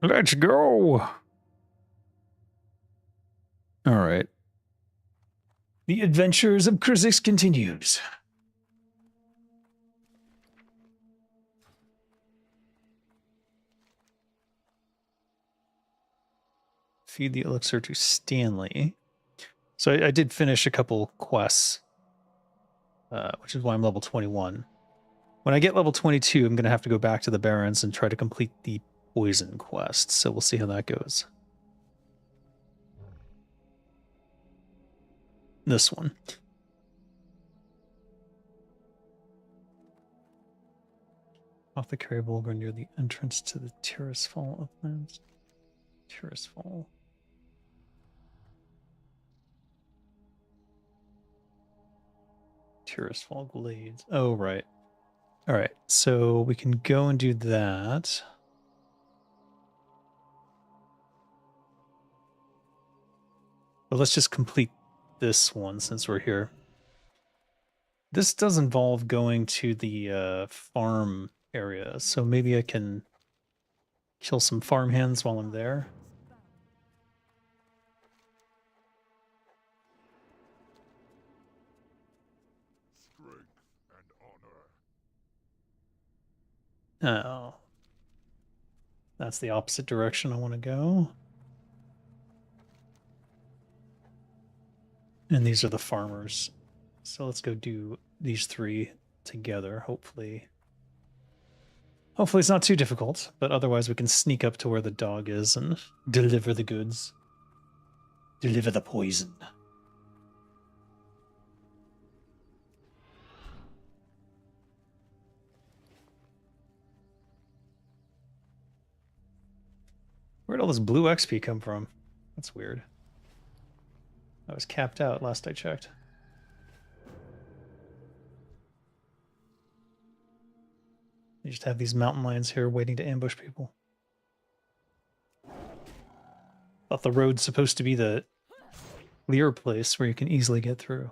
Let's go! Alright. The adventures of Chrysis continues. Feed the elixir to Stanley. So I did finish a couple quests, which is why I'm level 21. When I get level 22, I'm going to have to go back to the Barrens and try to complete the poison quest. So we'll see how that goes. This one. Off the Carry Bulgar near the entrance to the Terrace Fall uplands. Terrace Fall. Terrace Fall Glades. Oh, right. All right, so we can go and do that. But let's just complete this one since we're here. This does involve going to the farm area, so maybe I can kill some farmhands while I'm there. Oh. That's the opposite direction I want to go. And these are the farmers. So let's go do these three together, hopefully. Hopefully it's not too difficult, but otherwise we can sneak up to where the dog is and deliver the goods. Deliver the poison. Where'd all this blue XP come from? That's weird. I was capped out last I checked. They just have these mountain lions here waiting to ambush people. Thought the road's supposed to be the clear place where you can easily get through.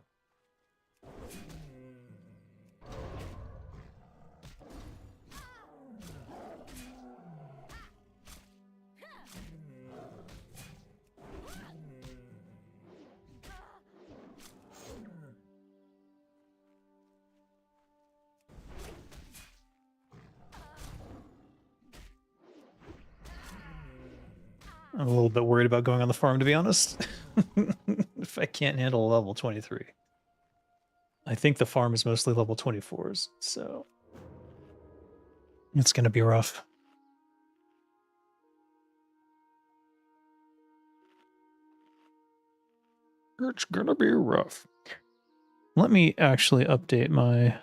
I'm a little bit worried about going on the farm, to be honest. If I can't handle level 23. I think the farm is mostly level 24s, so it's going to be rough. It's going to be rough. Let me actually update my...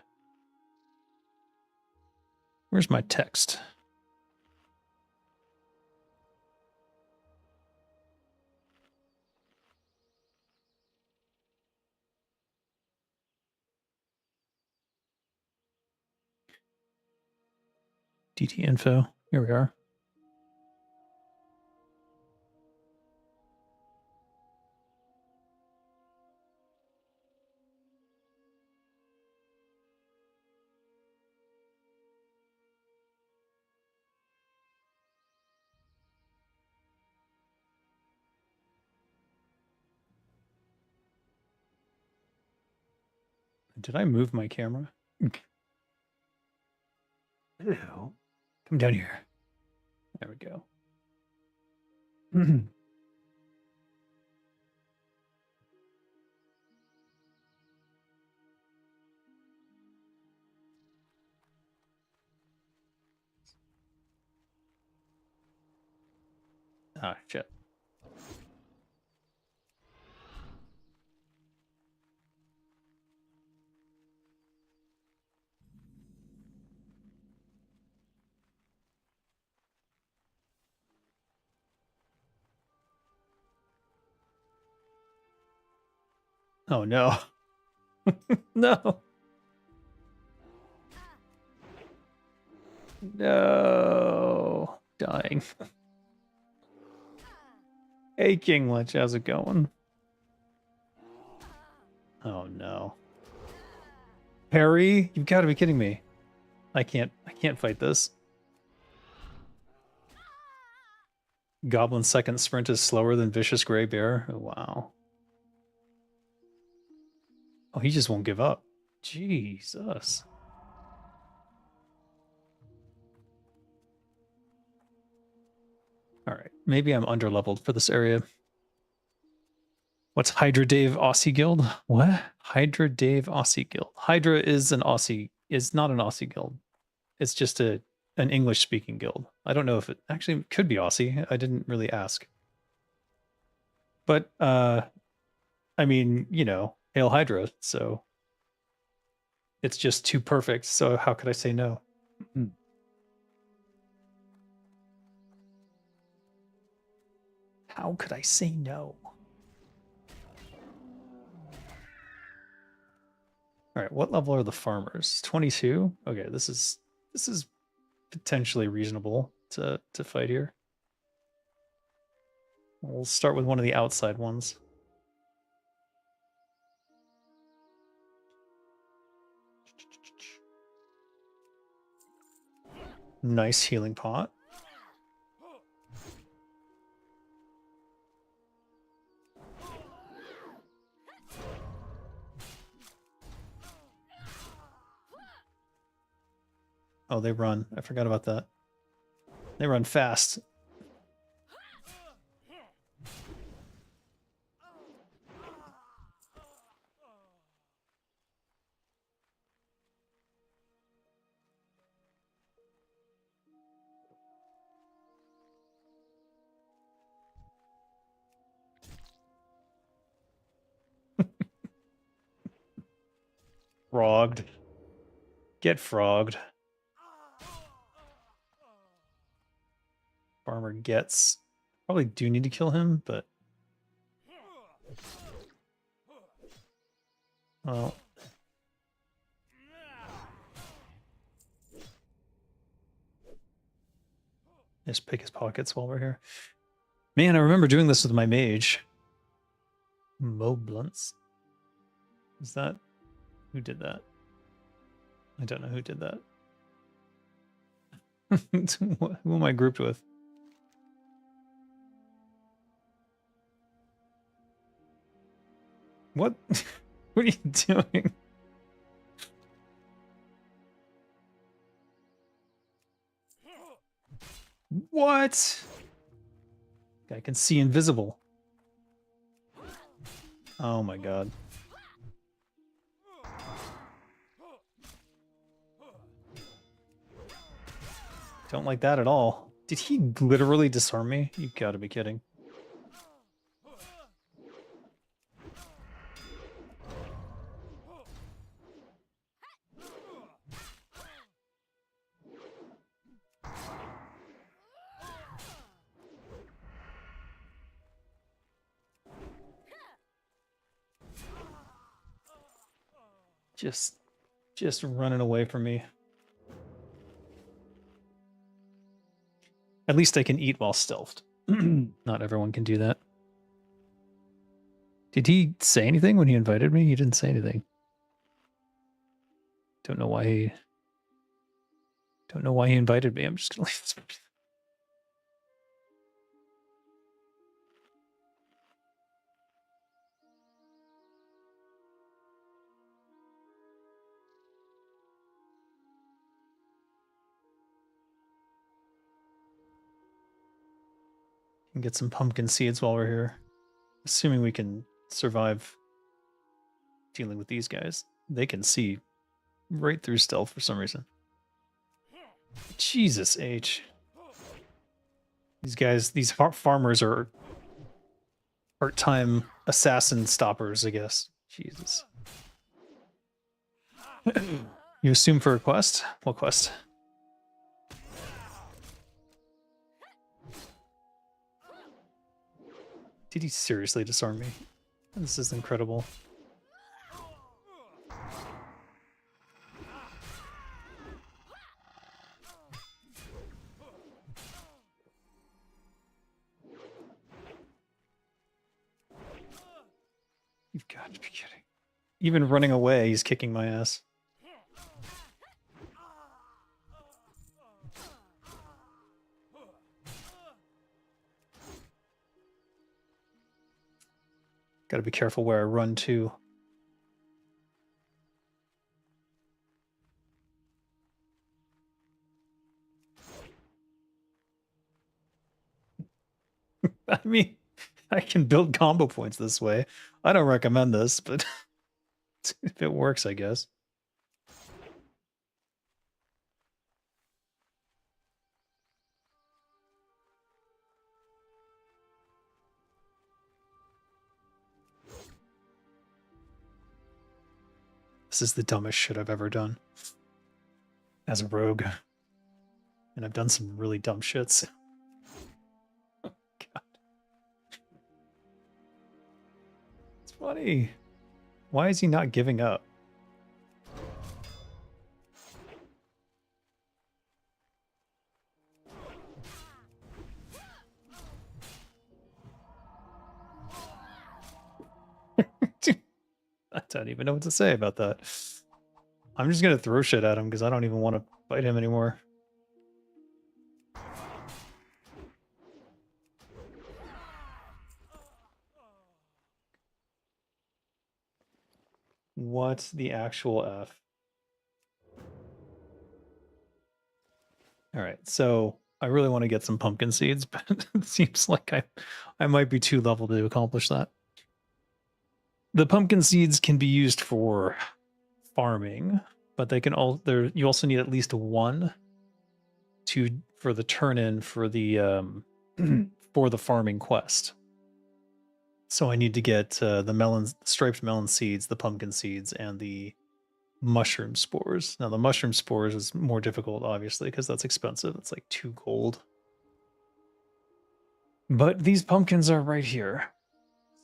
Where's my text? DT info. Here we are. Did I move my camera? Hello. Come down here. There we go. Ah, shit. Oh no. No. No. Dying. Hey, Kinglich, how's it going? Oh no. Harry, you've got to be kidding me. I can't fight this. Goblin's second sprint is slower than Vicious Gray Bear. Oh, wow. Oh, he just won't give up. Jesus. All right, maybe I'm underleveled for this area. What's Hydra Dave Aussie Guild? What? Hydra Dave Aussie Guild. Hydra is not an Aussie guild. It's just an English speaking guild. I don't know if it actually could be Aussie. I didn't really ask. But I mean, you know, Hail Hydra, so it's just too perfect. So how could I say no? How could I say no? All right, what level are the farmers? 22? Okay, this is potentially reasonable to fight here. We'll start with one of the outside ones. Nice healing pot. Oh, they run. I forgot about that. They run fast. Frogged. Get frogged. Farmer gets. Probably do need to kill him, but. Well. Just pick his pockets while we're here. Man, I remember doing this with my mage. Moblunts. Is that. Who did that? I don't know who did that. Who am I grouped with? What? What are you doing? What? I can see invisible. Oh my god. Don't like that at all. Did he literally disarm me? You gotta be kidding. Just running away from me. At least I can eat while stealthed. Not everyone can do that. Did he say anything when he invited me? He didn't say anything. Don't know why he invited me. I'm just gonna leave this. And get some pumpkin seeds while we're here. Assuming we can survive dealing with these guys. They can see right through stealth for some reason. Jesus H. These guys, these farmers are part-time assassin stoppers, I guess. Jesus. You assume for a quest? What quest? Did he seriously disarm me? This is incredible. be kidding. Even running away, he's kicking my ass. Gotta be careful where I run to. I mean, I can build combo points this way. I don't recommend this, but if it works, I guess. This is the dumbest shit I've ever done as a rogue. And I've done some really dumb shits. Oh, God. It's funny. Why is he not giving up? I don't even know what to say about that. I'm just gonna throw shit at him because I don't even want to fight him anymore. What the actual F? All right, so I really want to get some pumpkin seeds, but it seems like I might be too level to accomplish that. The pumpkin seeds can be used for farming, but they can all there. You also need at least one for the turn-in for the for the farming quest. So I need to get the striped melon seeds, the pumpkin seeds, and the mushroom spores. Now the mushroom spores is more difficult, obviously, because that's expensive. It's like 2 gold. But these pumpkins are right here.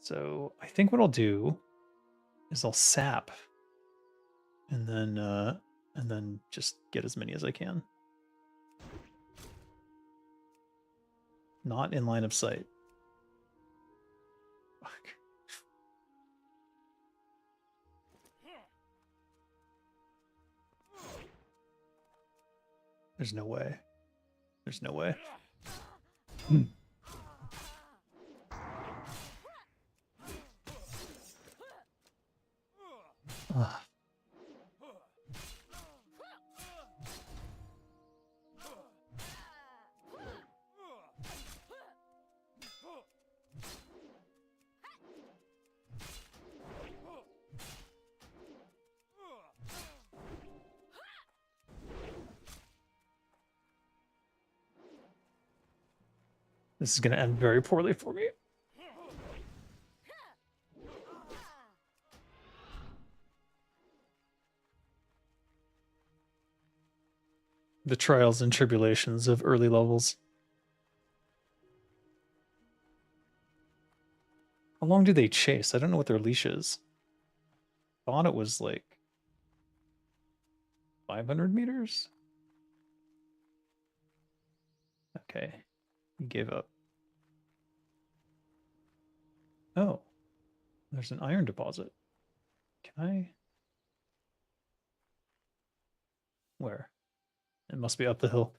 So I think what I'll do is I'll sap and then just get as many as I can. Not in line of sight. Fuck. There's no way. There's no way. This is going to end very poorly for me. The trials and tribulations of early levels. How long do they chase? I don't know what their leash is. Thought it was like 500 meters? Okay. He gave up. Oh. There's an iron deposit. Can I? Where? It must be up the hill.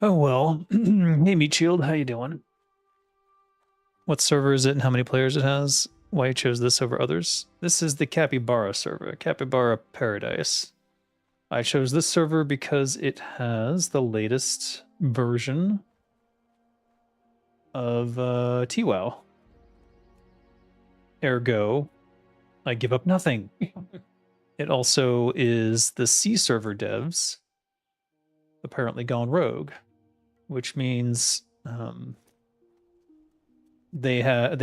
Oh well. Hey Meat Shield, how you doing? What server is it and how many players it has? Why you chose this over others? This is the Capybara server, Capybara Paradise. I chose this server because it has the latest version of TWoW. Ergo, I give up nothing. It also is the C server devs apparently gone rogue, which means they had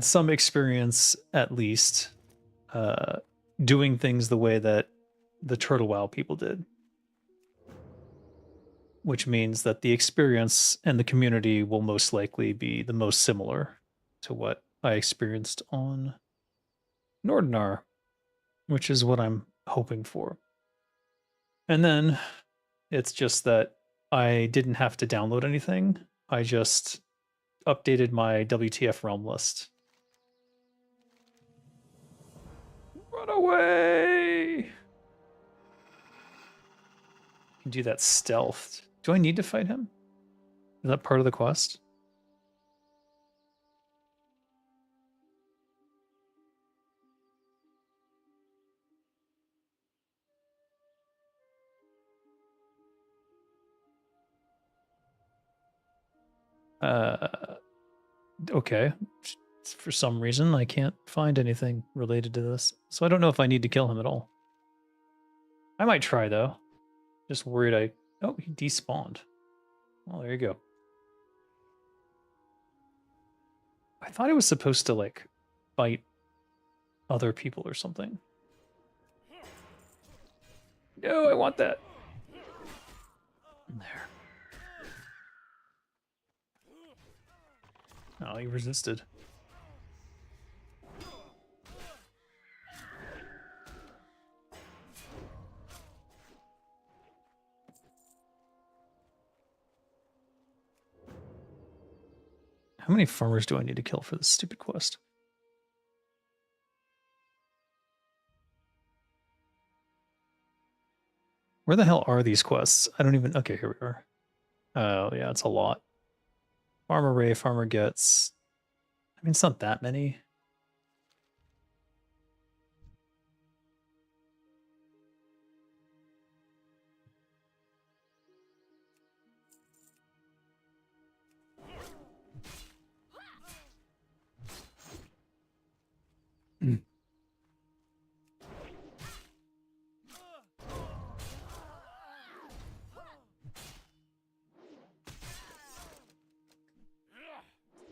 some experience at least doing things the way that the Turtle WoW people did, which means that the experience and the community will most likely be the most similar to what I experienced on Nordinar, which is what I'm hoping for. And then it's just that I didn't have to download anything. I just updated my WTF realm list Run away! You can do that stealth. Do I need to fight him? Is that part of the quest? Okay. For some reason, I can't find anything related to this. So I don't know if I need to kill him at all. I might try, though. Just worried I... Oh, he despawned. Well, there you go. I thought it was supposed to, like, fight other people or something. No, I want that. There. Oh, he resisted. How many farmers do I need to kill for this stupid quest? Where the hell are these quests? I don't even... Okay, here we are. Oh, yeah, it's a lot. Farmer Ray, Farmer Gets... I mean, it's not that many.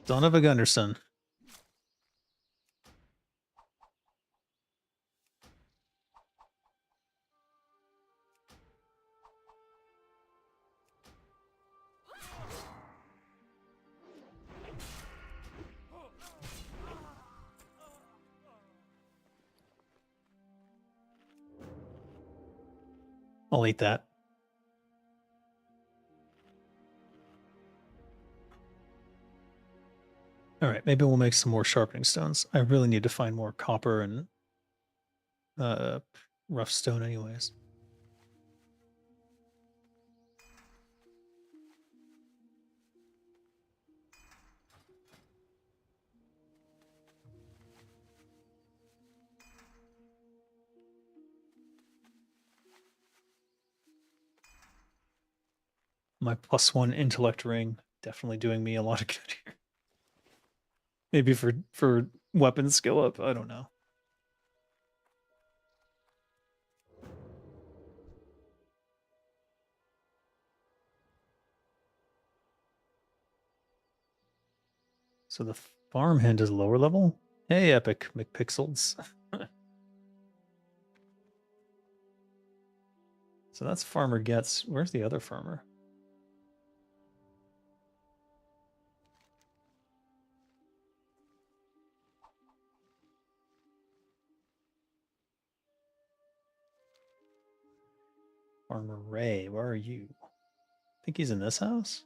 Son of a Gunderson. I'll eat that. All right, maybe we'll make some more sharpening stones. I really need to find more copper and rough stone anyways. My +1 intellect ring definitely doing me a lot of good here. Maybe for weapon skill up, I don't know. So the farmhand is lower level? Hey, Epic McPixels. So that's Farmer Gets. Where's the other farmer? Farmer Ray, where are you? I think he's in this house?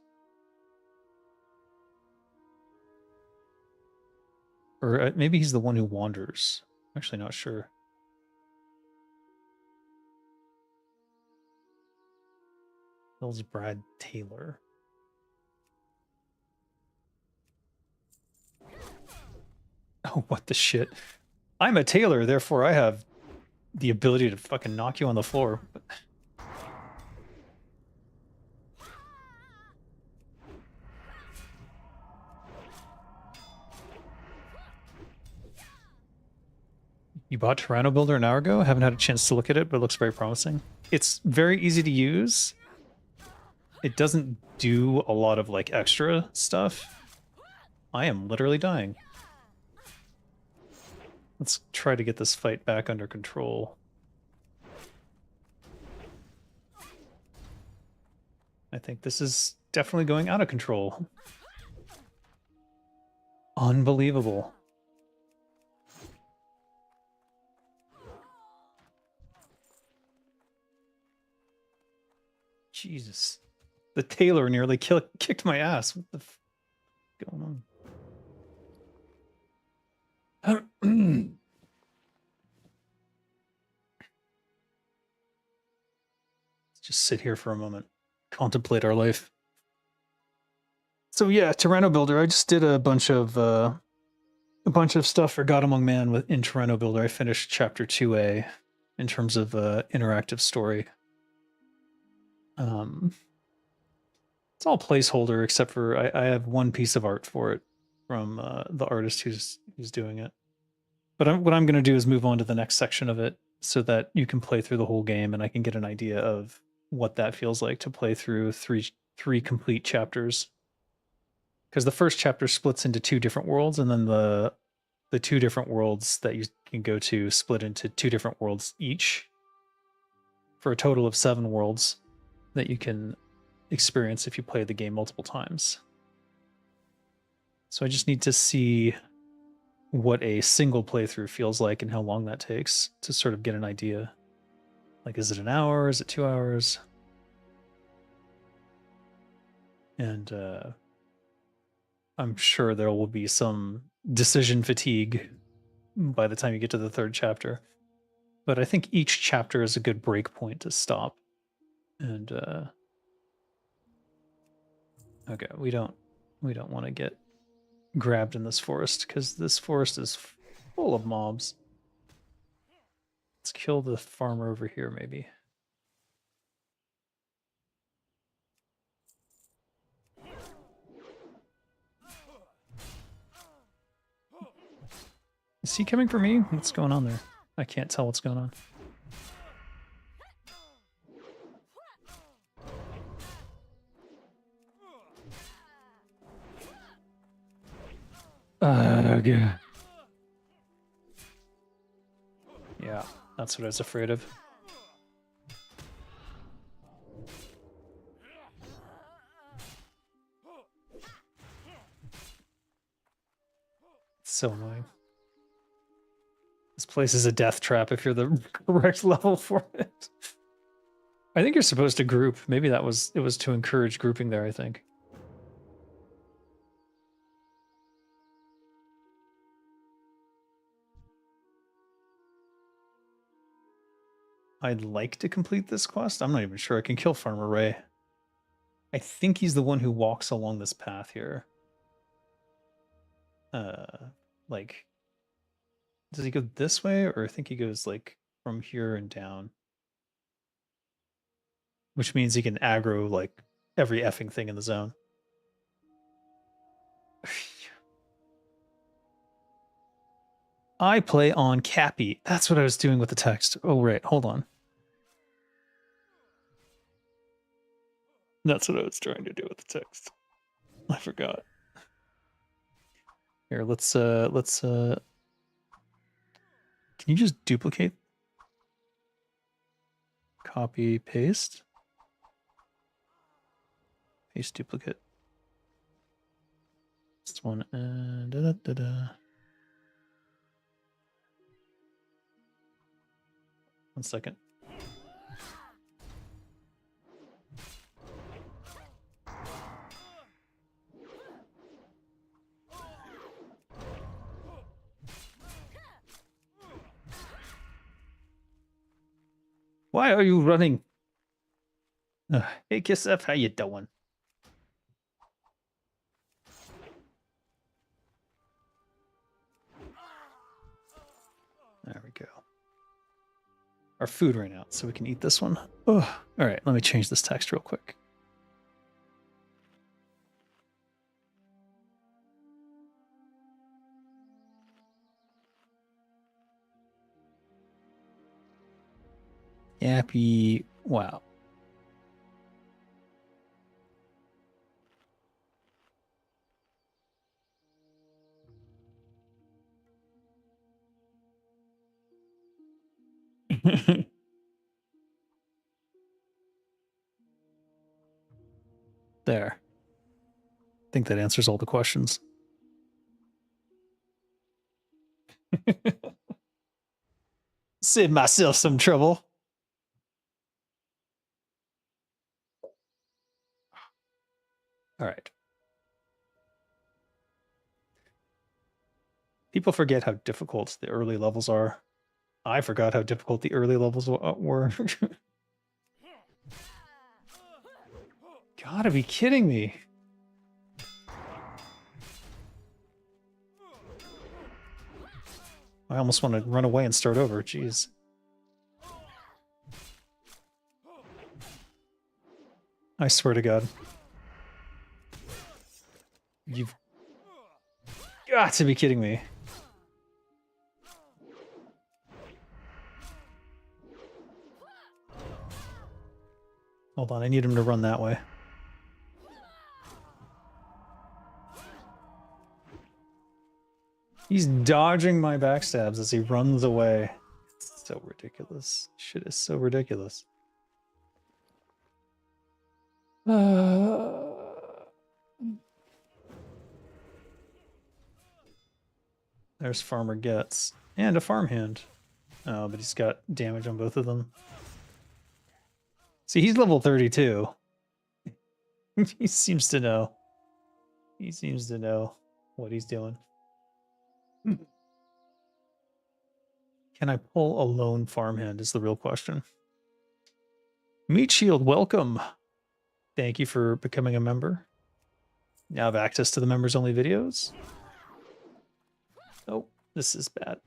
Or maybe he's the one who wanders. I'm actually not sure. Bill's Brad Taylor. Oh, what the shit? I'm a tailor, therefore I have the ability to fucking knock you on the floor. You bought Tyranno Builder an hour ago? I haven't had a chance to look at it, but it looks very promising. It's very easy to use. It doesn't do a lot of like extra stuff. I am literally dying. Let's try to get this fight back under control. I think this is definitely going out of control. Unbelievable. Jesus. The tailor nearly kicked my ass. What the f going on? sit here for a moment, contemplate our life. So yeah, Tyranno Builder. I just did a bunch of stuff for God Among Man in Tyranno Builder. I finished chapter 2A in terms of interactive story. It's all placeholder except for I have one piece of art for it from the artist who's doing it. But what I'm going to do is move on to the next section of it so that you can play through the whole game and I can get an idea of what that feels like to play through three complete chapters. Because the first chapter splits into 2 different worlds, and then the 2 different worlds that you can go to split into 2 different worlds each, for a total of 7 worlds that you can experience if you play the game multiple times. So I just need to see what a single playthrough feels like and how long that takes to sort of get an idea. Like, is it an hour? Is it 2 hours? And I'm sure there will be some decision fatigue by the time you get to the 3rd chapter. But I think each chapter is a good break point to stop. And okay, we don't want to get grabbed in this forest because this forest is full of mobs. Let's kill the farmer over here, maybe. Is he coming for me? What's going on there? I can't tell what's going on. Okay. Yeah, that's what I was afraid of. It's so annoying. This place is a death trap if you're the correct level for it. I think you're supposed to group. Maybe it was to encourage grouping there, I think. I'd like to complete this quest. I'm not even sure I can kill Farmer Ray. I think he's the one who walks along this path here. Like, does he go this way, or I think he goes like from here and down? Which means he can aggro like every effing thing in the zone. I play on Cappy. That's what I was doing with the text. Oh, right. Hold on. That's what I was trying to do with the text. I forgot. Here, let's can you just duplicate? Copy, paste. Paste duplicate. This one and One second. Why are you running? Hey, Kisef, how you doing? There we go. Our food ran out, so we can eat this one. Oh, all right, let me change this text real quick. Yappy, wow. There. I think that answers all the questions. Save myself some trouble. All right. People forget how difficult the early levels are. I forgot how difficult the early levels were. Gotta be kidding me. I almost want to run away and start over. Jeez. I swear to God. You've got to be kidding me. Hold on, I need him to run that way. He's dodging my backstabs as he runs away. It's so ridiculous. Shit is so ridiculous. There's Farmer Gets. And a farmhand. Oh, but he's got damage on both of them. See, he's level 32. He seems to know. He seems to know what he's doing. Can I pull a lone farmhand is the real question. Meat Shield, welcome. Thank you for becoming a member. Now have access to the members only videos. Oh, this is bad.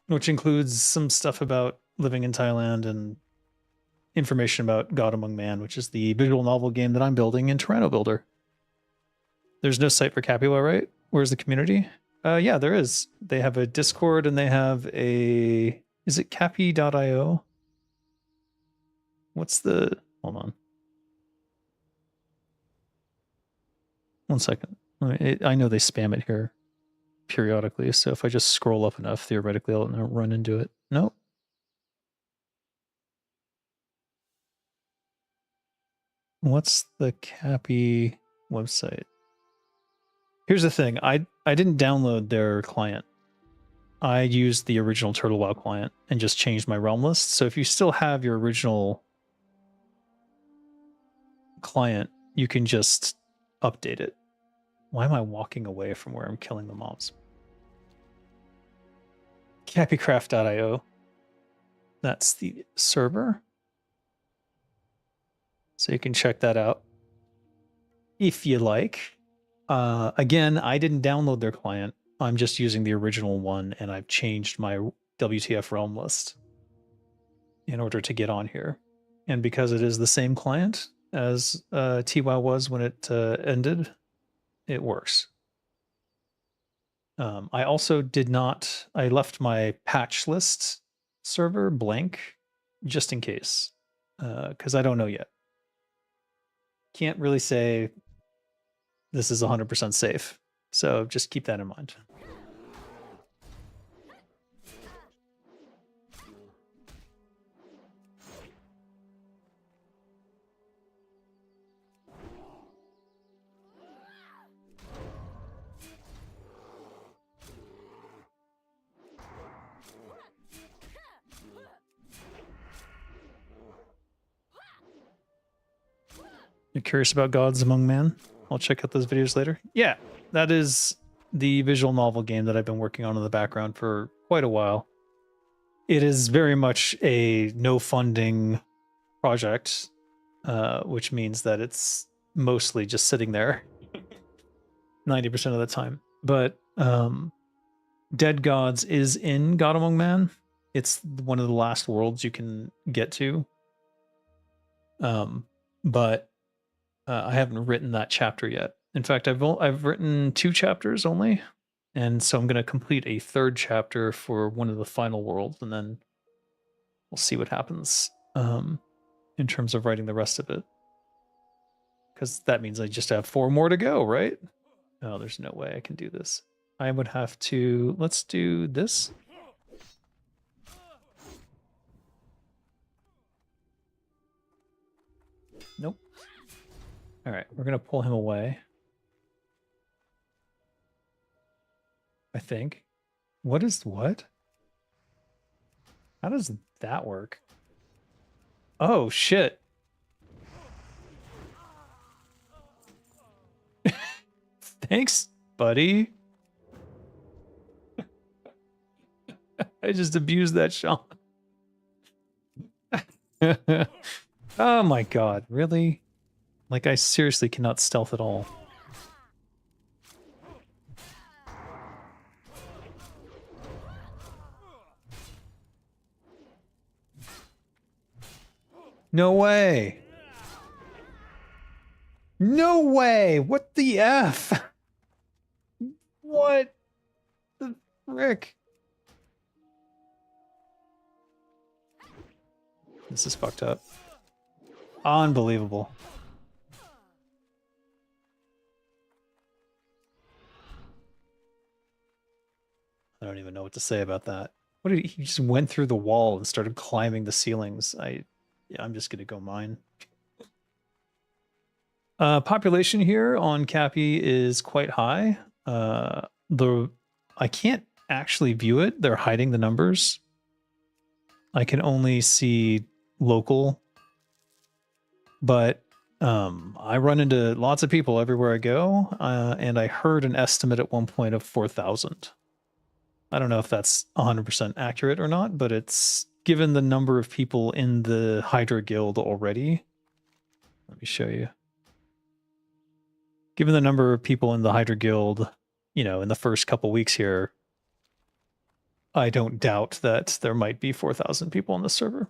Which includes some stuff about living in Thailand and information about God Among Man, which is the visual novel game that I'm building in Toronto Builder. There's no site for Capua, right? Where's the community? Yeah, there is. They have a Discord and they have a... Is it cappy.io? What's the... Hold on. One second. I know they spam it here periodically, so if I just scroll up enough, theoretically I'll run into it. Nope. What's the Cappy website? Here's the thing. I didn't download their client. I used the original TurtleWow client and just changed my realm list. So if you still have your original client, you can just update it. Why am I walking away from where I'm killing the mobs? Cappycraft.io. That's the server. So you can check that out if you like. Again, I didn't download their client. I'm just using the original one, and I've changed my WTF realm list in order to get on here. And because it is the same client as TWoW was when it ended, it works. I also did not... I left my patch list server blank just in case, because I don't know yet. Can't really say this is 100% safe. So just keep that in mind. You're curious about Gods Among Man? I'll check out those videos later. Yeah, that is the visual novel game that I've been working on in the background for quite a while. It is very much a no funding project, which means that it's mostly just sitting there 90% of the time. But Dead Gods is in God Among Man. It's one of the last worlds you can get to. But I haven't written that chapter yet. In fact, I've written 2 chapters only, and so I'm going to complete a 3rd chapter for one of the final worlds, and then we'll see what happens in terms of writing the rest of it. Because that means I just have 4 more to go, right? Oh, there's no way I can do this. I would have to... Let's do this. Nope. All right, we're going to pull him away. I think. What is what? How does that work? Oh, shit. Thanks, buddy. I just abused that Sean. Oh my god, really? Like, I seriously cannot stealth at all. No way! No way! What the F? What the frick? This is fucked up. Unbelievable. I don't even know what to say about that. What did he just went through the wall and started climbing the ceilings? Yeah, I'm just gonna go mine. Population here on Cappy is quite high. The I can't actually view it. They're hiding the numbers. I can only see local, but I run into lots of people everywhere I go, and I heard an estimate at one point of 4,000. I don't know if that's 100% accurate or not, but it's given the number of people in the Hydra Guild already. Let me show you. Given the number of people in the Hydra Guild, you know, in the first couple weeks here, I don't doubt that there might be 4,000 people on the server.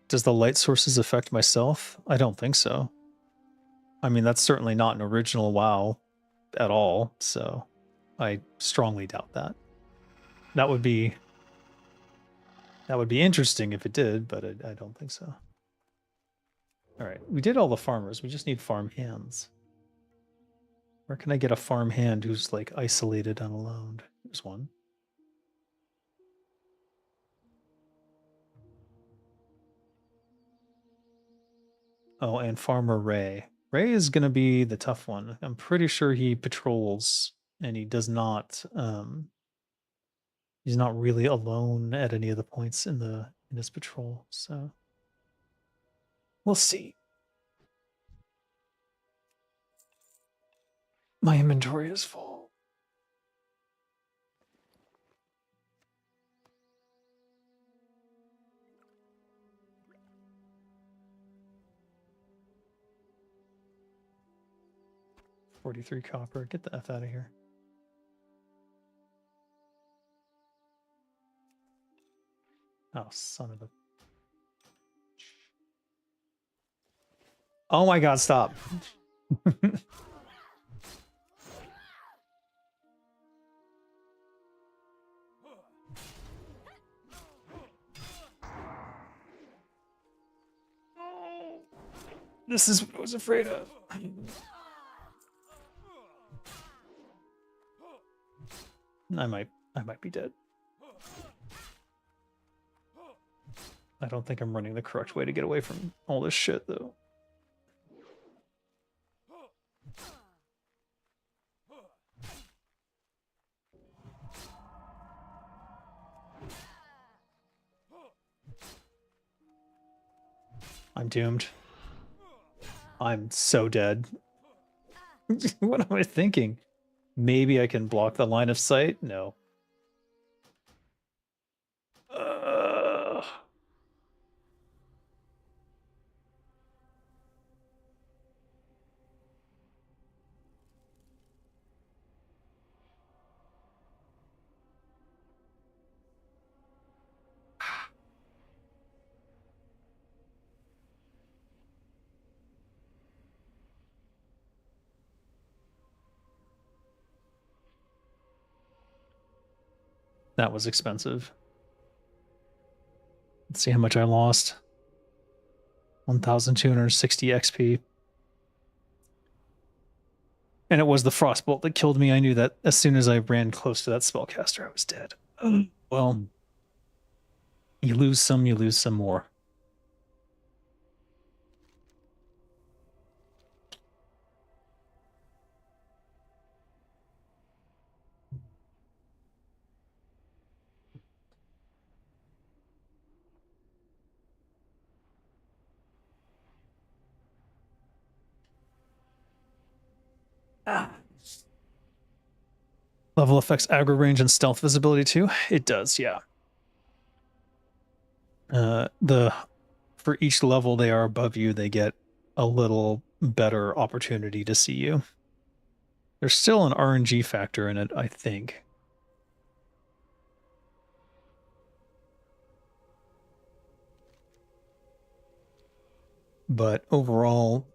Does the light sources affect myself? I don't think so. I mean, that's certainly not an original WoW at all, so I strongly doubt that. That would be interesting if it did, but I don't think so. All right, we did all the farmers. We just need farm hands. Where can I get a farm hand who's like isolated and alone? Here's one. Oh, and Farmer Ray. Ray is going to be the tough one. I'm pretty sure he patrols and he does not he's not really alone at any of the points in his patrol. So we'll see. My inventory is full. $43 copper. Get the F out of here. Oh, son of a... Oh my god, stop. This is what I was afraid of. I might be dead. I don't think I'm running the correct way to get away from all this shit, though. I'm doomed. I'm so dead. What am I thinking? Maybe I can block the line of sight? No. That was expensive. Let's see how much I lost. 1,260 XP. And it was the frostbolt that killed me. I knew that as soon as I ran close to that spellcaster, I was dead. Well, you lose some more. Level affects aggro range and stealth visibility too? It does, yeah. For each level they are above you, they get a little better opportunity to see you. There's still an RNG factor in it, I think. But overall,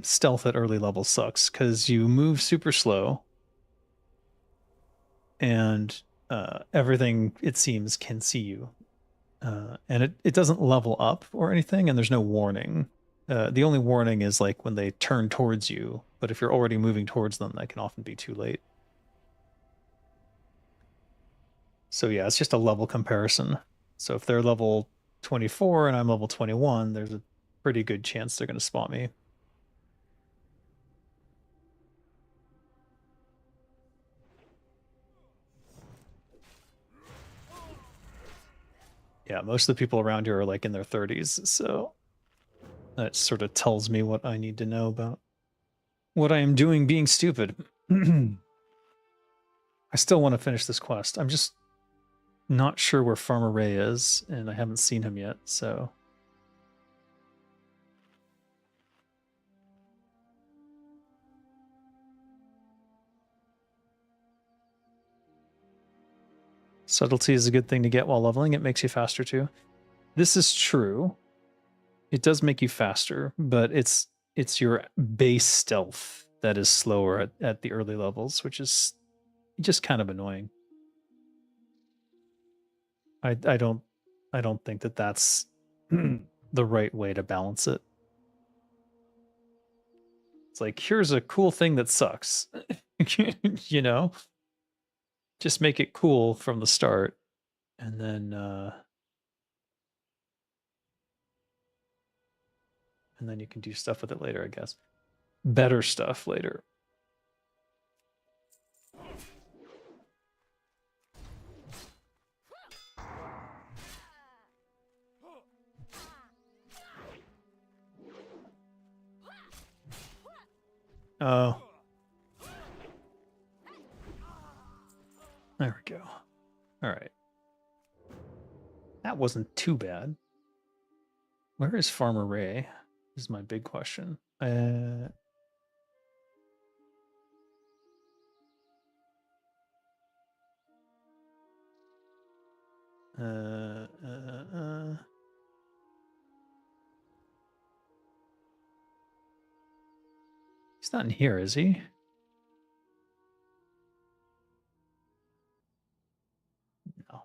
stealth at early levels sucks because you move super slow and everything, it seems, can see you. And it doesn't level up or anything, and there's no warning. The only warning is like when they turn towards you, but if you're already moving towards them, that can often be too late. So yeah, it's just a level comparison. So if they're level 24 and I'm level 21, there's a pretty good chance they're going to spot me. Yeah, most of the people around here are like in their 30s, so that sort of tells me what I need to know about what I am doing being stupid. I still want to finish this quest. I'm just not sure where Farmer Ray is, and I haven't seen him yet, so... Subtlety is a good thing to get while leveling. It makes you faster too. This is true. It does make you faster, but it's your base stealth that is slower at the early levels, which is just kind of annoying. I don't think that that's the right way to balance it. It's like, here's a cool thing that sucks. You know? Just make it cool from the start, and then you can do stuff with it later, I guess. Better stuff later. Oh. There we go. All right. That wasn't too bad. Where is Farmer Ray? Is my big question. He's not in here, is he? No.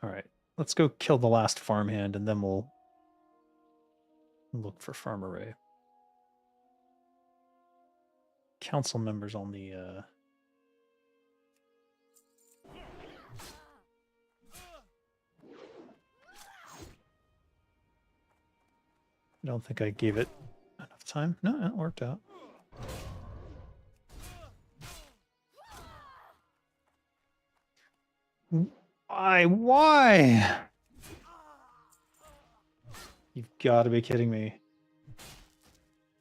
All right. Let's go kill the last farmhand, and then we'll look for Farmer Ray. Council members on the I don't think I gave it enough time. No, it worked out. Why? You've got to be kidding me.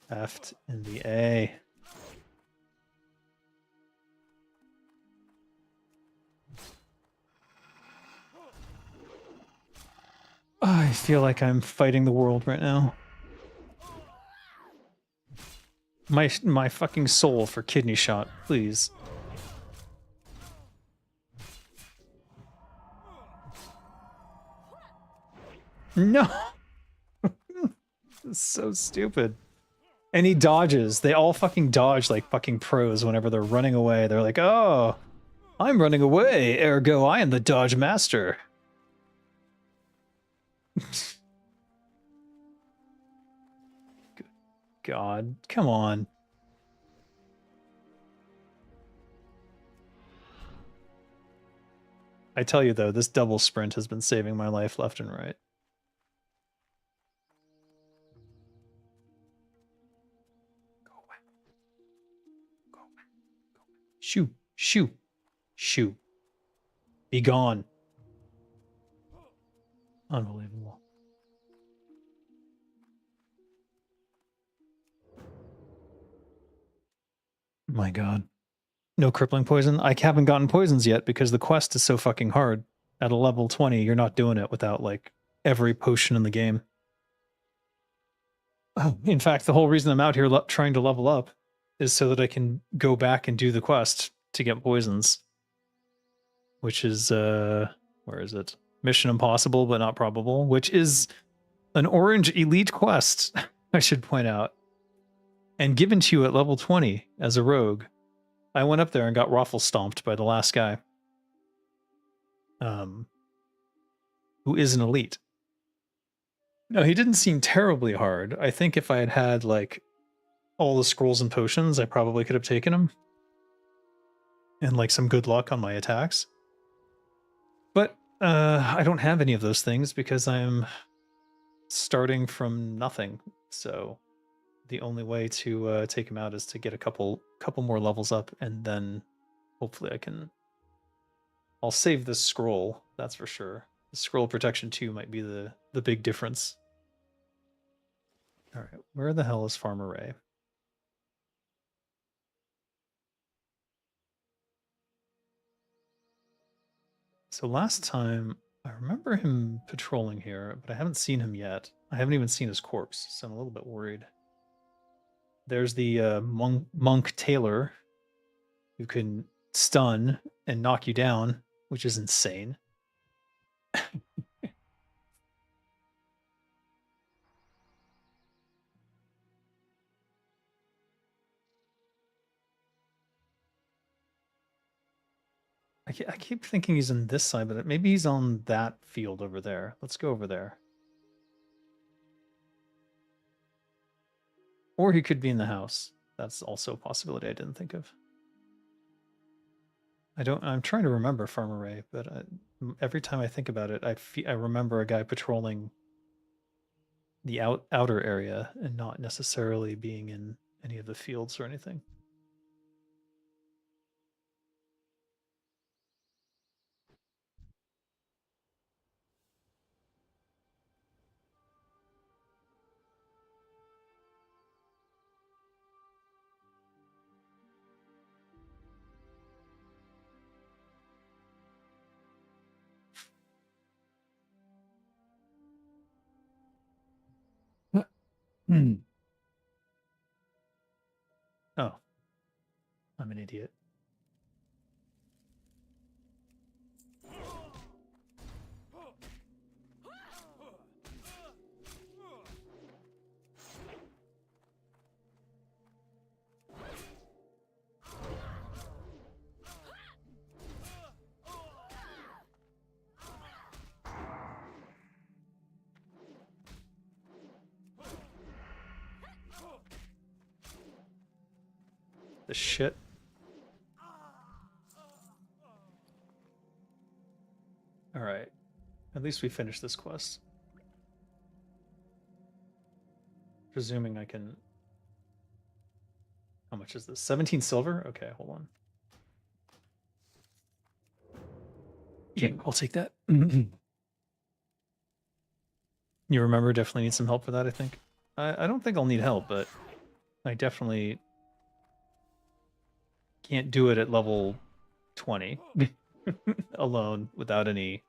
F in the A. I feel like I'm fighting the world right now. My fucking soul for kidney shot, please. No. It's so stupid. And he dodges. They all fucking dodge like fucking pros whenever they're running away. They're like, oh, I'm running away, ergo I am the dodge master. Good God, come on. I tell you though, this double sprint has been saving my life left and right. Go away. Go away. Go away. Shoo, shoo, shoo. Be gone. Unbelievable. My god. No crippling poison? I haven't gotten poisons yet because the quest is so fucking hard. At a level 20, you're not doing it without, like, every potion in the game. In fact, the whole reason I'm out here trying to level up is so that I can go back and do the quest to get poisons. Which is, where is it? Mission Impossible, but not probable, which is an orange elite quest, I should point out. And given to you at level 20 as a rogue. I went up there and got raffle stomped by the last guy. Who is an elite. No, he didn't seem terribly hard. I think if I had had, like, all the scrolls and potions, I probably could have taken him. And, like, some good luck on my attacks. But, I don't have any of those things because I'm starting from nothing. So, the only way to take him out is to get a couple more levels up, and then hopefully I'll save this scroll, that's for sure. The scroll protection 2 might be the big difference. All right, where the hell is Farmer Ray? So last time, I remember him patrolling here, but I haven't seen him yet. I haven't even seen his corpse, so I'm a little bit worried. There's the monk Taylor, who can stun and knock you down, which is insane. I keep thinking he's on this side, but maybe he's on that field over there. Let's go over there. Or he could be in the house. That's also a possibility I didn't think of. I'm trying to remember Farmer Ray, but every time I think about it, I remember a guy patrolling the outer area and not necessarily being in any of the fields or anything. Oh, I'm an idiot. The shit. All right. At least we finished this quest. Presuming I can... How much is this? 17 silver? Okay, hold on. Yeah, I'll take that. You remember, definitely need some help for that, I think. I don't think I'll need help, but I definitely can't do it at level 20 alone without any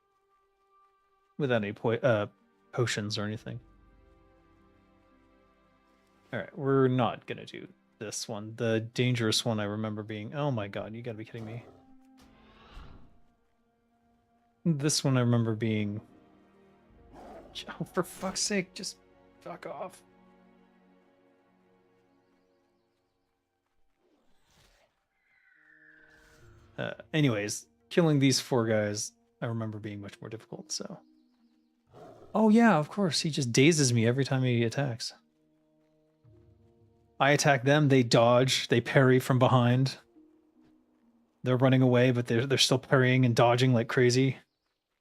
potions or anything. All right, we're not gonna do this one. The dangerous one I remember being, oh my god, you gotta be kidding me. This one I remember being, oh, for fuck's sake, just fuck off. Anyways, killing these 4 guys I remember being much more difficult, so. Oh yeah, of course, he just dazes me every time he attacks. I attack them, they dodge, they parry from behind. They're running away, but they're still parrying and dodging like crazy.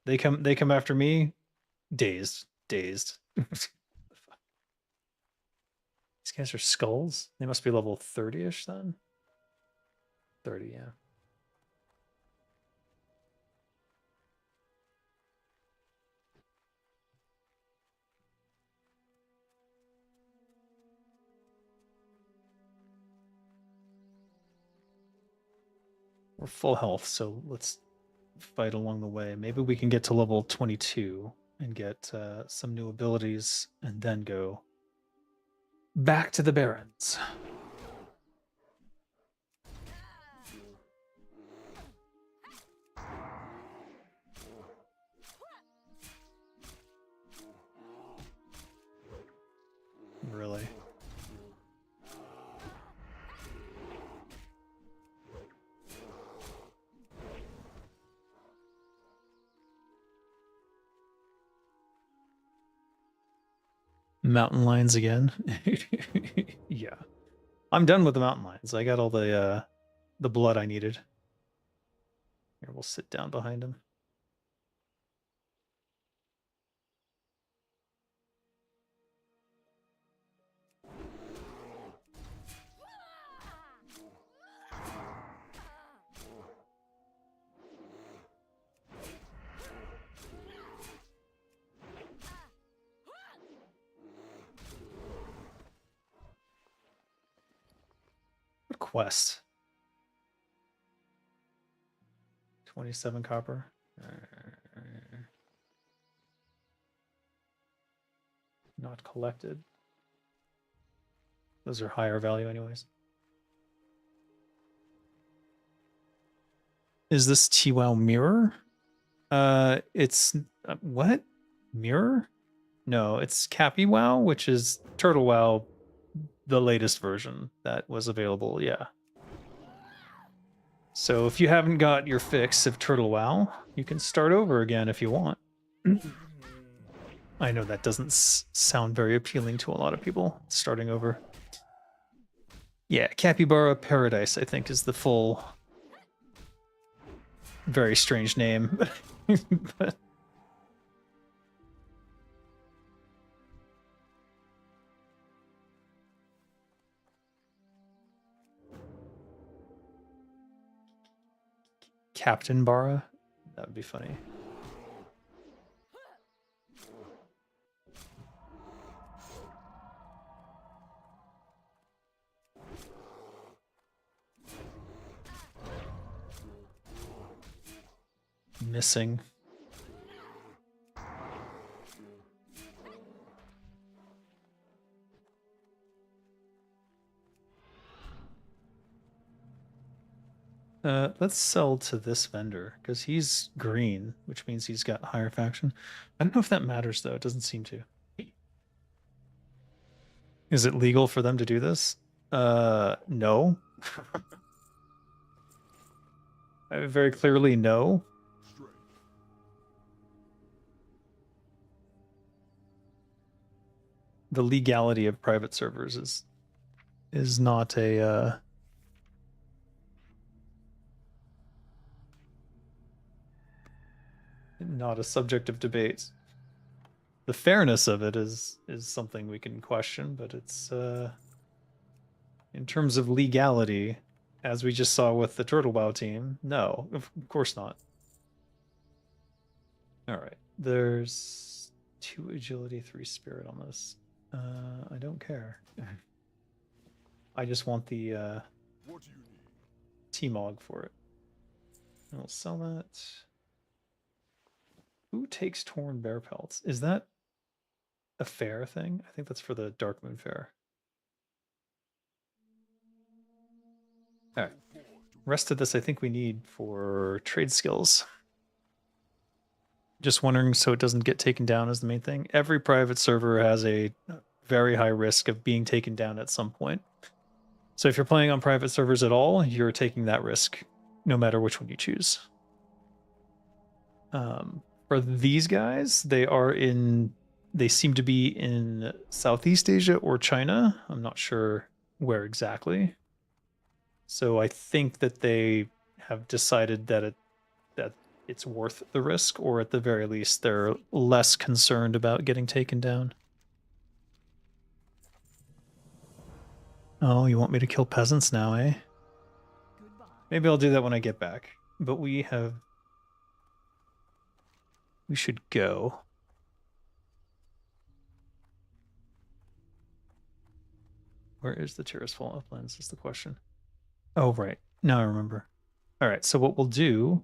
They come after me, dazed. These guys are skulls? They must be level 30-ish then? 30, yeah. We're full health, so let's fight along the way. Maybe we can get to level 22 and get some new abilities and then go back to the Barrens. Really? Mountain lions again? Yeah. I'm done with the mountain lions. I got all the blood I needed. Here, we'll sit down behind him. What quest? 27 copper. Not collected. Those are higher value anyways. Is this TWoW mirror? It's what? Mirror? No, it's Cappy WoW, which is Turtle WoW, the latest version that was available. Yeah. So if you haven't got your fix of Turtle WoW, you can start over again if you want. I know that doesn't sound very appealing to a lot of people, starting over. Yeah, Capybara Paradise, I think, is the full, very strange name. But Captain Bara? That would be funny. Missing. Let's sell to this vendor because he's green, which means he's got higher faction. I don't know if that matters though. It doesn't seem to. Is it legal for them to do this? No. Very clearly no. The legality of private servers is not a not a subject of debate. The fairness of it is something we can question, but it's in terms of legality, as we just saw with the Turtle WoW team, no, of course not. All right, there's 2 agility, 3 spirit on this. I don't care. I just want the T-Mog for it. And we'll sell that. Who takes torn bear pelts? Is that a fair thing? I think that's for the Dark Moon Fair. All right. Rest of this I think we need for trade skills. Just wondering so it doesn't get taken down is the main thing. Every private server has a very high risk of being taken down at some point. So if you're playing on private servers at all, you're taking that risk no matter which one you choose. For these guys, they seem to be in Southeast Asia or China. I'm not sure where exactly. So I think that they have decided that it's worth the risk, or at the very least, they're less concerned about getting taken down. Oh, you want me to kill peasants now, eh? Maybe I'll do that when I get back. But we should go. Where is the Terrace Fall Uplands is the question. Oh, right. Now I remember. All right, so what we'll do.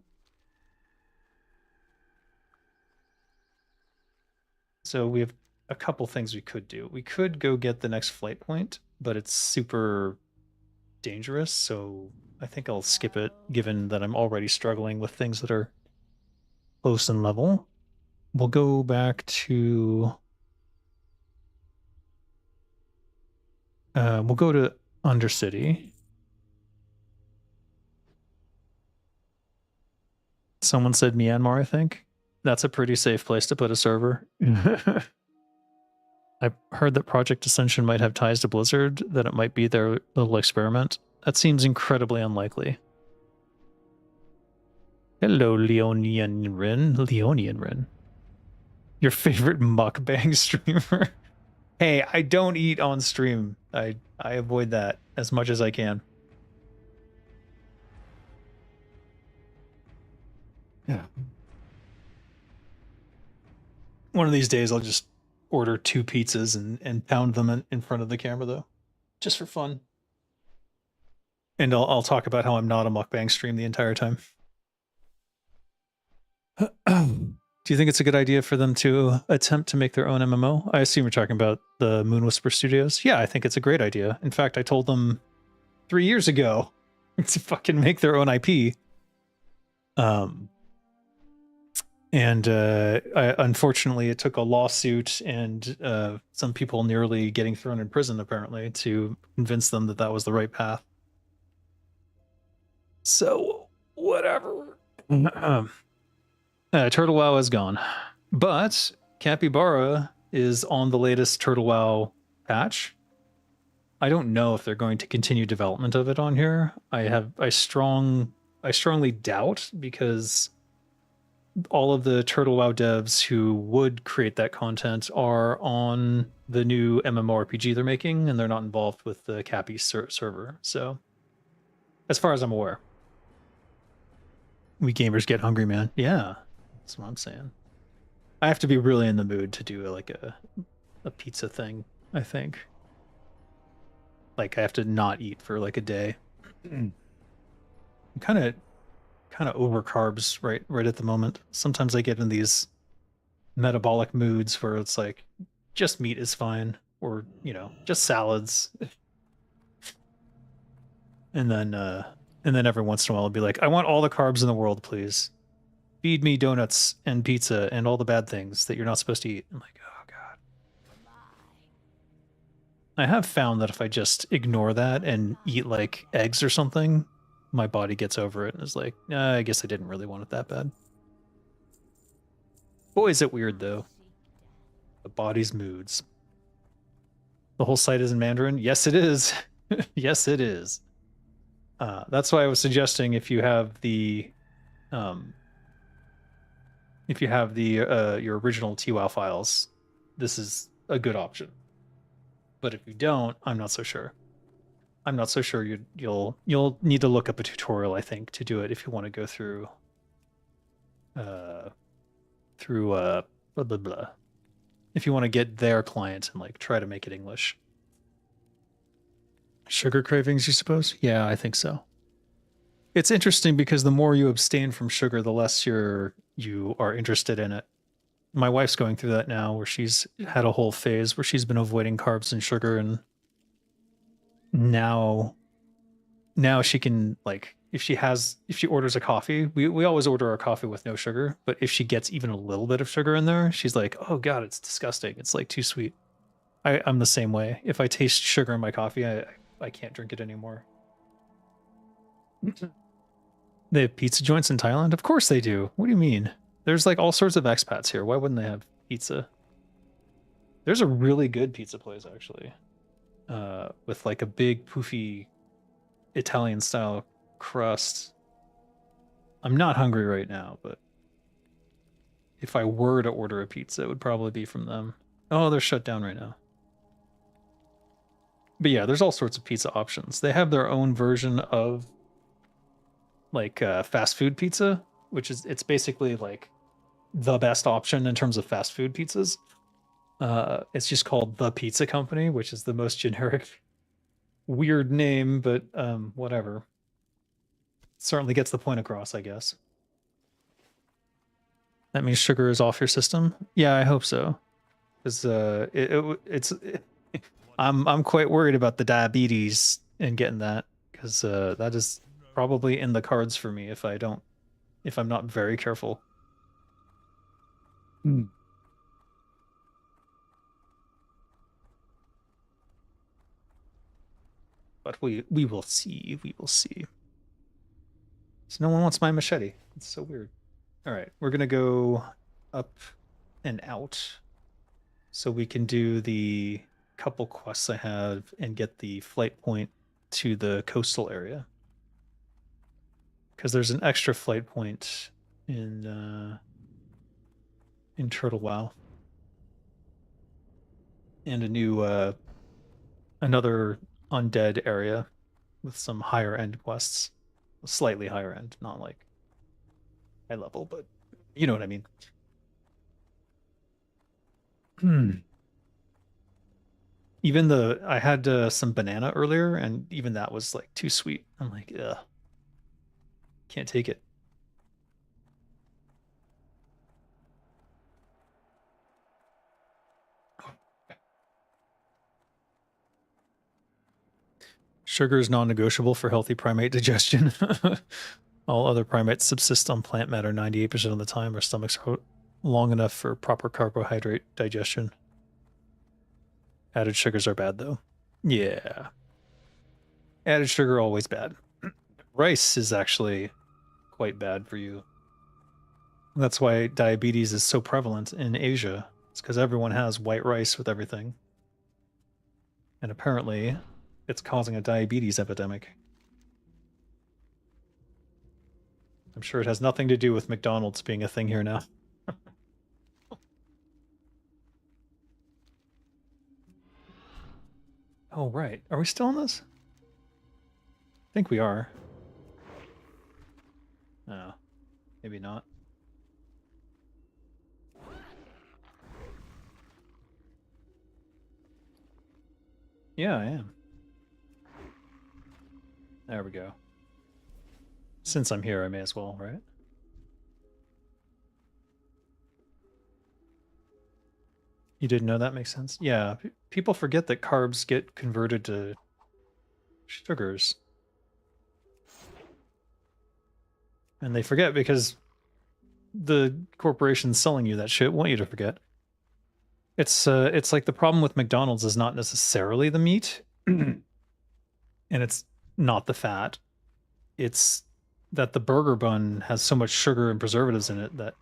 So we have a couple things we could do. We could go get the next flight point, but it's super dangerous, so I think I'll skip it, given that I'm already struggling with things that are close in level. We'll go back to... we'll go to Undercity. Someone said Myanmar, I think. That's a pretty safe place to put a server. I heard that Project Ascension might have ties to Blizzard, that it might be their little experiment. That seems incredibly unlikely. Hello, Leonian Rin. Leonian Rin. Your favorite mukbang streamer? Hey, I don't eat on stream. I avoid that as much as I can. Yeah. One of these days I'll just order 2 pizzas and pound them in front of the camera, though. Just for fun. And I'll talk about how I'm not a mukbang stream the entire time. Do you think it's a good idea for them to attempt to make their own MMO? I assume you're talking about the Moon Whisper Studios. Yeah, I think it's a great idea. In fact, I told them 3 years ago to fucking make their own IP. Unfortunately, it took a lawsuit and some people nearly getting thrown in prison, apparently, to convince them that that was the right path. So, whatever. Turtle WoW is gone. But Capybara is on the latest Turtle WoW patch. I don't know if they're going to continue development of it on here. I strongly doubt, because all of the Turtle WoW devs who would create that content are on the new MMORPG they're making, and they're not involved with the Cappy server. So, as far as I'm aware, we gamers get hungry, man. Yeah, that's what I'm saying. I have to be really in the mood to do like a pizza thing, I think. Like, I have to not eat for like a day. I'm kind of over carbs right at the moment. Sometimes I get in these metabolic moods where it's like just meat is fine, or just salads. And then every once in a while I'll be like, I want all the carbs in the world, please. Feed me donuts and pizza and all the bad things that you're not supposed to eat. I'm like, oh god. I have found that if I just ignore that and eat like eggs or something, my body gets over it and is like, I guess I didn't really want it that bad. Boy, is it weird, though. The body's moods. The whole site is in Mandarin? Yes, it is. Yes, it is. That's why I was suggesting if you have the your original TWOW files, this is a good option. But if you don't, I'm not so sure. I'm not so sure you'll need to look up a tutorial, I think, to do it if you want to go through blah blah blah. If you want to get their client and like try to make it English. Sugar cravings, you suppose? Yeah, I think so. It's interesting because the more you abstain from sugar, the less you are interested in it. My wife's going through that now, where she's had a whole phase where she's been avoiding carbs and sugar, and now she can, like, if she orders a coffee, we always order our coffee with no sugar, but if she gets even a little bit of sugar in there, she's like, oh god, it's disgusting. It's like too sweet. I'm the same way. If I taste sugar in my coffee, I can't drink it anymore. They have pizza joints in Thailand? Of course they do. What do you mean? There's like all sorts of expats here. Why wouldn't they have pizza? There's a really good pizza place, actually. With like a big poofy Italian style crust. I'm not hungry right now, but if I were to order a pizza, it would probably be from them. Oh, they're shut down right now. But yeah, there's all sorts of pizza options. They have their own version of like fast food pizza, which is, it's basically like the best option in terms of fast food pizzas. It's just called The Pizza Company, which is the most generic, weird name, but whatever. Certainly gets the point across, I guess. That means sugar is off your system? Yeah, I hope so. Because I'm quite worried about the diabetes and getting that, because that is probably in the cards for me if I'm not very careful. But we will see. We will see. So no one wants my machete. It's so weird. All right, we're gonna go up and out so we can do the couple quests I have and get the flight point to the coastal area. Because there's an extra flight point in Turtle Wow. And a new another undead area with some higher end quests. Slightly higher end, not like high level, but you know what I mean. Even I had some banana earlier, and even that was like too sweet. I'm like, ugh, can't take it. Sugar is non-negotiable for healthy primate digestion. All other primates subsist on plant matter 98% of the time. Our stomachs are long enough for proper carbohydrate digestion. Added sugars are bad, though. Yeah. Added sugar, always bad. Rice is actually quite bad for you. That's why diabetes is so prevalent in Asia. It's because everyone has white rice with everything. And apparently, it's causing a diabetes epidemic. I'm sure it has nothing to do with McDonald's being a thing here now. Oh, right. Are we still on this? I think we are. No, maybe not. Yeah, I am. There we go. Since I'm here, I may as well, right? You didn't know that makes sense? Yeah, people forget that carbs get converted to sugars. And they forget because the corporations selling you that shit want you to forget. It's like the problem with McDonald's is not necessarily the meat, and it's not the fat. It's that the burger bun has so much sugar and preservatives in it that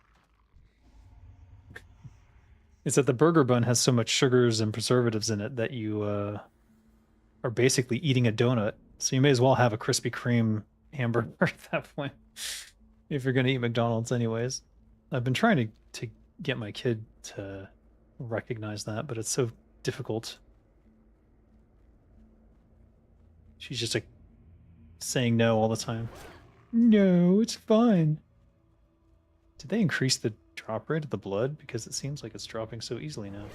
the burger bun has so much sugars and preservatives in it that you are basically eating a donut. So you may as well have a Krispy Kreme hamburger at that point if you're gonna eat McDonald's anyways. I've been trying to get my kid to recognize that, but it's so difficult. She's just like saying no all the time. No, it's fine. Did they increase the drop rate of the blood? Because it seems like it's dropping so easily now.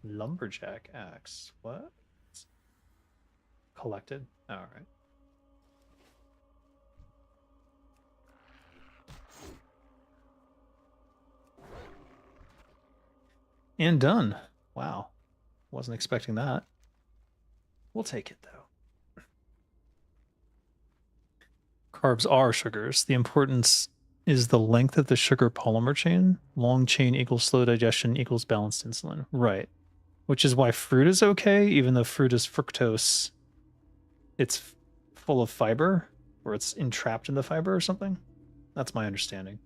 Lumberjack axe. What? Collected? Alright. And done. Wow. Wasn't expecting that. We'll take it, though. Carbs are sugars. The importance is the length of the sugar polymer chain. Long chain equals slow digestion equals balanced insulin. Right. Which is why fruit is okay, even though fruit is fructose. It's full of fiber, or it's entrapped in the fiber or something. That's my understanding.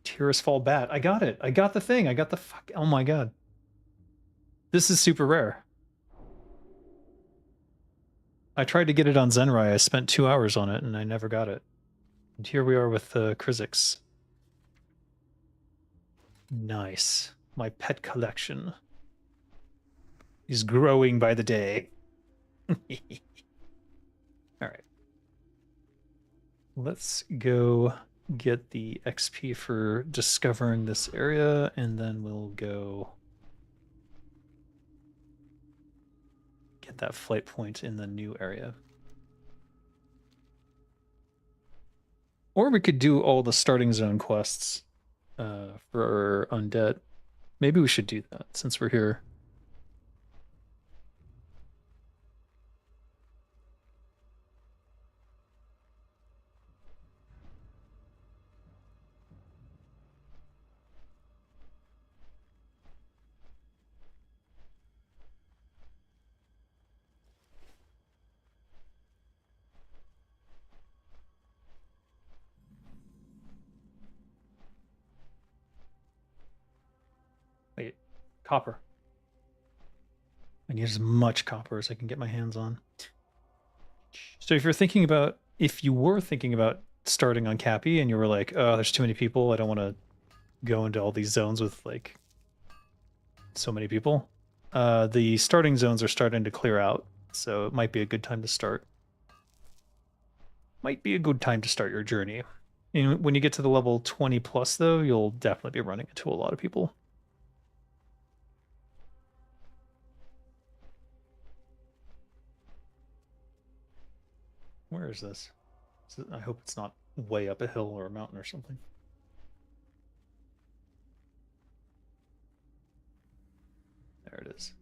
Tears Fall Bat. I got it. I got the thing. I got the fuck. Oh my god. This is super rare. I tried to get it on Zenrai. I spent 2 hours on it and I never got it. And here we are with Krizix. Nice. My pet collection is growing by the day. All right. Let's go get the XP for discovering this area, and then we'll go get that flight point in the new area. Or we could do all the starting zone quests for Undead. Maybe we should do that since we're here. Wait, copper. I need as much copper as I can get my hands on. So if you were thinking about starting on Cappy and you were like, oh, there's too many people, I don't want to go into all these zones with like so many people. The starting zones are starting to clear out, so it might be a good time to start. Might be a good time to start your journey. And when you get to the level 20 plus, though, you'll definitely be running into a lot of people. Where is this? I hope it's not way up a hill or a mountain or something. There it is.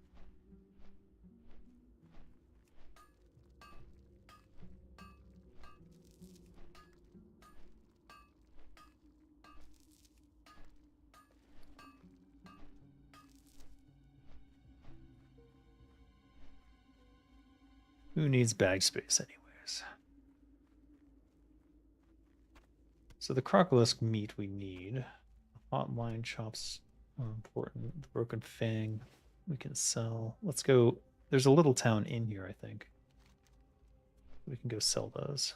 Who needs bag space anyways? So the crocolisk meat we need. Hot line chops are important. The broken fang we can sell. Let's go. There's a little town in here, I think. We can go sell those.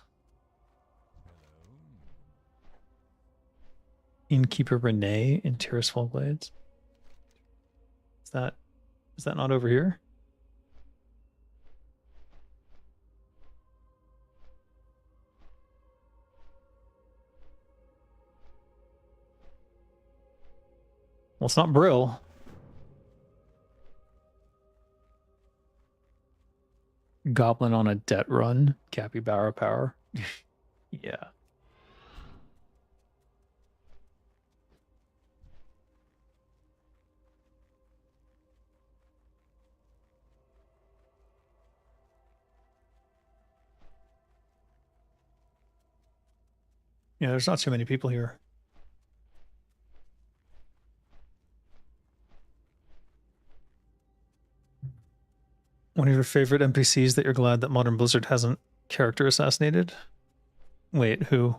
Innkeeper Renee in Terracefall Glades. Is that not over here? Well, it's not Brill. Goblin on a debt run. Capybara power. Yeah. Yeah, there's not too many people here. One of your favorite NPCs that you're glad that Modern Blizzard hasn't character assassinated? Wait, who?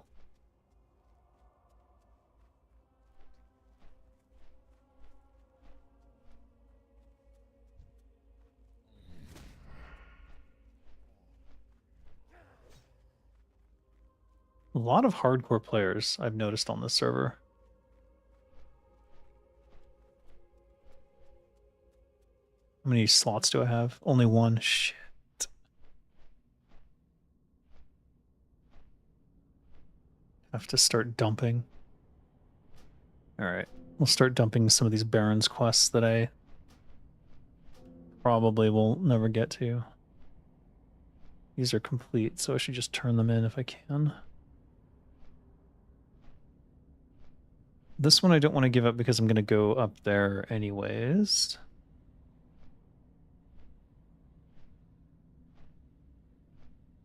A lot of hardcore players I've noticed on this server. How many slots do I have? Only one. Shit. Have to start dumping. Alright. We'll start dumping some of these Baron's quests that I probably will never get to. These are complete, so I should just turn them in if I can. This one I don't want to give up because I'm going to go up there anyways.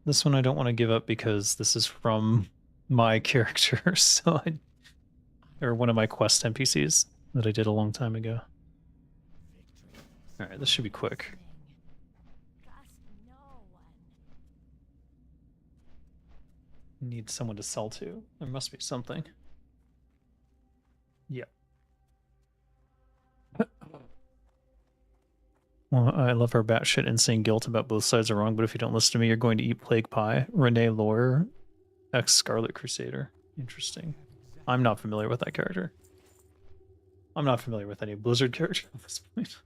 This one I don't want to give up because this is from my character, so or one of my quest NPCs that I did a long time ago. Alright, this should be quick. Need someone to sell to. There must be something. Yeah. Well, I love her batshit insane guilt about both sides are wrong, but if you don't listen to me, you're going to eat plague pie. Renee Lawyer, ex-Scarlet Crusader. Interesting. I'm not familiar with that character. I'm not familiar with any Blizzard character at this point.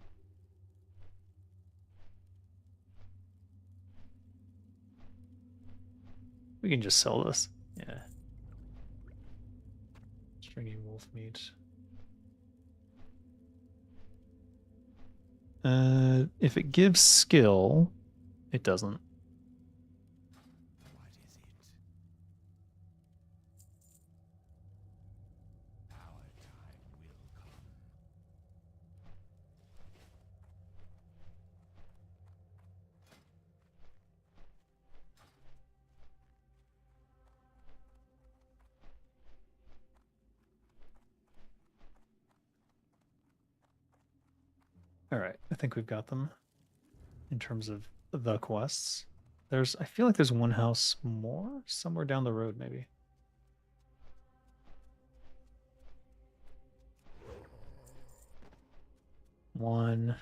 We can just sell this. Yeah. Stringy wolf meat. If it gives skill, it doesn't. All right, I think we've got them in terms of the quests. I feel like there's one house more somewhere down the road, maybe. One,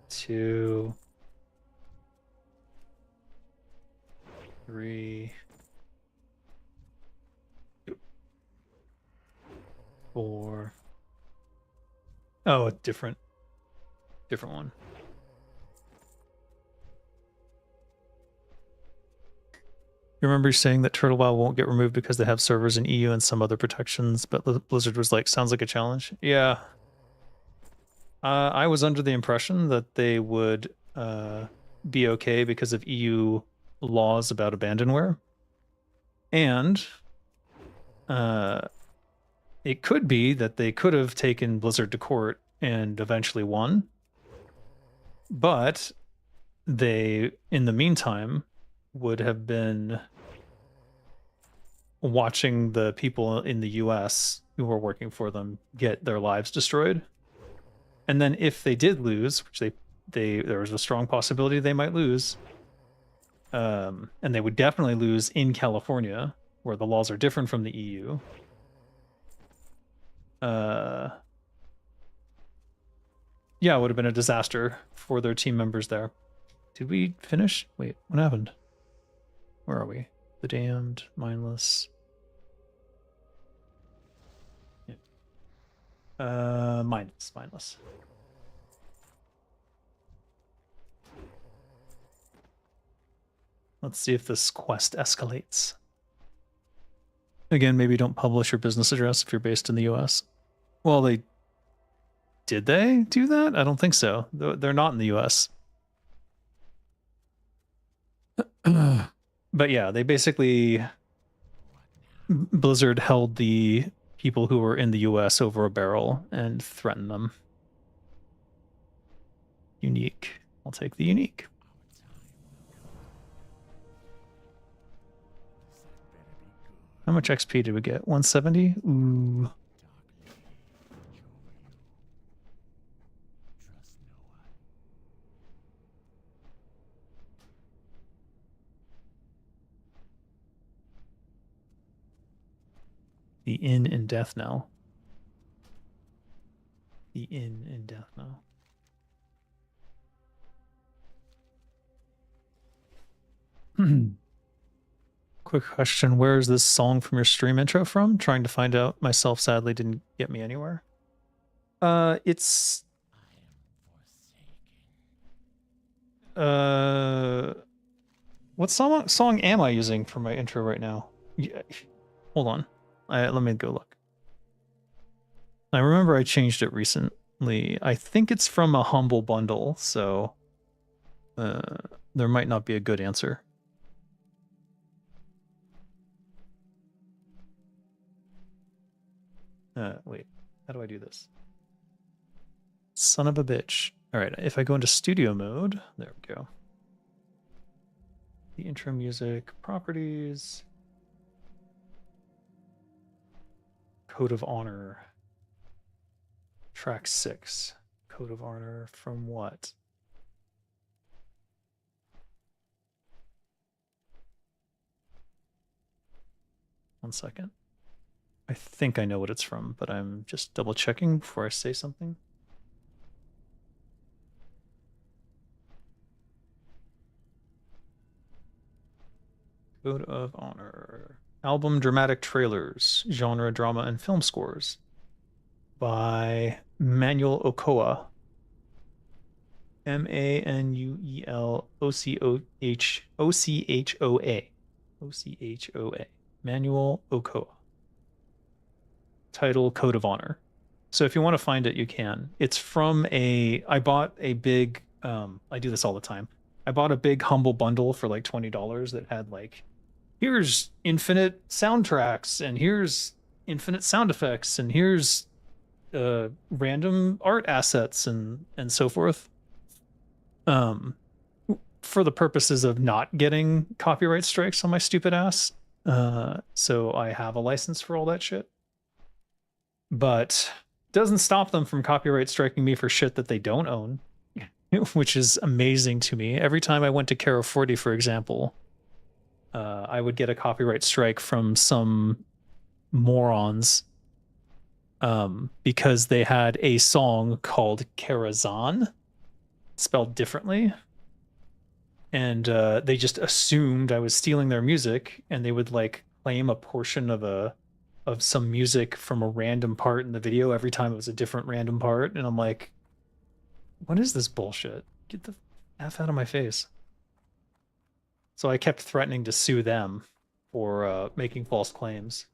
two, three, four. Oh, a different one. You remember saying that TurtleWow won't get removed because they have servers in EU and some other protections, but Blizzard was like, sounds like a challenge. Yeah. I was under the impression that they would be okay because of EU laws about abandonware. And it could be that they could have taken Blizzard to court and eventually won. But they, in the meantime, would have been watching the people in the US who were working for them get their lives destroyed. And then if they did lose, which there was a strong possibility they might lose, and they would definitely lose in California, where the laws are different from the EU. Yeah, it would have been a disaster for their team members there. Did we finish? Wait, what happened? Where are we? The Damned, Mindless. Yeah. Mindless. Let's see if this quest escalates. Again, maybe don't publish your business address if you're based in the US. Well, did they do that? I don't think so. They're not in the US. But yeah, they basically, Blizzard held the people who were in the US over a barrel and threatened them. Unique. I'll take the unique. How much XP did we get? 170? Ooh. The inn in death now. The inn in death now. Quick question, where is this song from your stream intro from? Trying to find out myself sadly didn't get me anywhere. It's what song am I using for my intro right now? Yeah, hold on. Let me go look. I remember I changed it recently. I think it's from a Humble Bundle, so there might not be a good answer. Wait, how do I do this? Son of a bitch. All right, if I go into studio mode, there we go. The intro music, properties, Code of Honor, track 6. Code of Honor from what? One second. I think I know what it's from, but I'm just double checking before I say something. Code of Honor. Album dramatic trailers, genre, drama, and film scores by Manuel Ochoa. Manuel Ochoa. Manuel Ochoa. Title Code of Honor. So if you want to find it, you can. It's from I bought a big I do this all the time. I bought a big Humble bundle for like $20 that had like, here's infinite soundtracks, and here's infinite sound effects, and here's random art assets and so forth. Um, for the purposes of not getting copyright strikes on my stupid ass. So I have a license for all that shit. But doesn't stop them from copyright striking me for shit that they don't own, which is amazing to me. Every time I went to Caro 40, for example, I would get a copyright strike from some morons because they had a song called Karazhan, spelled differently. And they just assumed I was stealing their music, and they would like claim a portion of some music from a random part in the video every time it was a different random part. And I'm like, what is this bullshit? Get the F out of my face. So I kept threatening to sue them for making false claims.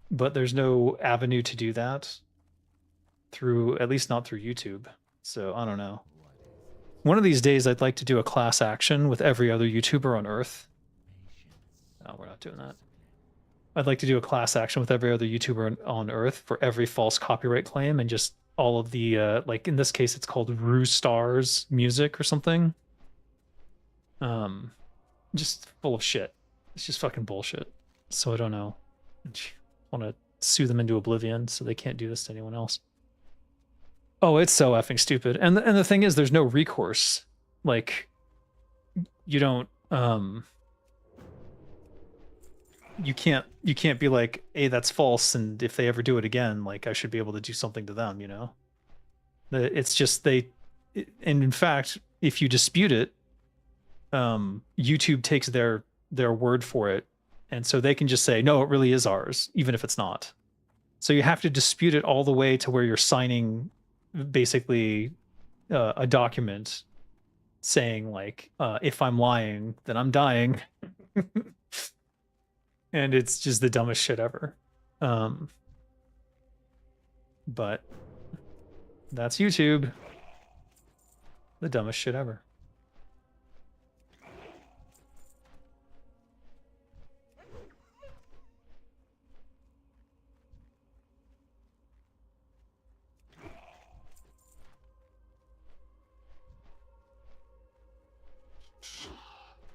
But there's no avenue to do that through, at least not through YouTube. So I don't know. One of these days, I'd like to do a class action with every other YouTuber on Earth. No, we're not doing that. I'd like to do a class action with every other YouTuber on Earth for every false copyright claim, and just all of the, like in this case, it's called Rue Stars music or something. Just full of shit. It's just fucking bullshit. So I don't know. I want to sue them into oblivion so they can't do this to anyone else. Oh, it's so effing stupid. And the thing is, there's no recourse. Like, you don't you can't be like, hey, that's false, and if they ever do it again, like I should be able to do something to them, you know? It's just and in fact, if you dispute it, YouTube takes their word for it, and so they can just say, no, it really is ours, even if it's not. So you have to dispute it all the way to where you're signing basically a document saying like, if I'm lying, then I'm dying. And it's just the dumbest shit ever. But that's YouTube. The dumbest shit ever.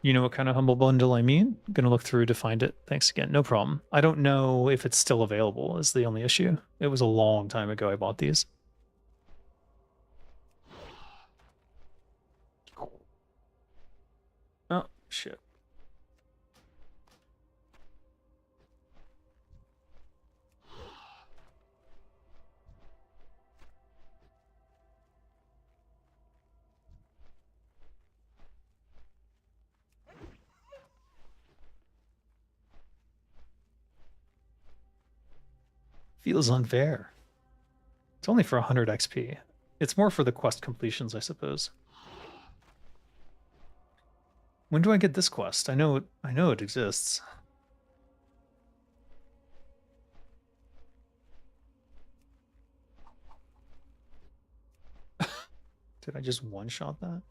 You know what kind of Humble Bundle I mean? I'm gonna look through to find it. Thanks again. No problem. I don't know if it's still available is the only issue. It was a long time ago I bought these. Oh, shit. Feels unfair. It's only for 100 XP. It's more for the quest completions, I suppose. When do I get this quest? I know it exists. Did I just one-shot that?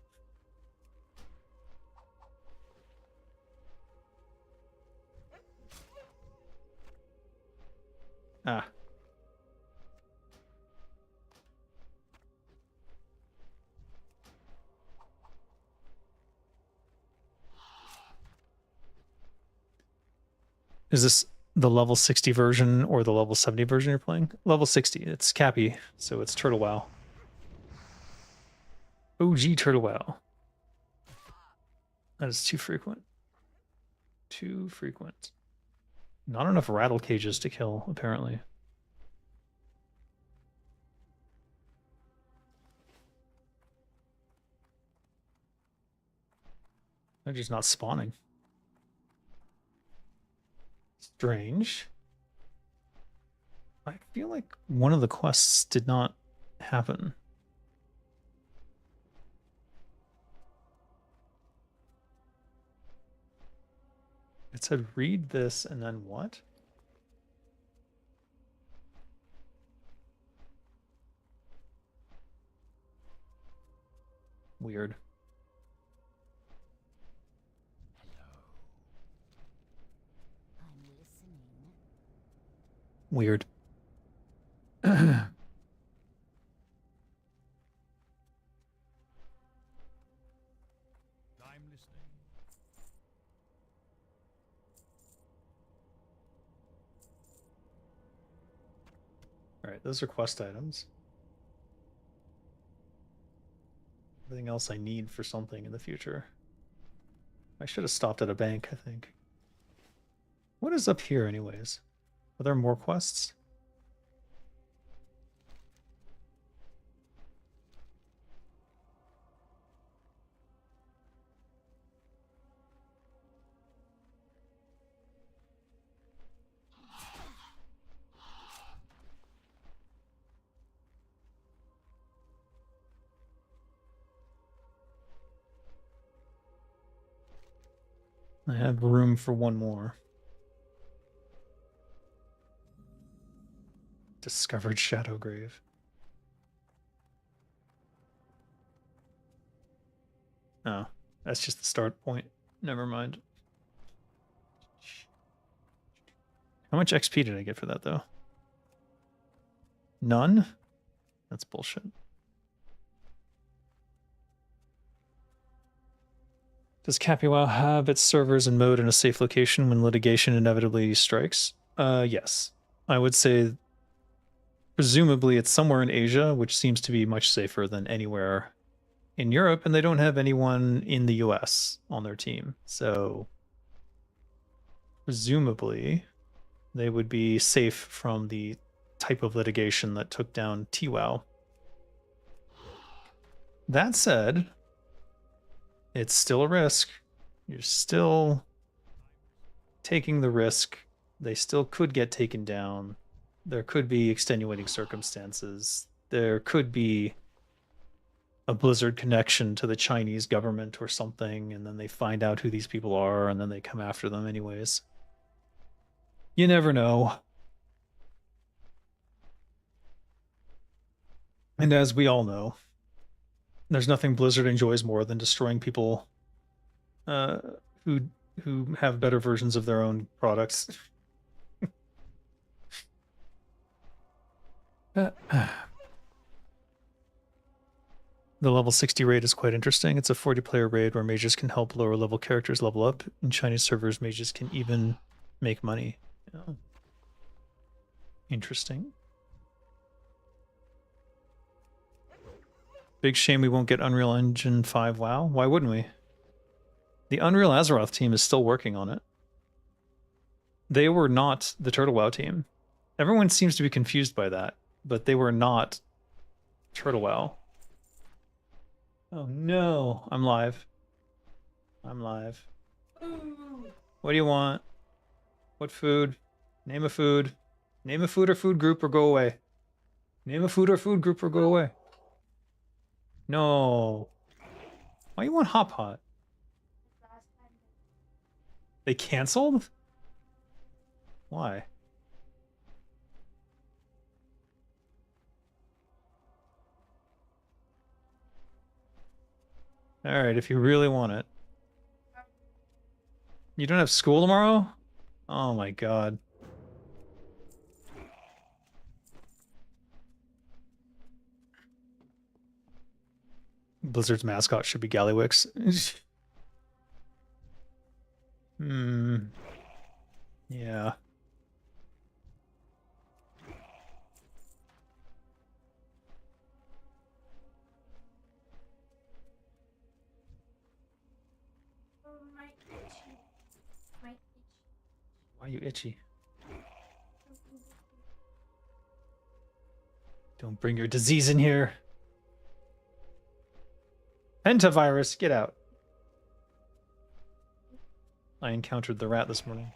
Ah. Is this the level 60 version or the level 70 version you're playing? Level 60. It's Cappy, so it's Turtle WoW. OG Turtle WoW. That is too frequent. Too frequent. Not enough rattle cages to kill, apparently. They're just not spawning. Strange. I feel like one of the quests did not happen. It said read this and then what? Weird. Weird. I'm listening. All right, those are quest items. Everything else I need for something in the future. I should have stopped at a bank, I think. What is up here, anyways? Are there more quests? I have room for one more. Discovered Shadow Grave. Oh, that's just the start point. Never mind. How much XP did I get for that, though? None? That's bullshit. Does CappyWow have its servers and mode in a safe location when litigation inevitably strikes? Yes. I would say presumably it's somewhere in Asia, which seems to be much safer than anywhere in Europe, and they don't have anyone in the US on their team. So presumably they would be safe from the type of litigation that took down TWOW. That said, it's still a risk. You're still taking the risk. They still could get taken down. There could be extenuating circumstances. There could be a Blizzard connection to the Chinese government or something, and then they find out who these people are, and then they come after them anyways. You never know. And as we all know, there's nothing Blizzard enjoys more than destroying people who have better versions of their own products. The level 60 raid is quite interesting. It's a 40-player raid where mages can help lower level characters level up. In Chinese servers, mages can even make money. Oh. Interesting. Big shame we won't get Unreal Engine 5 WoW. Why wouldn't we? The Unreal Azeroth team is still working on it. They were not the Turtle WoW team. Everyone seems to be confused by that, but they were not Turtle WoW. Oh no, I'm live. I'm live. What do you want? What food? Name a food. Name a food or food group or go away. Name a food or food group or go away. No. Why you want Hop Hot? They canceled? Why? Alright, if you really want it. You don't have school tomorrow? Oh my god. Blizzard's mascot should be Gallywix. Yeah. Why are you itchy? Don't bring your disease in here. Pentavirus, get out. I encountered the rat this morning.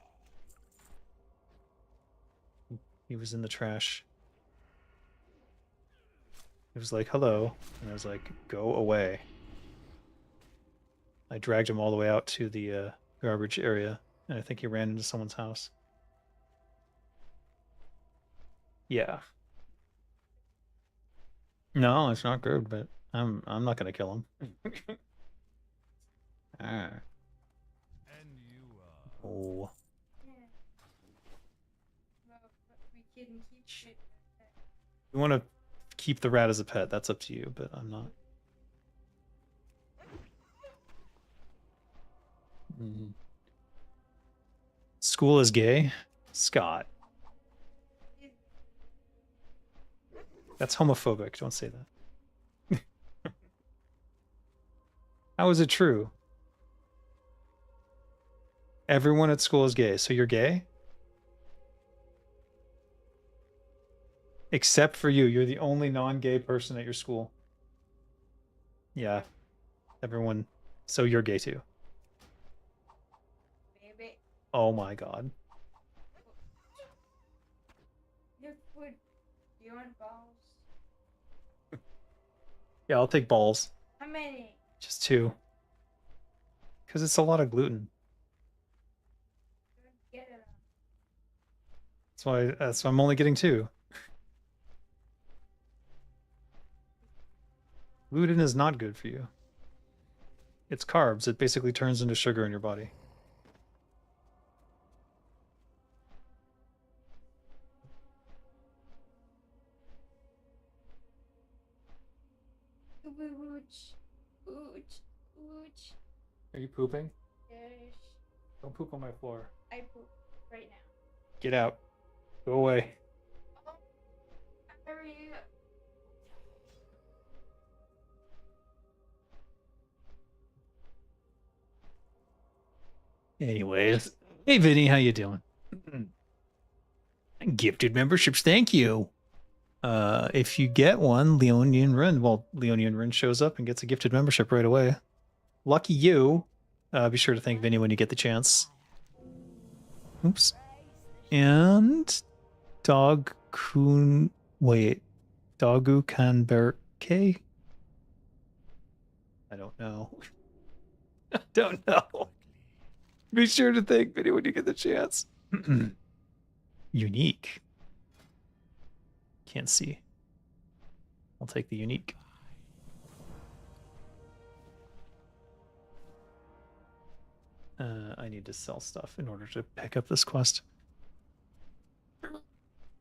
He was in the trash. He was like, hello. And I was like, go away. I dragged him all the way out to the garbage area. And I think he ran into someone's house. Yeah. No, it's not good, but I'm not gonna kill him. Ah. Oh. You want to keep the rat as a pet, that's up to you, but I'm not. Mm. School is gay? Scott. That's homophobic. Don't say that. How is it true? Everyone at school is gay, so you're gay? Except for you. You're the only non-gay person at your school. Yeah. Everyone. So you're gay too. Baby. Oh my god. You want balls? Yeah, I'll take balls. How many? Just 2. Because it's a lot of gluten. Get it. That's why I'm only getting 2. Gluten is not good for you. It's carbs. It basically turns into sugar in your body. Are you pooping? Yes. Don't poop on my floor. I poop right now. Get out. Go away. Oh, hurry up. Anyways, hey Vinny, how you doing? Gifted memberships, thank you. If you get one, Leonian Run, well, Leonian Run shows up and gets a gifted membership right away. Lucky you. Be sure to thank Vinny when you get the chance. Oops. And Dog Kun. Wait. Dogu Kanberke? I don't know. I don't know. Be sure to thank Vinny when you get the chance. Unique. Can't see. I'll take the unique. I need to sell stuff in order to pick up this quest.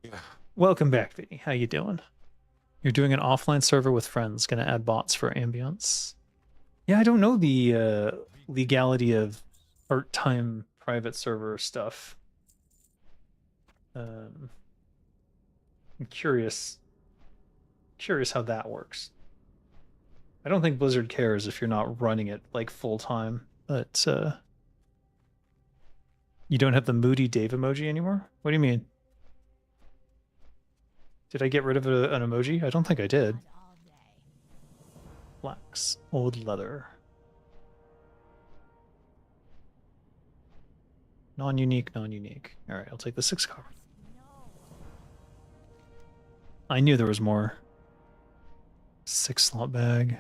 Yeah. Welcome back, Vinny. How you doing? You're doing an offline server with friends. Gonna add bots for ambience. Yeah, I don't know the legality of part-time private server stuff. I'm curious how that works. I don't think Blizzard cares if you're not running it like full-time, but you don't have the Moody Dave emoji anymore? What do you mean? Did I get rid of an emoji? I don't think I did. Flax, old leather. Non-unique, non-unique. All right, I'll take the 6 copper. I knew there was more. 6 slot bag.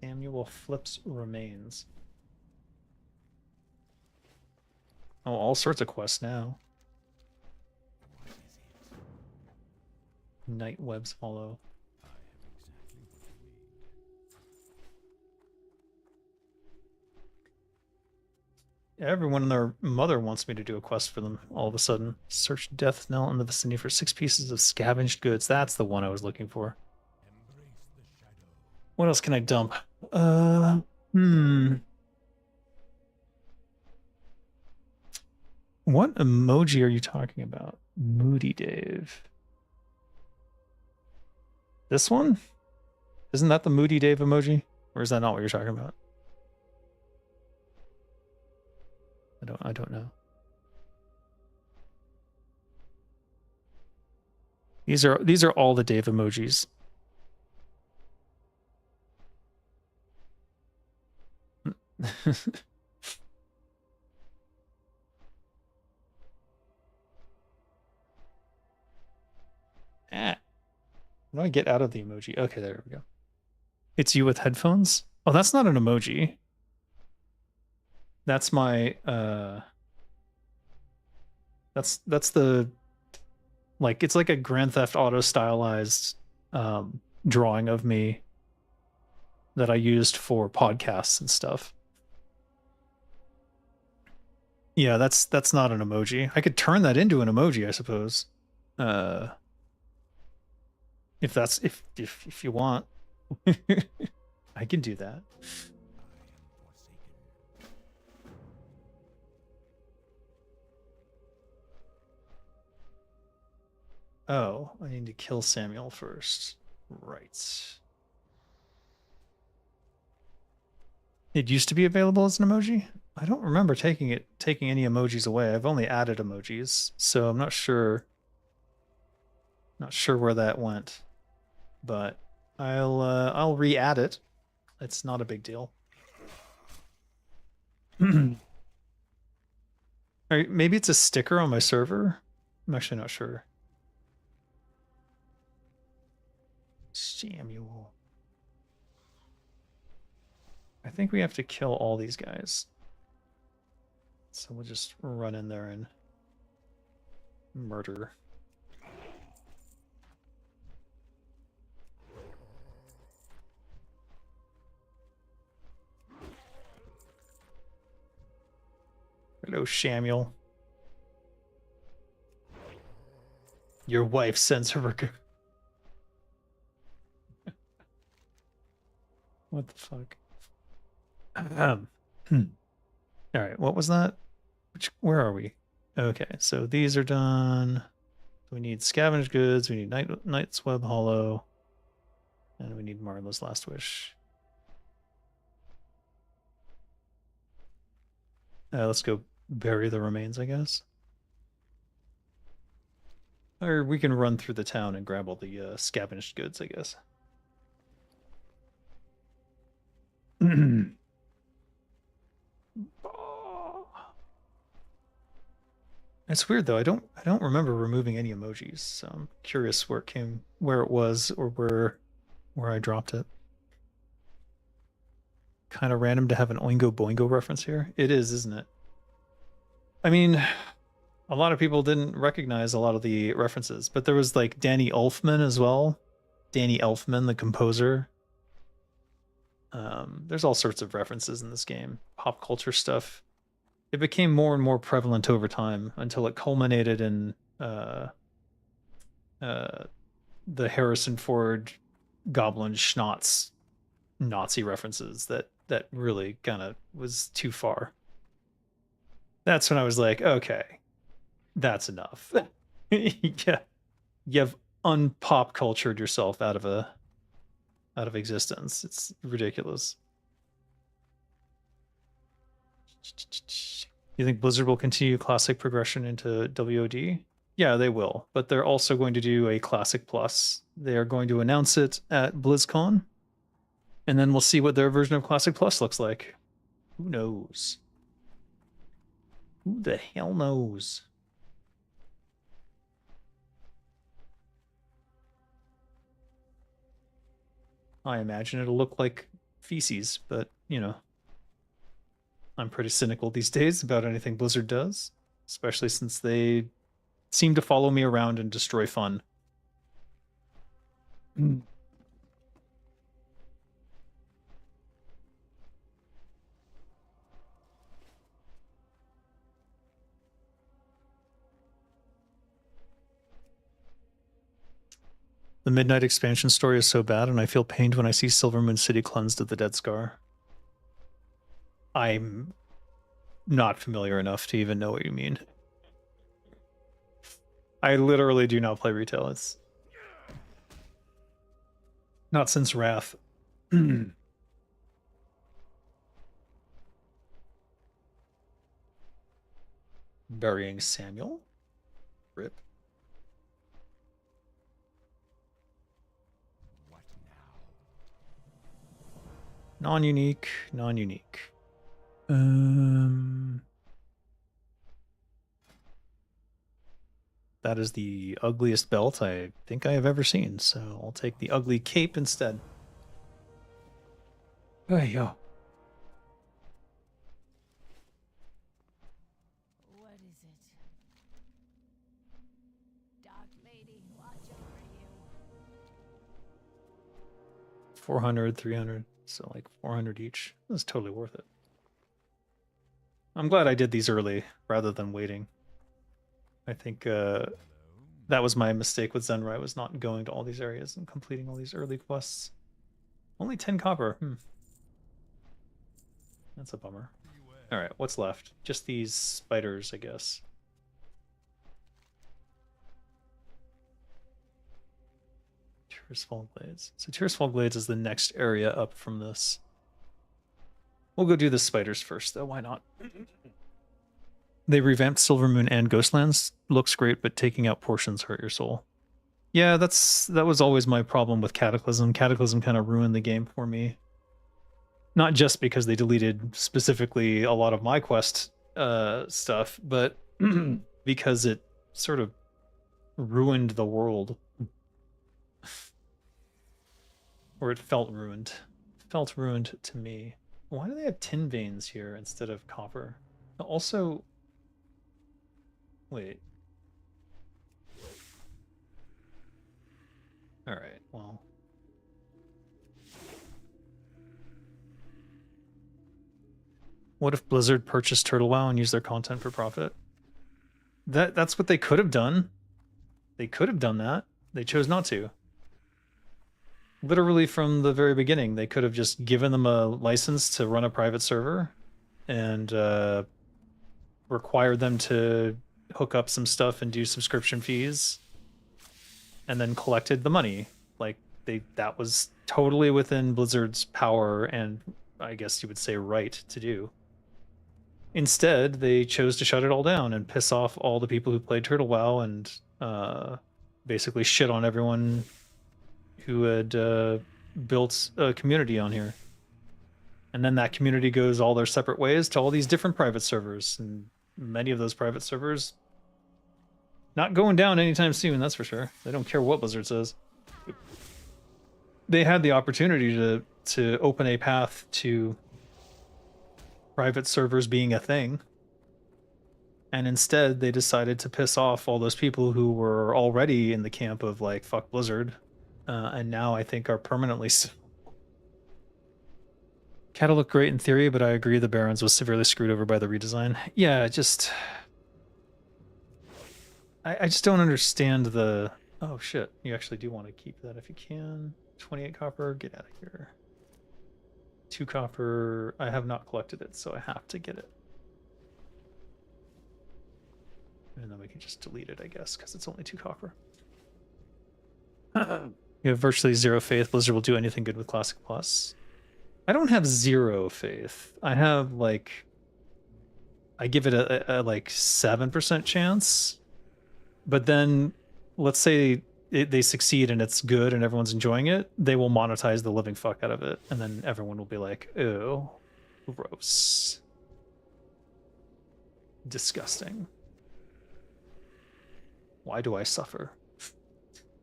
Samuel flips remains. Oh, all sorts of quests now. Night webs follow. Everyone and their mother wants me to do a quest for them all of a sudden. Search death knell in the vicinity for 6 pieces of scavenged goods. That's the one I was looking for. What else can I dump? What emoji are you talking about? Moody Dave. This one? Isn't that the Moody Dave emoji? Or is that not what you're talking about? I don't know. These are all the Dave emojis. How do I get out of the emoji? Okay, there we go. It's you with headphones? Oh, that's not an emoji. That's my That's the like it's like a Grand Theft Auto stylized drawing of me that I used for podcasts and stuff. Yeah, that's not an emoji. I could turn that into an emoji, I suppose. Uh if that's if you want. I can do that. Oh, I need to kill Samuel first. Right. It used to be available as an emoji? I don't remember taking any emojis away. I've only added emojis, so I'm not sure where that went. But I'll re-add it. It's not a big deal. Maybe it's a sticker on my server? I'm actually not sure. Samuel. I think we have to kill all these guys. So we'll just run in there and murder. Hello, Samuel. Your wife sends her reg- What the fuck? All right, what was that? Where are we? Okay, so these are done. We need scavenged goods. We need Knight's Web Hollow, and we need Marla's Last Wish. Let's go bury the remains, I guess. Or we can run through the town and grab all the scavenged goods, I guess. It's weird though. I don't remember removing any emojis. So I'm curious where it was, or where I dropped it. Kind of random to have an Oingo Boingo reference here. It is, isn't it? I mean, a lot of people didn't recognize a lot of the references, but there was like Danny Elfman as well. Danny Elfman, the composer. There's all sorts of references in this game, pop culture stuff. It became more and more prevalent over time until it culminated in the Harrison Ford Goblin Schnotz Nazi references that really kind of was too far. That's when I was like, okay, that's enough. Yeah, you've unpop cultured yourself out of existence. It's ridiculous. You think Blizzard will continue classic progression into WOD? Yeah, they will, but they're also going to do a classic plus. They are going to announce it at BlizzCon, and then we'll see what their version of classic plus looks like. Who knows? Who the hell knows? I imagine it'll look like feces, but you know, I'm pretty cynical these days about anything Blizzard does, especially since they seem to follow me around and destroy fun. The Midnight expansion story is so bad, and I feel pained when I see Silvermoon City cleansed of the Dead Scar. I'm not familiar enough to even know what you mean. I literally do not play retail. It's not since Wrath. Burying Samuel. Rip. Non-unique, non-unique. That is the ugliest belt I think I have ever seen, so I'll take the ugly cape instead. Hey, yo. What is it? lady. Watch over you. 400, 300, so like 400 each. That's totally worth it. I'm glad I did these early rather than waiting. I think that was my mistake with Zenrai, was not going to all these areas and completing all these early quests. Only 10 copper. That's a bummer. All right, what's left? Just these spiders, I guess. Tearsfall Glades. So Tearsfall Glades is the next area up from this. We'll go do the spiders first, though. Why not? They revamped Silver Moon and Ghostlands. Looks great, but taking out portions hurt your soul. Yeah, that was always my problem with Cataclysm. Cataclysm kind of ruined the game for me. Not just because they deleted specifically a lot of my quest stuff, but because it sort of ruined the world. Or it felt ruined. It felt ruined to me. Why do they have tin veins here instead of copper? Also, wait. All right, well. What if Blizzard purchased Turtle WoW and used their content for profit? That's what they could have done. They could have done that. They chose not to. Literally from the very beginning, they could have just given them a license to run a private server and required them to hook up some stuff and do subscription fees and then collected the money. Like that was totally within Blizzard's power and I guess you would say right to do. Instead, they chose to shut it all down and piss off all the people who played Turtle WoW and basically shit on everyone who had built a community on here. And then that community goes all their separate ways to all these different private servers. And many of those private servers not going down anytime soon, that's for sure. They don't care what Blizzard says. They had the opportunity to open a path to private servers being a thing. And instead, they decided to piss off all those people who were already in the camp of, like, fuck Blizzard. And now I think are permanently... Cat'll look great in theory, but I agree the Barons was severely screwed over by the redesign. Yeah, just... I just don't understand the... Oh, shit. You actually do want to keep that if you can. 28 copper, get out of here. 2 copper. I have not collected it, so I have to get it. And then we can just delete it, I guess, because it's only 2 copper. You have virtually 0 faith. Blizzard will do anything good with Classic Plus. I don't have 0 faith. I have, like... I give it a like, 7% chance. But then, let's say they succeed and it's good and everyone's enjoying it, they will monetize the living fuck out of it. And then everyone will be like, ew, gross. Disgusting. Why do I suffer?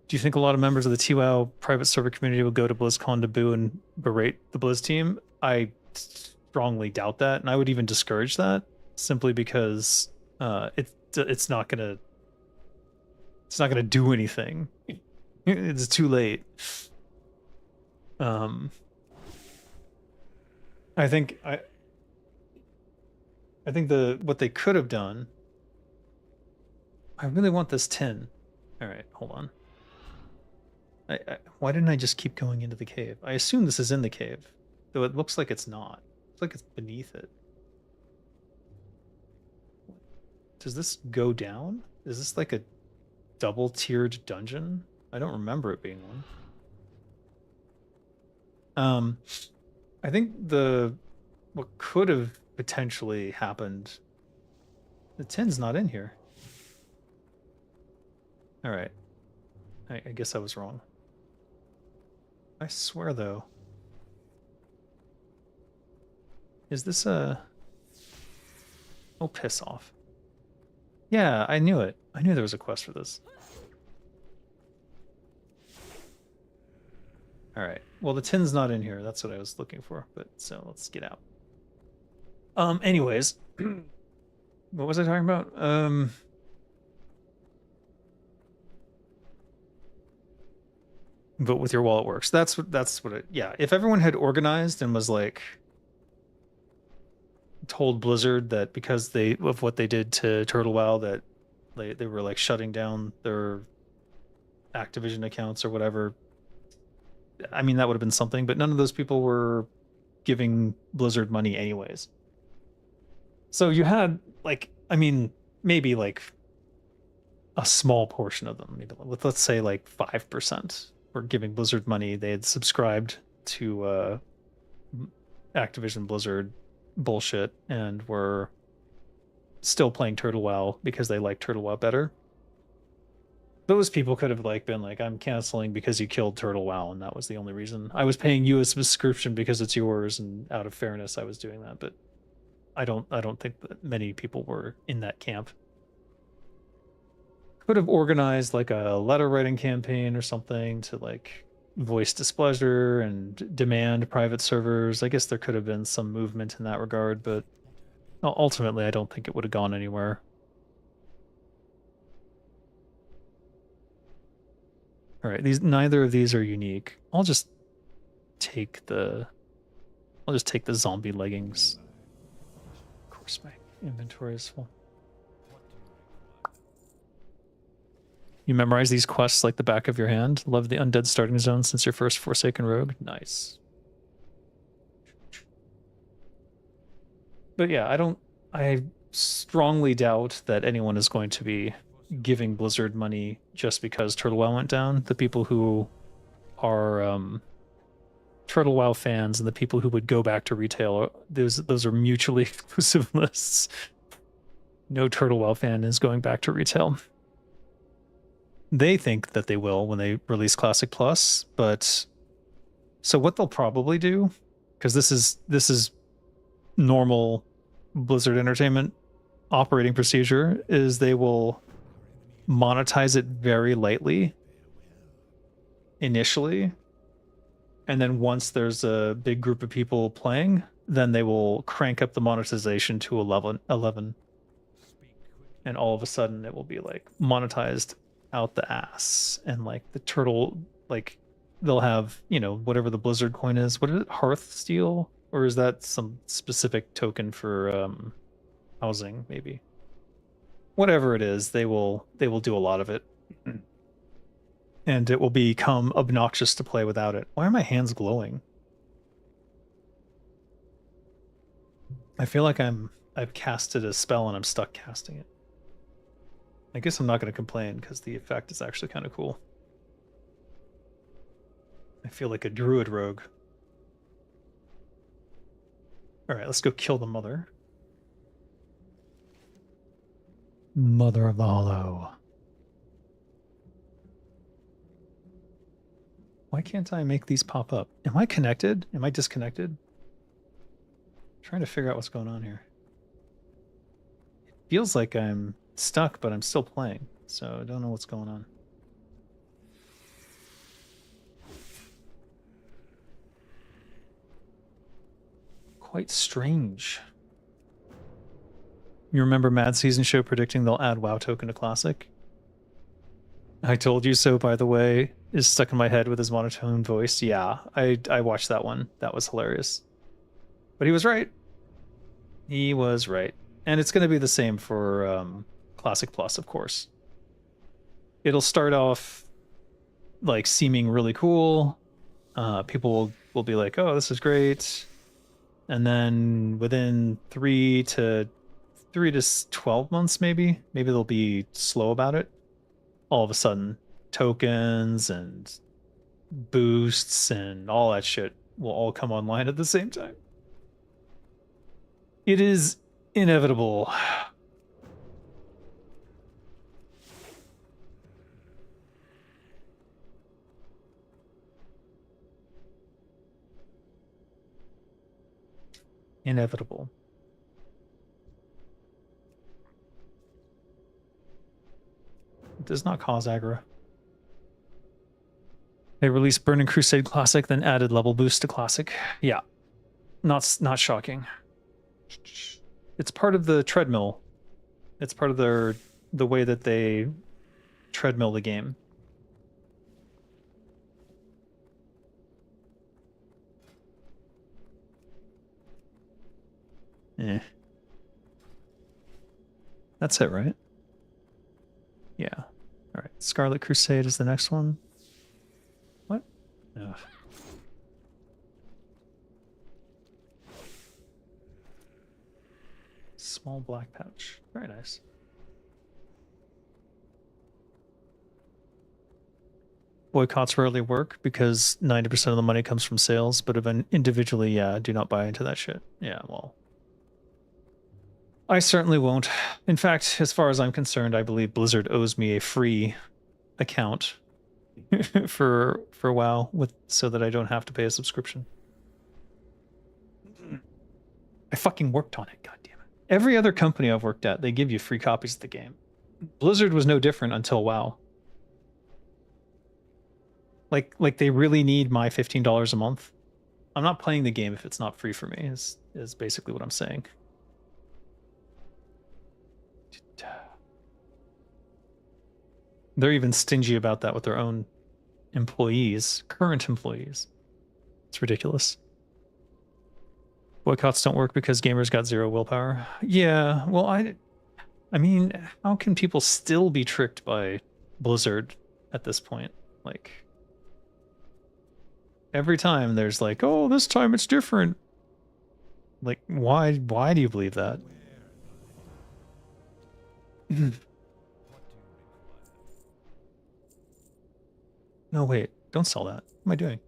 Do you think a lot of members of the TWoW private server community will go to BlizzCon to boo and berate the Blizz team? I strongly doubt that, and I would even discourage that, simply because it's not gonna do anything. It's too late. I think what they could have done. I really want this tin. All right, hold on. Why didn't I just keep going into the cave? I assume this is in the cave, though it looks like it's not. It's like it's beneath it. Does this go down? Is this like a double-tiered dungeon? I don't remember it being one. I think what could have potentially happened. The tin's not in here. All right. I guess I was wrong. I swear, though. Is this a... Oh, piss off. Yeah, I knew it. I knew there was a quest for this. Alright. Well, the tin's not in here. That's what I was looking for. But so, let's get out. Anyways. What was I talking about? vote with your wallet works. That's what it, yeah. If everyone had organized and was like told Blizzard that because of what they did to Turtle WoW that they were like shutting down their Activision accounts or whatever, I mean that would have been something, but none of those people were giving Blizzard money anyways. So you had like, I mean, maybe like a small portion of them, maybe let's say like 5% were giving Blizzard money. They had subscribed to Activision Blizzard bullshit and were still playing Turtle WoW because they like Turtle WoW better. Those people could have like been like, I'm canceling because you killed Turtle WoW, and that was the only reason. I was paying you a subscription because it's yours, and out of fairness, I was doing that. But I don't think that many people were in that camp. Could have organized like a letter writing campaign or something to like voice displeasure and demand private servers. I guess there could have been some movement in that regard, but ultimately, I don't think it would have gone anywhere. All right, neither of these are unique. I'll just take the zombie leggings. Of course, my inventory is full. You memorize these quests like the back of your hand. Love the undead starting zone since your first Forsaken Rogue. Nice. But yeah, I strongly doubt that anyone is going to be giving Blizzard money just because Turtle WoW went down. The people who are Turtle WoW fans and the people who would go back to retail, those are mutually exclusive lists. No Turtle WoW fan is going back to retail. They think that they will when they release Classic Plus, but so what they'll probably do, because this is normal Blizzard Entertainment operating procedure, is they will monetize it very lightly initially, and then once there's a big group of people playing, then they will crank up the monetization to 11, and all of a sudden it will be like monetized out the ass, and like the turtle, like they'll have, you know, whatever the Blizzard coin is. What is it, Hearth Steel, or is that some specific token for housing? Maybe whatever it is, they will do a lot of it, and it will become obnoxious to play without it. Why are my hands glowing? I feel like I've casted a spell and I'm stuck casting it. I guess I'm not going to complain because the effect is actually kind of cool. I feel like a druid rogue. All right, let's go kill the mother. Mother of the Hollow. Why can't I make these pop up? Am I connected? Am I disconnected? I'm trying to figure out what's going on here. It feels like I'm stuck, but I'm still playing, so I don't know what's going on. Quite strange. You remember Mad Season Show predicting they'll add WoW token to Classic? I told you so, by the way, is stuck in my head with his monotone voice. Yeah, I watched that one. That was hilarious. But he was right. He was right. And it's going to be the same for Classic Plus, of course. It'll start off like seeming really cool. People will be like, oh, this is great. And then within 3 to 12 months, maybe they'll be slow about it. All of a sudden, tokens and boosts and all that shit will all come online at the same time. It is inevitable. Inevitable. It does not cause aggro. They released Burning Crusade Classic, then added level boost to Classic. Yeah, not shocking. It's part of the treadmill. It's part of the way that they treadmill the game. Eh. That's it, right? Yeah. All right. Scarlet Crusade is the next one. What? Ugh. Small black pouch. Very nice. Boycotts rarely work because 90% of the money comes from sales, but if individually, yeah, do not buy into that shit. Yeah, well. I certainly won't. In fact, as far as I'm concerned, I believe Blizzard owes me a free account for WoW so that I don't have to pay a subscription. I fucking worked on it, goddammit. Every other company I've worked at, they give you free copies of the game. Blizzard was no different until WoW. Like they really need my $15 a month. I'm not playing the game if it's not free for me, is basically what I'm saying. They're even stingy about that with their own employees, current employees. It's ridiculous. Boycotts don't work because gamers got zero willpower. Yeah, well, I mean, how can people still be tricked by Blizzard at this point? Like, every time there's like, oh, this time it's different. Like, why do you believe that? No, wait, don't sell that. What am I doing?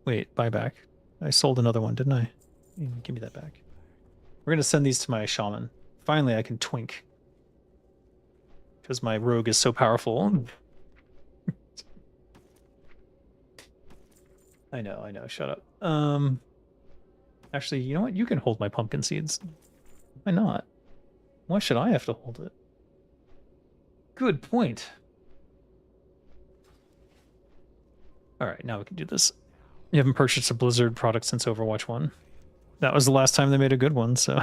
Wait, buyback. I sold another one, didn't I? Give me that back. We're gonna send these to my shaman. Finally, I can twink. Because my rogue is so powerful. I know, shut up. Actually, you know what? You can hold my pumpkin seeds. Why not? Why should I have to hold it? Good point. Alright, now we can do this. You haven't purchased a Blizzard product since Overwatch 1. That was the last time they made a good one, so...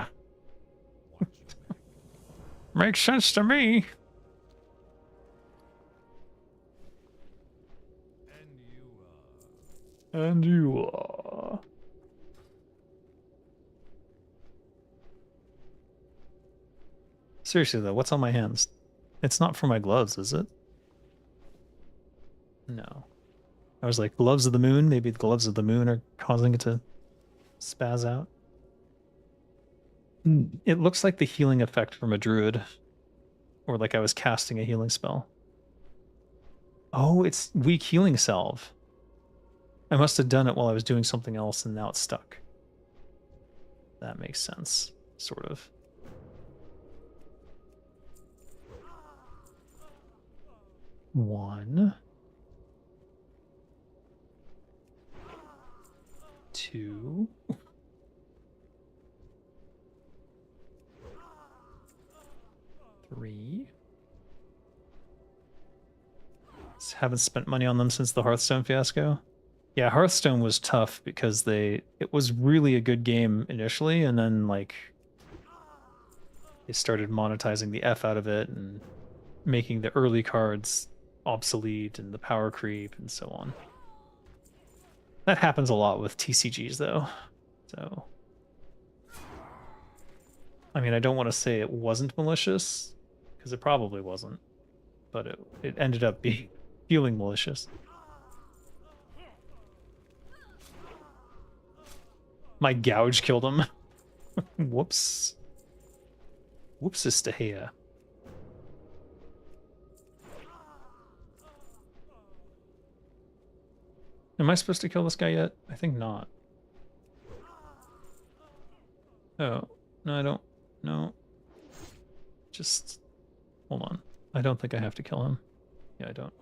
Makes sense to me. And you are. Seriously though, what's on my hands? It's not for my gloves, is it? No. I was like, gloves of the moon? Maybe the gloves of the moon are causing it to spaz out. It looks like the healing effect from a druid. Or like I was casting a healing spell. Oh, it's weak healing salve. I must have done it while I was doing something else and now it's stuck. That makes sense, sort of. One. Two. Three. Haven't spent money on them since the Hearthstone fiasco. Yeah, Hearthstone was tough because it was really a good game initially, and then like they started monetizing the F out of it and making the early cards obsolete and the power creep and so on. That happens a lot with TCGs though. So I mean, I don't want to say it wasn't malicious, because it probably wasn't, but it ended up feeling malicious. My gouge killed him. Whoops. Whoopsis to here. Am I supposed to kill this guy yet? I think not. Oh, no, I don't. No. Just hold on. I don't think I have to kill him. Yeah, I don't.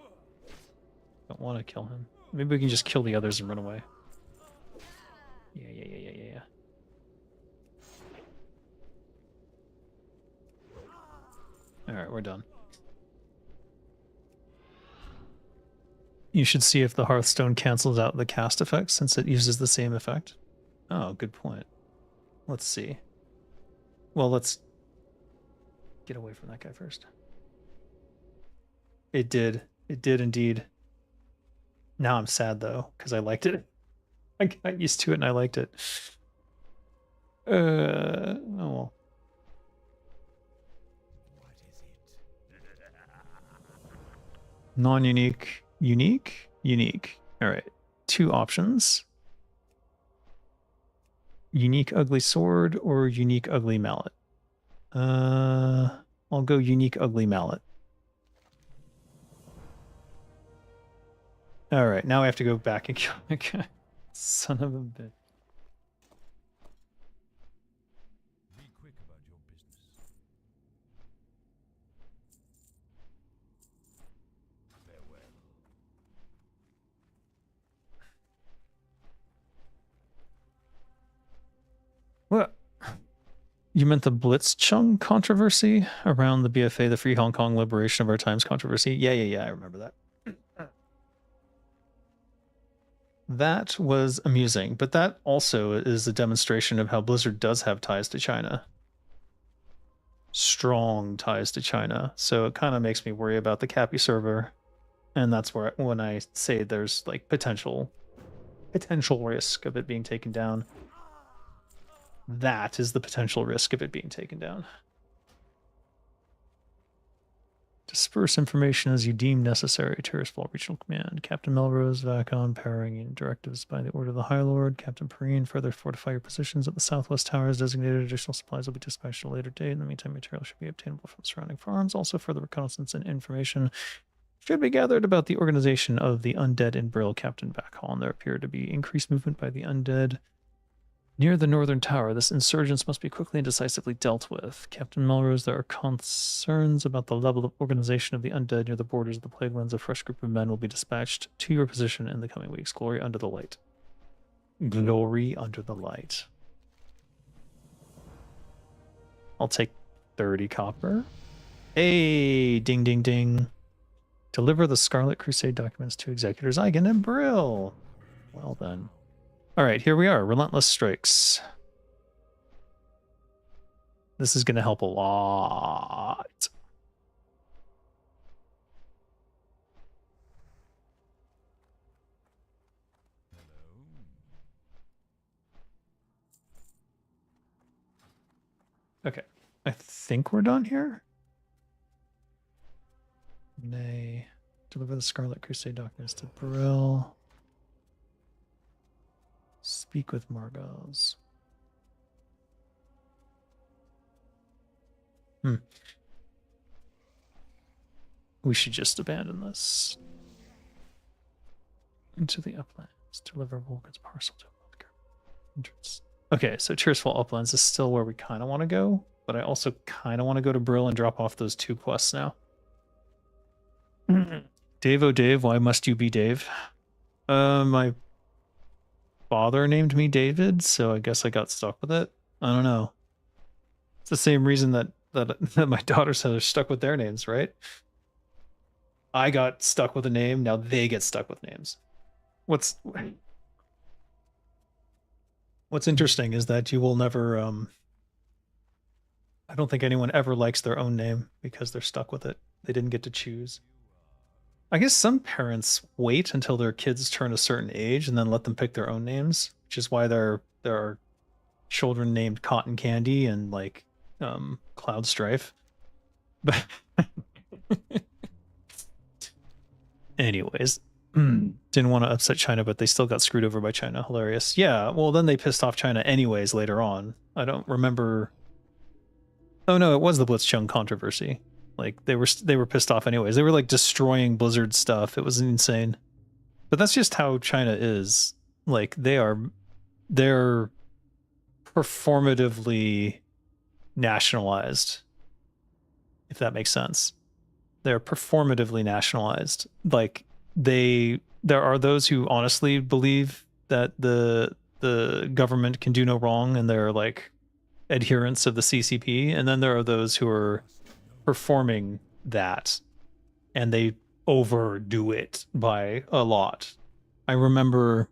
Don't want to kill him. Maybe we can just kill the others and run away. Yeah. Alright, we're done. You should see if the Hearthstone cancels out the cast effect since it uses the same effect. Oh, good point. Let's see. Well, let's get away from that guy first. It did. It did indeed. Now I'm sad though, because I liked it. I got used to it and I liked it. Oh well. Non-unique, unique, unique. All right, 2 options. Unique ugly sword or unique ugly mallet. I'll go unique ugly mallet. All right, now I have to go back and kill the guy. Son of a bitch. Be quick about your business. Farewell. What? You meant the Blitzchung controversy around the BFA, the Free Hong Kong Liberation of Our Times controversy? Yeah, I remember that. That was amusing, but that also is a demonstration of how Blizzard does have ties to China. Strong ties to China. So it kind of makes me worry about the Cappy server. And that's where when I say there's like potential risk of it being taken down. That is the potential risk of it being taken down. Disperse information as you deem necessary. Terrorist Fall Regional Command. Captain Melrose, Vacon, powering directives by the order of the High Lord. Captain Perrine, further fortify your positions at the Southwest Towers. Designated additional supplies will be dispatched at a later date. In the meantime, material should be obtainable from surrounding farms. Also, further reconnaissance and information should be gathered about the organization of the undead in Brill. Captain Backhall. There appear to be increased movement by the undead near the northern tower. This insurgence must be quickly and decisively dealt with. Captain Melrose, there are concerns about the level of organization of the undead near the borders of the Plague Lands. A fresh group of men will be dispatched to your position in the coming weeks. Glory under the light. Glory under the light. I'll take 30 copper. Hey, ding, ding, ding. Deliver the Scarlet Crusade documents to Executors Eigen and Brill. Well then. All right, here we are. Relentless Strikes. This is going to help a lot. Okay, I think we're done here. Nay. Deliver the Scarlet Crusade documents to Brill. Speak with Margos. We should just abandon this. Into the uplands. Deliver Vulcan's parcel to entrance. Okay, so Tearsful Uplands is still where we kind of want to go, but I also kind of want to go to Brill and drop off those 2 quests now. Dave, oh Dave, why must you be Dave? My father named me David, so I guess I got stuck with it. I don't know. It's the same reason that my daughters are stuck with their names, right? I got stuck with a name, now they get stuck with names. What's interesting is that you will never I don't think anyone ever likes their own name because they're stuck with it. They didn't get to choose. I guess some parents wait until their kids turn a certain age and then let them pick their own names, which is why there are children named Cotton Candy and like Cloud Strife. But anyways, didn't want to upset China, but they still got screwed over by China. Hilarious. Yeah, well then they pissed off China anyways later on. I don't remember. Oh no, it was the Blitzchung controversy. Like they were pissed off anyways. They were like destroying Blizzard stuff. It was insane. But that's just how China is. Like they're performatively nationalized, if that makes sense. They're performatively nationalized. Like there are those who honestly believe that the government can do no wrong and they're like adherents of the CCP, and then there are those who are performing that and they overdo it by a lot. I remember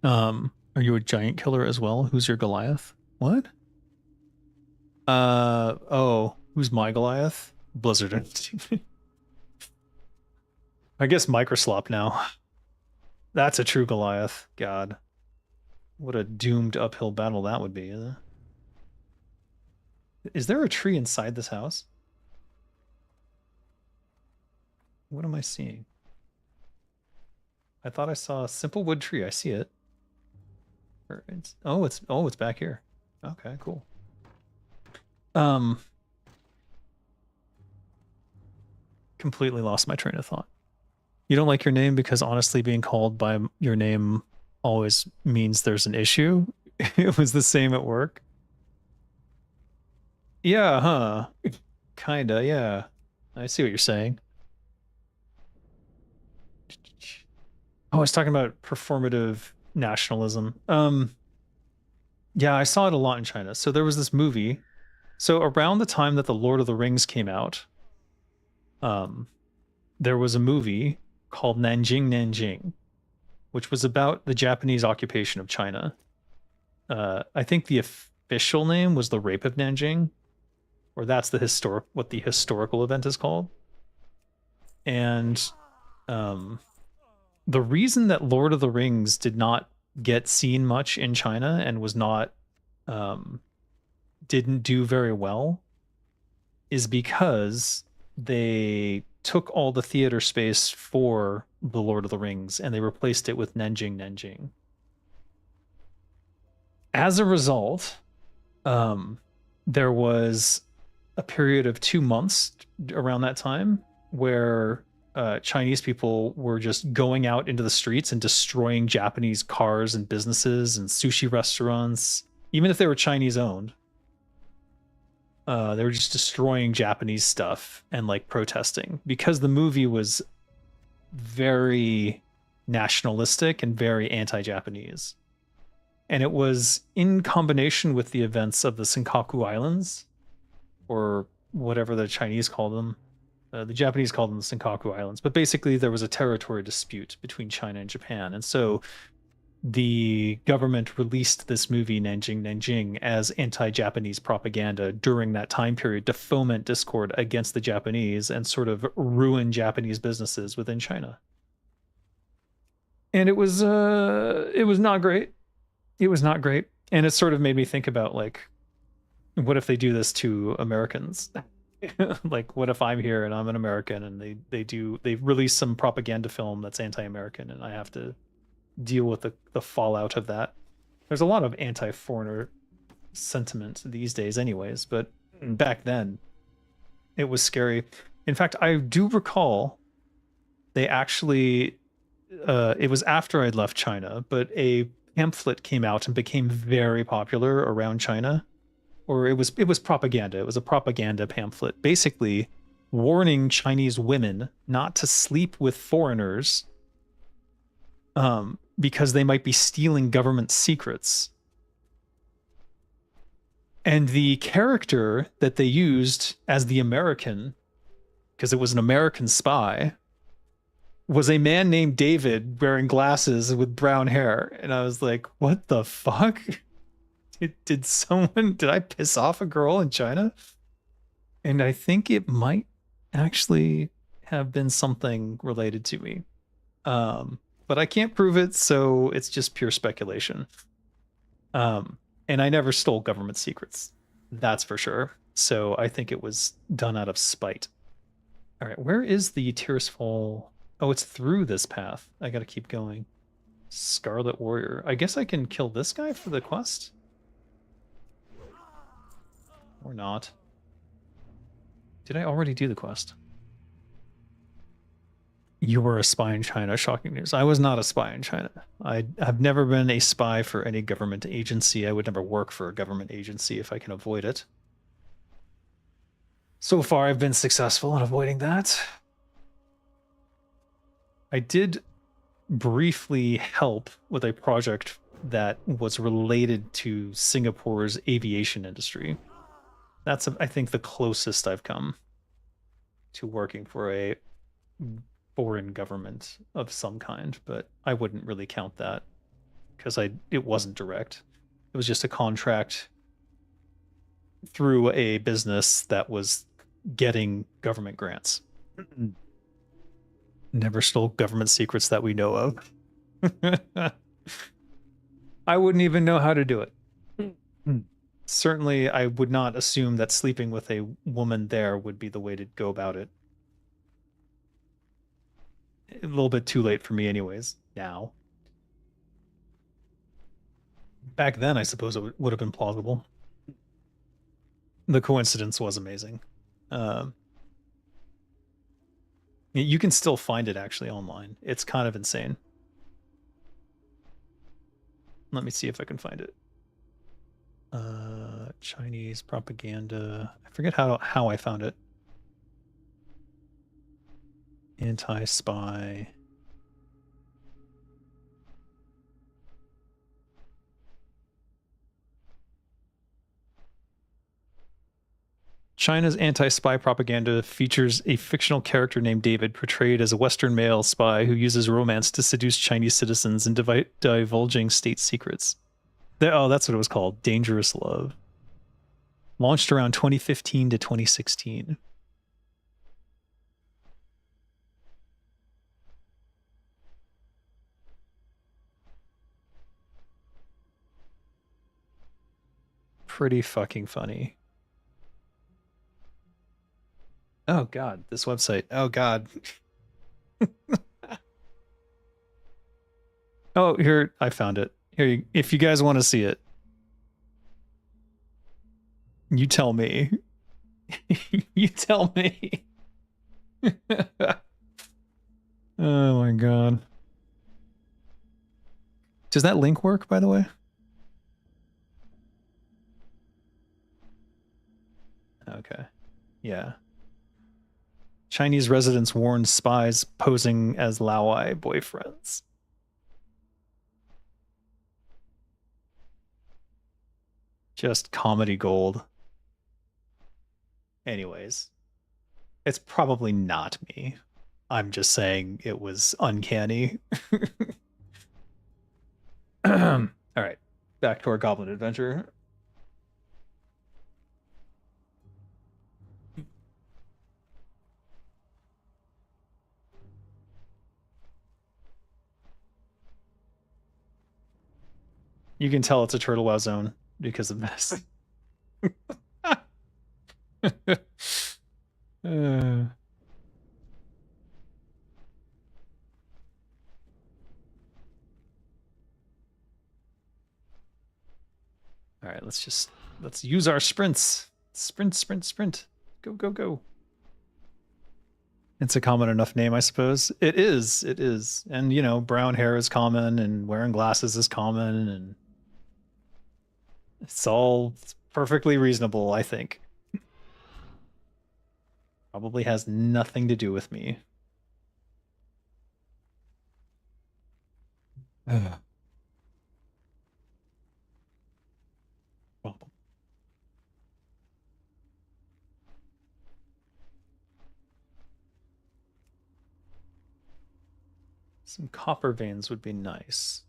are you a giant killer as well? Who's your Goliath? What? Oh, who's my Goliath? Blizzard. I guess Microslop now. That's a true Goliath. God. What a doomed uphill battle that would be. Is there a tree inside this house? What am I seeing? I thought I saw a simple wood tree. I see it. It's back here. Okay, cool. Completely lost my train of thought. You don't like your name because honestly being called by your name always means there's an issue. It was the same at work. Yeah, huh? Kinda, yeah. I see what you're saying. Oh, I was talking about performative nationalism. Yeah, I saw it a lot in China. So there was this movie. So around the time that the Lord of the Rings came out, there was a movie called Nanjing Nanjing, which was about the Japanese occupation of China. I think the official name was the Rape of Nanjing, or that's what the historical event is called. And the reason that Lord of the Rings did not get seen much in China and was not didn't do very well is because they took all the theater space for the Lord of the Rings and they replaced it with Nanjing Nanjing. As a result, there was a period of 2 months around that time where Chinese people were just going out into the streets and destroying Japanese cars and businesses and sushi restaurants, even if they were Chinese owned. They were just destroying Japanese stuff and like protesting because the movie was very nationalistic and very anti-Japanese. And it was in combination with the events of the Senkaku Islands, or whatever the Chinese call them. The Japanese called them the Senkaku Islands, but basically there was a territory dispute between China and Japan. And so the government released this movie, Nanjing Nanjing, as anti-Japanese propaganda during that time period to foment discord against the Japanese and sort of ruin Japanese businesses within China. And it was not great. It was not great. And it sort of made me think about, like, what if they do this to Americans? Like, what if I'm here and I'm an American and they release some propaganda film that's anti-American and I have to deal with the fallout of that. There's a lot of anti-foreigner sentiment these days anyways, but back then it was scary. In fact, I do recall they actually it was after I'd left China, but a pamphlet came out and became very popular around China. Or it was propaganda. It was a propaganda pamphlet, basically warning Chinese women not to sleep with foreigners because they might be stealing government secrets. And the character that they used as the American, because it was an American spy, was a man named David wearing glasses with brown hair. And I was like, what the fuck? Did I piss off a girl in China? And I think it might actually have been something related to me. But I can't prove it, so it's just pure speculation. And I never stole government secrets. That's for sure. So I think it was done out of spite. All right, where is the Tears Fall? Oh, it's through this path. I gotta keep going. Scarlet Warrior. I guess I can kill this guy for the quest? Or not. Did I already do the quest? You were a spy in China. Shocking news. I was not a spy in China. I have never been a spy for any government agency. I would never work for a government agency if I can avoid it. So far, I've been successful in avoiding that. I did briefly help with a project that was related to Singapore's aviation industry. That's, I think, the closest I've come to working for a foreign government of some kind, but I wouldn't really count that because it wasn't direct. It was just a contract through a business that was getting government grants. Never stole government secrets that we know of. I wouldn't even know how to do it. Certainly, I would not assume that sleeping with a woman there would be the way to go about it. A little bit too late for me, anyways, now. Back then, I suppose it would have been plausible. The coincidence was amazing. You can still find it actually online. It's kind of insane. Let me see if I can find it. Chinese propaganda. I forget how I found it. Anti-spy. China's anti-spy propaganda features a fictional character named David, portrayed as a Western male spy who uses romance to seduce Chinese citizens and divulging state secrets. Oh, that's what it was called. Dangerous Love. Launched around 2015 to 2016. Pretty fucking funny. Oh god, this website. Oh god. Oh, here, I found it. Here, if you guys want to see it, you tell me. You tell me. Oh my god. Does that link work, by the way? Okay. Yeah. Chinese residents warn spies posing as Laowai boyfriends. Just comedy gold. Anyways, it's probably not me. I'm just saying it was uncanny. All right, back to our Goblin adventure. You can tell it's a Turtle Wow zone because of this. All right, let's use our sprints. Sprint, sprint, sprint. Go, go, go. It's a common enough name, I suppose. It is. It is. And, you know, brown hair is common and wearing glasses is common and it's all perfectly reasonable, I think. Probably has nothing to do with me. Problem. Some copper veins would be nice.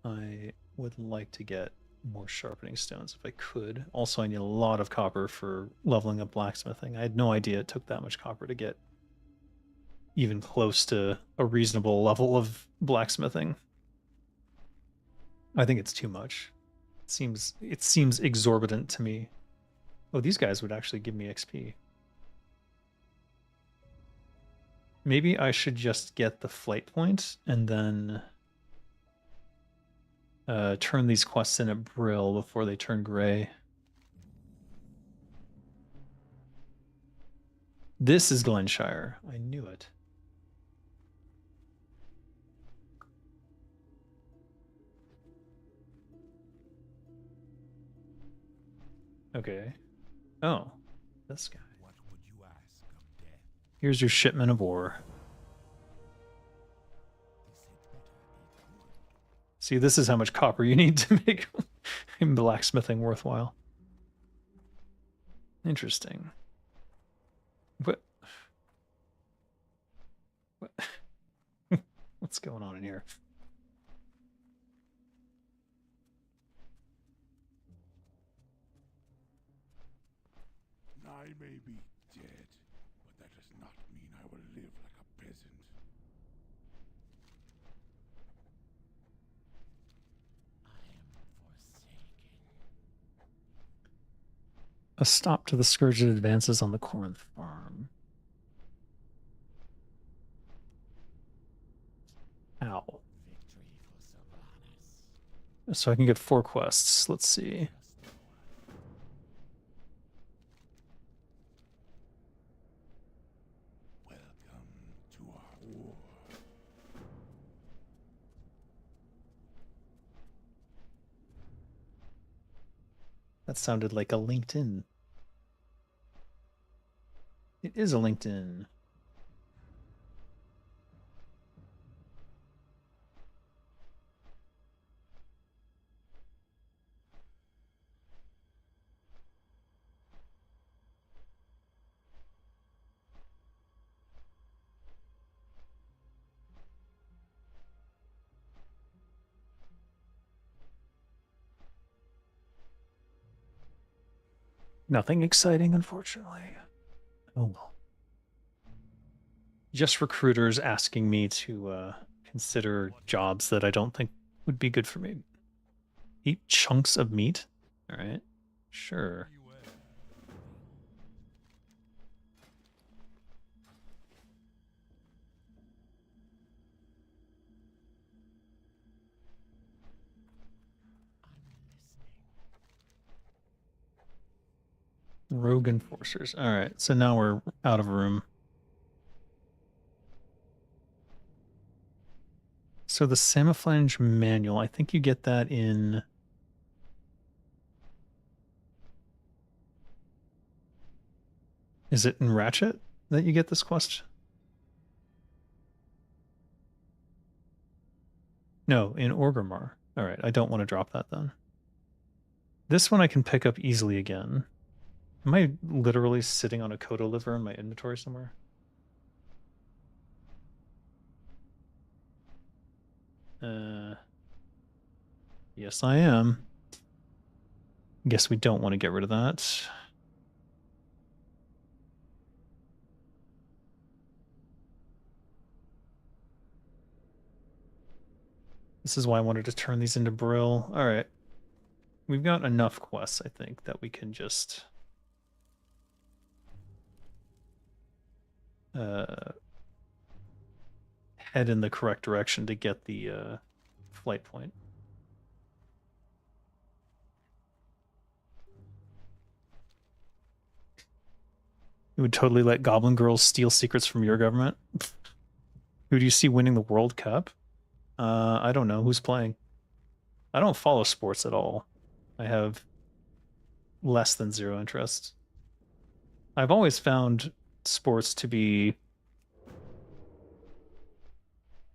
I would like to get more sharpening stones if I could. Also, I need a lot of copper for leveling up blacksmithing. I had no idea it took that much copper to get even close to a reasonable level of blacksmithing. I think it's too much. It seems exorbitant to me. Oh, these guys would actually give me XP. Maybe I should just get the flight point and then turn these quests in at Brill before they turn gray. This is Glenshire. I knew it. Okay. Oh, this guy. What would you ask of death? Here's your shipment of ore. See, this is how much copper you need to make blacksmithing worthwhile. Interesting. What? What's going on in here? I may be dead, but that does not mean I will live like a peasant. I am A stop to the scourge that advances on the Corinth farm. Ow. So I can get 4 quests. Let's see. Welcome to our war. That sounded like a LinkedIn. It is a LinkedIn. Nothing exciting, unfortunately. Oh well. Just recruiters asking me to consider jobs that I don't think would be good for me. Eat chunks of meat? All right. Sure. Rogue enforcers. All right. So now we're out of room. So the Samaflange manual, I think you get that in... Is it in Ratchet that you get this quest? No, in Orgrimmar. All right, I don't want to drop that then. This one I can pick up easily again. Am I literally sitting on a Kodo liver in my inventory somewhere? Yes, I am. Guess we don't want to get rid of that. This is why I wanted to turn these into Brill. All right. We've got enough quests, I think, that we can just... head in the correct direction to get the flight point. You would totally let Goblin girls steal secrets from your government? Who do you see winning the World Cup? I don't know. Who's playing? I don't follow sports at all. I have less than 0 interest. I've always found sports to be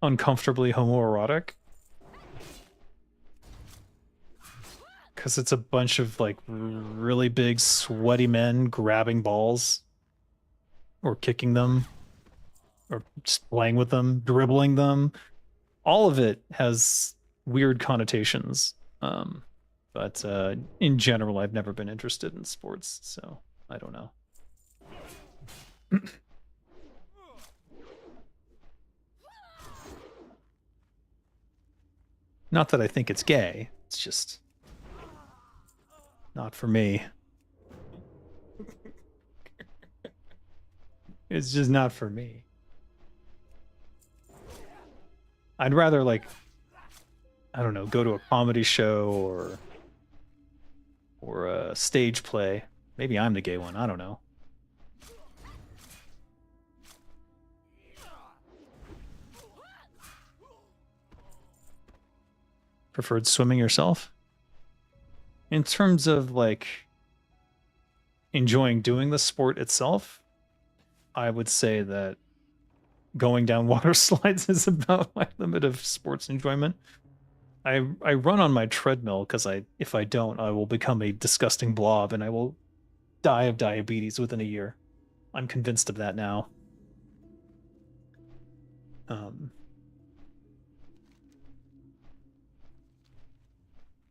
uncomfortably homoerotic. Because it's a bunch of like really big sweaty men grabbing balls or kicking them or just playing with them, dribbling them. All of it has weird connotations. But in general, I've never been interested in sports, so I don't know. Not that I think it's gay, it's just not for me. It's just not for me. I'd rather, like, I don't know, go to a comedy show or a stage play. Maybe I'm the gay one, I don't know. Preferred swimming yourself? In terms of, like, enjoying doing the sport itself, I would say that going down water slides is about my limit of sports enjoyment. I run on my treadmill because if I don't, I will become a disgusting blob and I will die of diabetes within a year. I'm convinced of that now.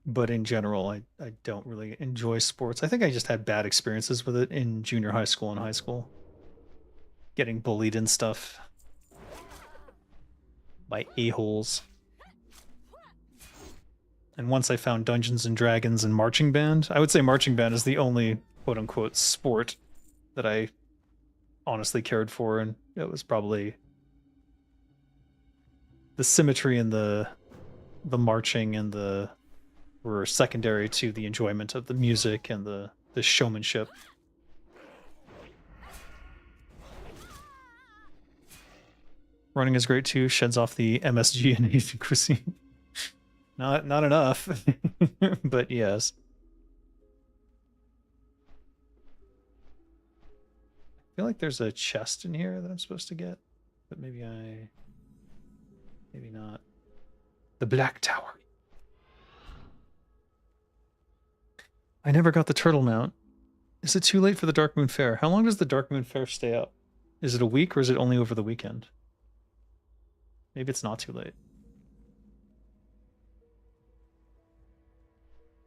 But in general, I don't really enjoy sports. I think I just had bad experiences with it in junior high school and high school. Getting bullied and stuff by a-holes. And once I found Dungeons and Dragons and Marching Band, I would say Marching Band is the only quote unquote sport that I honestly cared for, and it was probably the symmetry and the marching and the were secondary to the enjoyment of the music and the showmanship. Running is great too, sheds off the MSG and Asian cuisine. Not enough, but yes. I feel like there's a chest in here that I'm supposed to get, but maybe not. The Black Tower. I never got the turtle mount. Is it too late for the Dark Moon Fair? How long does the Dark Moon Fair stay up? Is it a week or is it only over the weekend? Maybe it's not too late.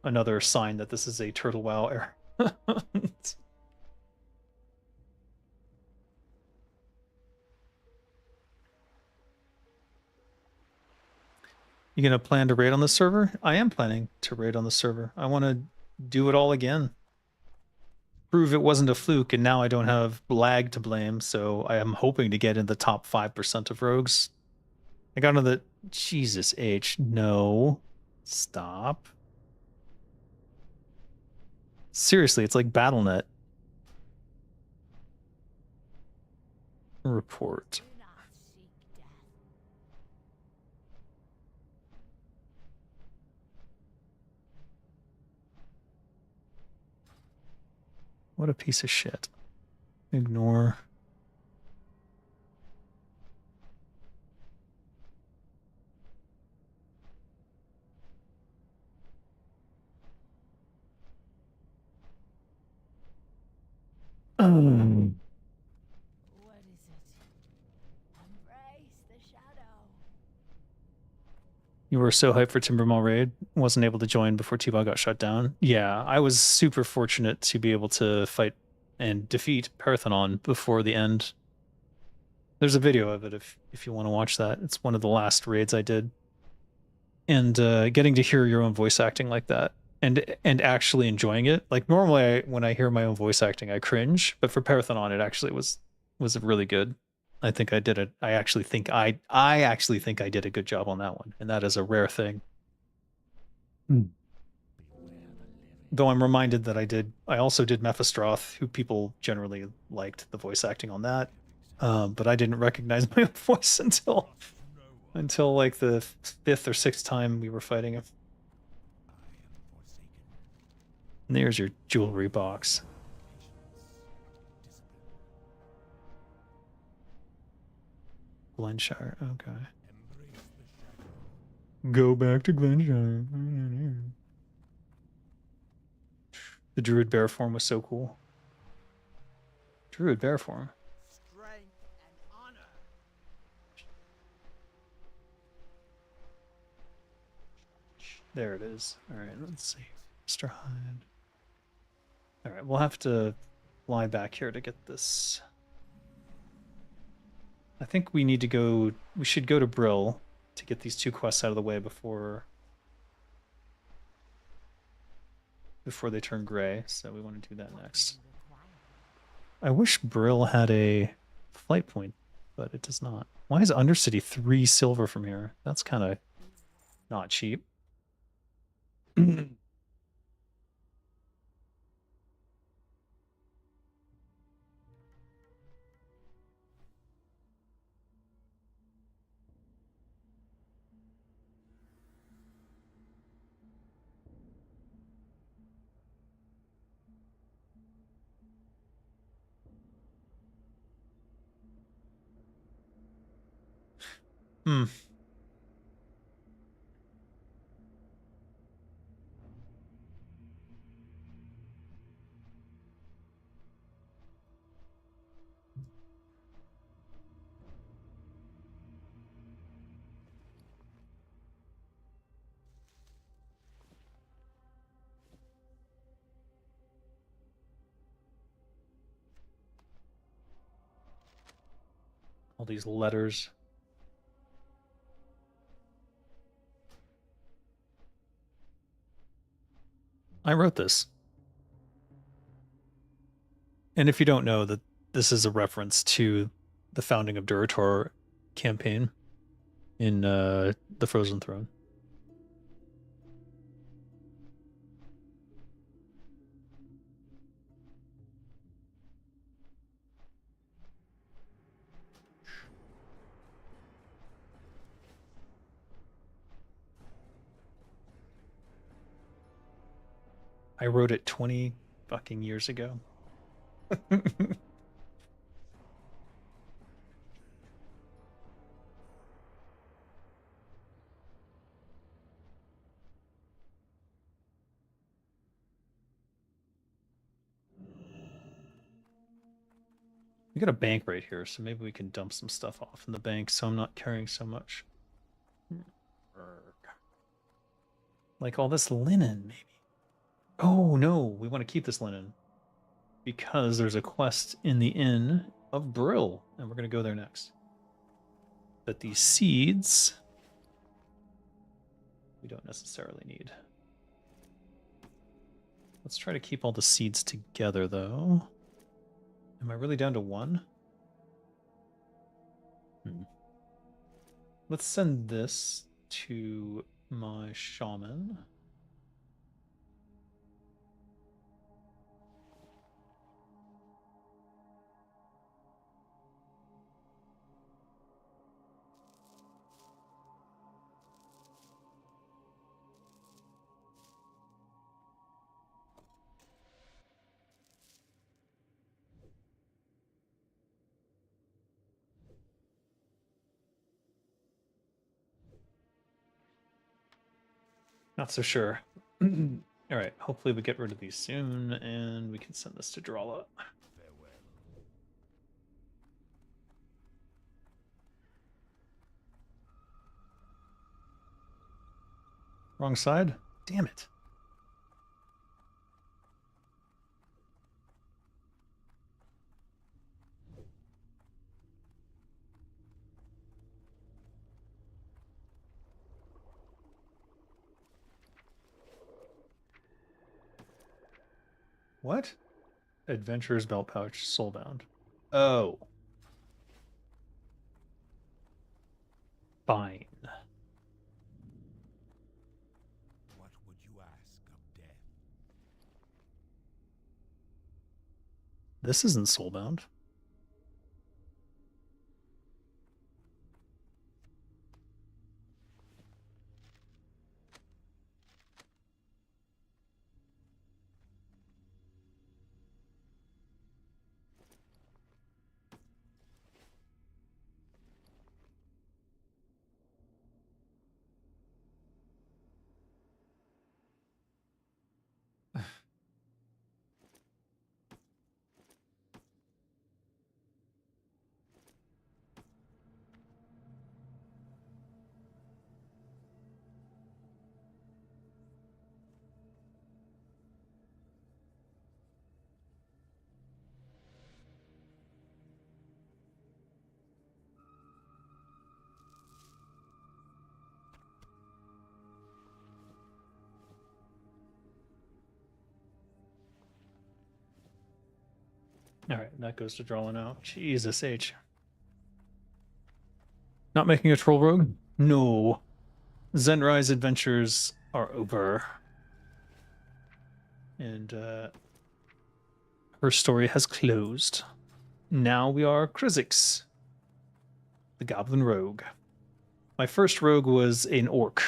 Another sign that this is a Turtle WoW era. You gonna plan to raid on the server? I am planning to raid on the server. I want to do it all again. Prove it wasn't a fluke, and now I don't have lag to blame, so I am hoping to get in the top 5% of rogues. I got into the... Jesus H. No. Stop. Seriously, it's like BattleNet. Report. What a piece of shit. Ignore. What is it? Embrace the shadow. You were so hyped for Timbermaw Raid, wasn't able to join before T-Bot got shut down. Yeah, I was super fortunate to be able to fight and defeat Parthenon before the end. There's a video of it if you want to watch that. It's one of the last raids I did. And getting to hear your own voice acting like that and actually enjoying it. Like normally when I hear my own voice acting, I cringe, but for Parthenon it actually was really good. I think I did it. I actually think I did a good job on that one, and that is a rare thing. Though I'm reminded that I also did Mephistроth, who people generally liked the voice acting on that. But I didn't recognize my own voice until like the 5th or 6th time we were fighting him. And there's your jewelry box. Glenshire, okay. Go back to Glenshire. The Druid bear form was so cool. Druid bear form. Strength and honor. There it is. All right, let's see. Mr. Hyde. All right, we'll have to fly back here to get this. I think we need to go. We should go to Brill to get these 2 quests out of the way before they turn gray. So we want to do that next. I wish Brill had a flight point, but it does not. Why is Undercity 3 silver from here? That's kind of not cheap. Hmm. All these letters. I wrote this. And if you don't know, that this is a reference to the founding of Durator campaign in the Frozen Throne. I wrote it 20 fucking years ago. We got a bank right here, so maybe we can dump some stuff off in the bank so I'm not carrying so much. Like all this linen, maybe. Oh no, we want to keep this linen because there's a quest in the Inn of Brill, and we're going to go there next. But these seeds we don't necessarily need. Let's try to keep all the seeds together, though. Am I really down to one? Let's send this to my shaman. Not so sure. All right, hopefully we get rid of these soon, and we can send this to Drala. Wrong side? Damn it. What? Adventurer's Belt Pouch, Soulbound. Oh. Fine. What would you ask of death? This isn't Soulbound. All right, that goes to Drala now. Jesus H. Not making a troll rogue? No. Zenrai's adventures are over. And her story has closed. Now we are Krizix, the Goblin Rogue. My first rogue was an orc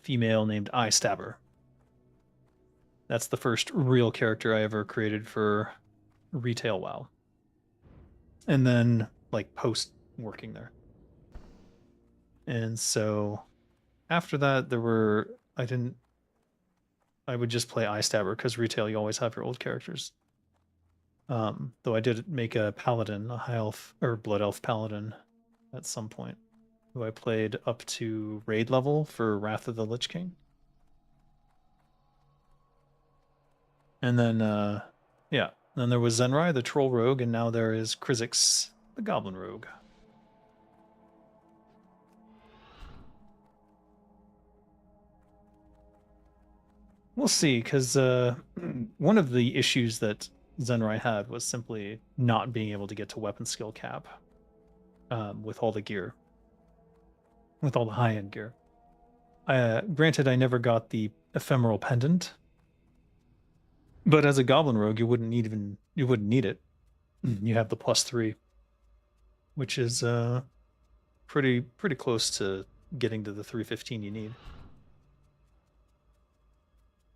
female named Eye Stabber. That's the first real character I ever created for retail WoW. And then, like, post working there. And so after that, I would just play Eye Stabber because retail, you always have your old characters. Though I did make a paladin, a high elf or blood elf paladin at some point, who I played up to raid level for Wrath of the Lich King. And then, yeah, then there was Zenrai, the troll rogue, and now there is Krizix, the goblin rogue. We'll see, because one of the issues that Zenrai had was simply not being able to get to weapon skill cap with all the gear, with all the high-end gear. Granted, I never got the ephemeral pendant, but as a goblin rogue, you wouldn't need it. You have the +3, which is pretty close to getting to the 315 you need.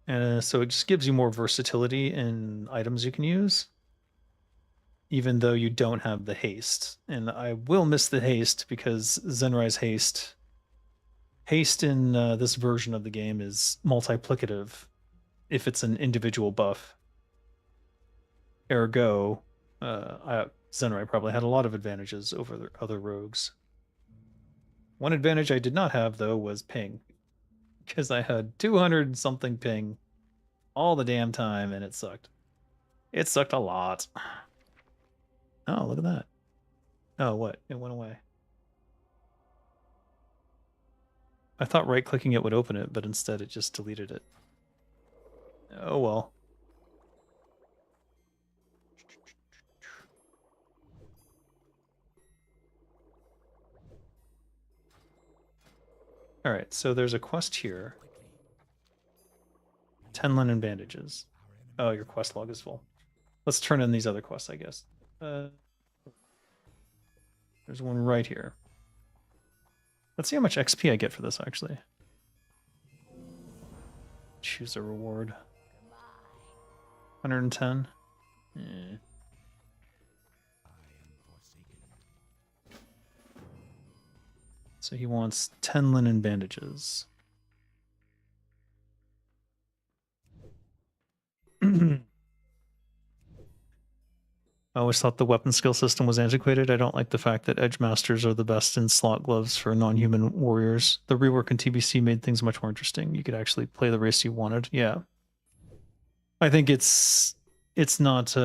And so it just gives you more versatility in items you can use, even though you don't have the haste. And I will miss the haste because Zenrai's haste in this version of the game is multiplicative if it's an individual buff. Ergo, Zenrai probably had a lot of advantages over the other rogues. One advantage I did not have, though, was ping, because I had 200 something ping all the damn time, and it sucked. It sucked a lot. Oh, look at that. Oh, what? It went away. I thought right-clicking it would open it, but instead it just deleted it. Oh, well. Alright, so there's a quest here. 10 linen bandages. Oh, your quest log is full. Let's turn in these other quests, I guess. There's one right here. Let's see how much XP I get for this, actually. Choose a reward. 110. Eh. So he wants 10 linen bandages. I always thought the weapon skill system was antiquated. I don't like the fact that edge masters are the best in slot gloves for non-human warriors. The rework in TBC made things much more interesting. You could actually play the race you wanted. Yeah. I think it's not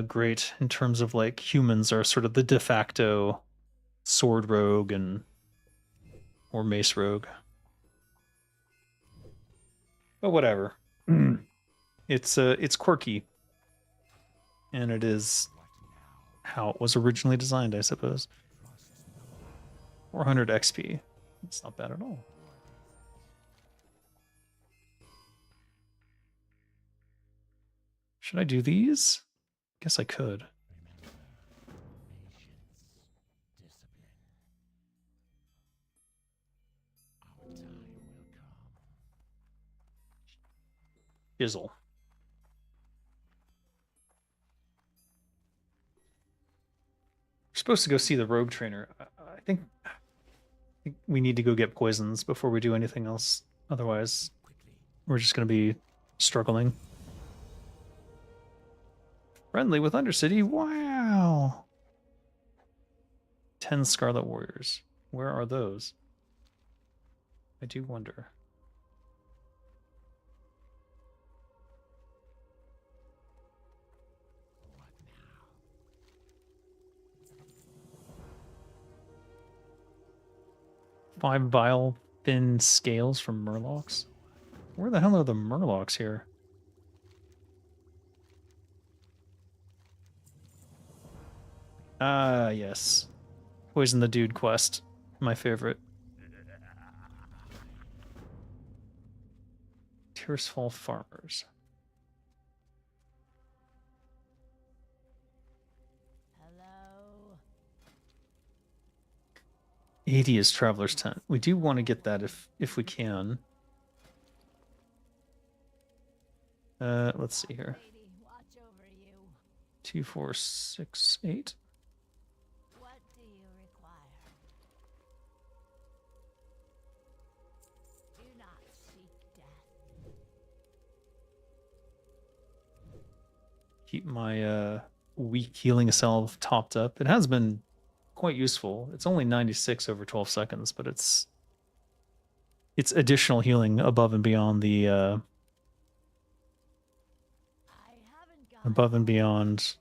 great in terms of like humans are sort of the de facto sword rogue or mace rogue. But whatever. It's quirky. And it is how it was originally designed, I suppose. 400 XP. It's not bad at all. Should I do these? Guess I could. Jizzle. We're supposed to go see the rogue trainer. I think we need to go get poisons before we do anything else. Otherwise, we're just going to be struggling. Friendly with Undercity. Wow. 10 Scarlet Warriors. Where are those? I do wonder. Five vile thin scales from Murlocs? Where the hell are the Murlocs here? Ah, yes. Poison the Dude quest. My favorite. Tearsfall Farmers. Hello. 80 is Traveler's Tent. We do want to get that if we can. Let's see here. Lady, watch over you. 2, 4, 6, 8. What do you require? Do not seek death. Keep my weak healing salve topped up. It has been quite useful. It's only 96 over 12 seconds, but it's additional healing above and beyond the above and beyond.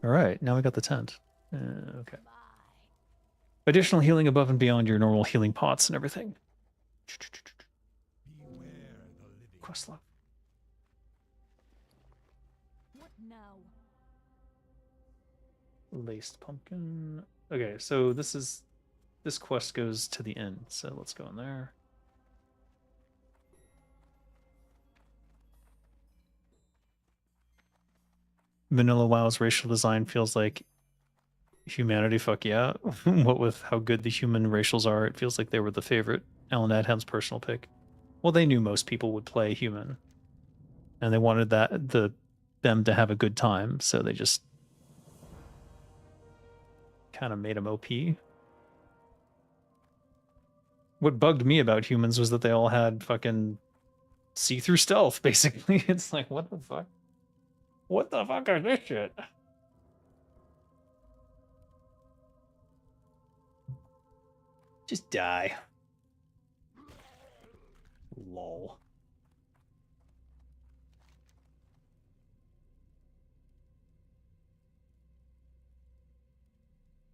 All right, now we got the tent. Okay. Additional healing above and beyond your normal healing pots and everything. Quest log. Laced pumpkin. Okay, so this quest goes to the end, so let's go in there. Vanilla WoW's racial design feels like humanity, fuck yeah. What with how good the human racials are, it feels like they were the favorite. Alan Adham's personal pick. Well, they knew most people would play human, and they wanted them to have a good time, so they just kind of made them OP. What bugged me about humans was that they all had fucking see-through stealth, basically. It's like, what the fuck? What the fuck is this shit? Just die. Lol.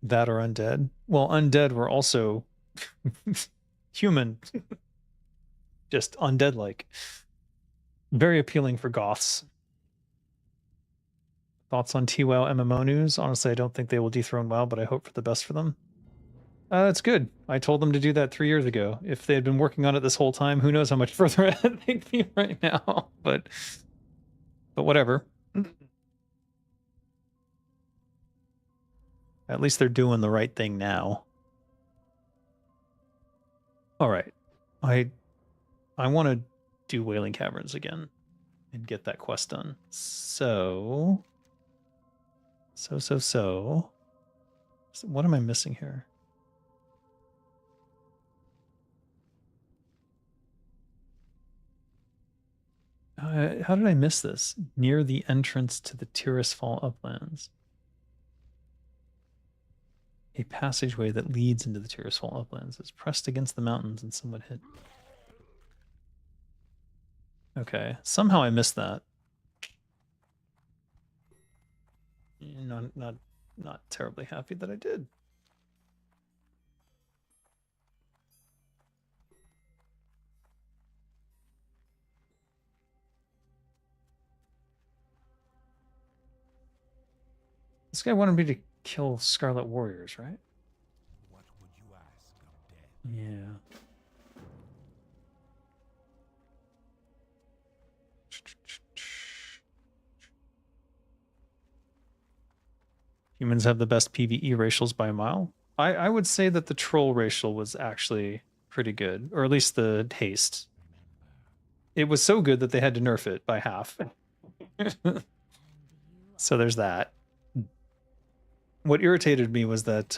That or undead. Well, undead were also human. Just undead-like. Very appealing for goths. Thoughts on TWoW MMO news? Honestly, I don't think they will dethrone WoW, but I hope for the best for them. That's good. I told them to do that 3 years ago. If they had been working on it this whole time, who knows how much further ahead they'd be right now. But whatever. At least they're doing the right thing now. All right. I want to do Wailing Caverns again and get that quest done. So what am I missing here? How did I miss this? Near the entrance to the Tirisfal Uplands. A passageway that leads into the Tirisfal Uplands is pressed against the mountains and somewhat hid. Okay, somehow I missed that. Not terribly happy that I did. This guy wanted me to kill Scarlet Warriors, right? What would you ask of death? Yeah. Humans have the best PvE racials by a mile. I would say that the troll racial was actually pretty good, or at least the haste. It was so good that they had to nerf it by half. So there's that. What irritated me was that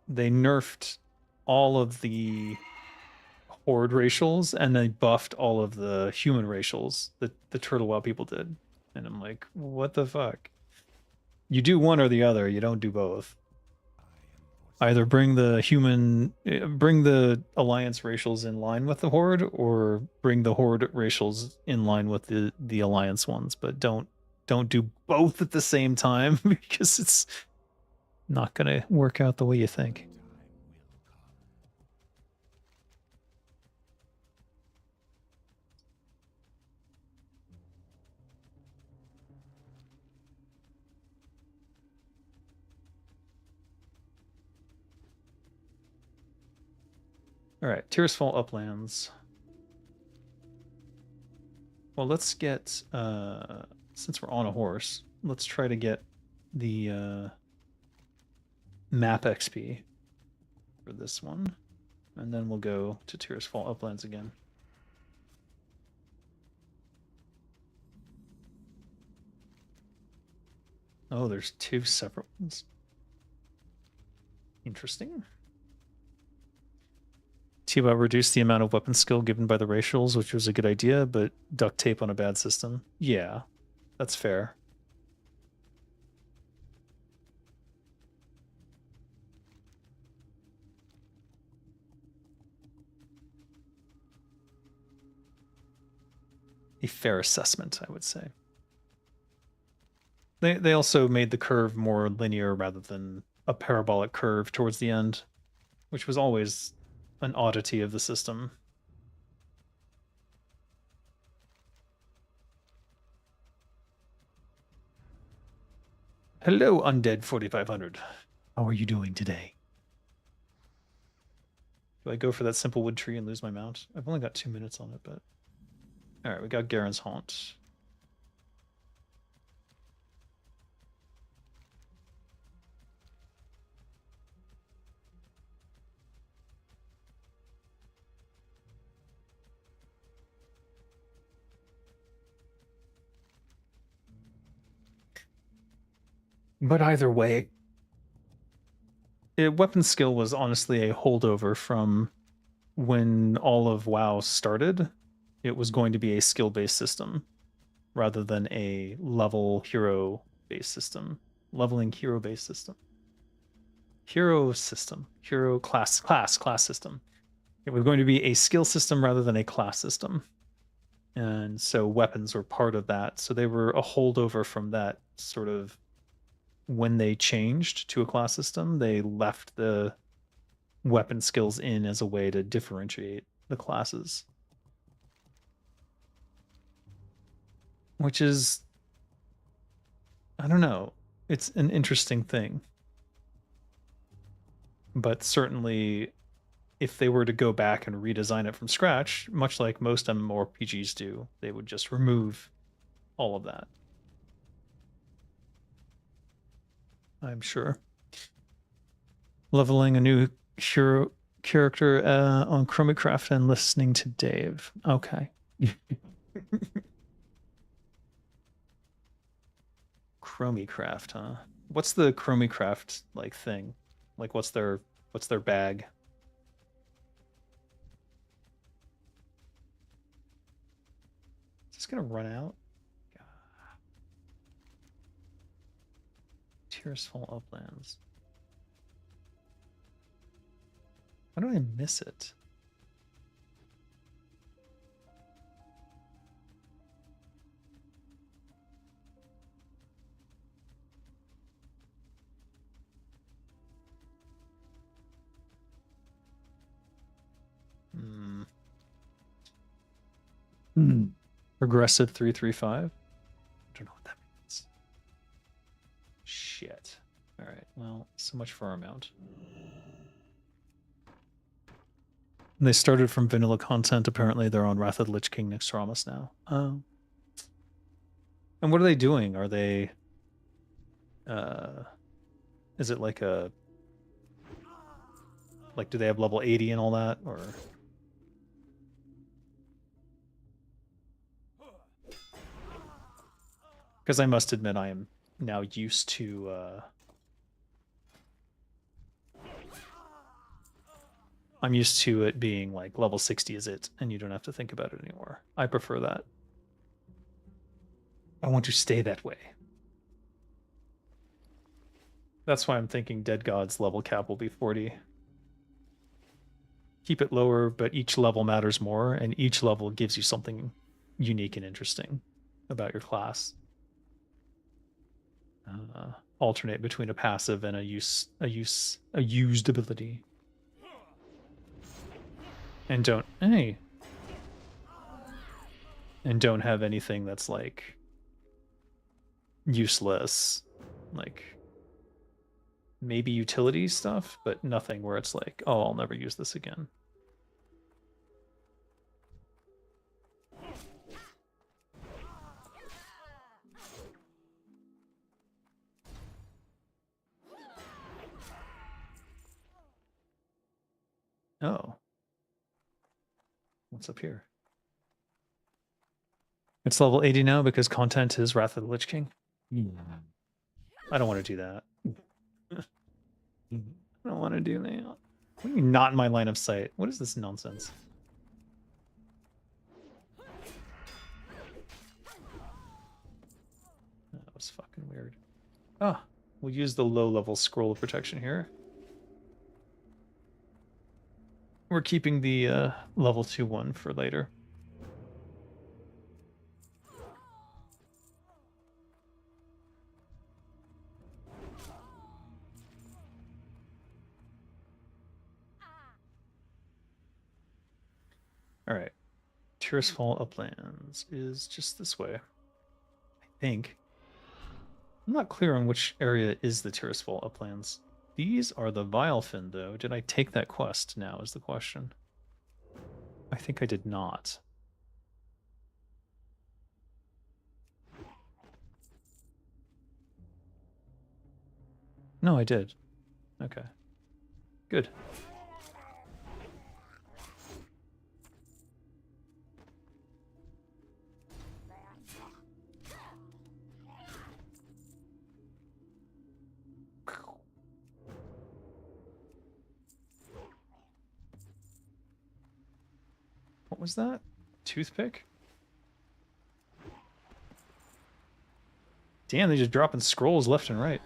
they nerfed all of the horde racials and they buffed all of the human racials that the Turtle WoW people did. And I'm like, what the fuck? You do one or the other, you don't do both. Either bring the alliance racials in line with the horde, or bring the horde racials in line with the alliance ones, but don't do both at the same time because it's not gonna work out the way you think. All right, Tirisfal Uplands. Well, let's get since we're on a horse, let's try to get the map XP for this one, and then we'll go to Tirisfal Uplands again. Oh, there's two separate ones. Interesting. TWoW reduced the amount of weapon skill given by the racials, which was a good idea, but duct tape on a bad system. Yeah, that's fair. A fair assessment, I would say. They also made the curve more linear rather than a parabolic curve towards the end, which was always an oddity of the system. Hello, Undead 4500. How are you doing today? Do I go for that simple wood tree and lose my mount? I've only got 2 minutes on it, but... Alright, we got Garen's Haunt. But either way, weapon skill was honestly a holdover from when all of WoW started. It was going to be a skill-based system rather than a level hero-based system. Leveling hero-based system. Hero system. Hero class system. It was going to be a skill system rather than a class system. And so weapons were part of that. So they were a holdover from that sort of when they changed to a class system, they left the weapon skills in as a way to differentiate the classes. Which is, I don't know, it's an interesting thing. But certainly, if they were to go back and redesign it from scratch, much like most MMORPGs do, they would just remove all of that. I'm sure. Leveling a new hero character on Chromicraft and listening to Dave. Okay. Chromicraft, huh? What's the Chromicraft like thing? Like what's their bag? Is this gonna run out? Tearsful Uplands. How do I miss it? Progressive 335. I don't know what that means. Shit. All right. Well, so much for our mount. They started from vanilla content. Apparently, they're on Wrath of the Lich King Nextramus now. Oh. And what are they doing? Are they? Is it like a? Like, do they have level 80 and all that, or? Because I must admit, I am now used to. I'm used to it being like level 60 is it, and you don't have to think about it anymore. I prefer that. I want to stay that way. That's why I'm thinking Dead God's level cap will be 40. Keep it lower, but each level matters more, and each level gives you something unique and interesting about your class. Alternate between a passive and a used ability. And don't have anything that's like useless, like maybe utility stuff, but nothing where it's like, oh, I'll never use this again. Oh. What's up here? It's level 80 now because content is Wrath of the Lich King. I don't want to do that. I don't want to do that. What do you mean not in my line of sight? What is this nonsense? That was fucking weird. Ah, we'll use the low-level scroll of protection here. We're keeping the level 2 one for later. All right. Tearsfall Uplands is just this way, I think. I'm not clear on which area is the Tirisfal uplands. These are the Vilefin, though. Did I take that quest now is the question. I think I did not. No, I did. Okay. Good. What was that? Toothpick? Damn, they're just dropping scrolls left and right.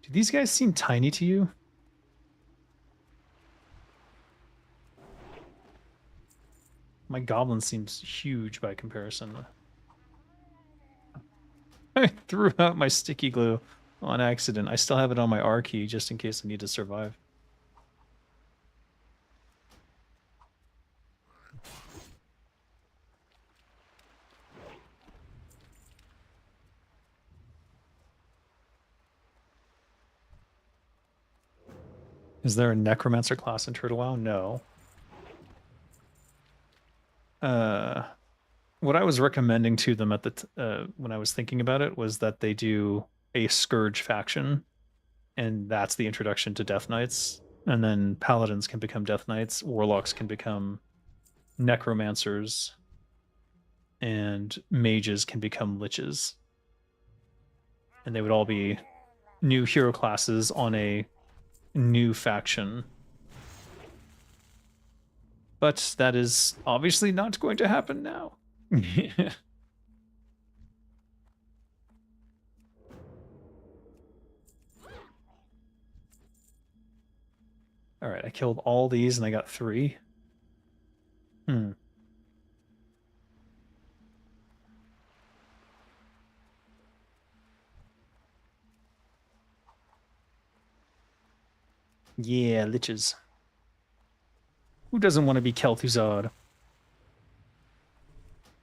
Do these guys seem tiny to you? My goblin seems huge by comparison. I threw out my sticky glue on accident. I still have it on my R key just in case I need to survive. Is there a necromancer class in Turtle WoW? No. What I was recommending to them at the when I was thinking about it was that they do a Scourge faction, and that's the introduction to Death Knights. And then Paladins can become Death Knights, Warlocks can become Necromancers, and Mages can become Liches. And they would all be new hero classes on a new faction. But that is obviously not going to happen now. All right, I killed all these and I got 3. Yeah, liches. Who doesn't want to be Kel'Thuzad?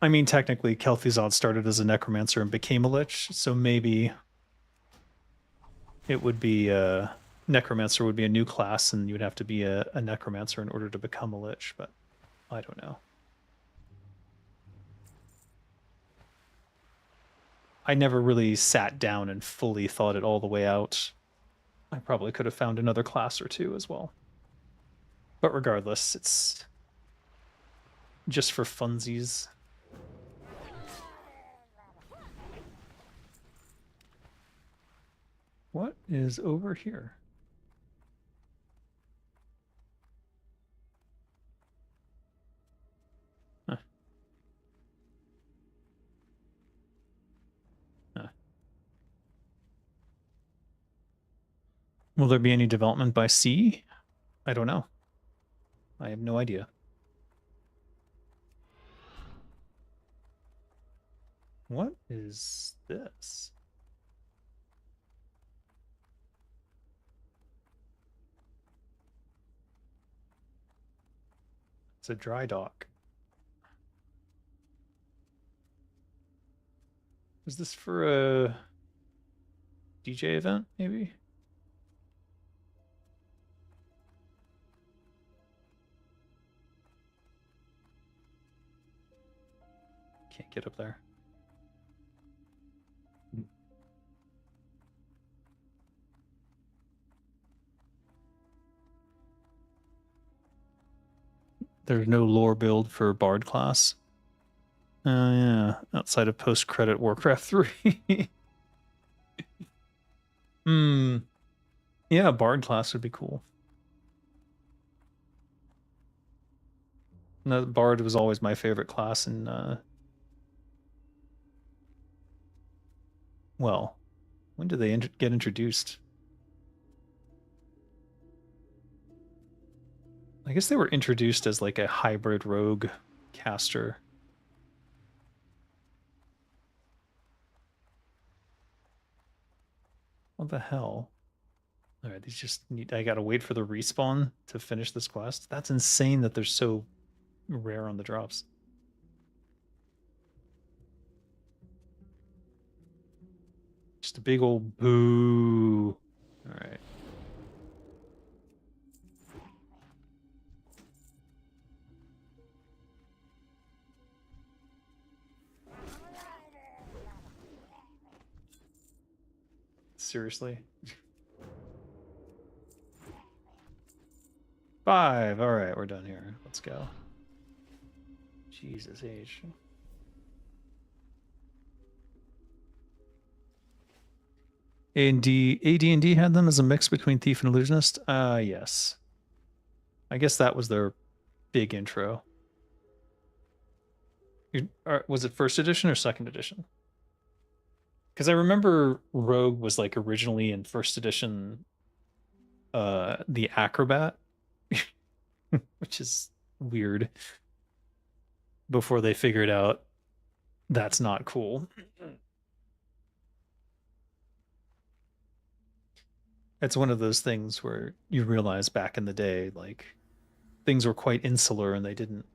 I mean, technically, Kel'Thuzad started as a necromancer and became a lich, so maybe it would be necromancer would be a new class, and you would have to be a necromancer in order to become a lich. But I don't know. I never really sat down and fully thought it all the way out. I probably could have found another class or two as well. But regardless, it's just for funsies. What is over here? Huh. Huh. Will there be any development by sea? I don't know. I have no idea. What is this? It's a dry dock. Is this for a DJ event, maybe? Can't get up there. There's no lore build for Bard class. Oh yeah, outside of post-credit Warcraft 3. Yeah, Bard class would be cool. No, Bard was always my favorite class in well, when did they get introduced? I guess they were introduced as like a hybrid rogue caster. What the hell? All right, these just need. I gotta wait for the respawn to finish this quest. That's insane that they're so rare on the drops. Just a big old boo. All right. Seriously? 5. All right, we're done here. Let's go. Jesus H. AD&D had them as a mix between Thief and Illusionist? Yes. I guess that was their big intro. Was it first edition or second edition? Because I remember Rogue was like originally in first edition the Acrobat, which is weird, before they figured out that's not cool. It's one of those things where you realize back in the day, like, things were quite insular and they didn't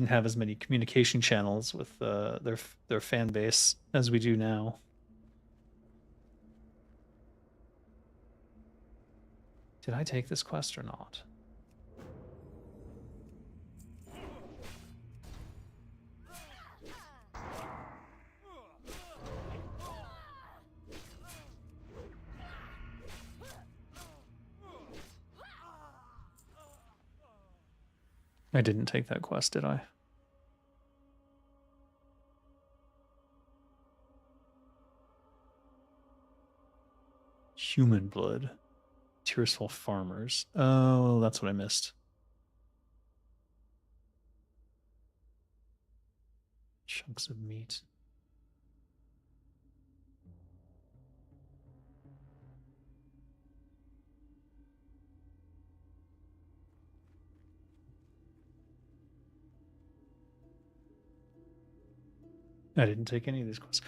have as many communication channels with their fan base as we do now. Did I take this quest or not? I didn't take that quest, did I? Human blood. Tearsful farmers. Oh, that's what I missed. Chunks of meat. I didn't take any of these quests.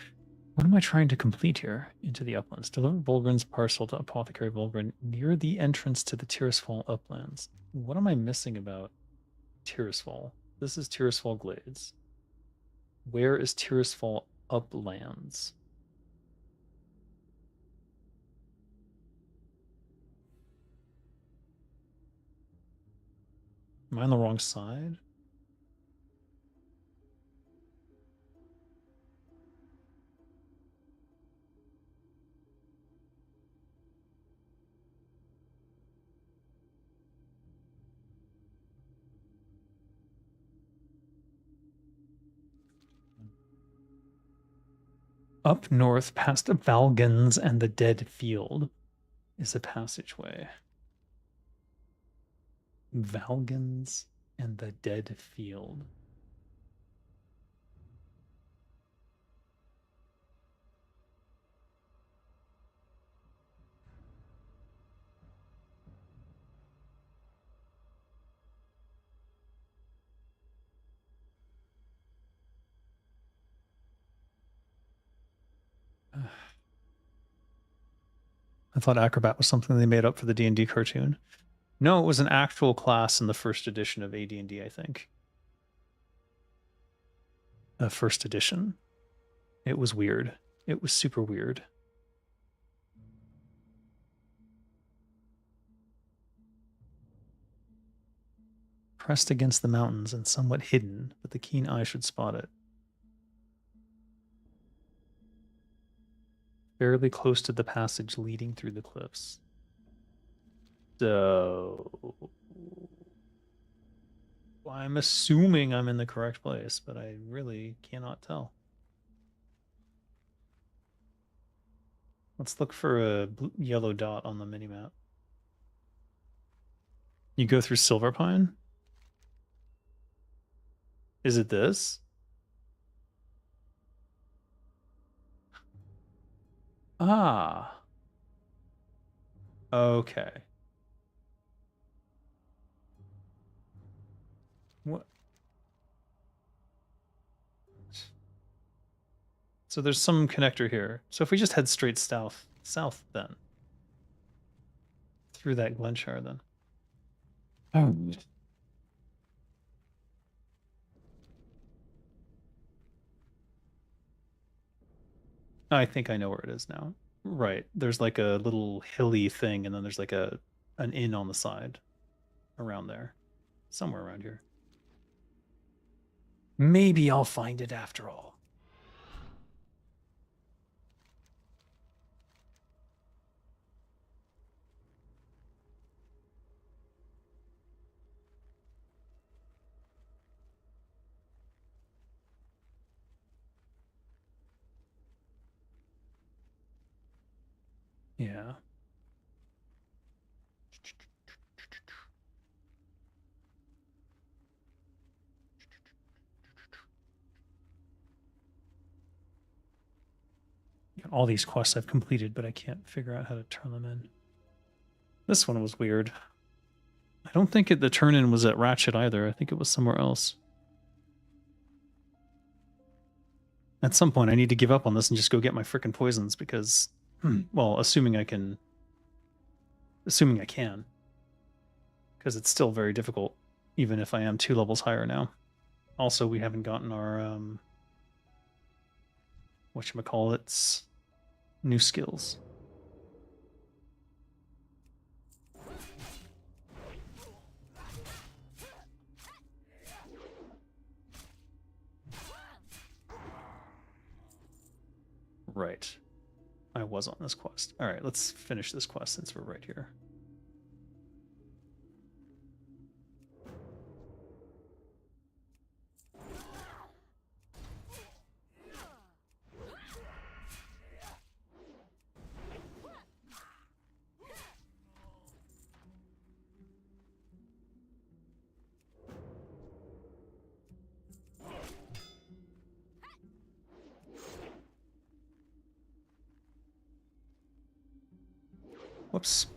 What am I trying to complete here? Into the uplands. Deliver Volgren's parcel to Apothecary Volgren near the entrance to the Tirisfal uplands. What am I missing about Tirisfal? This is Tirisfal Glades. Where is Tirisfal uplands? Am I on the wrong side? Up north, past Valgans and the Dead Field, is a passageway. Valgans and the Dead Field. I thought Acrobat was something they made up for the D&D cartoon. No, it was an actual class in the first edition of AD&D, I think. First edition. It was weird. It was super weird. Pressed against the mountains and somewhat hidden, but the keen eye should spot it. Fairly close to the passage leading through the cliffs. So I'm assuming I'm in the correct place, but I really cannot tell. Let's look for a yellow dot on the minimap. You go through Silverpine? Is it this? Ah. Okay. What? So there's some connector here. So if we just head straight south South then. Through that Glenshire then. Oh. I think I know where it is now. Right. There's like a little hilly thing, and then there's like an inn on the side. Around there. Somewhere around here. Maybe I'll find it after all. Yeah. All these quests I've completed, but I can't figure out how to turn them in. This one was weird. I don't think the turn-in was at Ratchet either. I think it was somewhere else. At some point, I need to give up on this and just go get my frickin' poisons because, well, assuming I can. Assuming I can. Because it's still very difficult, even if I am 2 levels higher now. Also, we haven't gotten our, whatchamacallits, new skills. Right. I was on this quest. All right, let's finish this quest since we're right here. Whoops.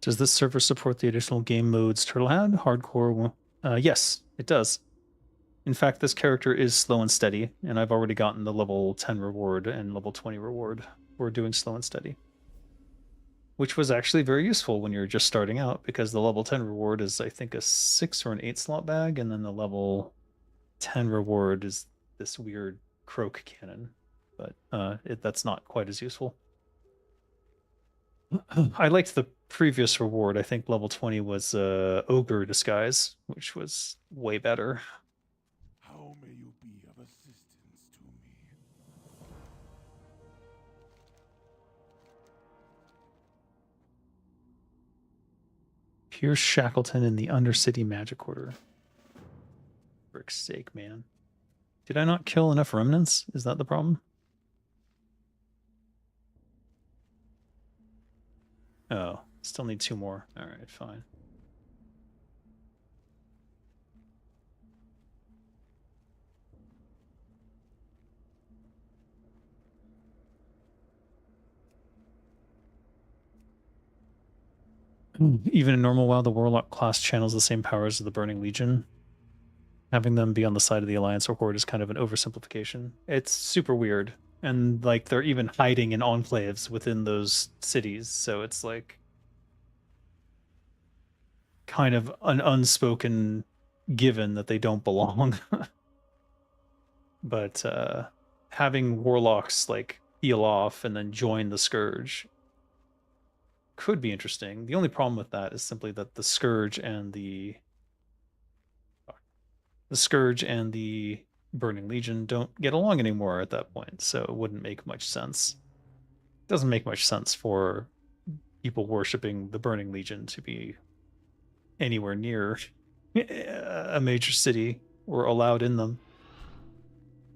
Does this server support the additional game modes Turtle had? Hardcore? Yes, it does. In fact, this character is slow and steady, and I've already gotten the level 10 reward and level 20 reward for doing slow and steady. Which was actually very useful when you're just starting out, because the level 10 reward is, I think, a 6 or an 8 slot bag, and then the level 10 reward is this weird croak cannon. But that's not quite as useful. I liked the previous reward. I think level 20 was Ogre Disguise, which was way better. How may you be of assistance to me? Pierce Shackleton in the Undercity Magic Order. For frick's sake, man. Did I not kill enough remnants? Is that the problem? Oh, still need 2 more. Alright, fine. Even in normal WoW, the Warlock class channels the same powers as the Burning Legion. Having them be on the side of the Alliance or Horde is kind of an oversimplification. It's super weird. And, like, they're even hiding in enclaves within those cities, so it's, like, kind of an unspoken given that they don't belong. But having Warlocks, like, peel off and then join the Scourge could be interesting. The only problem with that is simply that the Scourge and the Burning Legion don't get along anymore at that point, so it wouldn't make much sense. It doesn't make much sense for people worshipping the Burning Legion to be anywhere near a major city or allowed in them,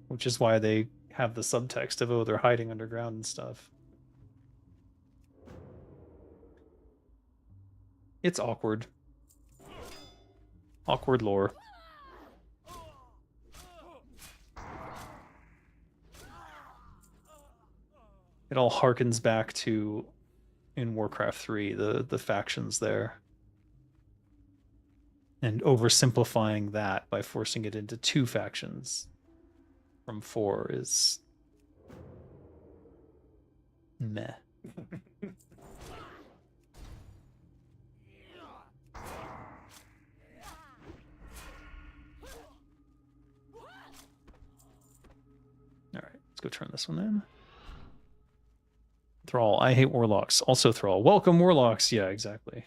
which is why they have the subtext of, oh, they're hiding underground and stuff. It's awkward. Awkward lore. It all harkens back to, in Warcraft 3, the factions there. And oversimplifying that by forcing it into 2 factions from 4 is meh. All right, let's go turn this one in. Thrall, I hate warlocks. Also Thrall, welcome warlocks. Yeah, exactly.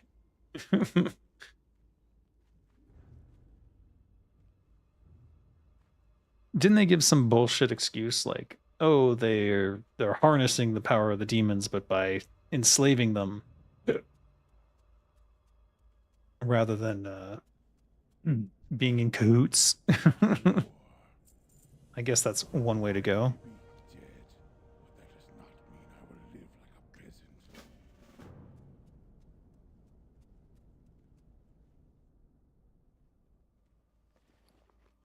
Didn't they give some bullshit excuse like, oh, they're harnessing the power of the demons, but by enslaving them rather than being in cahoots? I guess that's one way to go. Dead, but that does not mean I will live like a peasant.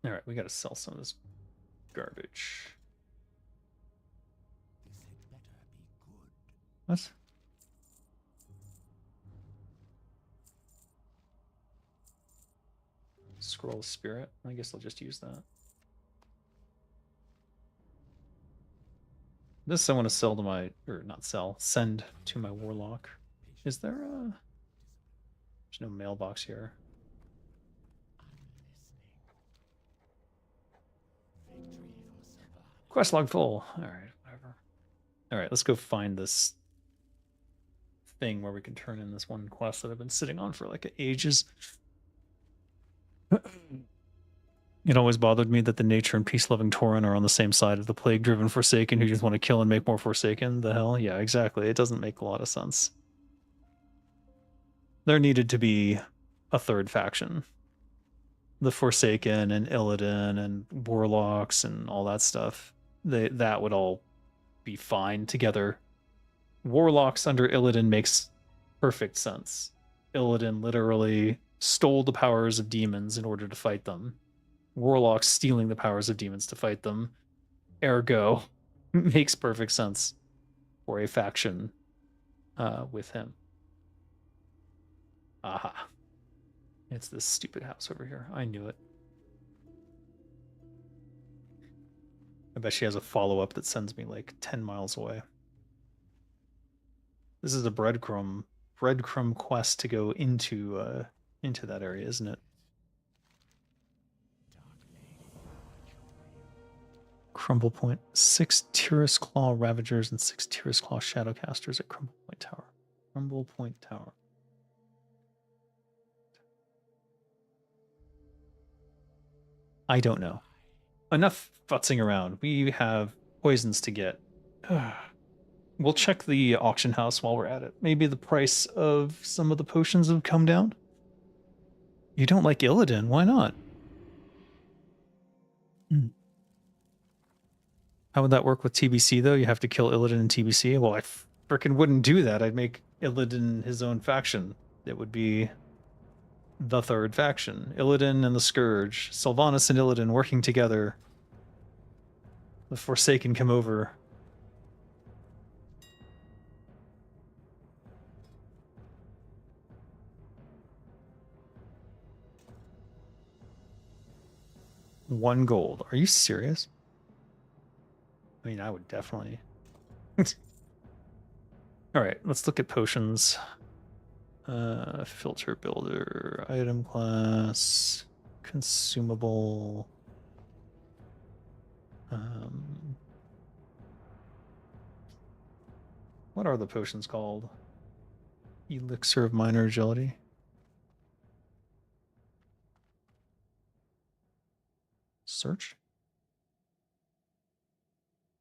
All right, we got to sell some of this garbage. What? Scroll of Spirit. I guess I'll just use that. This I want to sell to my, or not sell, send to my warlock. Is there a... There's no mailbox here. Quest log full. All right, whatever. All right, let's go find this thing where we can turn in this one quest that I've been sitting on for like ages. It always bothered me that the nature and peace-loving Tauren are on the same side of the plague-driven Forsaken who just want to kill and make more Forsaken. The hell? Yeah, exactly. It doesn't make a lot of sense. There needed to be a third faction. The Forsaken and Illidan and Warlocks and all that stuff. That would all be fine together. Warlocks under Illidan makes perfect sense. Illidan literally stole the powers of demons in order to fight them. Warlocks stealing the powers of demons to fight them. Ergo, makes perfect sense for a faction with him. Aha. It's this stupid house over here. I knew it. I bet she has a follow-up that sends me like 10 miles away. This is a breadcrumb quest to go into that area, isn't it? Crumble Point. 6 Tirus Claw Ravagers and 6 Tirus Claw Shadowcasters at Crumble Point Tower. Crumble Point Tower. I don't know. Enough futzing around. We have poisons to get. We'll check the auction house while we're at it. Maybe the price of some of the potions have come down? You don't like Illidan? Why not? How would that work with TBC, though? You have to kill Illidan in TBC? Well, I frickin' wouldn't do that. I'd make Illidan his own faction. It would be the third faction. Illidan and the Scourge. Sylvanas and Illidan working together. The Forsaken come over. $1 gold. Are you serious? I mean, I would definitely. All right, let's look at potions. Filter builder, item class, consumable. What are the potions called? Elixir of minor agility. Search.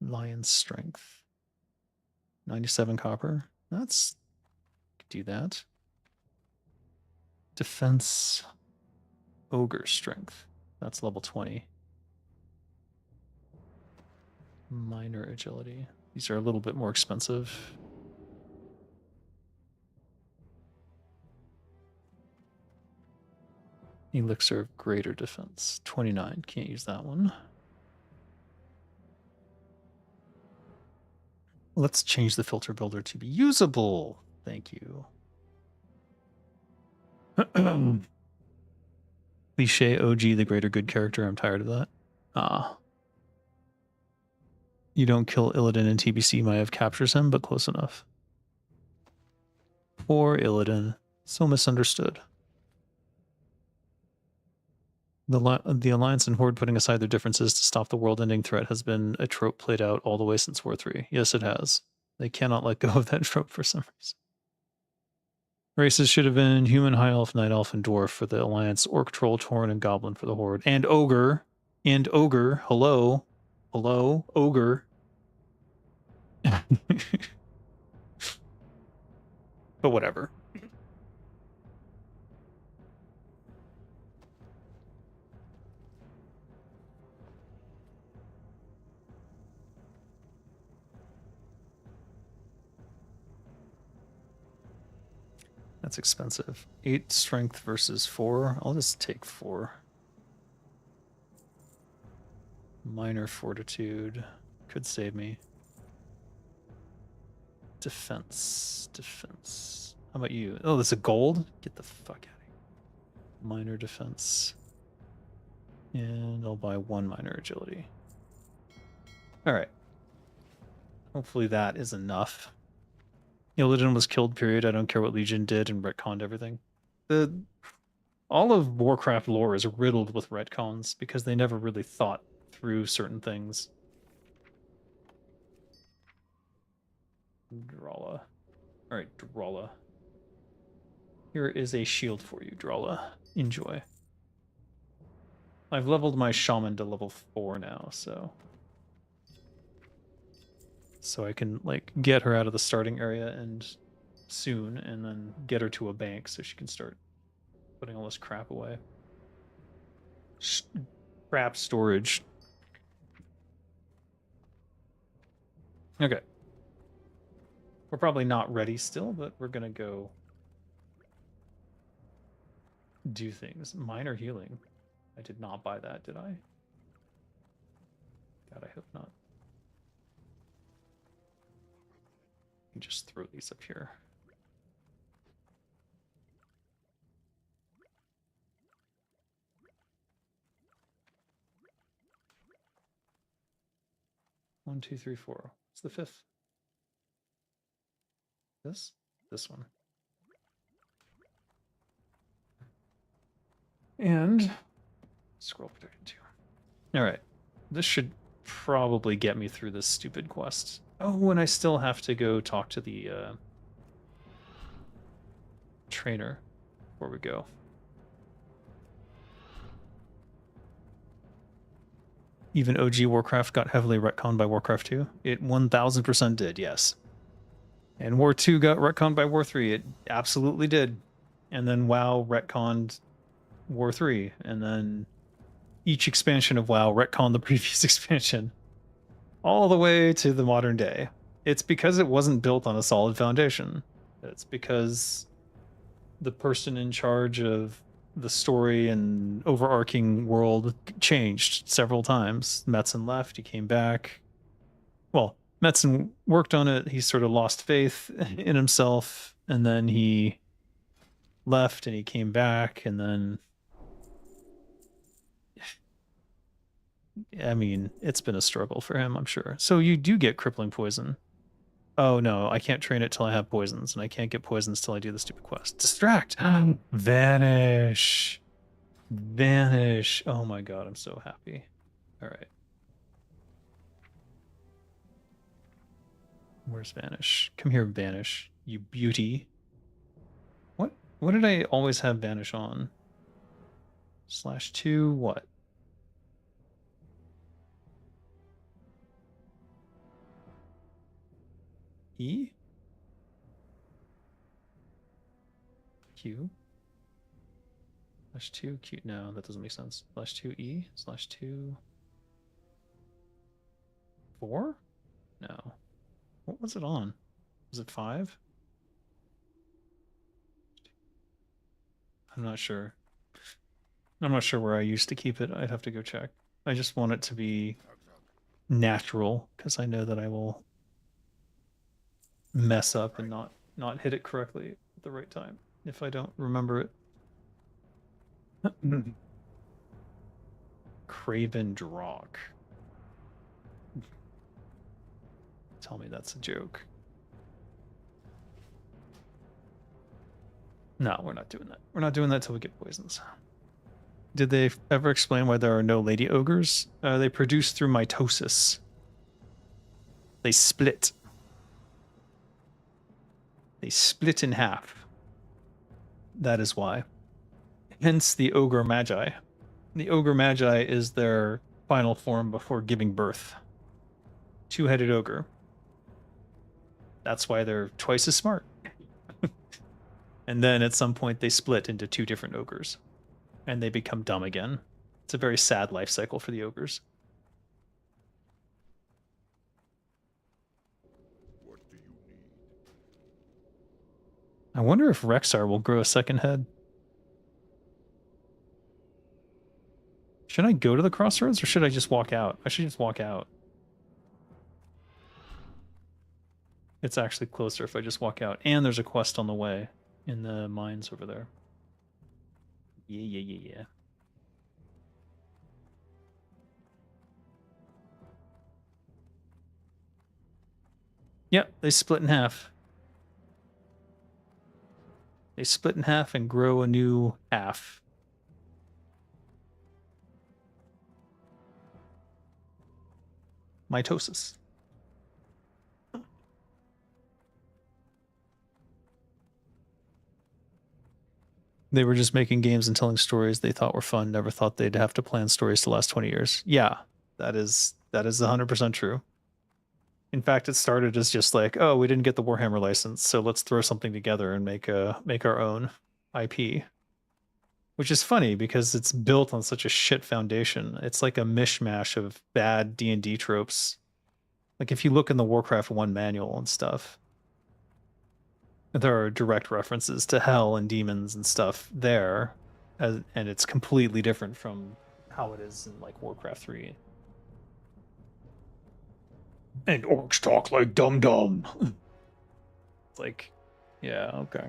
Lion strength. 97 copper. That's do that. Defense. Ogre strength. That's level 20. Minor agility. These are a little bit more expensive. Elixir of greater defense. 29. Can't use that one. Let's change the filter builder to be usable. Thank you. Cliche OG, the greater good character. I'm tired of that. You don't kill Illidan in TBC, might have captures him, but close enough. Poor Illidan. So misunderstood. The Alliance and Horde putting aside their differences to stop the world-ending threat has been a trope played out all the way since War 3. Yes, it has. They cannot let go of that trope for some reason. Races should have been Human, High Elf, Night Elf, and Dwarf for the Alliance, Orc, Troll, Tauren, and Goblin for the Horde. And Ogre. And Ogre. Hello. Hello. Ogre. But whatever. That's expensive. 8 strength versus 4. I'll just take 4. Minor fortitude. Could save me. Defense. Defense. How about you? Oh, that's a gold? Get the fuck out of here. Minor defense. And I'll buy 1 minor agility. Alright. Hopefully that is enough. Illidan was killed, period. I don't care what Legion did and retconned everything. All of Warcraft lore is riddled with retcons because they never really thought through certain things. Drala. Alright, Drala. Here is a shield for you, Drala. Enjoy. I've leveled my shaman to level 4 now, so I can like get her out of the starting area and soon, and then get her to a bank so she can start putting all this crap away. Crap storage. Okay. We're probably not ready still, but we're gonna go do things. Minor healing. I did not buy that, did I? God, I hope not. Just throw these up here. One, two, three, four. What's the 5th? This one. And scroll protection 2. All right, this should probably get me through this stupid quest. Oh, and I still have to go talk to the trainer before we go. Even OG Warcraft got heavily retconned by Warcraft 2. It 1000% did, yes. And War 2 got retconned by War 3. It absolutely did. And then WoW retconned War 3. And then each expansion of WoW retconned the previous expansion. All the way to the modern day. It's because it wasn't built on a solid foundation. It's because the person in charge of the story and overarching world changed several times. Metzen left, he came back. Well, Metzen worked on it, he sort of lost faith in himself, and then he left and he came back, and then I mean, it's been a struggle for him, I'm sure. So you do get crippling poison. Oh no, I can't train it till I have poisons, and I can't get poisons till I do the stupid quest. Distract! Vanish! Vanish! Oh my god, I'm so happy. Alright. Where's Vanish? Come here, Vanish. You beauty. What did I always have Vanish on? /2, what? E? Q? /2 Q? No, that doesn't make sense. /2 E? /2 4? No. What was it on? Was it 5? I'm not sure. I'm not sure where I used to keep it. I'd have to go check. I just want it to be natural, because I know that I will mess up and not hit it correctly at the right time if I don't remember it. Craven Drock. Tell me that's a joke. No, we're not doing that. We're not doing that till we get poisons. Did they ever explain why there are no lady ogres? They produce through mitosis. They split. They split in half. That is why. Hence the ogre magi. The ogre magi is their final form before giving birth. Two-headed ogre. That's why they're twice as smart. And then at some point they split into two different ogres. And they become dumb again. It's a very sad life cycle for the ogres. What do you need? I wonder if Rexar will grow a second head. Should I go to the crossroads or should I just walk out? I should just walk out. It's actually closer if I just walk out. And there's a quest on the way in the mines over there. Yeah. Yep, they split in half. They split in half and grow a new half. Mitosis. They were just making games and telling stories they thought were fun, never thought they'd have to plan stories to last 20 years. Yeah, that is 100% true. In fact, it started as just like, oh, we didn't get the Warhammer license, so let's throw something together and make our own IP. Which is funny because it's built on such a shit foundation. It's like a mishmash of bad D&D tropes. Like if you look in the Warcraft 1 manual and stuff, there are direct references to hell and demons and stuff there, and it's completely different from how it is in like Warcraft 3. And orcs talk like dum-dum. It's like, yeah, okay.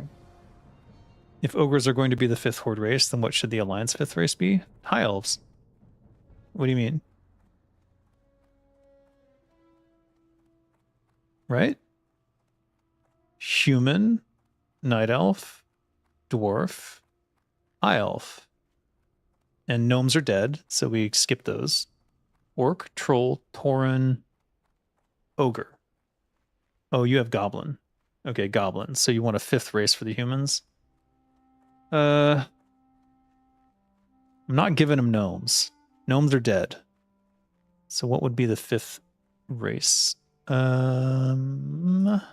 If ogres are going to be the fifth horde race, then what should the Alliance fifth race be? High elves. What do you mean? Right? Human, night elf, dwarf, high elf. And gnomes are dead, so we skip those. Orc, troll, tauren, ogre. Oh, you have goblin. Okay, goblin. So you want a fifth race for the humans? I'm not giving them gnomes. Gnomes are dead. So what would be the fifth race? Gnomes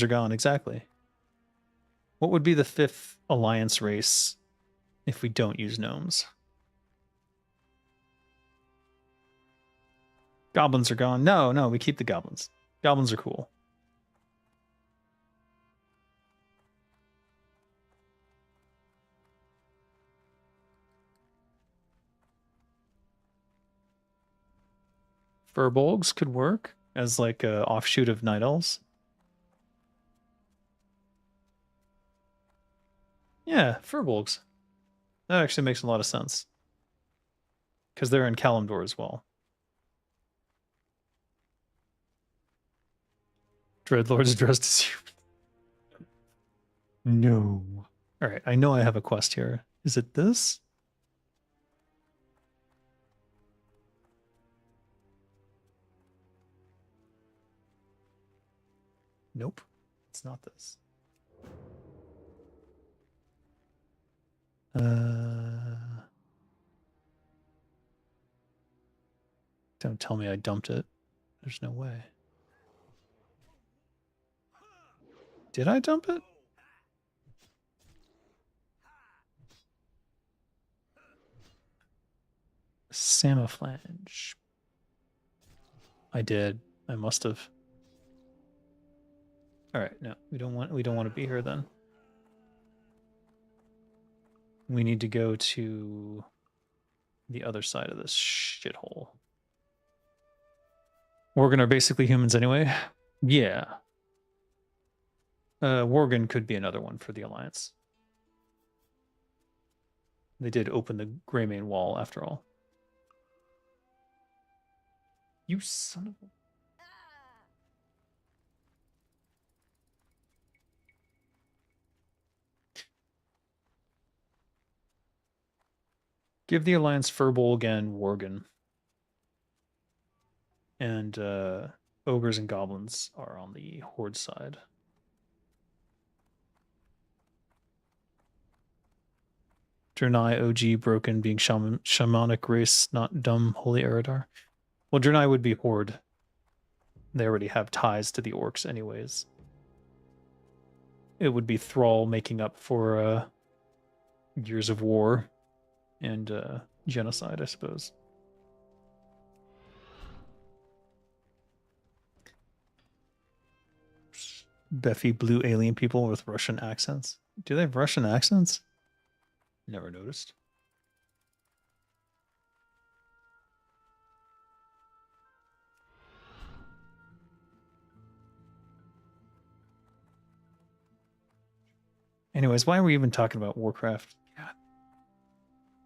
are gone, exactly. What would be the fifth alliance race if we don't use gnomes? Goblins are gone. No, we keep the goblins. Goblins are cool. Furbolgs could work as like a offshoot of night elves. Yeah, Furbolgs. That actually makes a lot of sense. Because they're in Kalimdor as well. Dreadlords dressed as human. No. Alright, I know I have a quest here. Is it this? Nope. It's not this. Don't tell me I dumped it. There's no way. Did I dump it? Samaflange. I did. I must have. All right, no, we don't want to be here then. We need to go to the other side of this shithole. Worgen are basically humans anyway. Yeah. Worgen could be another one for the Alliance. They did open the Greymane wall after all. You son of a... Give the Alliance Furbolg again, Worgen. And Ogres and Goblins are on the Horde side. Draenei OG broken being shamanic race, not dumb holy Eridar. Well, Draenei would be Horde. They already have ties to the orcs anyways. It would be Thrall making up for years of war and genocide, I suppose. Beefy blue alien people with Russian accents. Do they have Russian accents? Never noticed. Anyways, why are we even talking about Warcraft? God.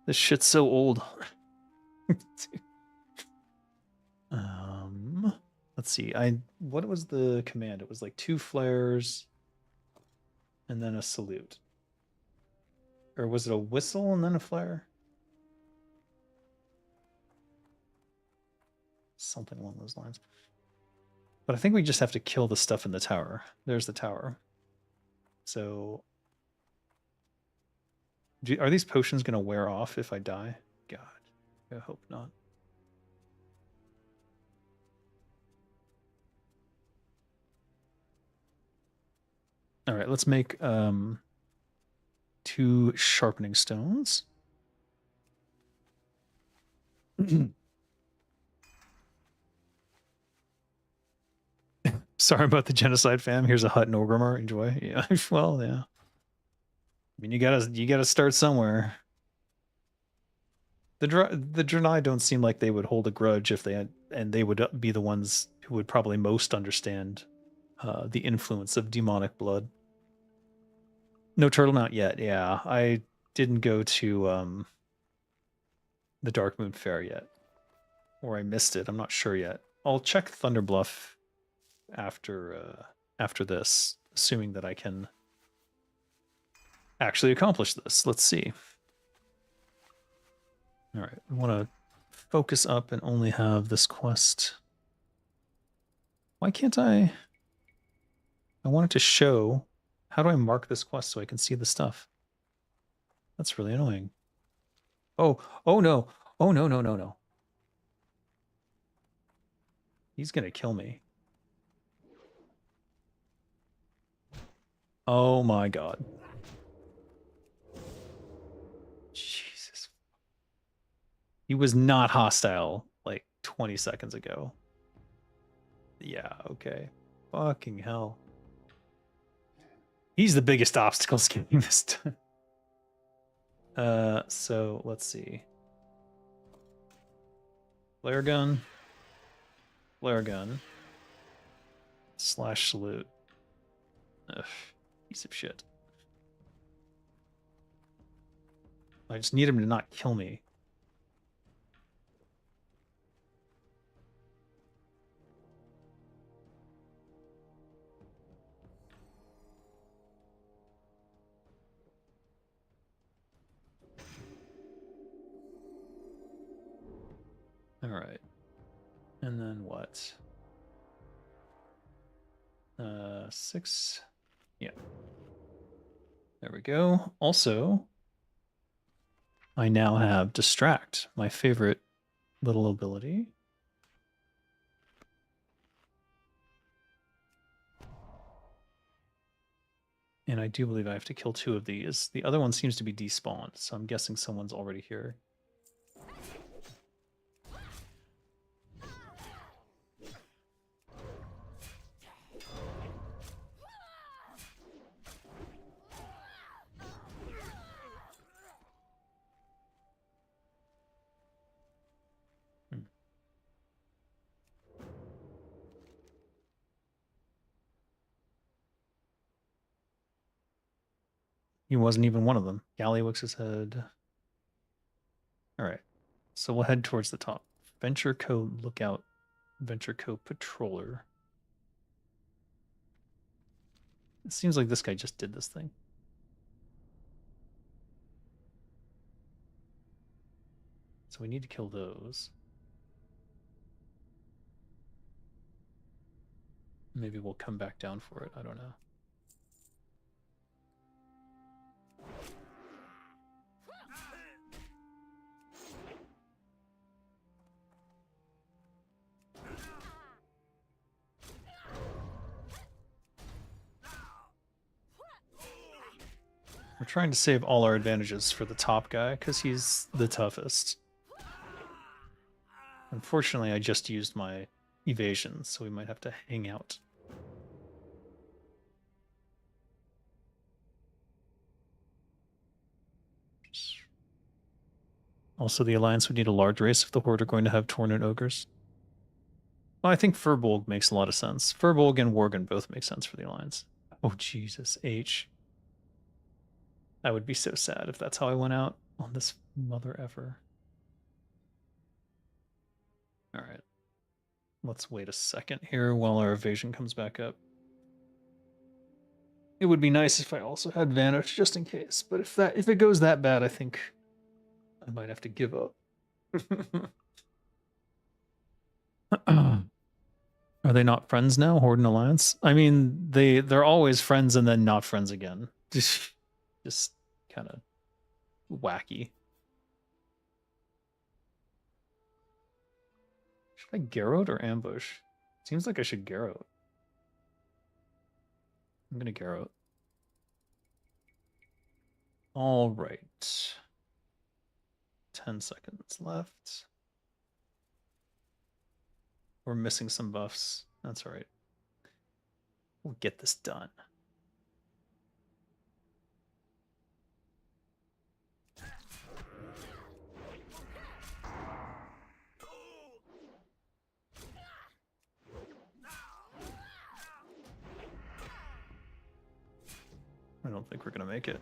This shit's so old. Let's see. What was the command? It was like 2 flares and then a salute. Or was it a whistle and then a flare? Something along those lines. But I think we just have to kill the stuff in the tower. There's the tower. So are these potions going to wear off if I die? God, I hope not. All right, let's make 2 sharpening stones. Sorry about the genocide, fam. Here's a hut in Orgrimmar. Enjoy. Yeah, well, yeah. I mean, you gotta start somewhere. The Draenei don't seem like they would hold a grudge if they had, and they would be the ones who would probably most understand the influence of demonic blood. No turtle not yet. Yeah, I didn't go to the Dark Moon Fair yet, or I missed it. I'm not sure yet. I'll check Thunderbluff after this, assuming that I can actually accomplish this. Let's see. All right, we want to focus up and only have this quest. Why can't I? I want it to show. How do I mark this quest so I can see the stuff? That's really annoying. Oh no. Oh, no. He's going to kill me. Oh my God. Jesus. He was not hostile like 20 seconds ago. Yeah, okay. Fucking hell. He's the biggest obstacle getting this done. So let's see. Flare gun. Flare gun. Slash salute. Ugh, piece of shit. I just need him to not kill me. All right. And then what? 6. Yeah. There we go. Also, I now have Distract, my favorite little ability. And I do believe I have to kill 2 of these. The other one seems to be despawned, so I'm guessing someone's already here. He wasn't even one of them. Gallywix's head. All right. So we'll head towards the top. Venture Code Lookout. Venture Code Patroller. It seems like this guy just did this thing. So we need to kill those. Maybe we'll come back down for it. I don't know. We're trying to save all our advantages for the top guy because he's the toughest. Unfortunately, I just used my evasion, so we might have to hang out. Also, the Alliance would need a large race if the Horde are going to have Tornate Ogres. Well, I think Furbolg makes a lot of sense. Furbolg and Worgen both make sense for the Alliance. Oh, Jesus, H. I would be so sad if that's how I went out on this mother effer. All right. Let's wait a second here while our evasion comes back up. It would be nice if I also had Vanish just in case, but if it goes that bad, I think I might have to give up. Are they not friends now, Horde and Alliance? I mean, they're always friends and then not friends again. Just kind of wacky. Should I Garrote or ambush? Seems like I should Garrote. I'm gonna Garrote. All right. 10 seconds left. We're missing some buffs. That's all right. We'll get this done. I don't think we're gonna make it.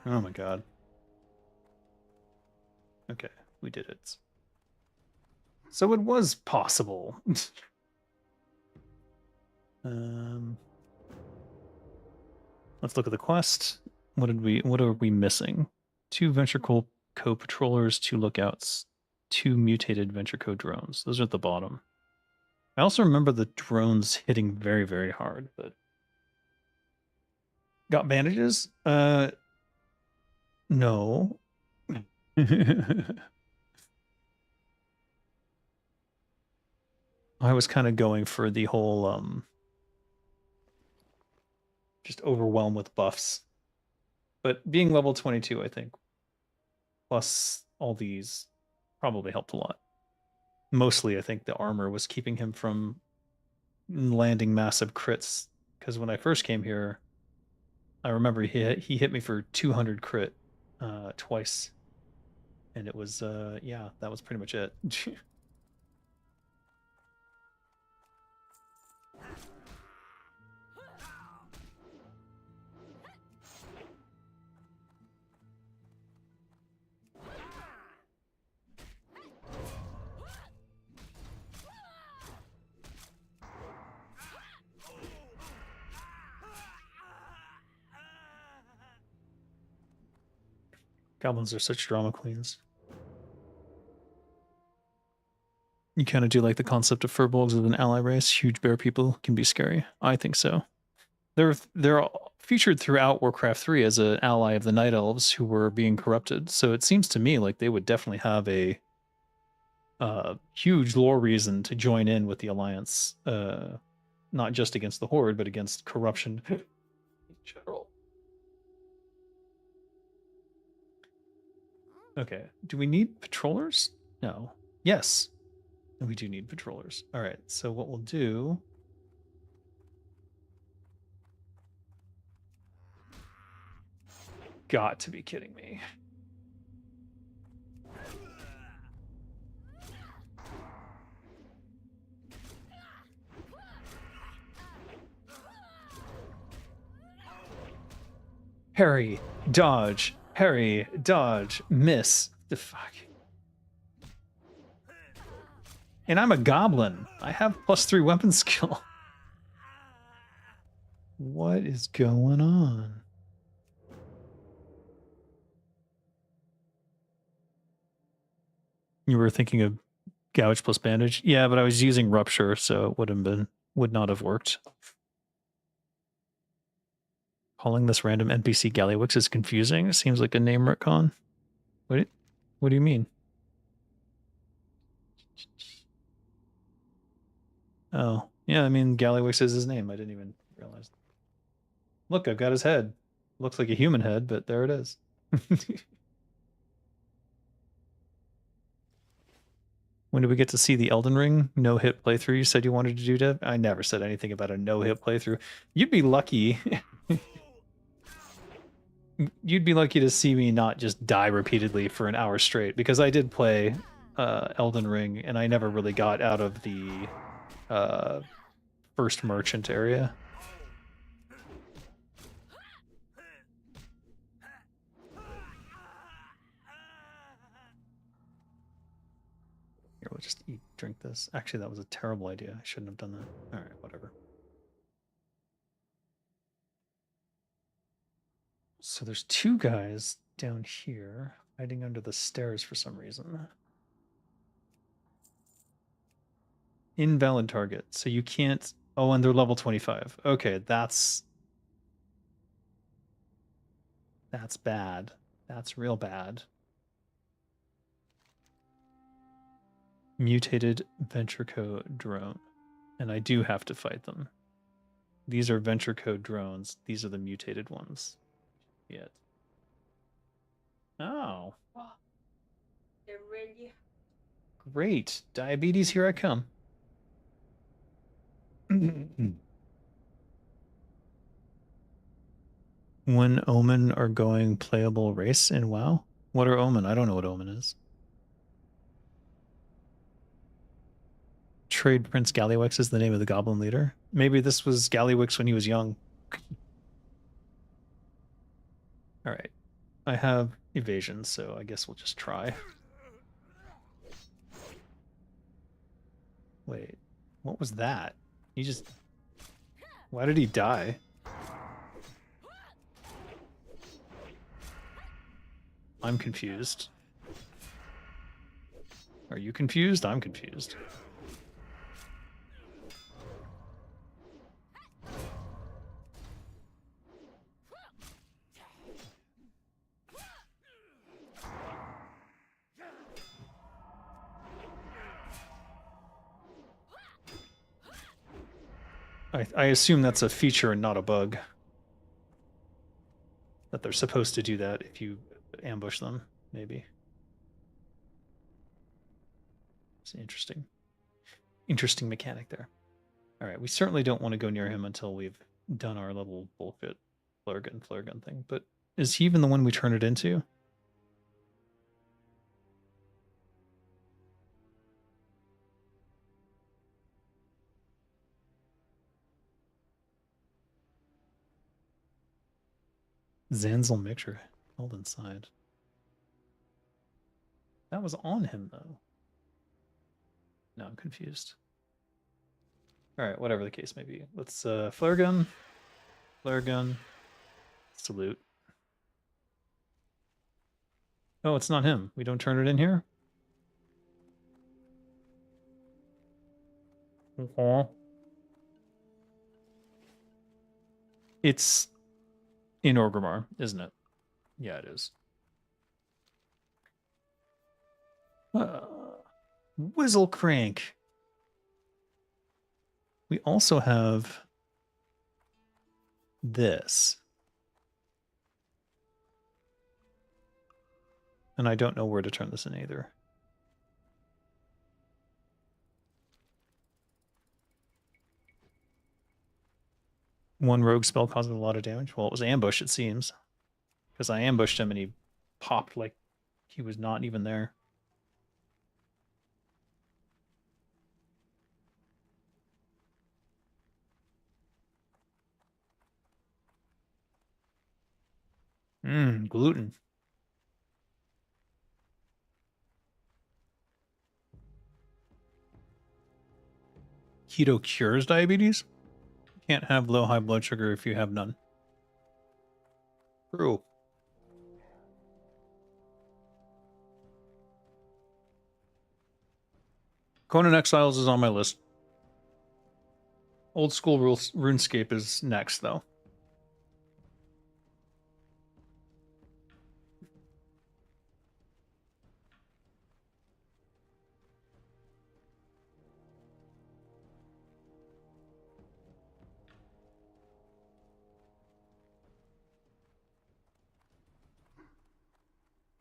Oh my god. Okay, we did it. So it was possible. Let's look at the quest. What are we missing? 2 Venture Code patrollers, 2 lookouts, 2 mutated Venture Code drones. Those are at the bottom. I also remember the drones hitting very, very hard, but got bandages? No. I was kind of going for the whole just overwhelm with buffs. But being level 22, I think, plus all these probably helped a lot. Mostly, I think the armor was keeping him from landing massive crits. Because when I first came here, I remember he hit me for 200 crit twice. And it was, yeah, that was pretty much it. Goblins are such drama queens. You kind of do like the concept of furbolgs as an ally race. Huge bear people can be scary. I think so. They're featured throughout Warcraft 3 as an ally of the Night Elves who were being corrupted. So it seems to me like they would definitely have a huge lore reason to join in with the Alliance, not just against the Horde, but against corruption in general. Okay. Do we need patrollers? No. Yes. We do need patrollers. All right. So what we'll do... Got to be kidding me. Harry, dodge. Harry, dodge. Miss. The fuck. And I'm a goblin. I have +3 weapon skill. What is going on? You were thinking of gouge plus bandage? Yeah, but I was using rupture, so it would not have worked. Calling this random NPC Gallywix is confusing. It seems like a name retcon. What do you mean? Oh, yeah, I mean, Gallywix is his name. I didn't even realize. Look, I've got his head. Looks like a human head, but there it is. When do we get to see the Elden Ring no-hit playthrough you said you wanted to do, Dev? I never said anything about a no-hit playthrough. You'd be lucky. You'd be lucky to see me not just die repeatedly for an hour straight, because I did play Elden Ring, and I never really got out of the first merchant area. Here, we'll just drink this. Actually, that was a terrible idea. I shouldn't have done that. All right, whatever. So there's 2 guys down here hiding under the stairs for some reason. Invalid target. So you can't... Oh, and they're level 25. Okay, that's bad. That's real bad. Mutated Venture Code drone. And I do have to fight them. These are Venture Code drones. These are the mutated ones. Yet. Oh. They're really Great. Diabetes, here I come. When Omen are going playable race in WoW? What are Omen? I don't know what Omen is. Trade Prince Gallywix is the name of the goblin leader. Maybe this was Gallywix when he was young. All right. I have evasion, so I guess we'll just try. Wait, what was that? He just... Why did he die? I'm confused. Are you confused? I'm confused. I assume that's a feature and not a bug. That they're supposed to do that if you ambush them, maybe. It's interesting. Interesting mechanic there. All right, we certainly don't want to go near him until we've done our little bullshit flare gun thing. But is he even the one we turn it into? Zanzel mixture held inside. That was on him, though. No, I'm confused. All right, whatever the case may be. Let's flare gun, salute. Oh, it's not him. We don't turn it in here? It's in Orgrimmar, isn't it? Yeah, it is. Whizzle Crank. We also have this. And I don't know where to turn this in either. One rogue spell causes a lot of damage. Well, it was ambush, it seems. Because I ambushed him and he popped like he was not even there. Gluten. Keto cures diabetes? Can't have low high blood sugar if you have none. True. Conan Exiles is on my list. Old school RuneScape is next, though.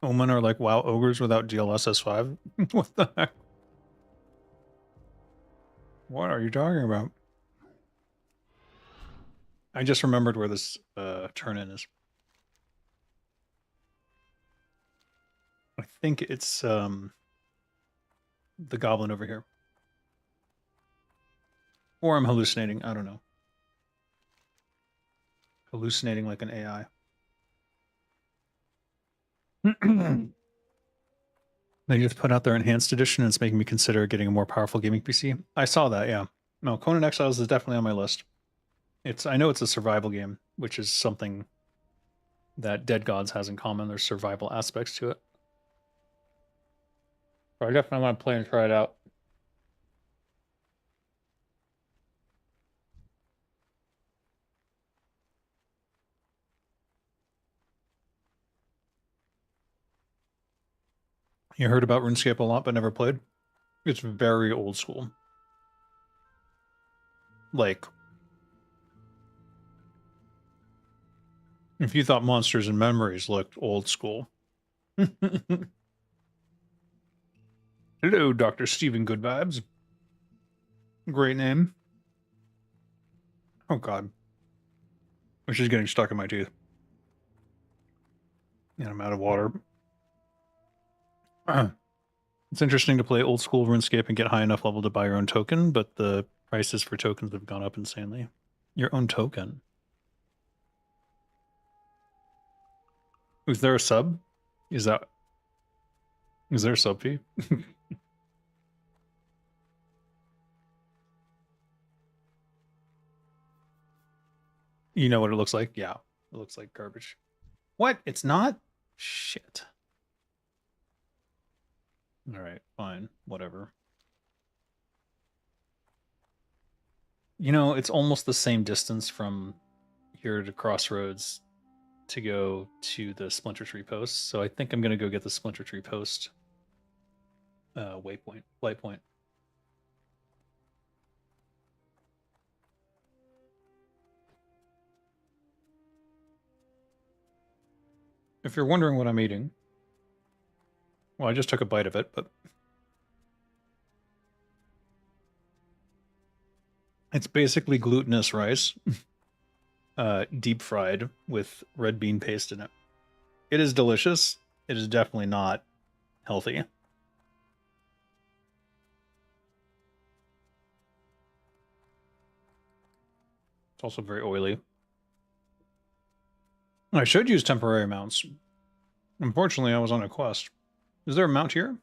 Omen are like WoW ogres without DLSS5? What the heck? What are you talking about? I just remembered where this turn-in is. I think it's the goblin over here. Or I'm hallucinating, I don't know. Hallucinating like an AI. They just put out their enhanced edition and it's making me consider getting a more powerful gaming PC. I saw that, yeah. No, Conan Exiles is definitely on my list. I know it's a survival game, which is something that Dead Gods has in common. There's survival aspects to it. But I definitely want to play and try it out. You heard about RuneScape a lot, but never played? It's very old school. Like, if you thought Monsters and Memories looked old school. Hello, Dr. Steven Goodvibes. Great name. Oh, God. Which is getting stuck in my tooth. And I'm out of water. It's interesting to play old school RuneScape and get high enough level to buy your own token, but the prices for tokens have gone up insanely. Your own token? Is there a sub? Is there a sub fee? You know what it looks like? Yeah, it looks like garbage. What? It's not? Shit. All right, fine, whatever. You know, it's almost the same distance from here to Crossroads to go to the Splinter Tree post, so I think I'm gonna go get the Splinter Tree post light point. If you're wondering what I'm eating, well, I just took a bite of it, but it's basically glutinous rice, deep fried with red bean paste in it. It is delicious. It is definitely not healthy. It's also very oily. I should use temporary mounts. Unfortunately, I was on a quest. Is there a mount here?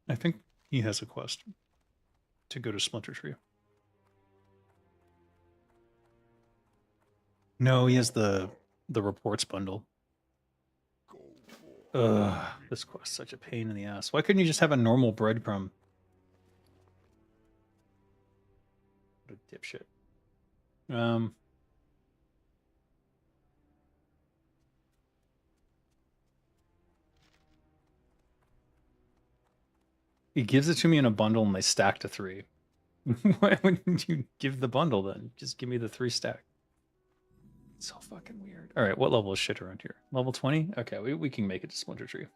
I think he has a quest to go to Splinter Tree. No, he has the reports bundle. Ugh, this quest is such a pain in the ass. Why couldn't you just have a normal breadcrumb? What a dipshit. He gives it to me in a bundle and they stack to 3. Why wouldn't you give the bundle then? Just give me the 3 stack. So fucking weird. All right, what level is shit around here? Level 20? Okay, we can make it to Splinter Tree.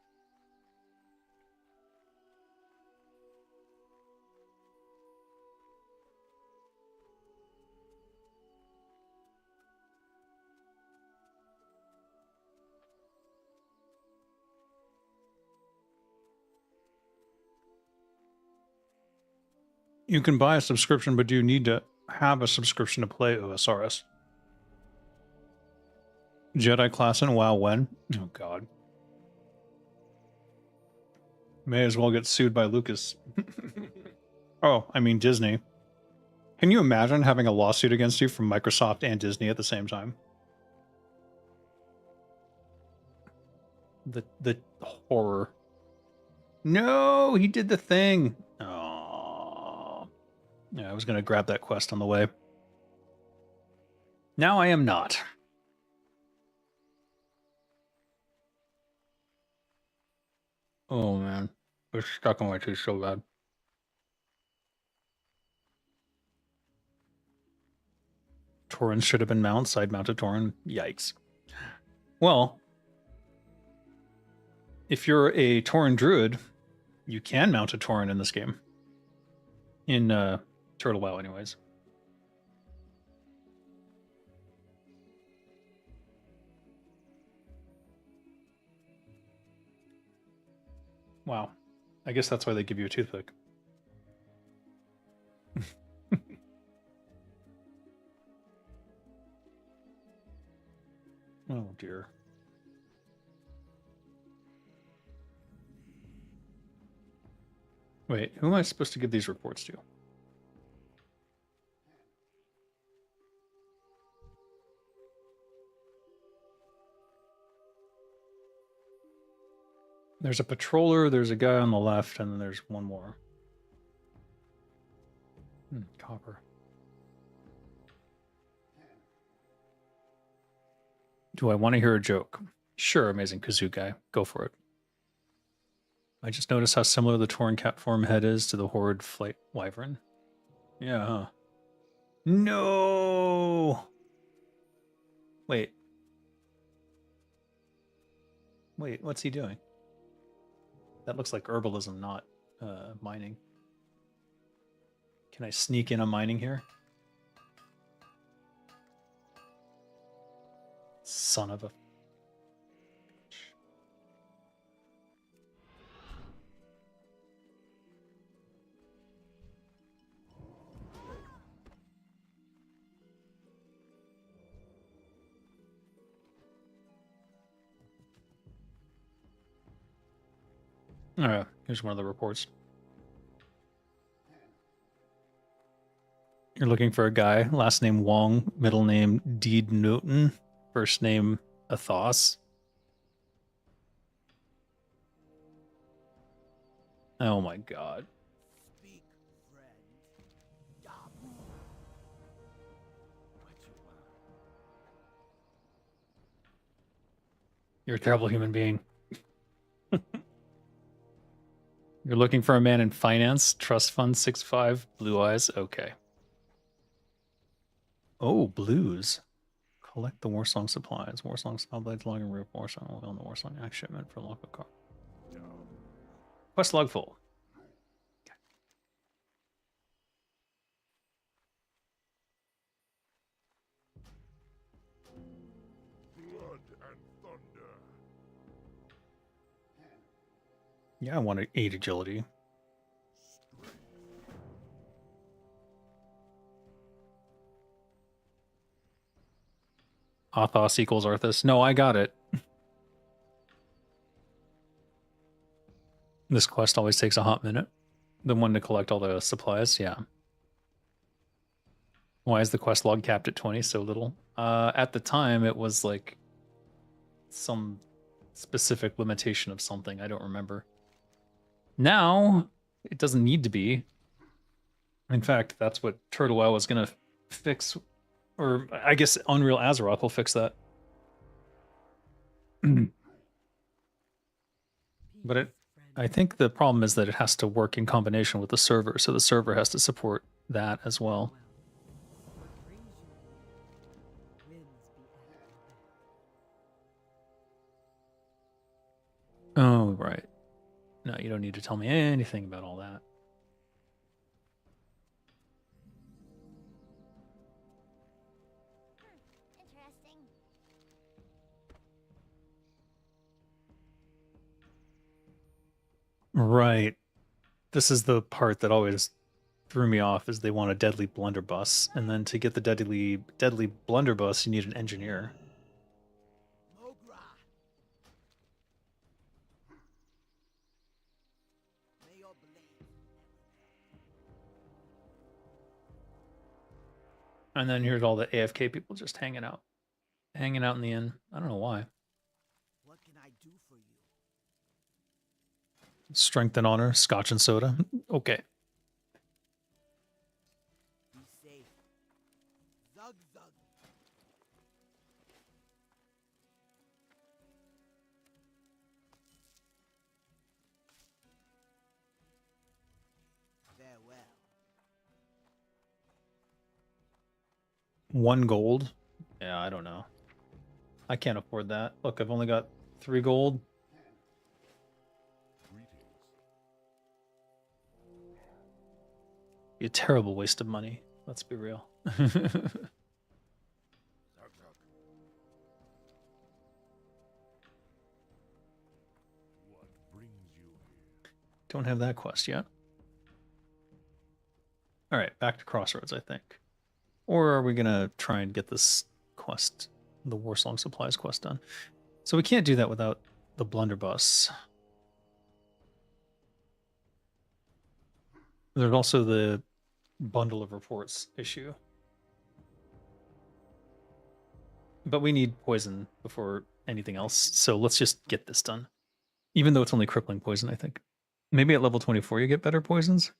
You can buy a subscription, but do you need to have a subscription to play OSRS? Jedi class in WoW when? Oh god. May as well get sued by Lucas. Oh, I mean Disney. Can you imagine having a lawsuit against you from Microsoft and Disney at the same time? The horror. No, he did the thing. Oh. Yeah, I was gonna grab that quest on the way. Now I am not. Oh man. It's stuck in my teeth so bad. Tauren should have been mounted, side-mounted Tauren. Yikes. Well, if you're a Tauren druid, you can mount a Tauren in this game. In Turtle WoW, anyways. Wow. I guess that's why they give you a toothpick. Oh dear. Wait, who am I supposed to give these reports to? There's a patroller, there's a guy on the left, and then there's one more. Copper. Do I want to hear a joke? Sure, amazing kazoo guy. Go for it. I just noticed how similar the Tauren cat form head is to the horrid flight wyvern. Yeah, huh? No! Wait. Wait, what's he doing? That looks like herbalism, not mining. Can I sneak in a mining here? Son of a... Alright, here's one of the reports. You're looking for a guy, last name Wong, middle name Deed Newton, first name Athos. Oh my god. Speak, friend. Yabu. What you want? You're a terrible human being. You're looking for a man in finance, trust fund 6'5", blue eyes. Okay. Oh, blues. Collect the Warsong supplies. Warsong snowblades, logging roof, Warsong oil, and the Warsong axe shipment for local car. Quest log full. Blood and thunder. Yeah, I want to 8 agility. Athos equals Arthas. No, I got it. This quest always takes a hot minute. The one to collect all the supplies, yeah. Why is the quest log capped at 20 so little? At the time, it was like some specific limitation of something. I don't remember. Now, it doesn't need to be. In fact, that's what Turtle WoW was going to fix. Or I guess Unreal Azeroth will fix that. But I think the problem is that it has to work in combination with the server, so the server has to support that as well. What brings you here? Winds be at your Oh, back. right. No, you don't need to tell me anything about all that. Interesting. Right. This is the part that always threw me off is they want a deadly blunderbuss, and then to get the deadly blunderbuss, you need an engineer. Mogra. May your blade And then here's all the AFK people just hanging out in the inn. I don't know why. What can I do for you? Strength and honor, scotch and soda. Okay. Be safe. Zug zug. Farewell. 1 gold. Yeah, I don't know. I can't afford that. Look, I've only got 3 gold. Greetings. Be a terrible waste of money. Let's be real. Zug zug. What brings you here? Don't have that quest yet. All right, back to Crossroads, I think. Or are we gonna try and get this quest, the Warsong Supplies quest, done? So we can't do that without the blunderbuss. There's also the bundle of reports issue. But we need poison before anything else, so let's just get this done. Even though it's only crippling poison, I think. Maybe at level 24 you get better poisons?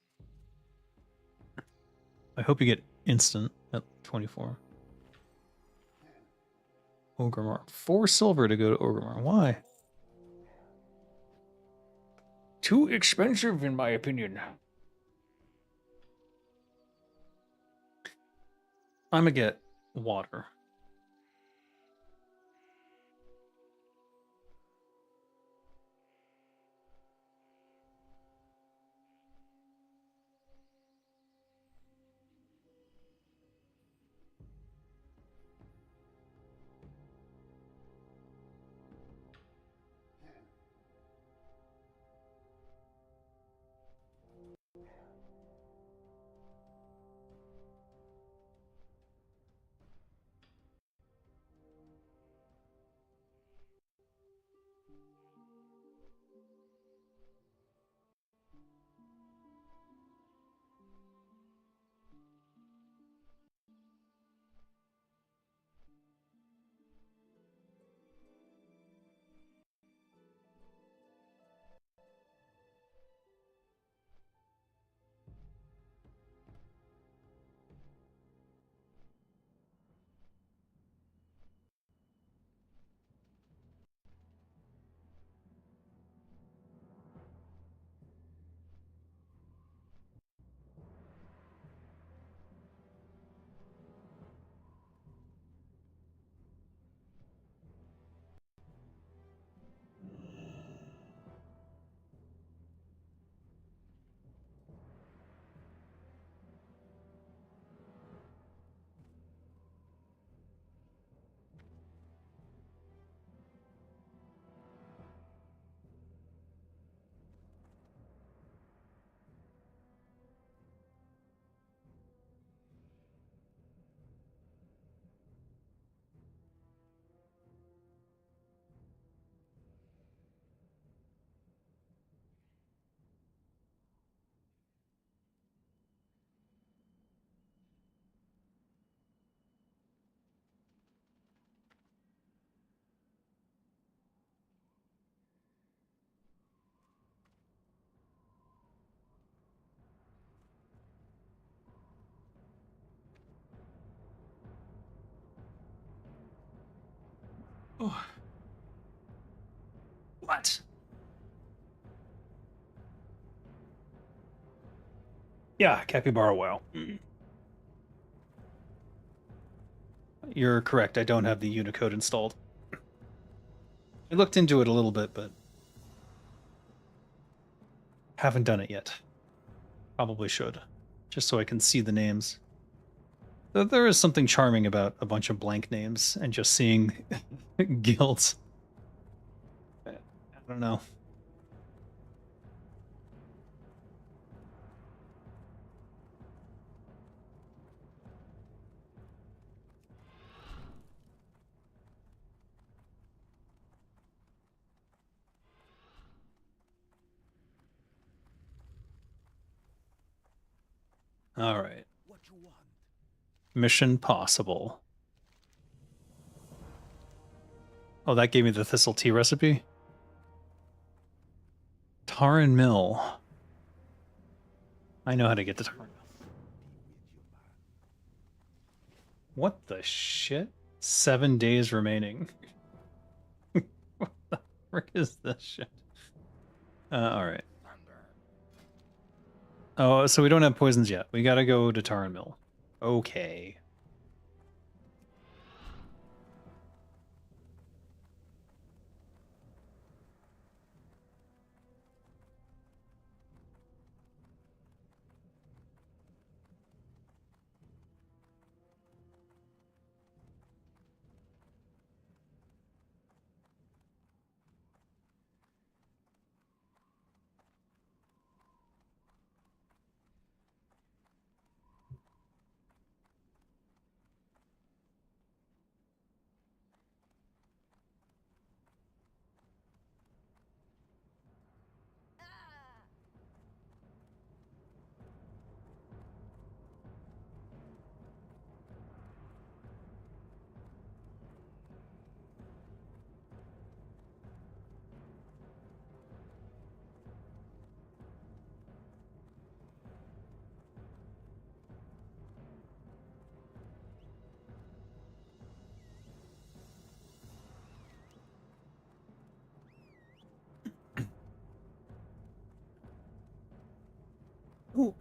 I hope you get instant at 24. Orgrimmar. 4 silver to go to Orgrimmar. Why? Too expensive, in my opinion. I'm gonna get water. Oh. What? Yeah, Capybara WoW. You're correct. I don't have the Unicode installed. I looked into it a little bit, but haven't done it yet. Probably should, just so I can see the names. There is something charming about a bunch of blank names and just seeing guilds. I don't know. All right. What you want? Mission possible. Oh, that gave me the thistle tea recipe. Taran Mill. I know how to get to Taran Mill. What the shit? 7 days remaining. What the frick is this shit? Alright. Oh, so we don't have poisons yet. We gotta go to Taran Mill. Okay. Ooh.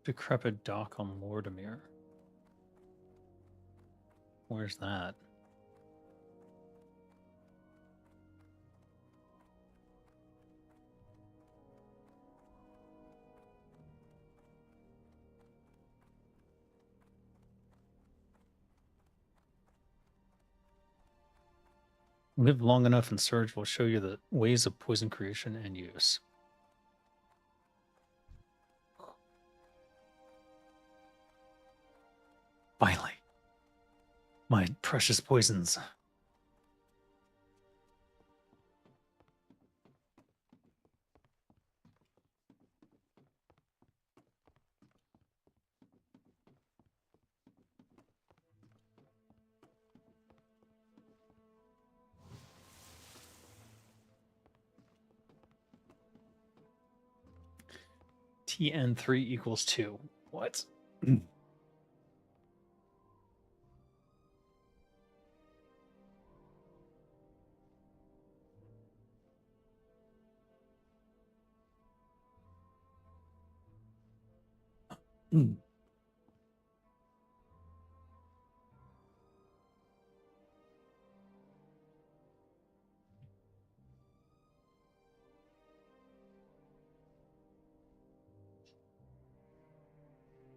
Decrepit dock on Lordamere. Where's that? Live long enough and Surge will show you the ways of poison creation and use. Finally. My precious poisons. TN3 equals 2. What?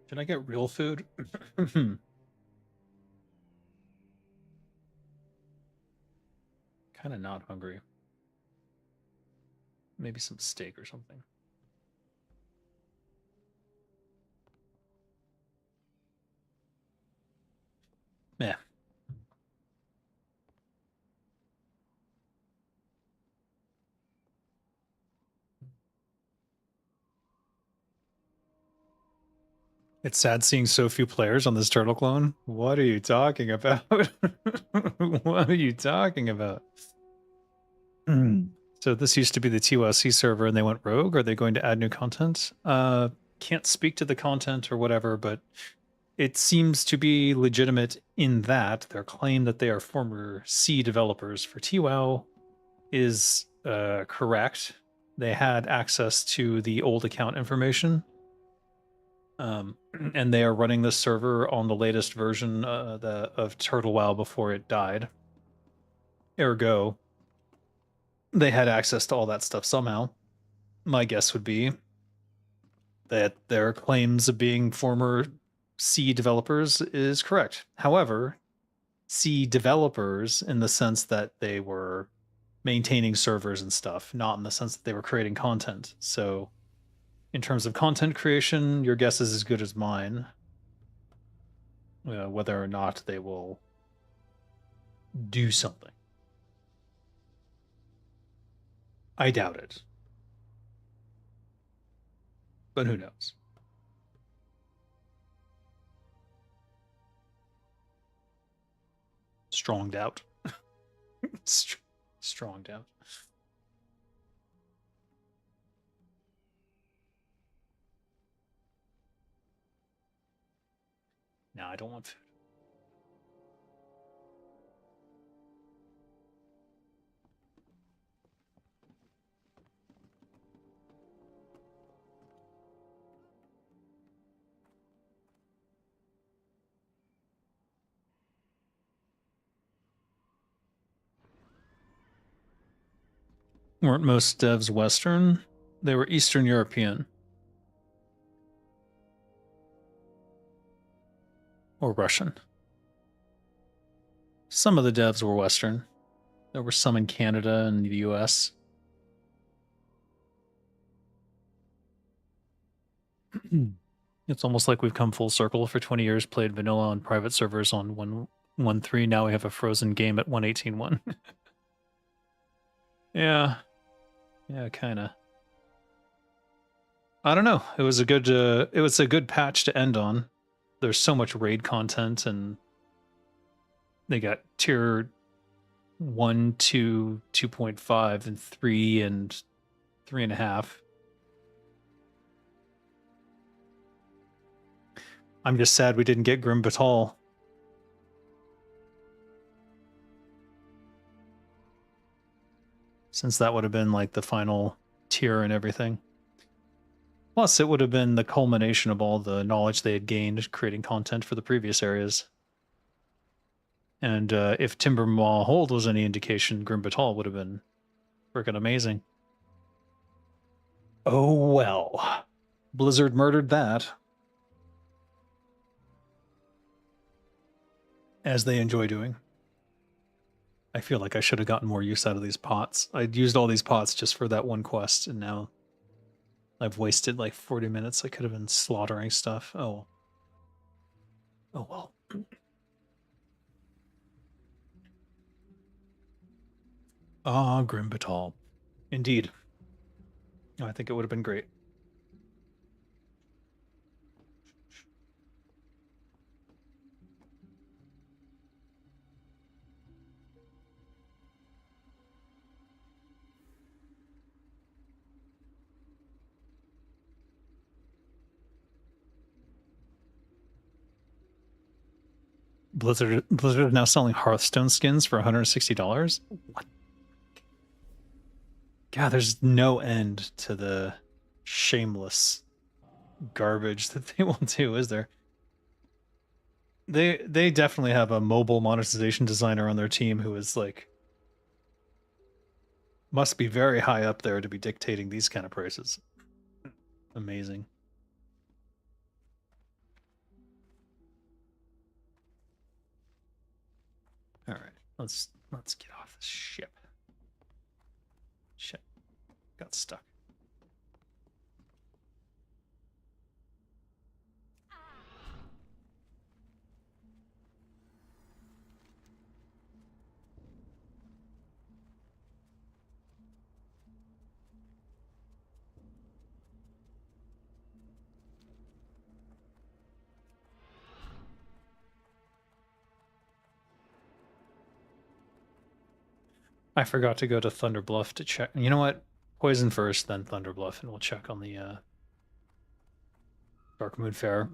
Should I get real food? Kind of not hungry. Maybe some steak or something. Yeah. It's sad seeing so few players on this turtle clone. What are you talking about? What are you talking about? So this used to be the TOC server and they went rogue. Are they going to add new content? Can't speak to the content or whatever, but it seems to be legitimate in that their claim that they are former C developers for TWoW is correct. They had access to the old account information, and they are running this server on the latest version of Turtle WoW before it died. Ergo, they had access to all that stuff somehow. My guess would be that their claims of being former C developers is correct. However, C developers in the sense that they were maintaining servers and stuff, not in the sense that they were creating content. So, in terms of content creation, your guess is as good as mine. Whether or not they will do something. I doubt it. But who knows? Strong doubt. Strong doubt. No, I don't want food. Weren't most devs Western? They were Eastern European. Or Russian. Some of the devs were Western. There were some in Canada and the US. It's almost like we've come full circle. For 20 years, played vanilla on private servers on 1.1.3. Now we have a frozen game at 1.18.1. Yeah. Yeah, kind of. I don't know. It was a good patch to end on. There's so much raid content, and they got tier 1, 2, 2.5, and 3, and 3.5. I'm just sad we didn't get Grim Batal. Since that would have been like the final tier and everything. Plus, it would have been the culmination of all the knowledge they had gained creating content for the previous areas. And if Timbermaw Hold was any indication, Grim Batal would have been freaking amazing. Oh well. Blizzard murdered that. As they enjoy doing. I feel like I should have gotten more use out of these pots. I'd used all these pots just for that one quest, and now I've wasted like 40 minutes. I could have been slaughtering stuff. Oh. Oh well. Ah, Grim Batal. Indeed. I think it would have been great. Blizzard is now selling Hearthstone skins for $160. What? God, there's no end to the shameless garbage that they will do, is there? They definitely have a mobile monetization designer on their team who is like must be very high up there to be dictating these kind of prices. Amazing. All right, let's get off this ship. Shit, got stuck. I forgot to go to Thunder Bluff to check. You know what? Poison first, then Thunder Bluff, and we'll check on the Dark Moon Fair.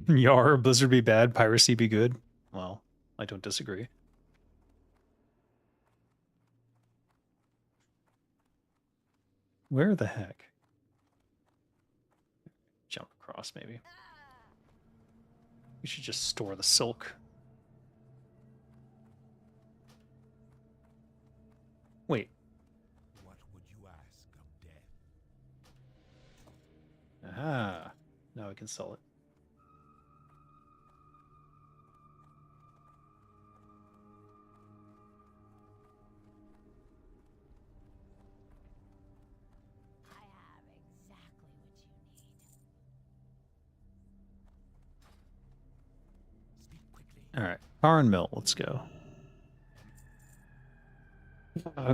Yar, Blizzard be bad, piracy be good. Well, I don't disagree. Where the heck? Jump across, maybe. We should just store the silk. Wait. What would you ask of death? Aha. Now we can sell it. I have exactly what you need. Speak quickly. All right, bar and mill. Let's go.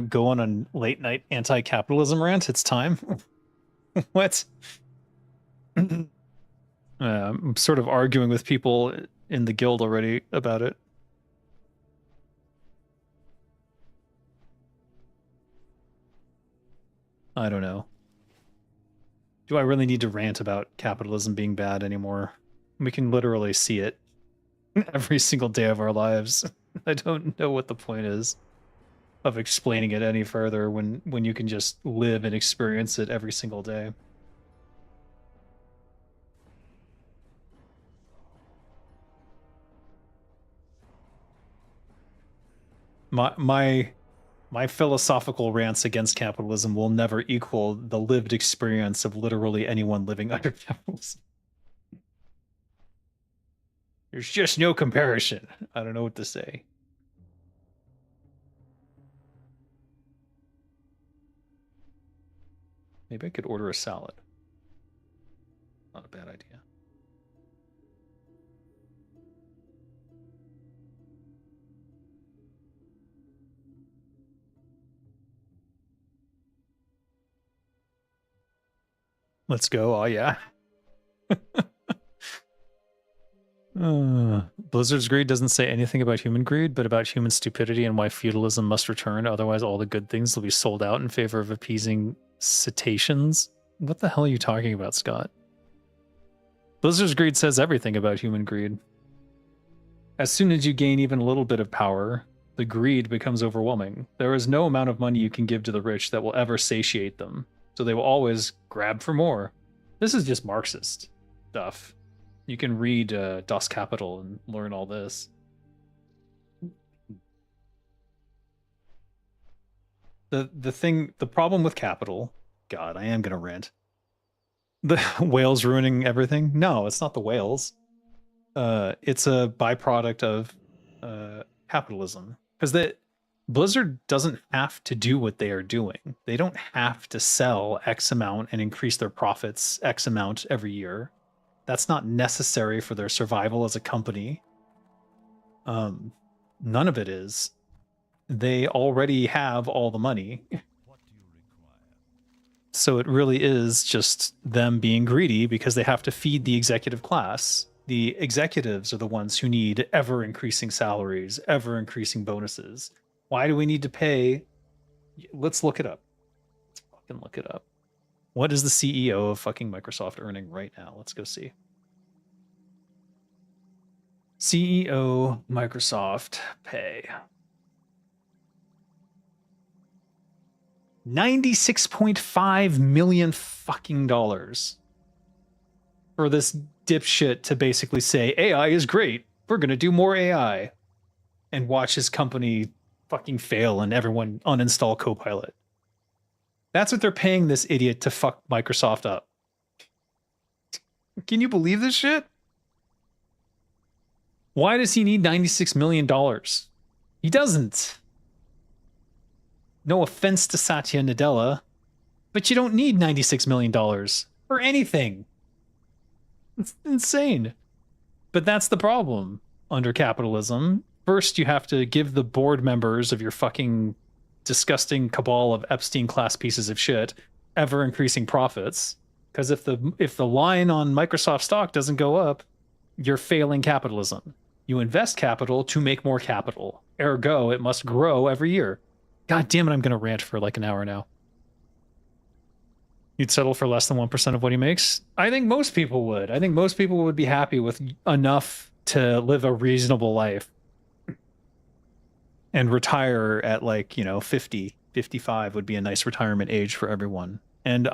Go on a late night anti-capitalism rant. It's time. What? I'm sort of arguing with people in the guild already about it. I don't know. Do I really need to rant about capitalism being bad anymore? We can literally see it every single day of our lives. I don't know what the point is of explaining it any further when you can just live and experience it every single day. My philosophical rants against capitalism will never equal the lived experience of literally anyone living under capitalism. There's just no comparison. I don't know what to say. Maybe I could order a salad. Not a bad idea. Let's go. Oh, yeah. Blizzard's greed doesn't say anything about human greed, but about human stupidity and why feudalism must return. Otherwise, all the good things will be sold out in favor of appeasing cetaceans. What the hell are you talking about, Scott? Blizzard's greed says everything about human greed. As soon as you gain even a little bit of power, the greed becomes overwhelming. There is no amount of money you can give to the rich that will ever satiate them, so they will always grab for more. This is just Marxist stuff. You can read Das Kapital and learn all this. The problem with capital, God, I am gonna rant. The whales ruining everything? No, it's not the whales. It's a byproduct of capitalism. Because the Blizzard doesn't have to do what they are doing. They don't have to sell X amount and increase their profits X amount every year. That's not necessary for their survival as a company. None of it is. They already have all the money. What do you require? So it really is just them being greedy because they have to feed the executive class. The executives are the ones who need ever increasing salaries, ever increasing bonuses. Why do we need to pay? Let's look it up. Let's fucking look it up. What is the CEO of fucking Microsoft earning right now? Let's go see. CEO Microsoft pay. $96.5 million fucking dollars for this dipshit to basically say AI is great. We're gonna do more AI, and watch his company fucking fail and everyone uninstall Copilot. That's what they're paying this idiot to fuck Microsoft up. Can you believe this shit? Why does he need $96 million? He doesn't. No offense to Satya Nadella, but you don't need $96 million for anything. It's insane. But that's the problem under capitalism. First, you have to give the board members of your fucking disgusting cabal of Epstein-class pieces of shit ever increasing profits. Because if the line on Microsoft stock doesn't go up, you're failing capitalism. You invest capital to make more capital. Ergo, it must grow every year. God damn it, I'm going to rant for like an hour now. You'd settle for less than 1% of what he makes? I think most people would. I think most people would be happy with enough to live a reasonable life and retire at like, 50, 55 would be a nice retirement age for everyone. And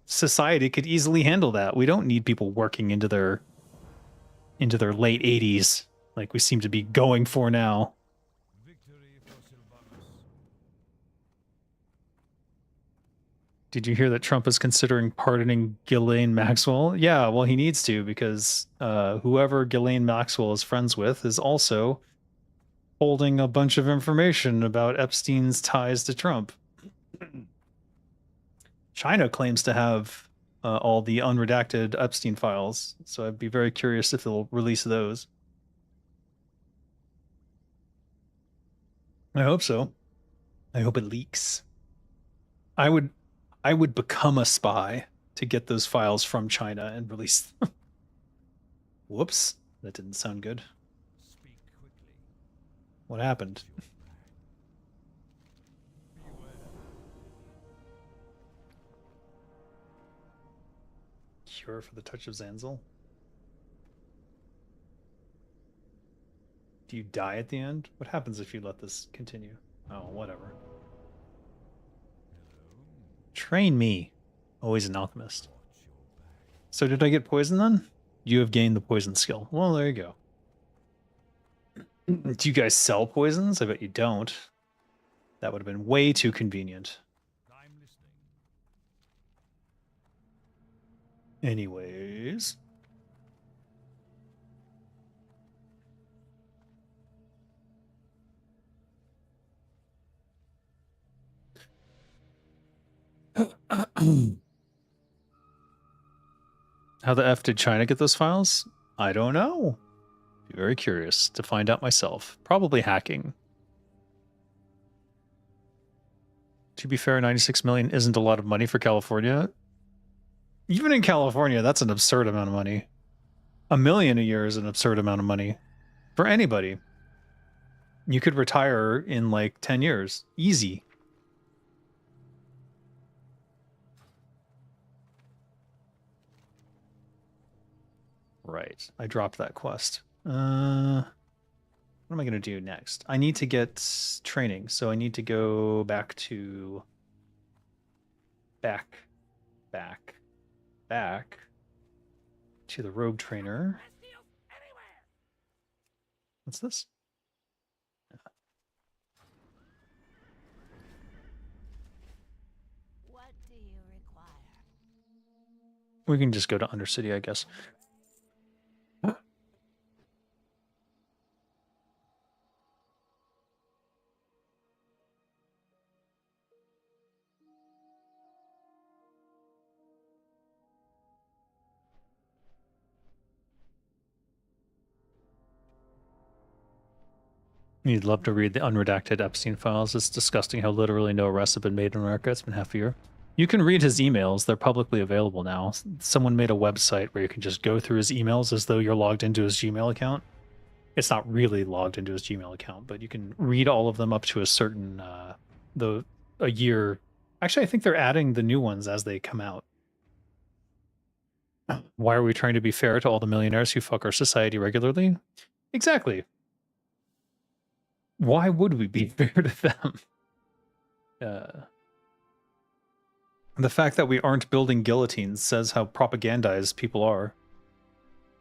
society could easily handle that. We don't need people working into their late 80s like we seem to be going for now. Did you hear that Trump is considering pardoning Ghislaine Maxwell? Yeah, well, he needs to, because whoever Ghislaine Maxwell is friends with is also holding a bunch of information about Epstein's ties to Trump. China claims to have all the unredacted Epstein files, so I'd be very curious if they'll release those. I hope so. I hope it leaks. I would become a spy to get those files from China and release them. Whoops, that didn't sound good. What happened? Cure for the touch of Zanzil? Do you die at the end? What happens if you let this continue? Oh, whatever. Train me. Always an alchemist. So did I get poison then? You have gained the poison skill. Well, there you go. Do you guys sell poisons? I bet you don't. That would have been way too convenient. Anyways. How the F did China get those files? I don't know. Be very curious to find out myself. Probably hacking. To be fair, 96 million isn't a lot of money for California. Even in California, that's an absurd amount of money. $1 million a year is an absurd amount of money for anybody. You could retire in like 10 years. Easy. Right. I dropped that quest. What am I going to do next? I need to get training, so I need to go back to... Back to the rogue trainer. What's this? What do you require? We can just go to Undercity, I guess. You'd love to read the unredacted Epstein files. It's disgusting how literally no arrests have been made in America. It's been half a year. You can read his emails. They're publicly available now. Someone made a website where you can just go through his emails as though you're logged into his Gmail account. It's not really logged into his Gmail account, but you can read all of them up to a certain, a year. Actually, I think they're adding the new ones as they come out. Why are we trying to be fair to all the millionaires who fuck our society regularly? Exactly. Why would we be fair to them? The fact that we aren't building guillotines says how propagandized people are.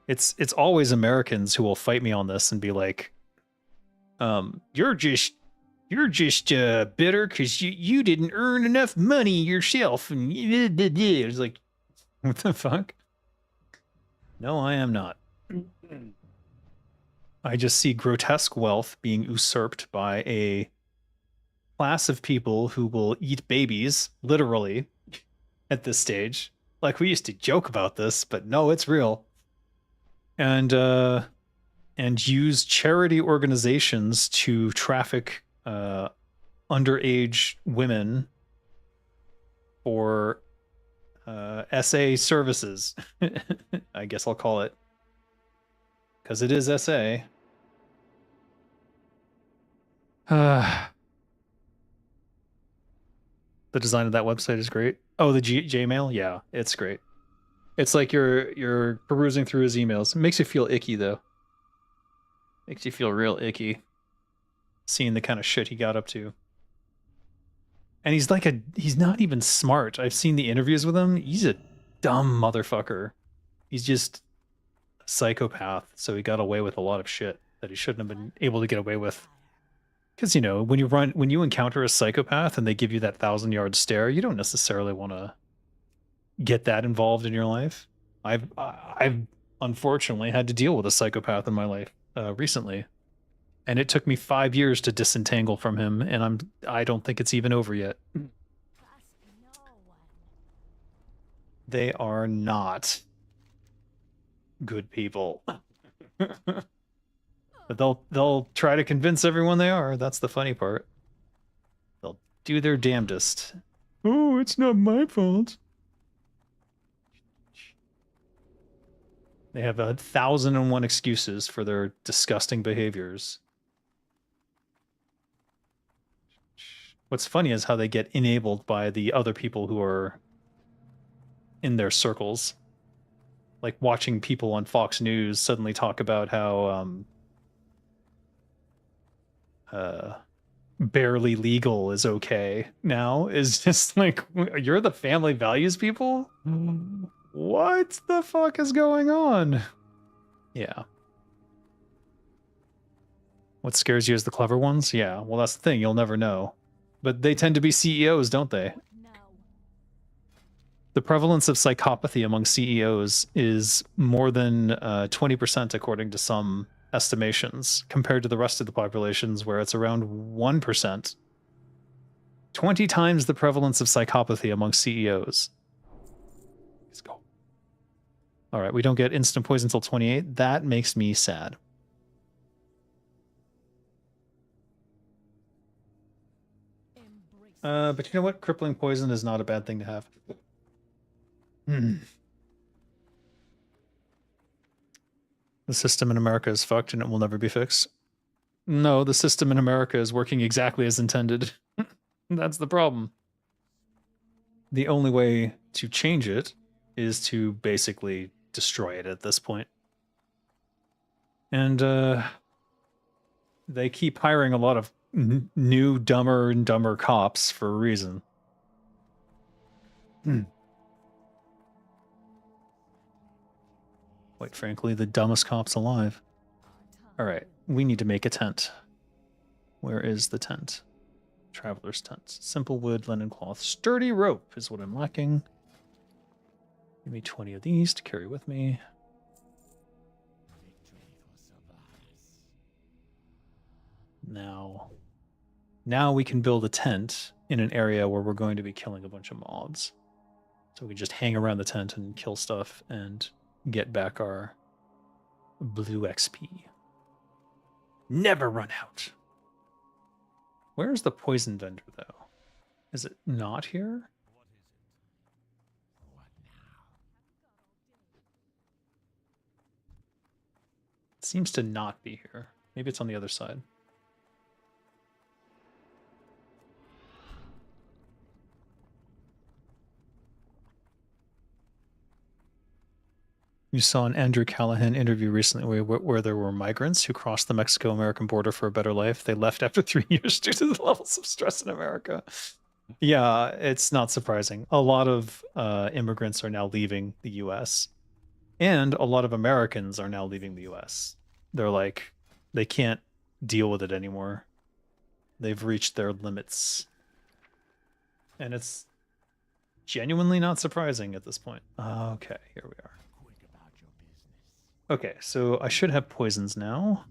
It's always Americans who will fight me on this and be like, you're just bitter because you didn't earn enough money yourself, and it's like, what the fuck? No, I am not. I just see grotesque wealth being usurped by a class of people who will eat babies, literally, at this stage. Like, we used to joke about this, but no, it's real. And use charity organizations to traffic underage women for SA services. I guess I'll call it. Because it is SA. The The design of that website is great. Oh, the Gmail? Yeah, it's great. It's like you're perusing through his emails. It makes you feel icky though. Makes you feel real icky. Seeing the kind of shit he got up to. And he's not even smart. I've seen the interviews with him. He's a dumb motherfucker. He's just a psychopath, so he got away with a lot of shit that he shouldn't have been able to get away with. Because, you know, when you encounter a psychopath and they give you that 1,000-yard stare, you don't necessarily want to get that involved in your life. I've unfortunately had to deal with a psychopath in my life recently, and it took me 5 years to disentangle from him, and I don't think it's even over yet. Trust no one. They are not good people. But they'll try to convince everyone they are. That's the funny part. They'll do their damnedest. Oh, it's not my fault. They have 1,001 excuses for their disgusting behaviors. What's funny is how they get enabled by the other people who are in their circles. Like watching people on Fox News suddenly talk about how barely legal is okay now is just like, you're the family values people? What the fuck is going on? Yeah. What scares you is the clever ones? Yeah, well, that's the thing. You'll never know. But they tend to be CEOs, don't they? No. The prevalence of psychopathy among CEOs is more than 20% according to some estimations, compared to the rest of the populations where it's around 1%. 20 times the prevalence of psychopathy among CEOs. Let's go. All right, we don't get instant poison until 28. That makes me sad. But you know what? Crippling poison is not a bad thing to have. The system in America is fucked and it will never be fixed. No, the system in America is working exactly as intended. That's the problem. The only way to change it is to basically destroy it at this point. And they keep hiring a lot of new, dumber and dumber cops for a reason. Quite frankly, the dumbest cops alive. All right, we need to make a tent. Where is the tent? Traveler's tent. Simple wood, linen cloth, sturdy rope is what I'm lacking. Give me 20 of these to carry with me. Now we can build a tent in an area where we're going to be killing a bunch of mobs. So we just hang around the tent and kill stuff and get back our blue XP. Never run out. Where's the poison vendor, though? Is it not here? It seems to not be here. Maybe it's on the other side. You saw an Andrew Callahan interview recently where there were migrants who crossed the Mexico-American border for a better life. They left after 3 years due to the levels of stress in America. Yeah, it's not surprising. A lot of immigrants are now leaving the U.S. And a lot of Americans are now leaving the U.S. They're like, they can't deal with it anymore. They've reached their limits. And it's genuinely not surprising at this point. Okay, here we are. Okay, so I should have poisons now.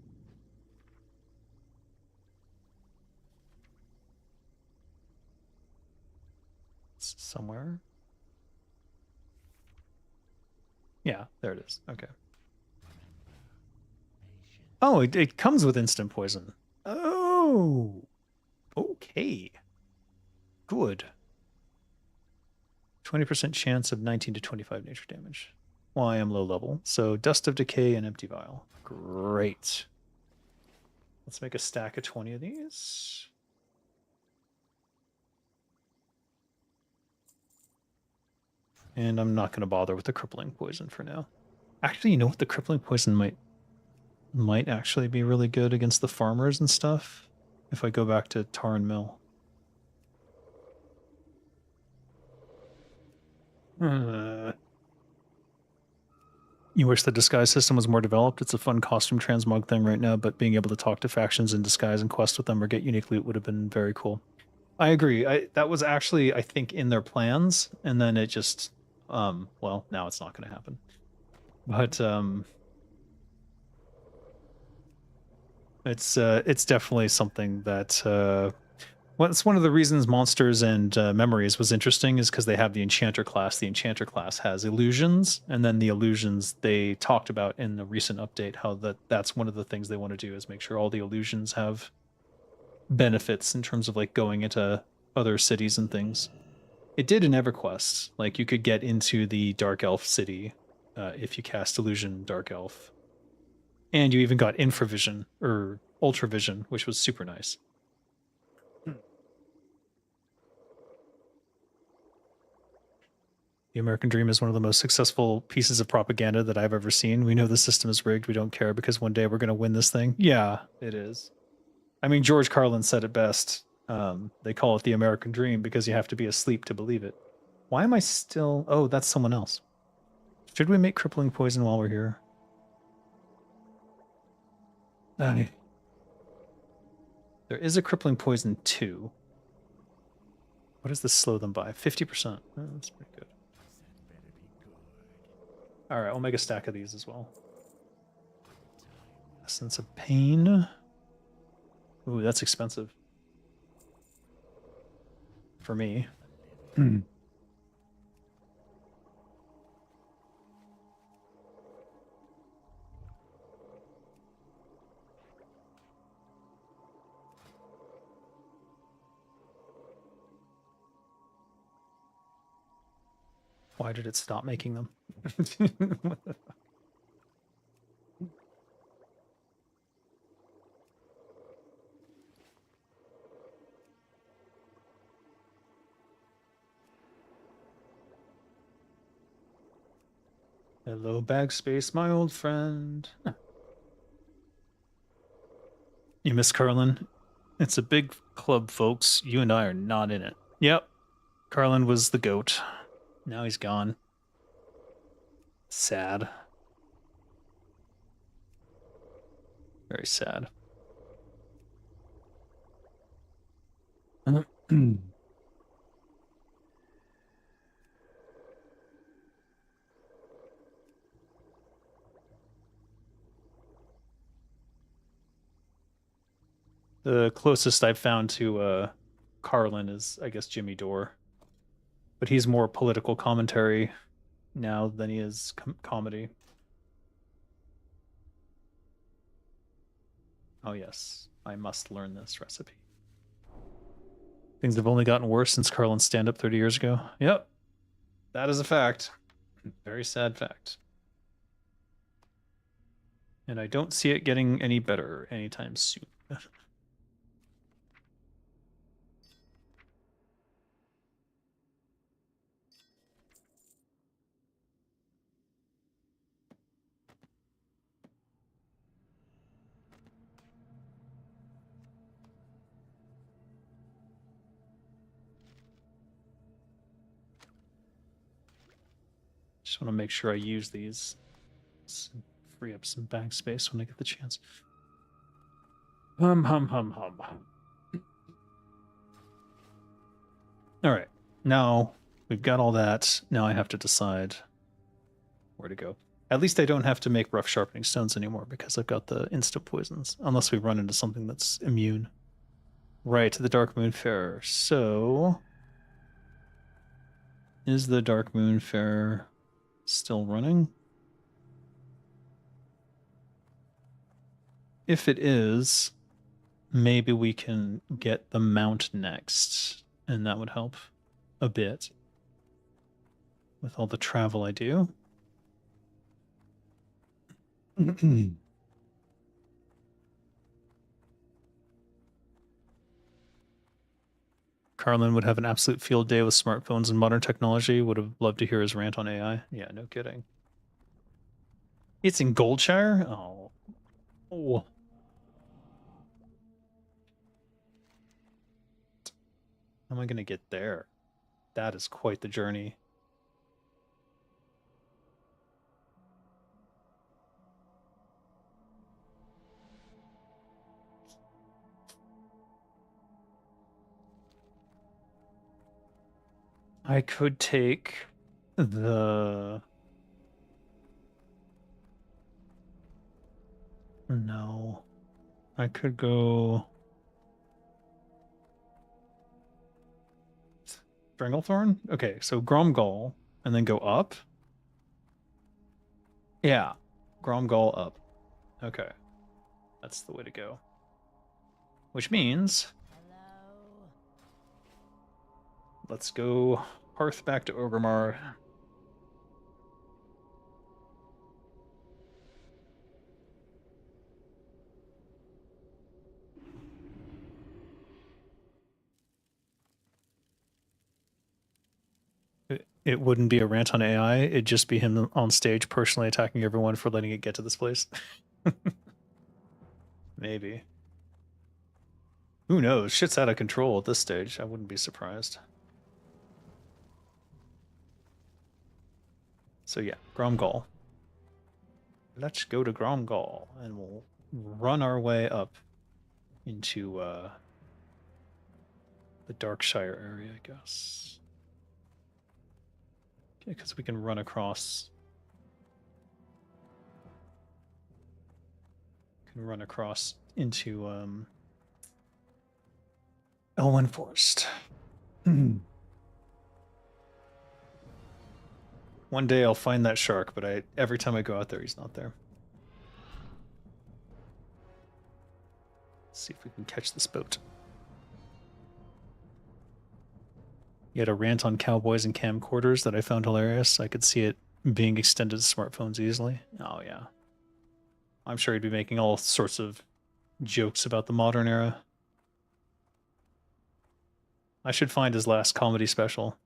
It's somewhere. Yeah, there it is. Okay. Oh, it comes with instant poison. Oh, okay. Good. 20% chance of 19 to 25 nature damage. Well, I am low level, so Dust of Decay and Empty Vial. Great. Let's make a stack of 20 of these. And I'm not going to bother with the crippling poison for now. Actually, you know what? The crippling poison might actually be really good against the farmers and stuff if I go back to Tarn Mill. You wish the disguise system was more developed. It's a fun costume transmog thing right now, but being able to talk to factions in disguise and quest with them or get unique loot would have been very cool. I agree. That was actually, I think, in their plans, and then it just, well, now it's not going to happen. But it's definitely something that well, it's one of the reasons Monsters and Memories was interesting is because they have the Enchanter class. The Enchanter class has illusions, and then the illusions they talked about in the recent update, how that's one of the things they want to do is make sure all the illusions have benefits in terms of like going into other cities and things. It did in EverQuest. Like you could get into the Dark Elf city if you cast Illusion Dark Elf. And you even got Infravision or Ultravision, which was super nice. The American Dream is one of the most successful pieces of propaganda that I've ever seen. We know the system is rigged. We don't care because one day we're going to win this thing. Yeah, it is. I mean, George Carlin said it best. They call it the American Dream because you have to be asleep to believe it. Why am I still... Oh, that's someone else. Should we make crippling poison while we're here? There is a crippling poison too. What does this slow them by? 50%. Oh, that's pretty good. All right, I'll make a stack of these as well. Essence of Pain. Ooh, that's expensive. For me. Why did it stop making them? Hello, Bagspace, my old friend. You miss Carlin? It's a big club, folks. You and I are not in it. Yep. Carlin was the goat. Now he's gone. Sad. Very sad. The closest I've found to Carlin is, I guess, Jimmy Dore. But he's more political commentary now than he is comedy. Oh yes, I must learn this recipe. Things have only gotten worse since Carlin's stand-up 30 years ago. Yep, that is a fact. Very sad fact. And I don't see it getting any better anytime soon. Just want to make sure I use these. Free up some bank space when I get the chance. Hum. All right. Now we've got all that. Now I have to decide where to go. At least I don't have to make rough sharpening stones anymore because I've got the insta poisons. Unless we run into something that's immune. Right, the Dark Moon Fair. So... is the Dark Moon Fair still running? If it is, maybe we can get the mount next, and that would help a bit with all the travel I do. Harlan would have an absolute field day with smartphones and modern technology. Would have loved to hear his rant on AI. Yeah, no kidding. It's in Goldshire? Oh. Oh. How am I going to get there? That is quite the journey. I could take the... No. I could go... Stranglethorn? Okay, so Gromgall, and then go up? Yeah. Gromgall up. Okay. That's the way to go. Which means... Hello. Let's go Hearth back to Orgrimmar. It wouldn't be a rant on AI. It'd just be him on stage personally attacking everyone for letting it get to this place. Maybe. Who knows? Shit's out of control at this stage. I wouldn't be surprised. So yeah, Gromgall. Let's go to Gromgall, and we'll run our way up into the Darkshire area, I guess. Okay, because we can run across. Can run across into Elwyn Forest. One day I'll find that shark, but every time I go out there, he's not there. Let's see if we can catch this boat. You had a rant on cowboys and camcorders that I found hilarious. I could see it being extended to smartphones easily. Oh yeah. I'm sure he'd be making all sorts of jokes about the modern era. I should find his last comedy special.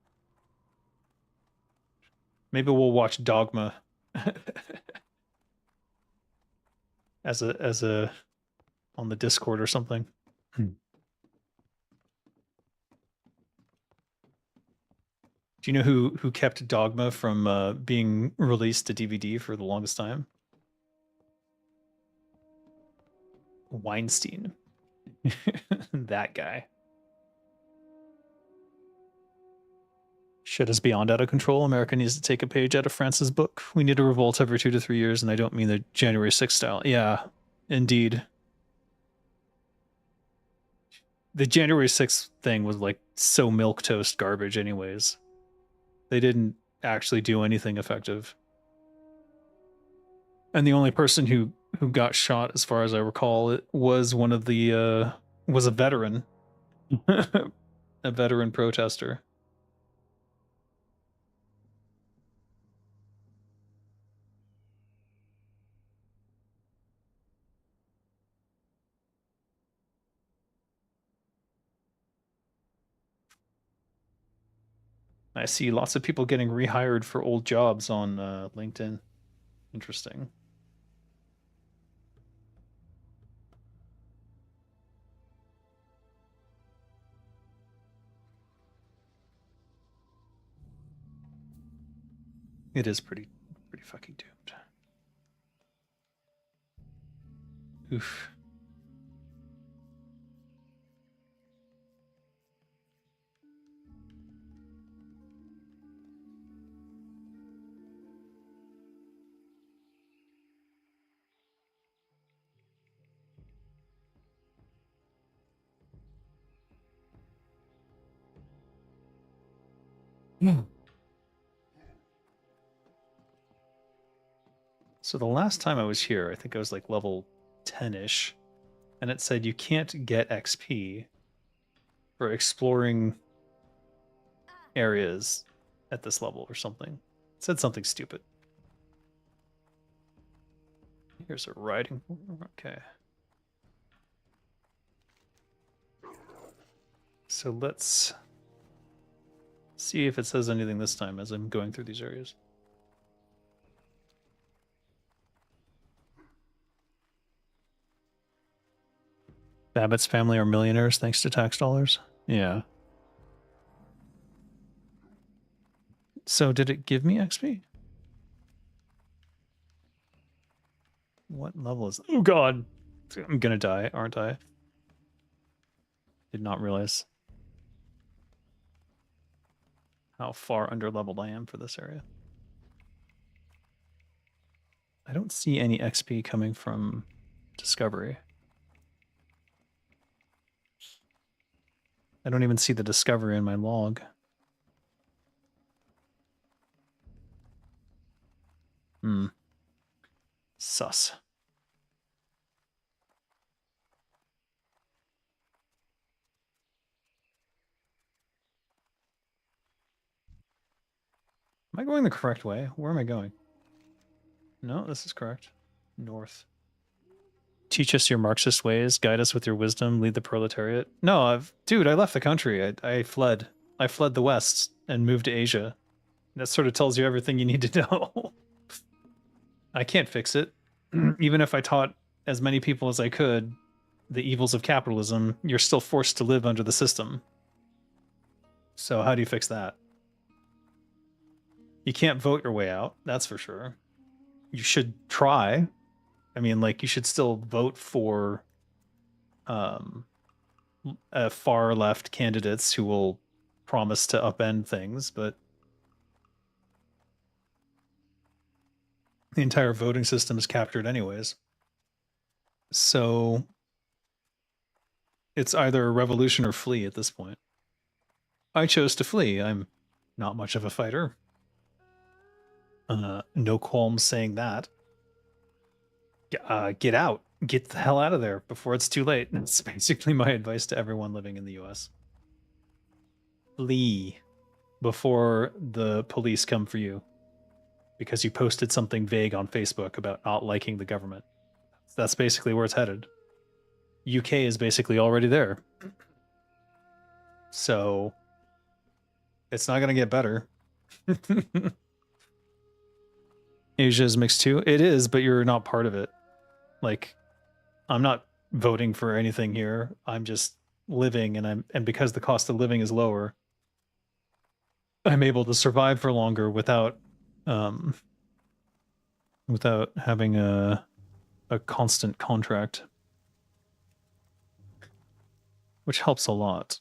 Maybe we'll watch Dogma as a on the Discord or something. Do you know who kept Dogma from being released to DVD for the longest time? Weinstein. That guy. Shit is beyond out of control. America needs to take a page out of France's book. We need a revolt every 2 to 3 years, and I don't mean the January 6th style. Yeah, indeed. The January 6th thing was like so milquetoast garbage anyways. They didn't actually do anything effective. And the only person who got shot, as far as I recall, it was one of the was a veteran. A veteran protester. I see lots of people getting rehired for old jobs on LinkedIn. Interesting. It is pretty fucking doomed. Oof. So the last time I was here, I think I was like level 10-ish, and it said you can't get XP for exploring areas at this level or something. It said something stupid. Here's a riding. Okay. So let's see if it says anything this time as I'm going through these areas. Babbitt's family are millionaires thanks to tax dollars. Yeah. So did it give me XP? What level is... Oh god! I'm gonna die, aren't I? Did not realize how far under leveled I am for this area. I don't see any XP coming from Discovery. I don't even see the Discovery in my log. Sus. Am I going the correct way? Where am I going? No, this is correct. North. Teach us your Marxist ways, guide us with your wisdom, lead the proletariat. No, dude, I left the country. I fled. I fled the West and moved to Asia. That sort of tells you everything you need to know. I can't fix it. Even if I taught as many people as I could the evils of capitalism, you're still forced to live under the system. So how do you fix that? You can't vote your way out, that's for sure. You should try. I mean, like, you should still vote for far left candidates who will promise to upend things, but the entire voting system is captured anyways. So it's either a revolution or flee at this point. I chose to flee. I'm not much of a fighter. No qualms saying that. Get out. Get the hell out of there before it's too late. That's basically my advice to everyone living in the US. Flee before the police come for you because you posted something vague on Facebook about not liking the government. That's basically where it's headed. UK is basically already there. So it's not going to get better. Asia is mixed too. It is, but you're not part of it. Like, I'm not voting for anything here. I'm just living, and because the cost of living is lower, I'm able to survive for longer without having a constant contract, which helps a lot.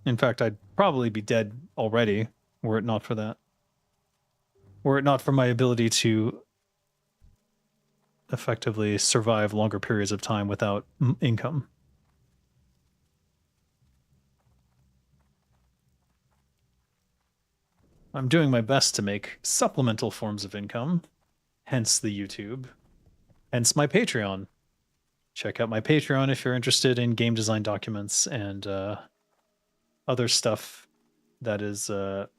In fact, I'd probably be dead already were it not for that. Were it not for my ability to effectively survive longer periods of time without income. I'm doing my best to make supplemental forms of income, hence the YouTube, hence my Patreon. Check out my Patreon if you're interested in game design documents and other stuff that is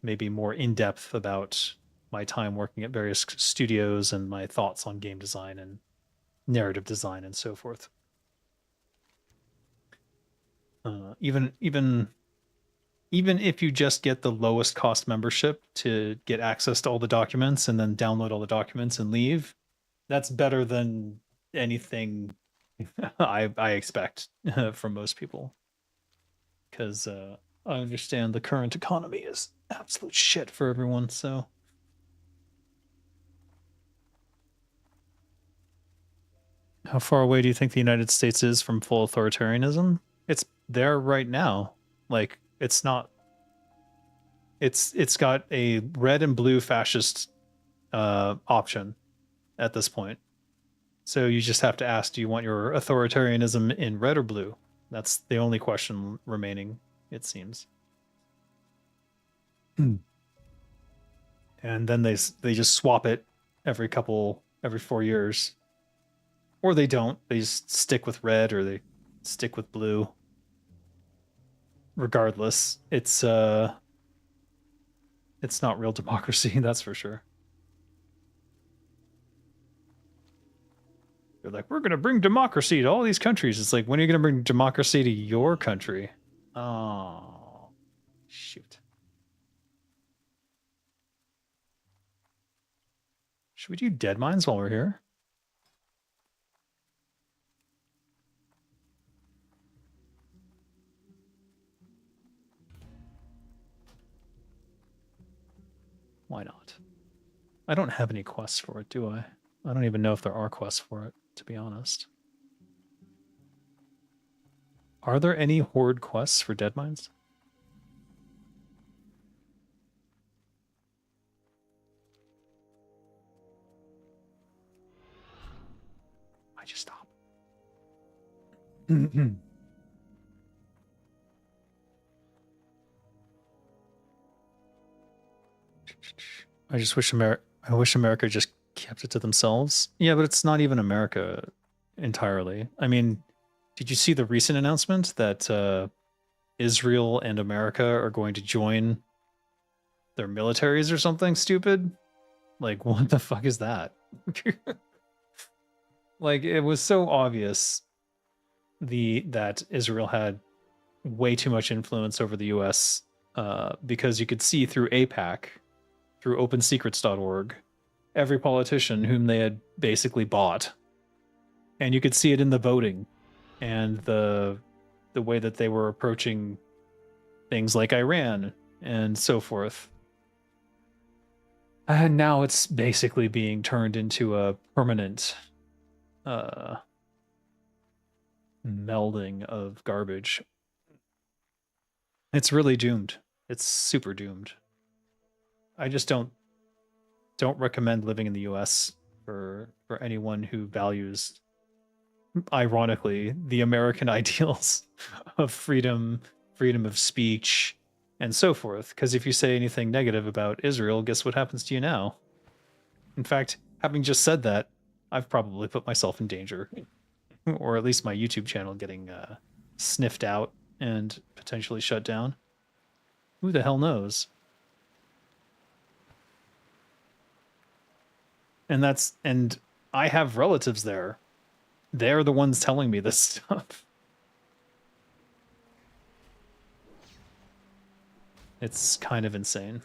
maybe more in-depth about my time working at various studios and my thoughts on game design and narrative design and so forth. Even if you just get the lowest cost membership to get access to all the documents and then download all the documents and leave, that's better than anything I expect from most people. Because I understand the current economy is absolute shit for everyone, so... How far away do you think the United States is from full authoritarianism? It's there right now. Like, it's not... It's got a red and blue fascist option at this point. So you just have to ask, do you want your authoritarianism in red or blue? That's the only question remaining, it seems. And then they just swap it every 4 years. Or they don't. They just stick with red or they stick with blue. Regardless, it's not real democracy, that's for sure. They're like, we're going to bring democracy to all these countries. It's like, when are you going to bring democracy to your country? Oh, shoot. Should we do dead mines while we're here? Why not? I don't have any quests for it, do I? I don't even know if there are quests for it, to be honest. Are there any horde quests for dead mines? I just stop. I just wish I wish America just kept it to themselves. Yeah, but it's not even America entirely. I mean, did you see the recent announcement that Israel and America are going to join their militaries or something stupid? Like, what the fuck is that? Like, it was so obvious that Israel had way too much influence over the US because you could see through APAC, through OpenSecrets.org, every politician whom they had basically bought. And you could see it in the voting and the way that they were approaching things like Iran and so forth. And now it's basically being turned into a permanent melding of garbage. It's really doomed. It's super doomed. I just don't recommend living in the US for anyone who values, ironically, the American ideals of freedom of speech, and so forth. Because if you say anything negative about Israel, guess what happens to you now? In fact, having just said that, I've probably put myself in danger, or at least my YouTube channel getting sniffed out and potentially shut down. Who the hell knows? And I have relatives there. They're the ones telling me this stuff. It's kind of insane.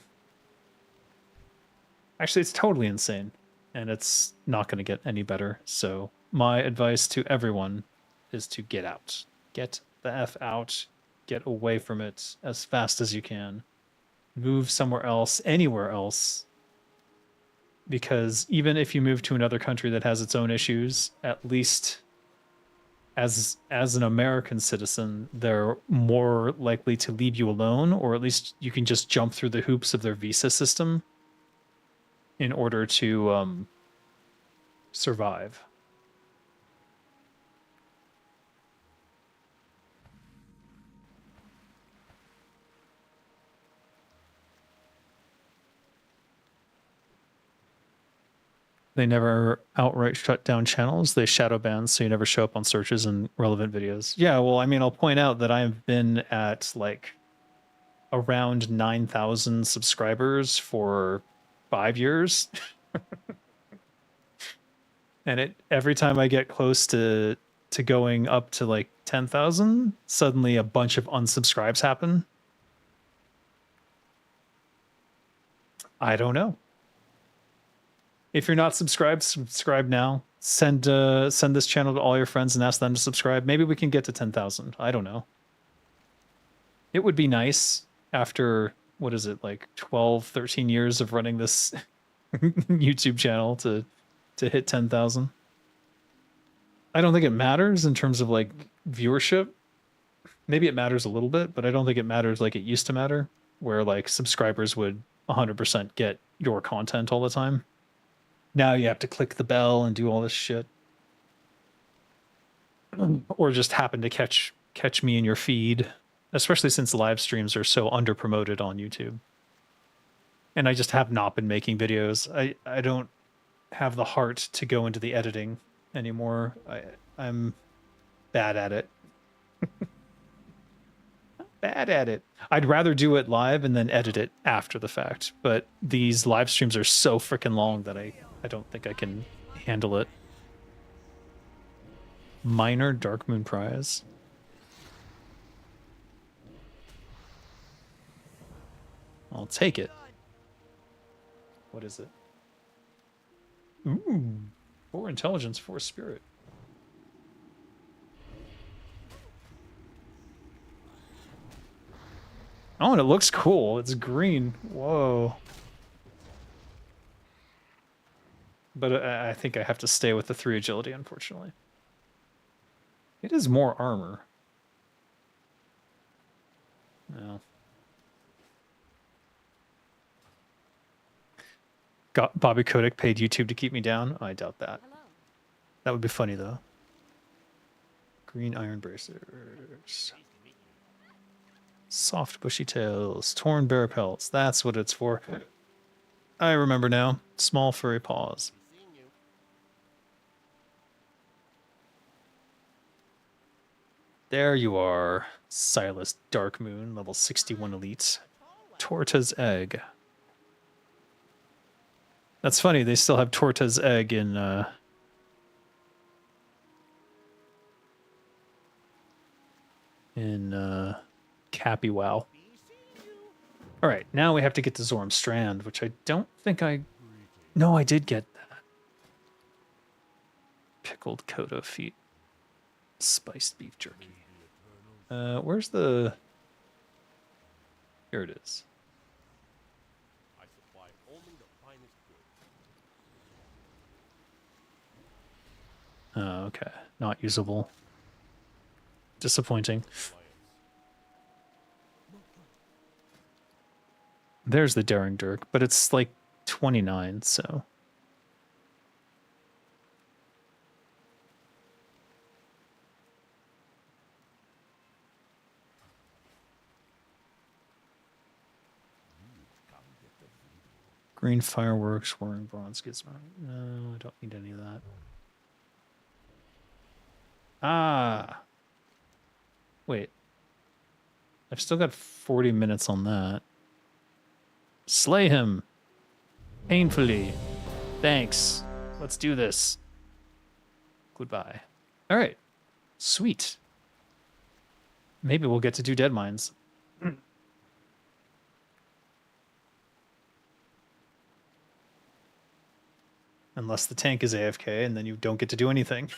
Actually, it's totally insane. And it's not going to get any better. So my advice to everyone is to get out. Get the F out. Get away from it as fast as you can. Move somewhere else, anywhere else. Because even if you move to another country that has its own issues, at least as an American citizen, they're more likely to leave you alone, or at least you can just jump through the hoops of their visa system in order to survive. They never outright shut down channels. They shadow ban, so you never show up on searches and relevant videos. Yeah, well, I mean, I'll point out that I've been at like around 9,000 subscribers for 5 years. And every time I get close to going up to like 10,000, suddenly a bunch of unsubscribes happen. I don't know. If you're not subscribed, subscribe now. Send this channel to all your friends and ask them to subscribe. Maybe we can get to 10,000. I don't know. It would be nice after, what is it, like 12, 13 years of running this YouTube channel to hit 10,000. I don't think it matters in terms of like viewership. Maybe it matters a little bit, but I don't think it matters like it used to matter, where like subscribers would 100% get your content all the time. Now you have to click the bell and do all this shit. Or just happen to catch me in your feed, especially since live streams are so under promoted on YouTube. And I just have not been making videos. I don't have the heart to go into the editing anymore. I'm bad at it. Bad at it. I'd rather do it live and then edit it after the fact, but these live streams are so freaking long that I don't think I can handle it. Minor Dark Moon Prize. I'll take it. What is it? Ooh. 4 intelligence, 4 spirit. Oh, and it looks cool. It's green. Whoa. But I think I have to stay with the 3 agility, unfortunately. It is more armor. No. Got Bobby Kotick paid YouTube to keep me down? I doubt that. Hello. That would be funny, though. Green iron bracers. Soft bushy tails. Torn bear pelts. That's what it's for. I remember now. Small furry paws. There you are. Silas Darkmoon, level 61 elite. Torta's egg. That's funny, they still have Torta's egg in Cappy Wow. Alright, now we have to get to Zorm Strand, which I don't think I... No, I did get that. Pickled Kodo feet. Spiced beef jerky. Where's the... Here it is. I supply only the finest goods. Oh, okay. Not usable. Disappointing. There's the Daring Dirk, but it's like 29, so... Green fireworks, whirring bronze gizmo. No, I don't need any of that. Ah! Wait. I've still got 40 minutes on that. Slay him! Painfully. Thanks. Let's do this. Goodbye. Alright. Sweet. Maybe we'll get to do Dead Mines. Unless the tank is AFK, and then you don't get to do anything.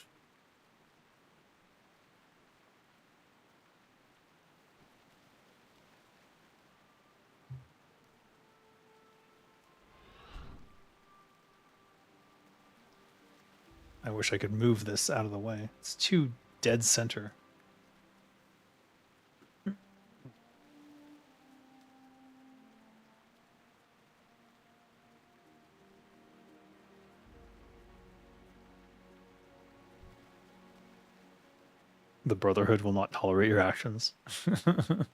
I wish I could move this out of the way. It's too dead center. The Brotherhood will not tolerate your actions. The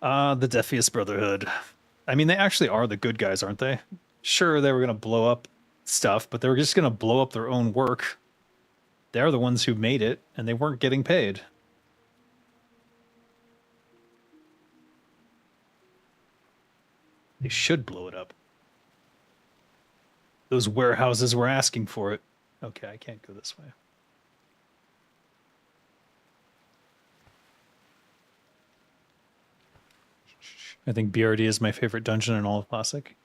Defius Brotherhood. I mean, they actually are the good guys, aren't they? Sure, they were going to blow up stuff, but they were just going to blow up their own work. They're the ones who made it, and they weren't getting paid. They should blow it up. Those warehouses were asking for it. Okay, I can't go this way. I think BRD is my favorite dungeon in all of Classic.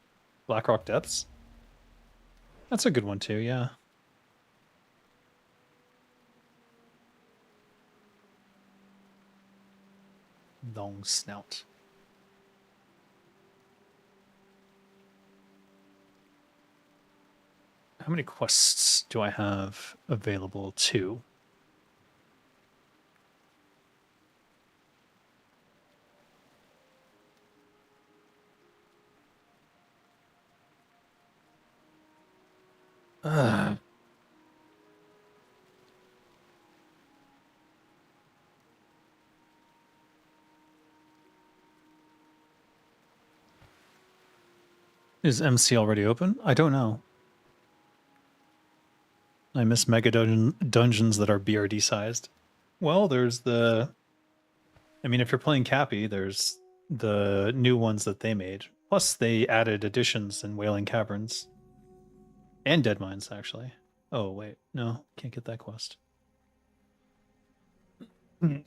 Blackrock Depths? That's a good one too, yeah. Long snout. How many quests do I have available too? Is MC already open? I don't know. I miss mega dungeons that are BRD sized. Well, there's the... I mean, if you're playing Cappy, there's the new ones that they made. Plus, they added additions in Wailing Caverns. And Dead Mines, actually. Oh, wait. No, can't get that quest. Let's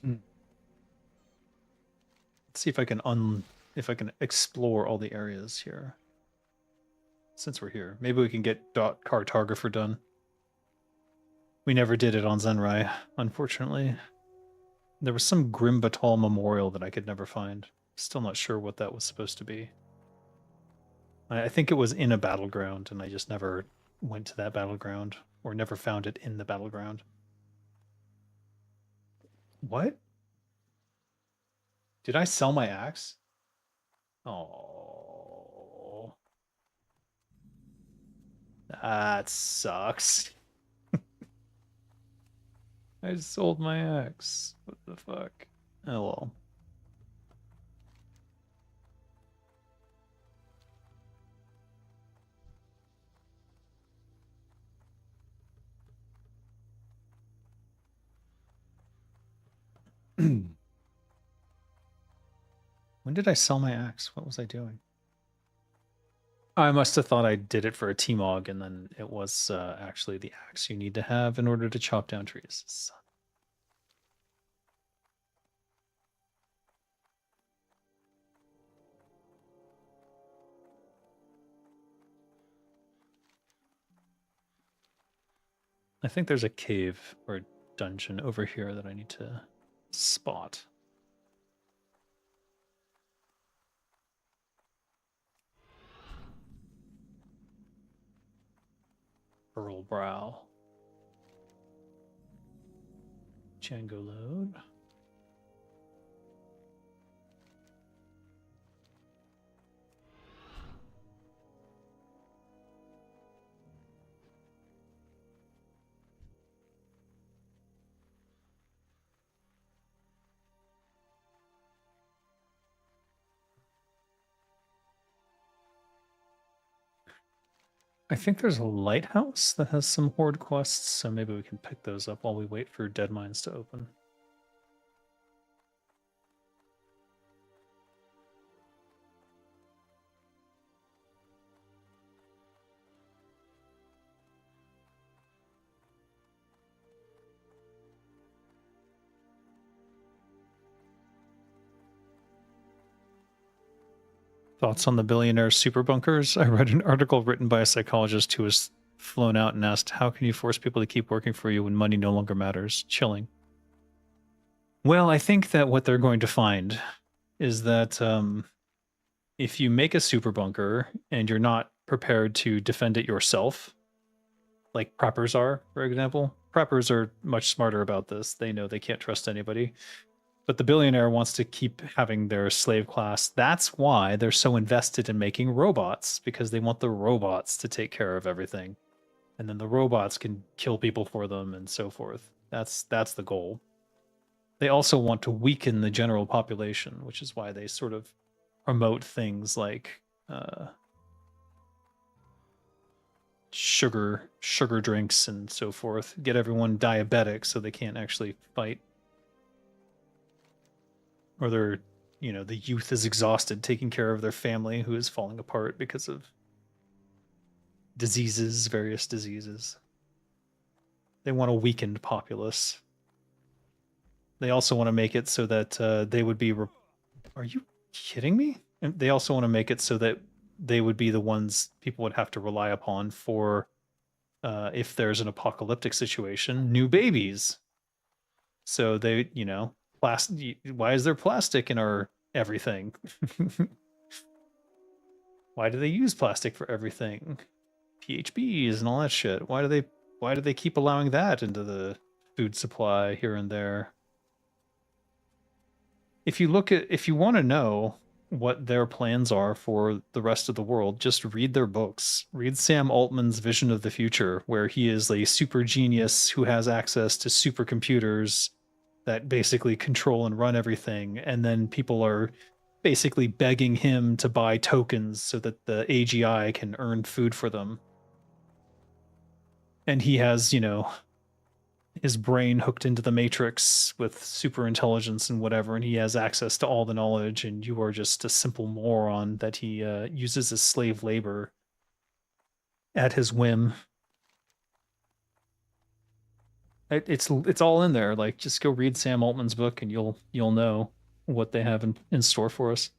see if I can explore all the areas here. since we're here. Maybe we can get cartographer done. We never did it on Zenrai, unfortunately. There was some Grimbatal memorial that I could never find. Still not sure what that was supposed to be. I think it was in a battleground, and I just never went to that battleground, or never found it in the battleground. What? Did I sell my axe? Oh. That sucks. I sold my axe. What the fuck? Oh well. When did I sell my axe? What was I doing? I must have thought I did it for a T-Mog, and then it was actually the axe you need to have in order to chop down trees. Son. I think there's a cave or a dungeon over here that I need to spot. Pearl Brow. Django load. I think there's a lighthouse that has some horde quests, so maybe we can pick those up while we wait for Dead Mines to open. Thoughts on the billionaire super bunkers? I read an article written by a psychologist who was flown out and asked, how can you force people to keep working for you when money no longer matters? Chilling. Well, I think that what they're going to find is that if you make a super bunker and you're not prepared to defend it yourself, like preppers are, for example, preppers are much smarter about this. They know they can't trust anybody. But the billionaire wants to keep having their slave class. That's why they're so invested in making robots, because they want the robots to take care of everything. And then the robots can kill people for them and so forth. That's the goal. They also want to weaken the general population, which is why they sort of promote things like sugar drinks and so forth. Get everyone diabetic so they can't actually fight. Or they're, the youth is exhausted taking care of their family who is falling apart because of diseases, various diseases. They want a weakened populace. They also want to make it so that they would be... Are you kidding me? And they also want to make it so that they would be the ones people would have to rely upon for, if there's an apocalyptic situation, new babies. So they, why is there plastic in our everything? Why do they use plastic for everything? PHBs and all that shit. Why do they keep allowing that into the food supply here and there? If you want to know what their plans are for the rest of the world, just read their books. Read Sam Altman's Vision of the Future, where he is a super genius who has access to supercomputers that basically control and run everything, and then people are basically begging him to buy tokens so that the AGI can earn food for them. And he has, his brain hooked into the Matrix with super intelligence and whatever, and he has access to all the knowledge, and you are just a simple moron that he uses as slave labor at his whim. It's all in there. Like, just go read Sam Altman's book and you'll know what they have in store for us.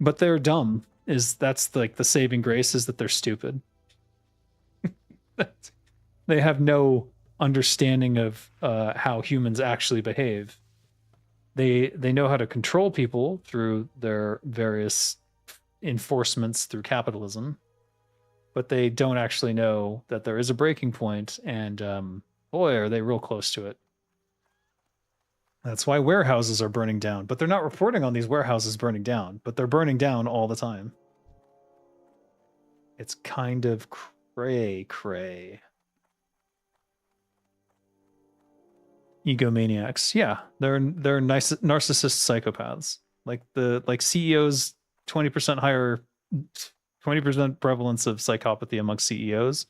But they're dumb. That's like the saving grace is that they're stupid. They have no understanding of how humans actually behave. They know how to control people through their various enforcements through capitalism, but they don't actually know that there is a breaking point, and boy, are they real close to it. That's why warehouses are burning down, but they're not reporting on these warehouses burning down, but they're burning down all the time. It's kind of cray. Egomaniacs. Yeah, they're nice narcissist psychopaths. Like CEOs, 20% higher, 20% prevalence of psychopathy among CEOs.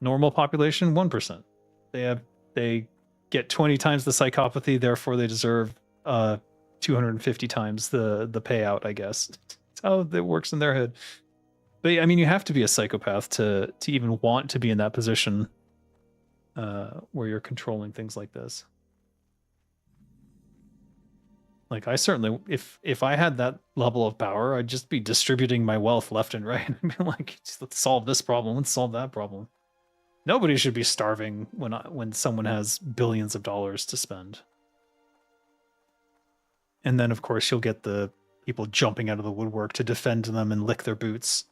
Normal population, 1%. They get 20 times the psychopathy, therefore they deserve 250 times the payout, I guess. That's how it works in their head. But I mean, you have to be a psychopath to even want to be in that position where you're controlling things like this. Like I certainly, if I had that level of power, I'd just be distributing my wealth left and right. I'd be like, let's solve this problem, let's solve that problem. Nobody should be starving when someone has billions of dollars to spend. And then, of course, you'll get the people jumping out of the woodwork to defend them and lick their boots.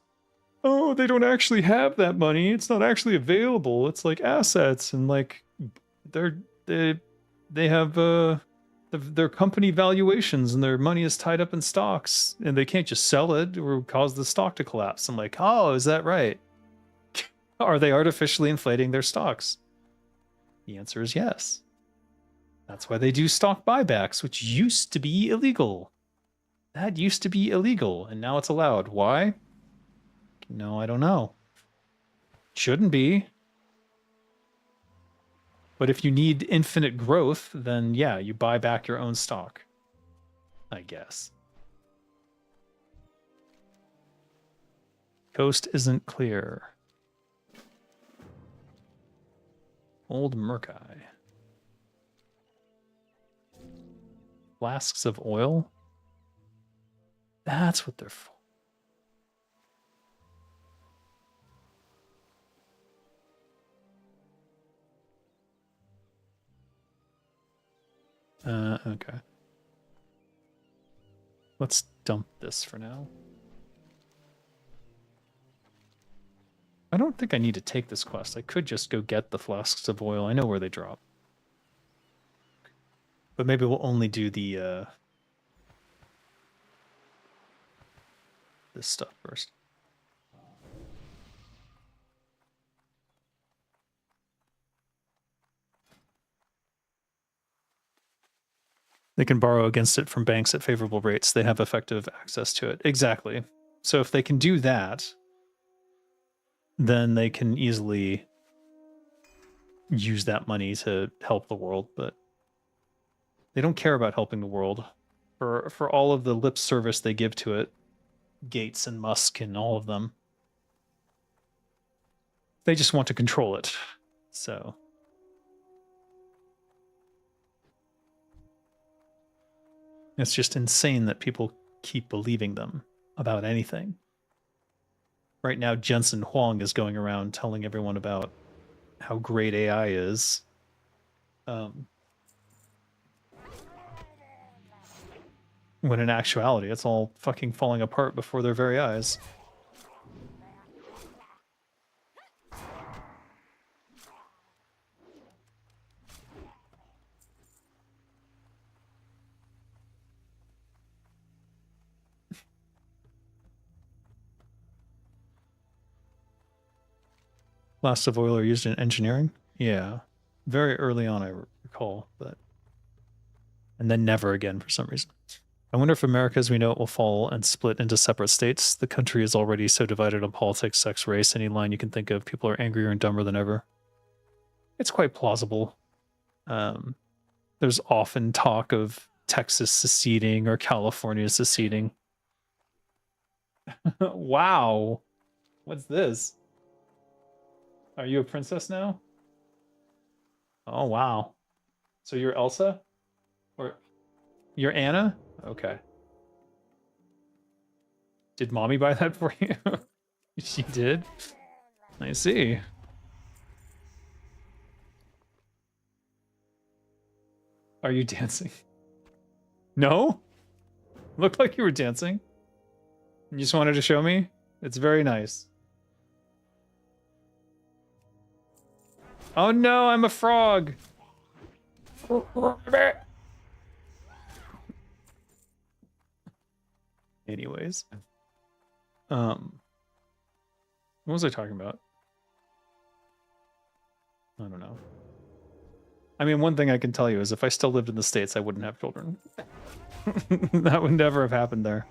Oh, they don't actually have that money. It's not actually available. It's like assets, and like they have their company valuations, and their money is tied up in stocks, and they can't just sell it or cause the stock to collapse. I'm like, oh, is that right? Are they artificially inflating their stocks? The answer is yes. That's why they do stock buybacks, which used to be illegal. That used to be illegal, and now it's allowed. Why? No, I don't know. Shouldn't be. But if you need infinite growth, then yeah, you buy back your own stock, I guess. Coast isn't clear. Old Murkai. Flasks of oil? That's what they're for. Okay. Let's dump this for now. I don't think I need to take this quest. I could just go get the flasks of oil. I know where they drop. But maybe we'll only do the this stuff first. They can borrow against it from banks at favorable rates. They have effective access to it. Exactly. So if they can do that, then they can easily use that money to help the world, but they don't care about helping the world. For all of the lip service they give to it, Gates and Musk and all of them, they just want to control it. So it's just insane that people keep believing them about anything. Right now, Jensen Huang is going around telling everyone about how great AI is. When in actuality, it's all fucking falling apart before their very eyes. Blasts of oil are used in engineering? Yeah. Very early on, I recall, but... And then never again for some reason. I wonder if America as we know it will fall and split into separate states. The country is already so divided on politics, sex, race, any line you can think of. People are angrier and dumber than ever. It's quite plausible. There's often talk of Texas seceding or California seceding. Wow. What's this? Are you a princess now? Oh, wow. So you're Elsa? Or you're Anna? Okay. Did mommy buy that for you? She did? I see. Are you dancing? No? Looked like you were dancing. You just wanted to show me? It's very nice. Oh no, I'm a frog. Anyways. What was I talking about? I don't know. I mean, one thing I can tell you is if I still lived in the States, I wouldn't have children. That would never have happened there.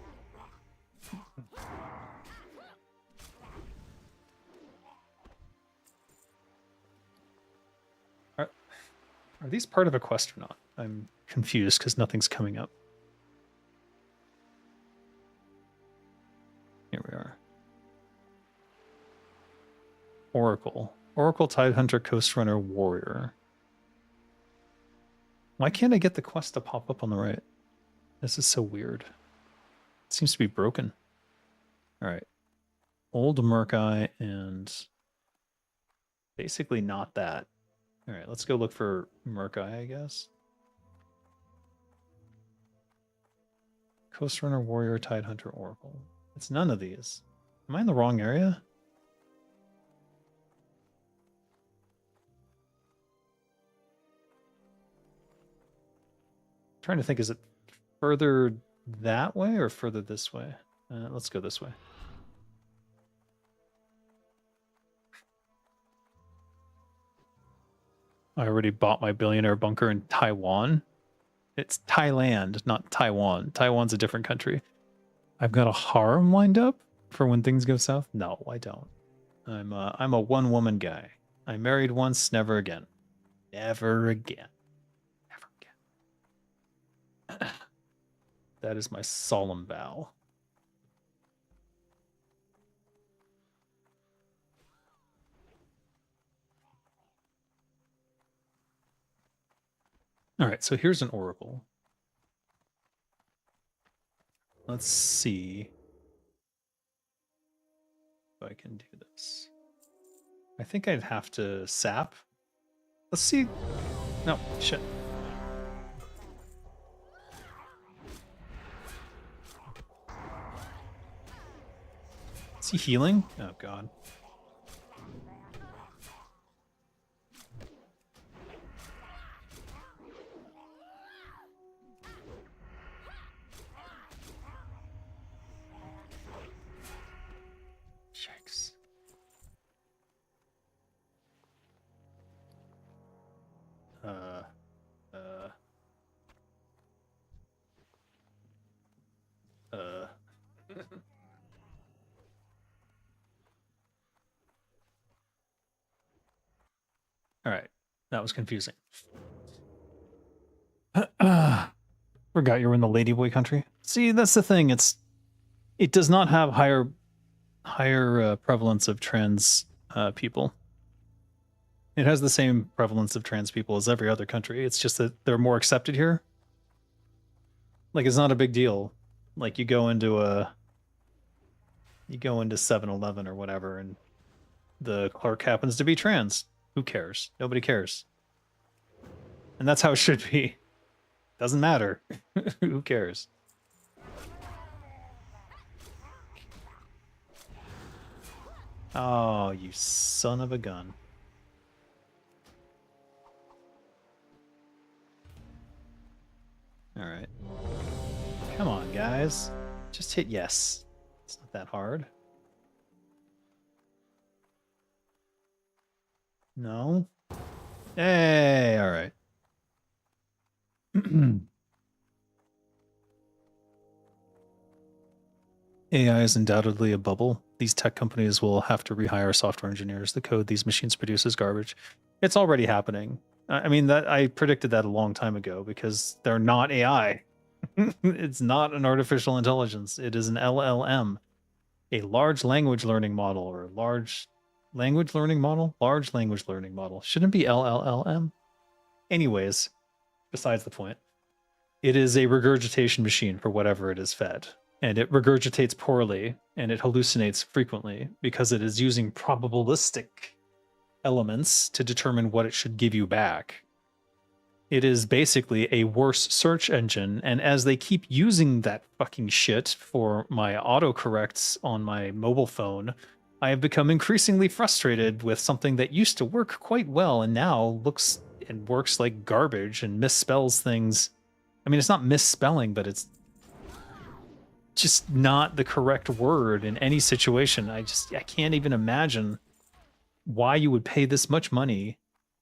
Are these part of a quest or not? I'm confused because nothing's coming up. Here we are. Oracle. Oracle Tidehunter Coast Runner Warrior. Why can't I get the quest to pop up on the right? This is so weird. It seems to be broken. Alright. Old Murkai and basically not that. Alright, let's go look for Murkai, I guess. Coast Runner Warrior Tidehunter Oracle. It's none of these. Am I in the wrong area? I'm trying to think, is it further that way or further this way? Let's go this way. I already bought my billionaire bunker in Taiwan. It's Thailand, not Taiwan. Taiwan's a different country. I've got a harem lined up for when things go south? No, I don't. I'm a one-woman guy. I married once, never again. Never again. Never again. That is my solemn vow. All right, so here's an oracle. Let's see if I can do this. I think I'd have to sap. Let's see. No, shit. Is he healing? Oh, God. Yikes. All right, that was confusing. Forgot you were in the ladyboy country. See, that's the thing. It does not have higher prevalence of trans people. It has the same prevalence of trans people as every other country. It's just that they're more accepted here. Like, it's not a big deal. Like, you go into 7-Eleven or whatever, and the clerk happens to be trans. Who cares? Nobody cares. And that's how it should be. Doesn't matter. Who cares? Oh, you son of a gun. All right. Come on, guys. Just hit yes. It's not that hard. No? Hey, all right. AI is undoubtedly a bubble. These tech companies will have to rehire software engineers. The code these machines produce is garbage. It's already happening. I mean, that I predicted that a long time ago because they're not AI. It's not an artificial intelligence. It is an LLM, a large language learning model, or large language learning model. Large language learning model shouldn't be LLM. Anyways, besides the point, it is a regurgitation machine for whatever it is fed. and it regurgitates poorly, and it hallucinates frequently because it is using probabilistic elements to determine what it should give you back. It is basically a worse search engine, and as they keep using that fucking shit for my autocorrects on my mobile phone, I have become increasingly frustrated with something that used to work quite well and now looks and works like garbage and misspells things. I mean, it's not misspelling, but it's just not the correct word in any situation. I can't even imagine why you would pay this much money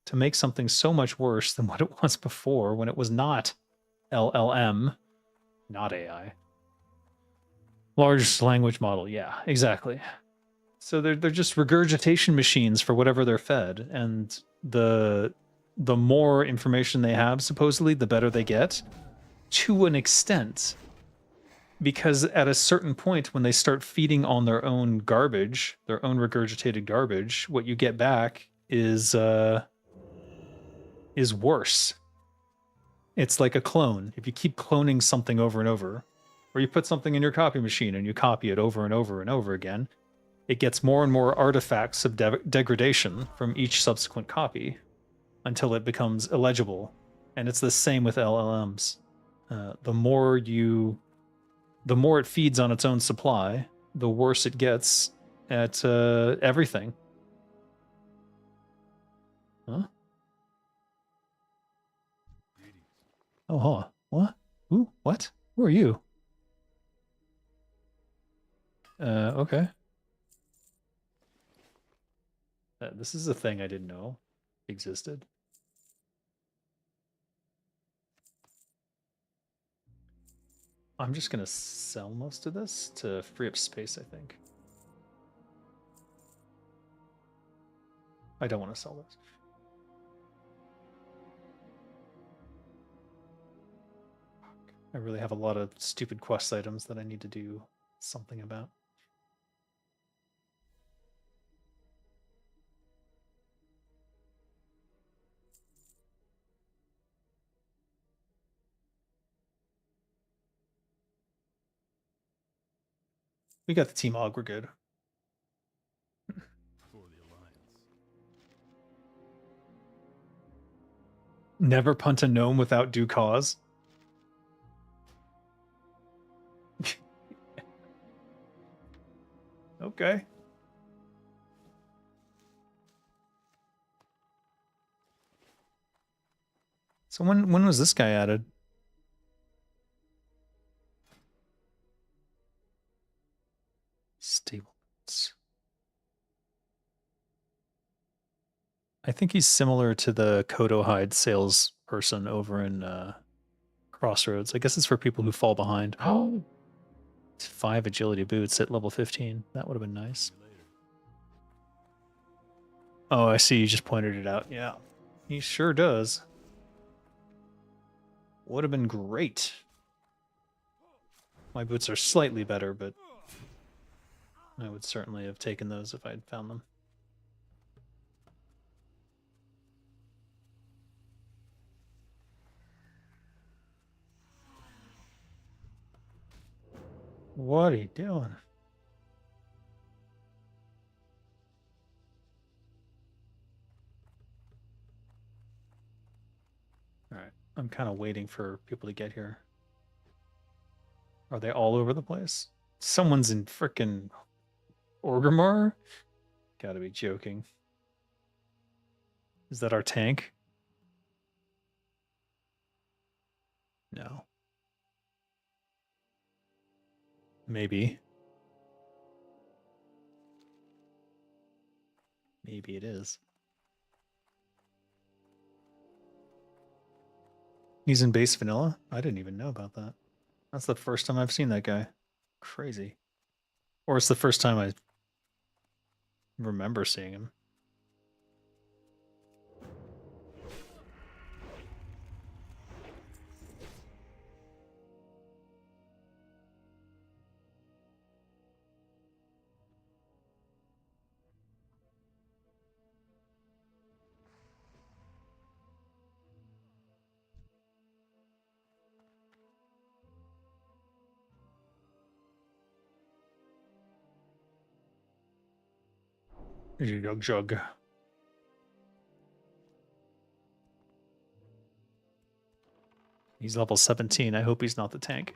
to make something so much worse than what it was before when it was not LLM, not AI. Large language model, yeah, exactly. So they're just regurgitation machines for whatever they're fed, and the more information they have, supposedly, the better they get, to an extent. Because at a certain point, when they start feeding on their own garbage, their own regurgitated garbage, what you get back is worse. It's like a clone. If you keep cloning something over and over, or you put something in your copy machine and you copy it over and over and over again, it gets more and more artifacts of degradation from each subsequent copy until it becomes illegible. And it's the same with LLMs. The more it feeds on its own supply, the worse it gets at everything. Huh? Oh, huh. What? Who? What? Who are you? Okay. This is a thing I didn't know existed. I'm just gonna sell most of this to free up space, I think. I don't want to sell this. I really have a lot of stupid quest items that I need to do something about. We got the Team Og, we're good. For the Alliance. Never punt a gnome without due cause. Okay. So when was this guy added? Stables. I think he's similar to the Kodo Hide salesperson over in Crossroads. I guess it's for people who fall behind. Oh. 5 agility boots at level 15. That would have been nice. Oh, I see. You just pointed it out. Yeah, he sure does. Would have been great. My boots are slightly better, but I would certainly have taken those if I'd found them. What are you doing? All right, I'm kind of waiting for people to get here. Are they all over the place? Someone's in frickin' Orgrimmar? Gotta be joking. Is that our tank? No. Maybe. Maybe it is. He's in base vanilla? I didn't even know about that. That's the first time I've seen that guy. Crazy. Or it's the first time I remember seeing him. Jug jug. He's level 17. I hope he's not the tank.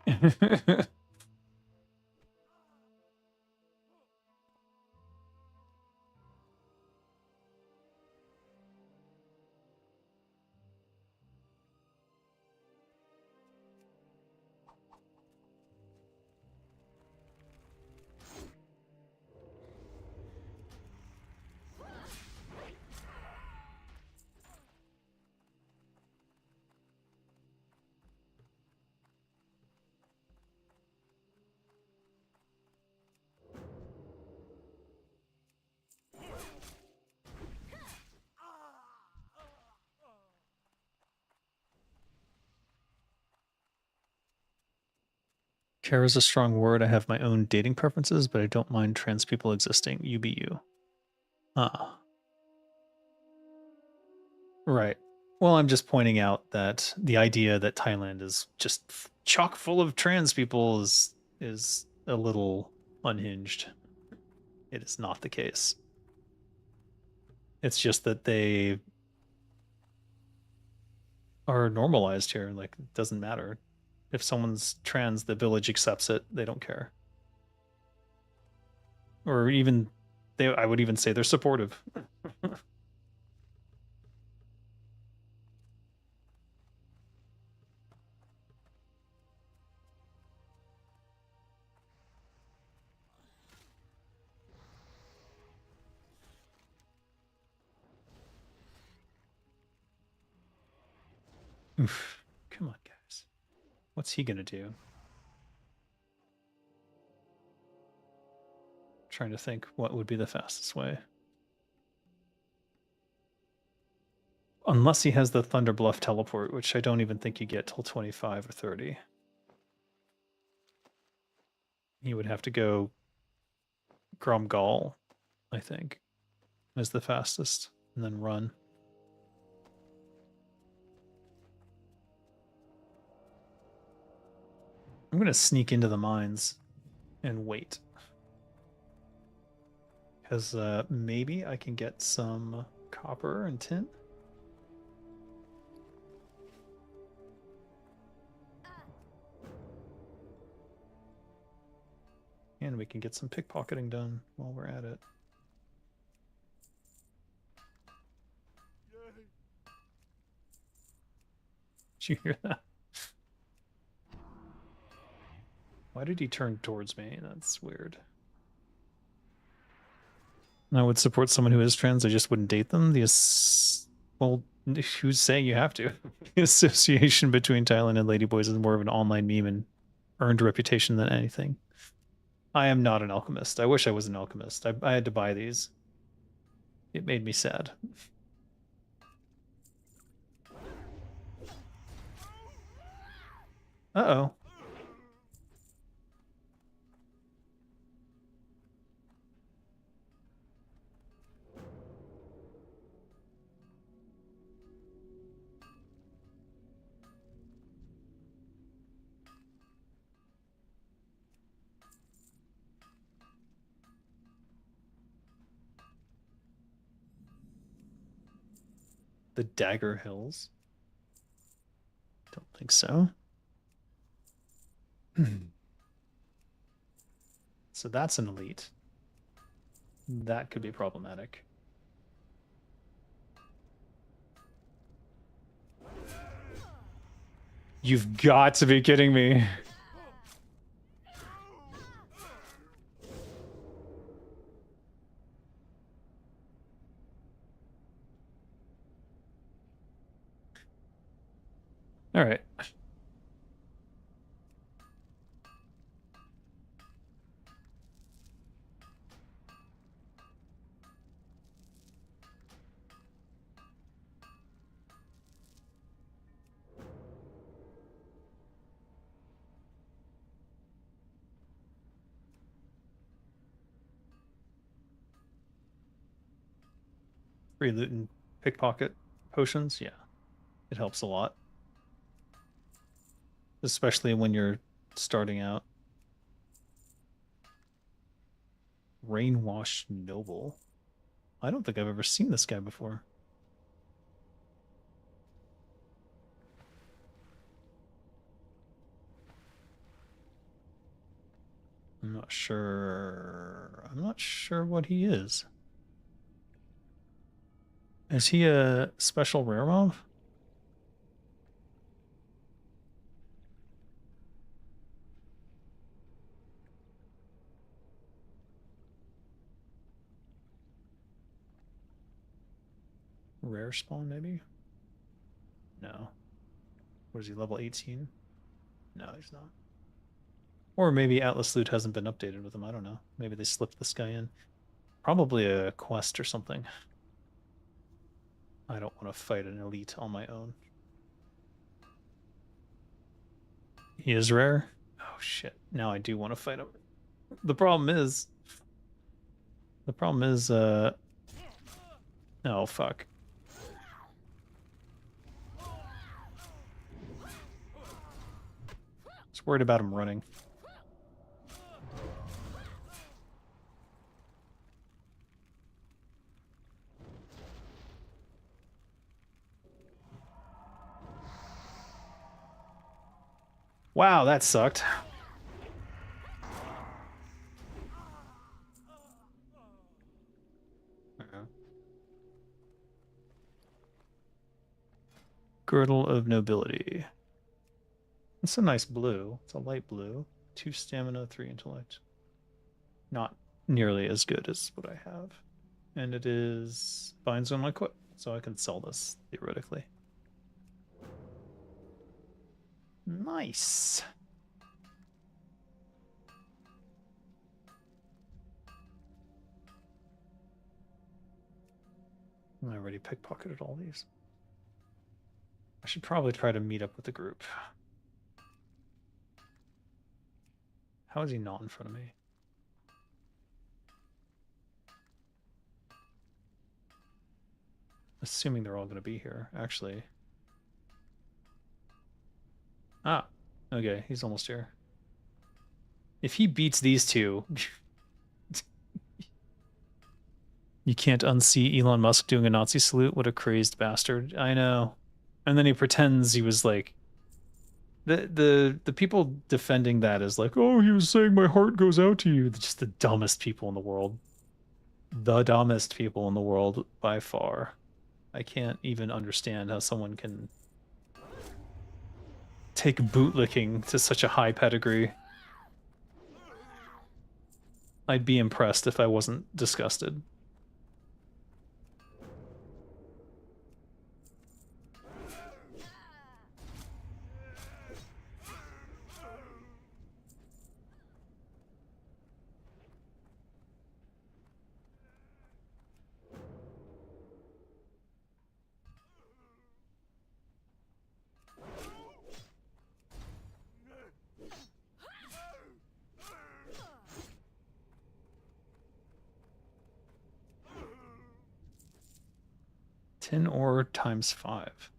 Care is a strong word. I have my own dating preferences, but I don't mind trans people existing. You be you. Ah. Right. Well, I'm just pointing out that the idea that Thailand is just chock full of trans people is a little unhinged. It is not the case. It's just that they are normalized here. Like, it doesn't matter. If someone's trans, the village accepts it. They don't care. Or even, I would even say they're supportive. Oof. Come on, guys. What's he gonna do? Trying to think what would be the fastest way. Unless he has the Thunder Bluff teleport, which I don't even think you get till 25 or 30. He would have to go Gromgal, I think, as the fastest, and then run. I'm going to sneak into the mines and wait. Because maybe I can get some copper and tin. And we can get some pickpocketing done while we're at it. Did you hear that? Why did he turn towards me? That's weird. I would support someone who is trans. I just wouldn't date them. Well, who's saying you have to? The association between Thailand and ladyboys is more of an online meme and earned a reputation than anything. I am not an alchemist. I wish I was an alchemist. I had to buy these. It made me sad. Uh-oh. The Dagger Hills? Don't think so. So that's an elite. That could be problematic. You've got to be kidding me. All right. Free loot and pickpocket potions, yeah. It helps a lot. Especially when you're starting out. Rainwash Noble. I don't think I've ever seen this guy before. I'm not sure. I'm not sure what he is. Is he a special rare mob? Rare spawn, maybe? No. What is he, level 18? No, he's not. Or maybe Atlas Loot hasn't been updated with him. I don't know. Maybe they slipped this guy in. Probably a quest or something. I don't want to fight an elite on my own. He is rare? Oh shit. Now I do want to fight him. The problem is... oh fuck. Just worried about him running. Wow, that sucked. Girdle of Nobility. It's a nice blue. It's a light blue. 2 stamina, 3 intellect. Not nearly as good as what I have. And it is binds on my equip, so I can sell this theoretically. Nice. I already pickpocketed all these. I should probably try to meet up with the group. How is he not in front of me? Assuming they're all going to be here, actually. Ah, okay, he's almost here. If he beats these two... You can't unsee Elon Musk doing a Nazi salute? What a crazed bastard. I know. And then he pretends he was like... The people defending that is like, oh, he was saying my heart goes out to you. Just the dumbest people in the world. The dumbest people in the world by far. I can't even understand how someone can take bootlicking to such a high pedigree. I'd be impressed if I wasn't disgusted. Tin ore times 5.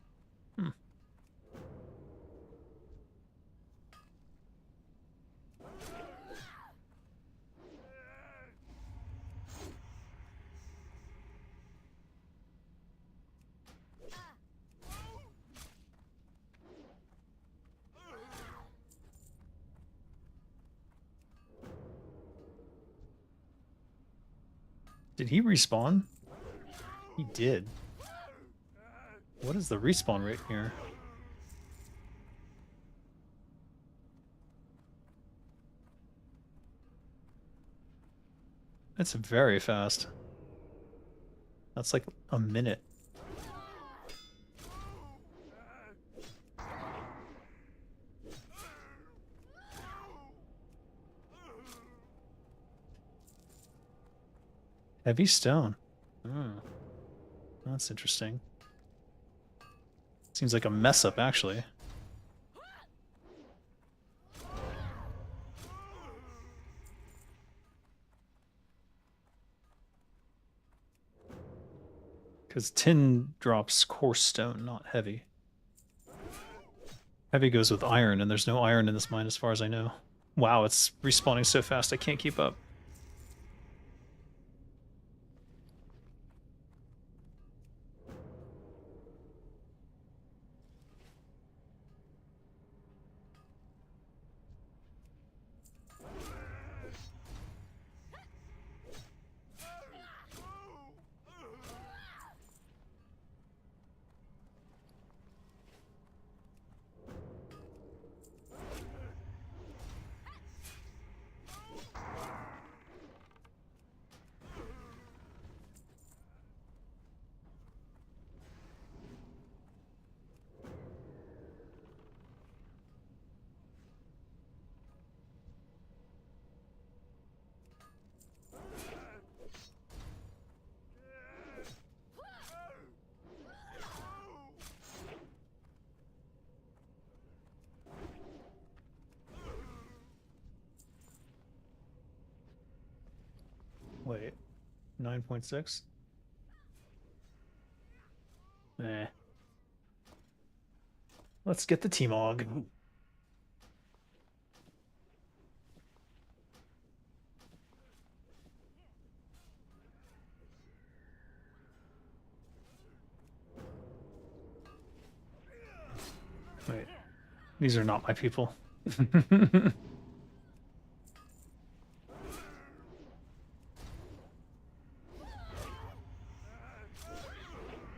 Did he respawn? He did. What is the respawn rate here? It's very fast. That's like a minute. Heavy stone. Oh. That's interesting. Seems like a mess up, actually. Because tin drops coarse stone, not heavy. Heavy goes with iron, and there's no iron in this mine as far as I know. Wow, it's respawning so fast I can't keep up. Wait, 9.6? Eh. Let's get the T-Mog. Wait, these are not my people.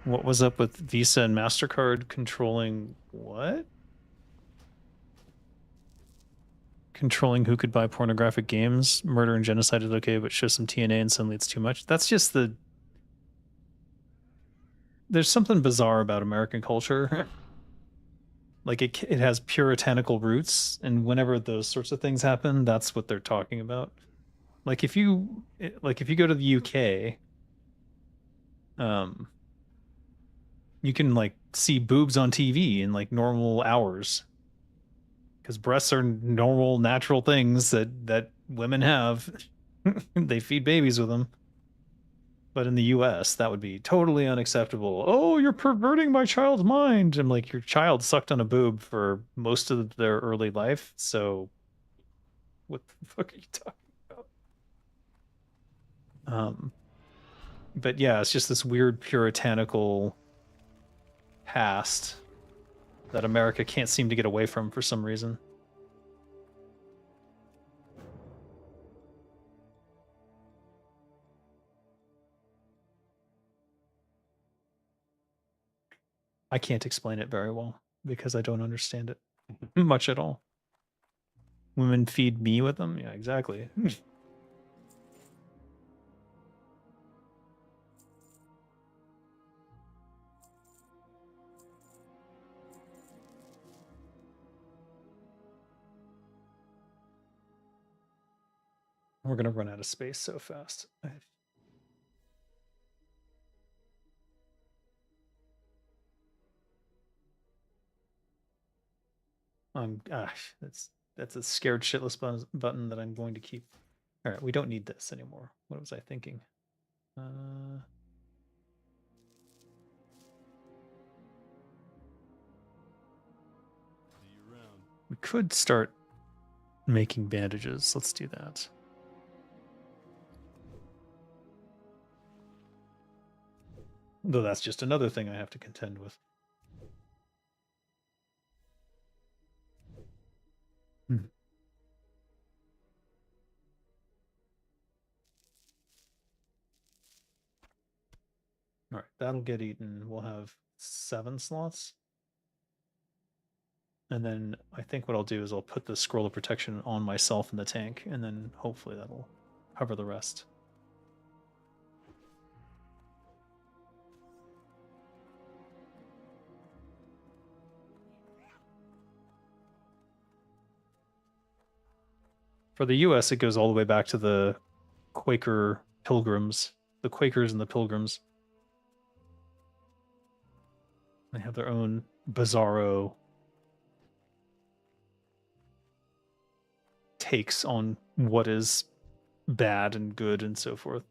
What was up with Visa and MasterCard controlling what? Controlling who could buy pornographic games. Murder and genocide is okay, but show some TNA and suddenly it's too much. That's just the... There's something bizarre about American culture. Like it has puritanical roots, and whenever those sorts of things happen, that's what they're talking about. Like if you go to the UK, you can like see boobs on TV in like normal hours because breasts are normal, natural things that women have. They feed babies with them. But in the US, that would be totally unacceptable. Oh, you're perverting my child's mind. I'm like, your child sucked on a boob for most of their early life, so what the fuck are you talking about? But yeah, it's just this weird puritanical past that America can't seem to get away from for some reason. I can't explain it very well because I don't understand it much at all. Women feed me with them? Yeah, exactly. We're gonna run out of space so fast. That's a scared shitless button that I'm going to keep. All right, we don't need this anymore. What was I thinking? We could start making bandages. Let's do that. Though that's just another thing I have to contend with. All right, that'll get eaten. We'll have 7 slots. And then I think what I'll do is I'll put the scroll of protection on myself in the tank, and then hopefully that'll cover the rest. For the US, it goes all the way back to the Quaker pilgrims, the Quakers and the pilgrims. They have their own bizarro takes on what is bad and good and so forth.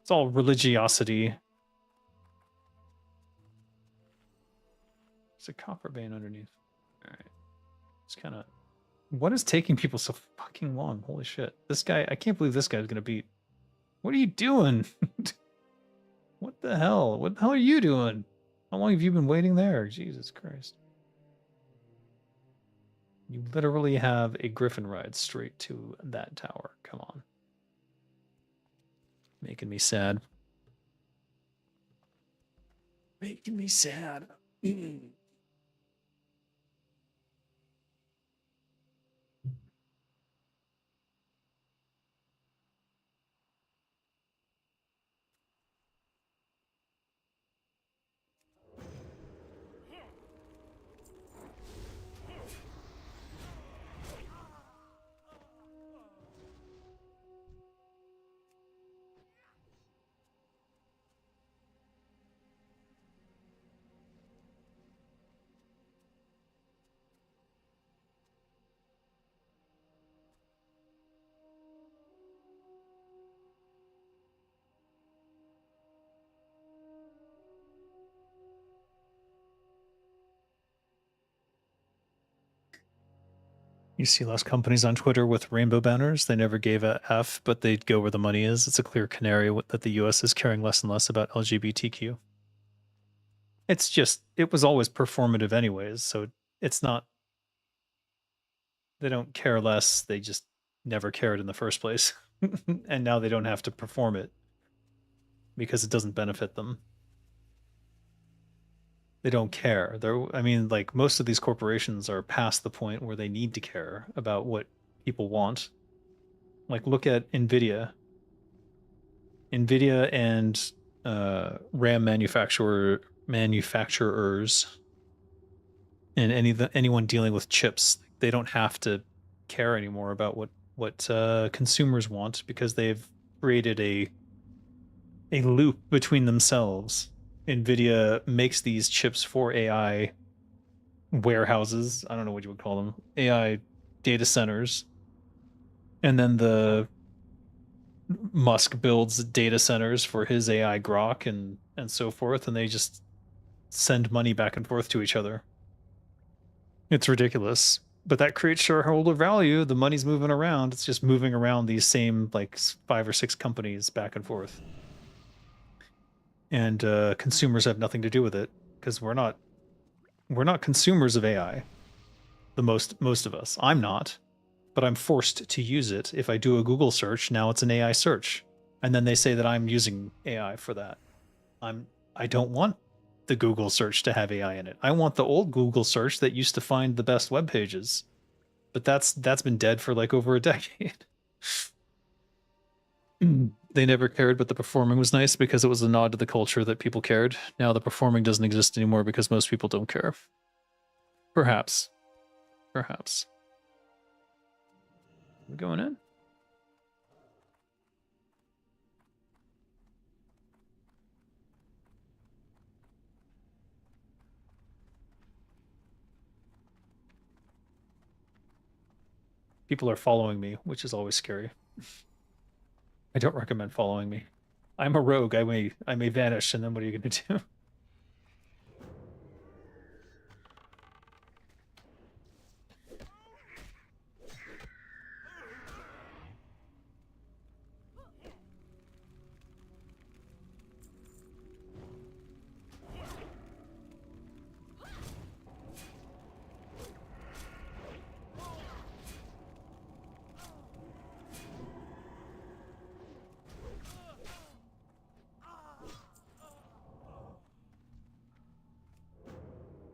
It's all religiosity. There's a copper vein underneath. All right. It's kind of... What is taking people so fucking long? Holy shit. This guy, I can't believe this guy's gonna beat... What are you doing? What the hell? What the hell are you doing? How long have you been waiting there? Jesus Christ. You literally have a griffin ride straight to that tower. Come on. Making me sad. Making me sad. You see less companies on Twitter with rainbow banners. They never gave a F, but they'd go where the money is. It's a clear canary that the US is caring less and less about LGBTQ. It's just, it was always performative anyways, so it's not, they don't care less, they just never cared in the first place. And now they don't have to perform it because it doesn't benefit them. They don't care. I mean, like, most of these corporations are past the point where they need to care about what people want. Like, look at Nvidia. Nvidia and RAM manufacturers and anyone dealing with chips, they don't have to care anymore about what consumers want because they've created a loop between themselves. Nvidia makes these chips for AI warehouses. I don't know what you would call them. AI data centers. And then the Musk builds data centers for his AI Grok and so forth, and they just send money back and forth to each other. It's ridiculous. But that creates shareholder value. The money's moving around. It's just moving around these same like 5 or 6 companies back and forth. And consumers have nothing to do with it because we're not consumers of AI. Most of us. I'm not, but I'm forced to use it. If I do a Google search, now it's an AI search. And then they say that I'm using AI for that. I don't want the Google search to have AI in it. I want the old Google search that used to find the best web pages. But that's been dead for like over a decade. They never cared, but the performing was nice because it was a nod to the culture that people cared. Now the performing doesn't exist anymore because most people don't care. Perhaps. Perhaps. We going in? People are following me, which is always scary. I don't recommend following me. I'm a rogue. I may vanish, and then what are you gonna do?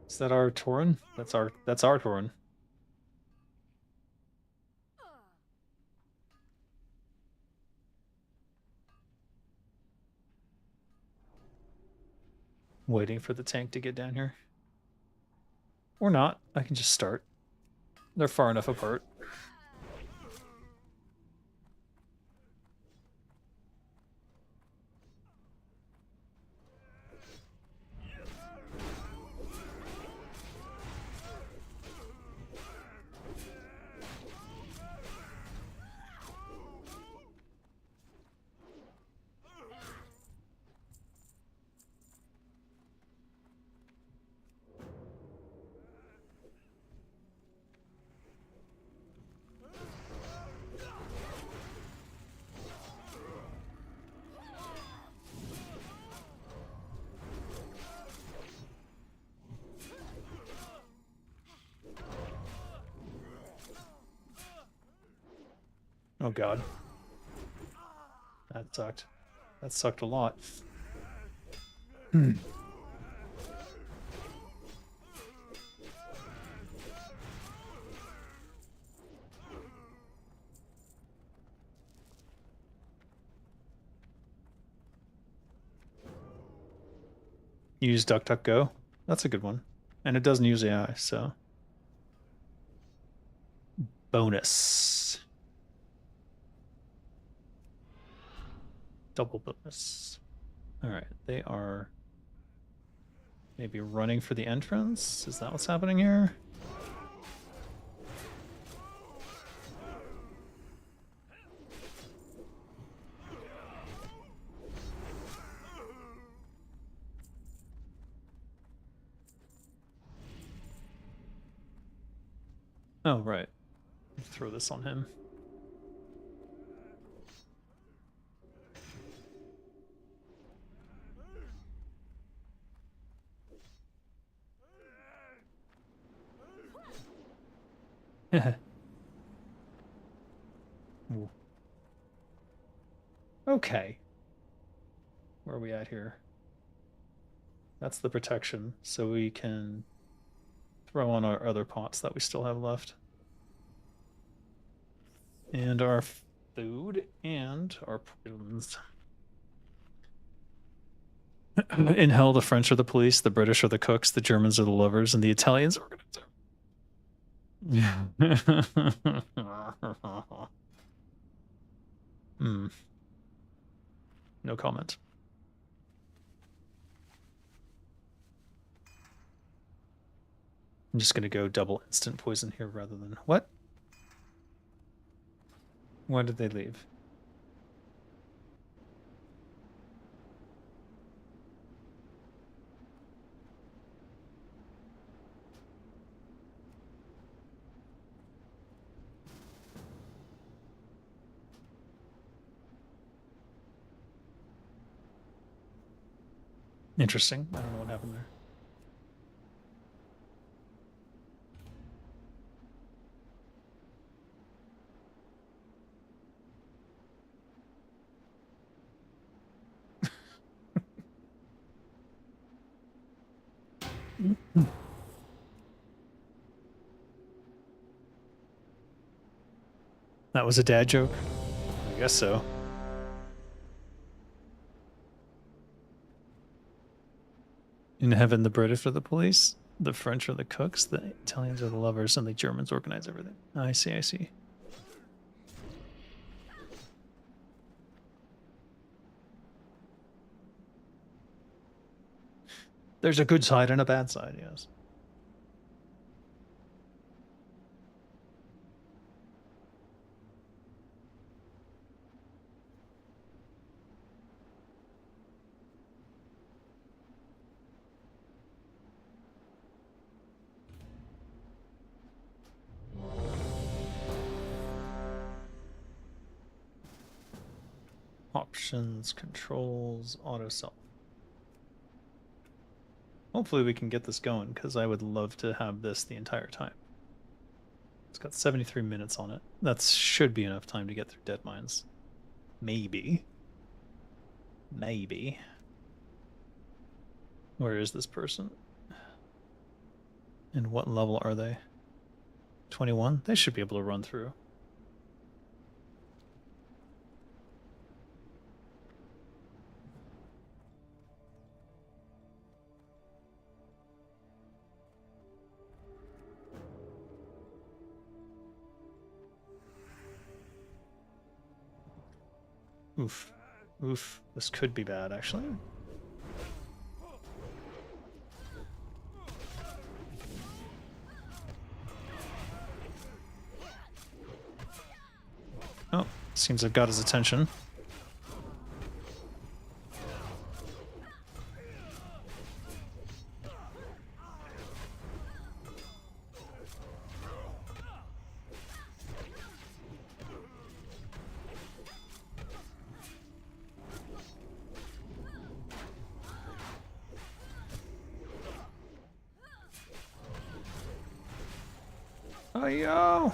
Is that our Tauren? That's our Tauren. Waiting for the tank to get down here. Or not. I can just start. They're far enough apart. Oh god. That sucked. That sucked a lot. Use DuckDuckGo. That's a good one. And it doesn't use AI, so. Bonus. Double bonus. Alright, they are maybe running for the entrance? Is that what's happening here? Oh, right. throw this on him. Ooh. Okay. Where are we at here? That's the protection, so we can throw on our other pots that we still have left. And our food and our poisons. In hell, the French are the police, the British are the cooks, the Germans are the lovers, and the Italians are Hmm. No comment. I'm just gonna go double instant poison here rather than what? Why did they leave? Interesting. I don't know what happened there. That was a dad joke? I guess so. In heaven, the British are the police, the French are the cooks, the Italians are the lovers, and the Germans organize everything. I see, I see. There's a good side and a bad side, yes. Options, controls, auto sell. Hopefully we can get this going, because I would love to have this the entire time. It's got 73 minutes on it. That should be enough time to get through Dead Mines. Maybe. Maybe. Where is this person? And what level are they? 21? They should be able to run through. Oof. Oof. This could be bad, actually. Oh, seems I've got his attention. Oh, yo!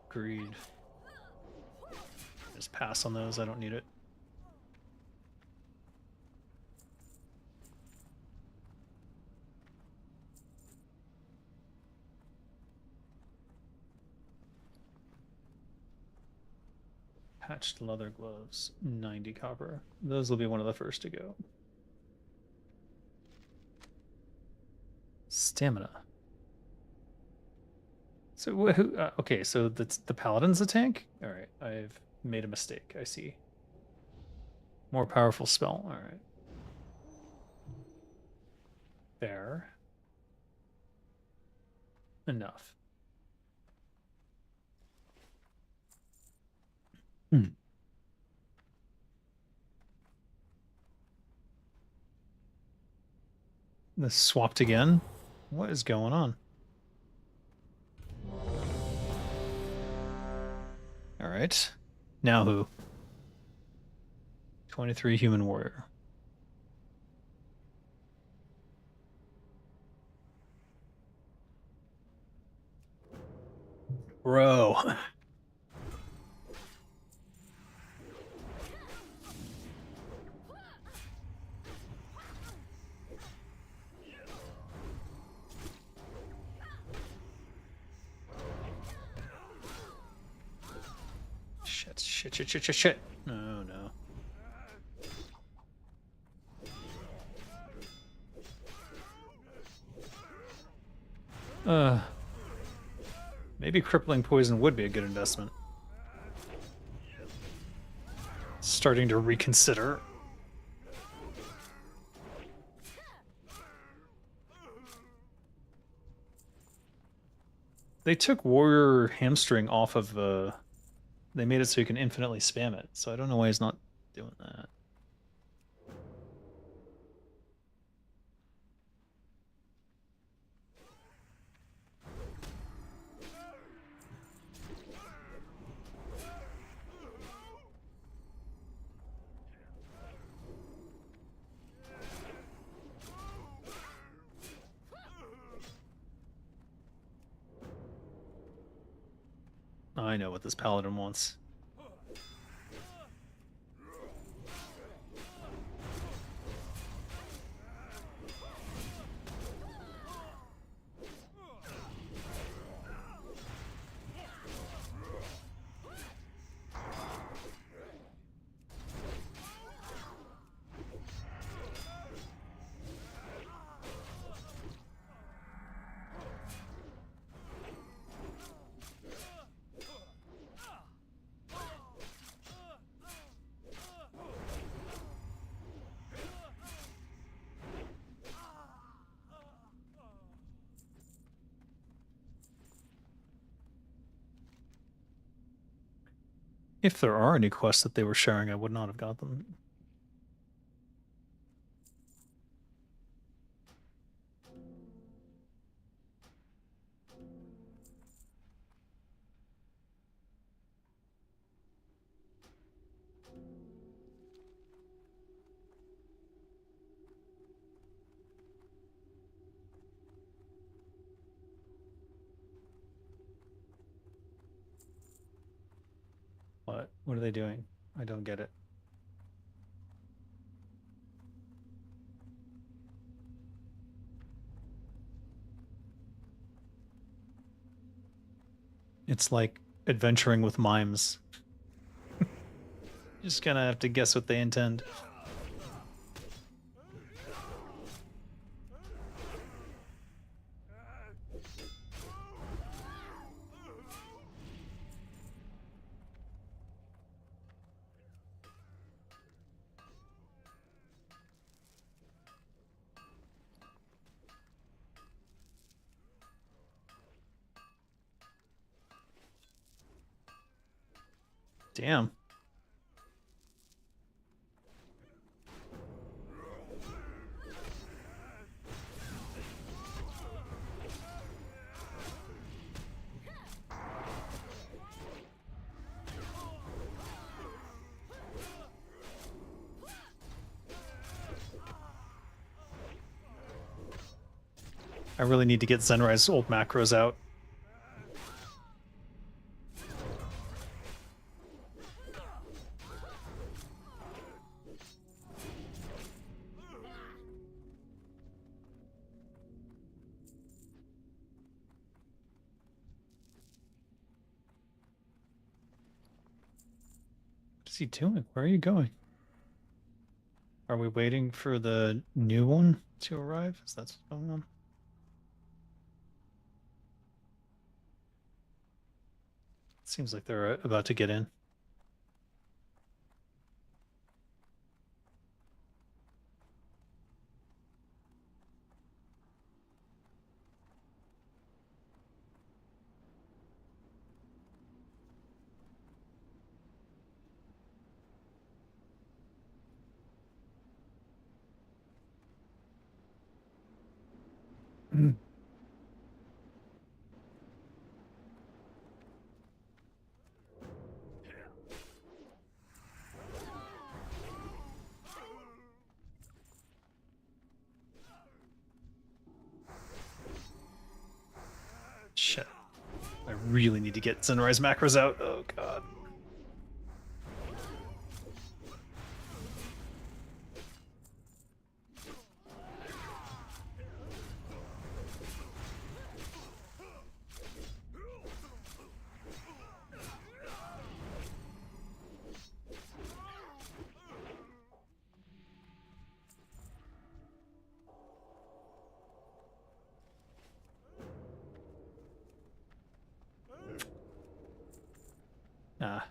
Greed. Just pass on those, I don't need it. Patched leather gloves, 90 copper. Those will be one of the first to go. Stamina. So who? Okay, so the paladin's a tank. All right, I've made a mistake. I see. More powerful spell. All right. Fair. Enough. This swapped again? What is going on? Alright. Now who? 23 human warrior. Bro. Shit. No, no. Maybe crippling poison would be a good investment. Starting to reconsider. They took warrior hamstring off of they made it so you can infinitely spam it, so I don't know why he's not doing that. I know what this paladin wants. If there are any quests that they were sharing, I would not have got them. What? What are they doing? I don't get it. It's like adventuring with mimes. Just gonna have to guess what they intend. Damn. I really need to get Zenrai's old macros out. What is he doing? Where are you going? Are we waiting for the new one to arrive? Is that what's going on? Seems like they're about to get in. Shit. I really need to get Sunrise macros out. Oh god. Ah.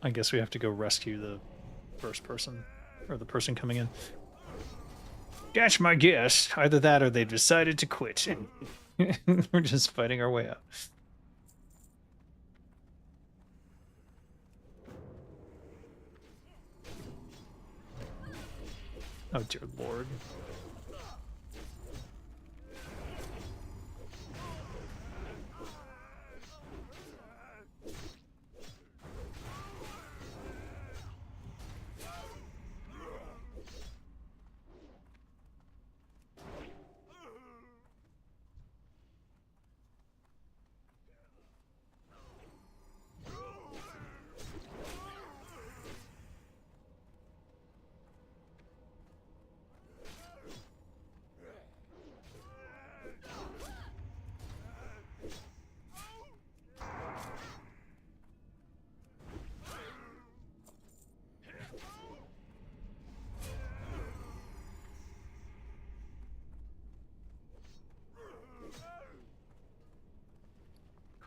I guess we have to go rescue the first person, or the person coming in. That's my guess. Either that or they've decided to quit. We're just fighting our way out. Oh dear lord.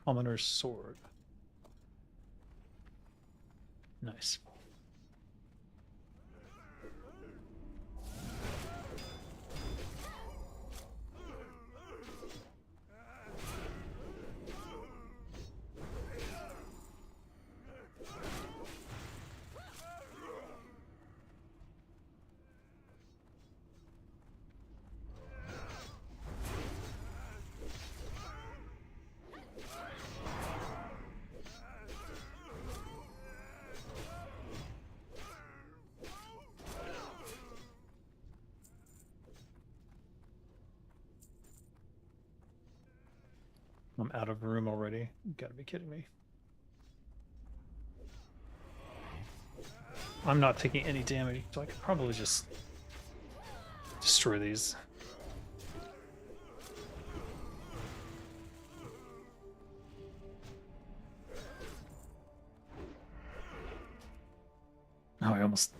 Commoner's sword. Nice. I'm out of room already. You gotta be kidding me. I'm not taking any damage, so I could probably just destroy these. Oh, I almost...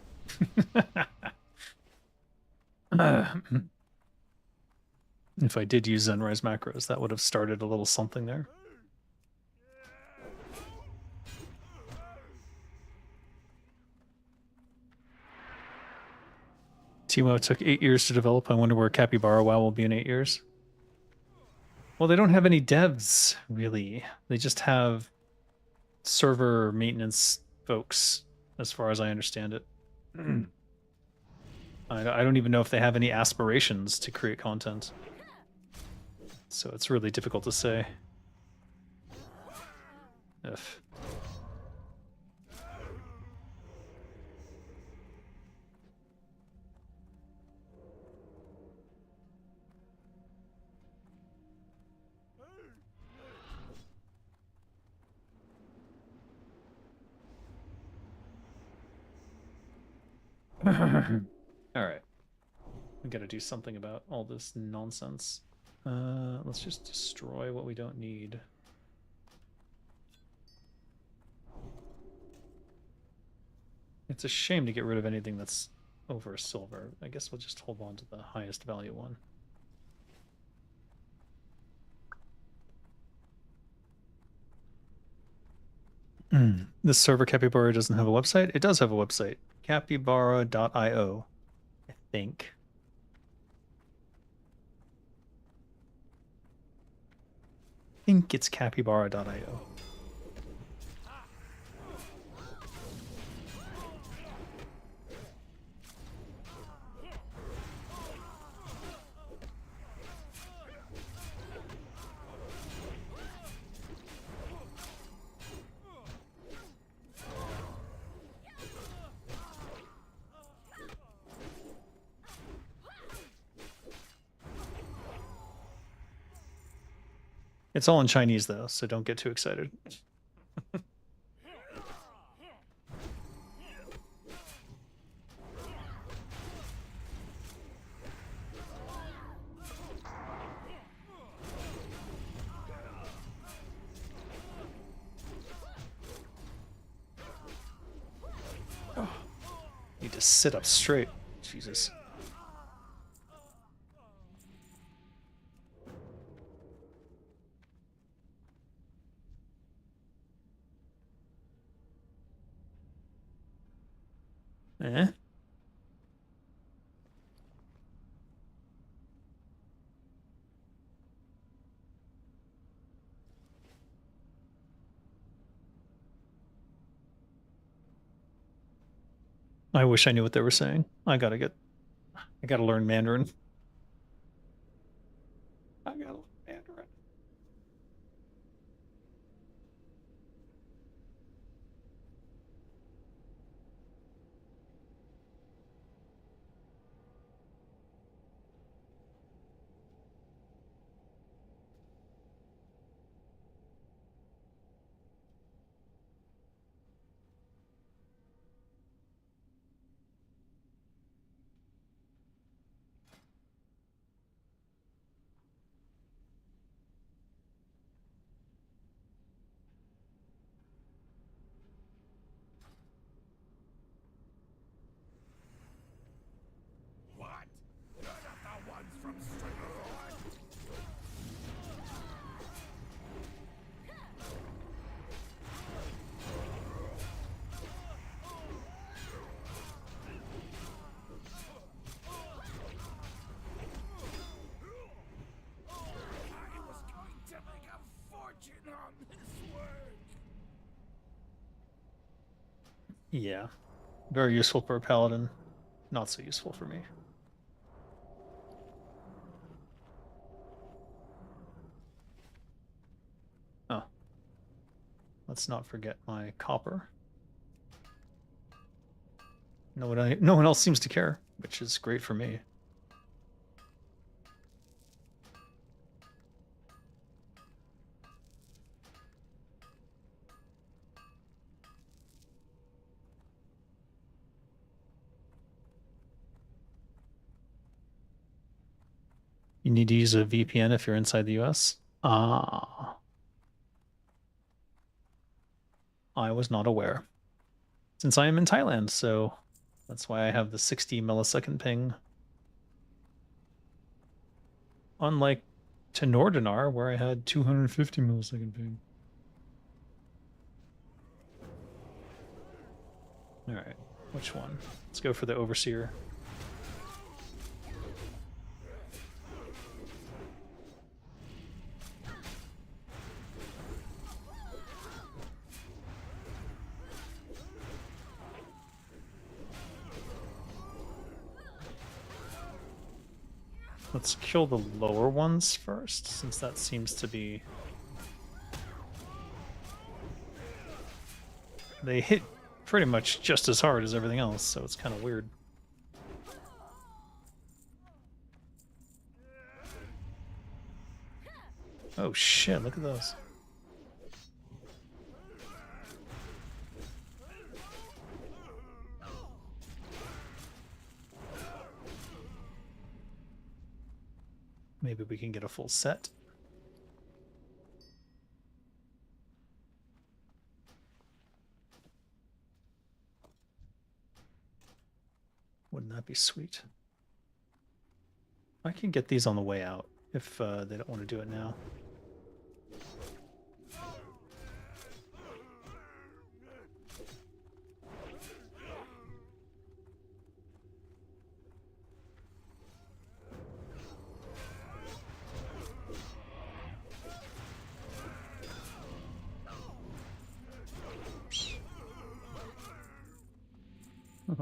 If I did use Zenrise macros, that would have started a little something there. Timo took 8 years to develop. I wonder where Capybara WoW will be in 8 years. Well, they don't have any devs, really. They just have server maintenance folks, as far as I understand it. I don't even know if they have any aspirations to create content. So it's really difficult to say. If. All right. We got to do something about all this nonsense. Let's just destroy what we don't need. It's a shame to get rid of anything that's over silver. I guess we'll just hold on to the highest value one. This server Capybara doesn't have a website. It does have a website. Capybara.io, I think. think it's capybara.io. It's all in Chinese though, so don't get too excited. Need to sit up straight. Jesus. Eh? I wish I knew what they were saying. I gotta learn Mandarin. I gotta learn Mandarin. What? You're not the ones from Stringerthorn? I was going to make a fortune on this work. Yeah. Very useful for a paladin. Not so useful for me. Oh. Let's not forget my copper. No one else seems to care, which is great for me. You need to use a VPN if you're inside the US. Ah. I was not aware. Since I am in Thailand, so that's why I have the 60 millisecond ping. Unlike to Nordinar, where I had 250 millisecond ping. Alright, which one? Let's go for the Overseer. Let's kill the lower ones first, since that seems to be... They hit pretty much just as hard as everything else, so it's kind of weird. Oh shit, look at those. Maybe we can get a full set. Wouldn't that be sweet? I can get these on the way out if they don't want to do it now.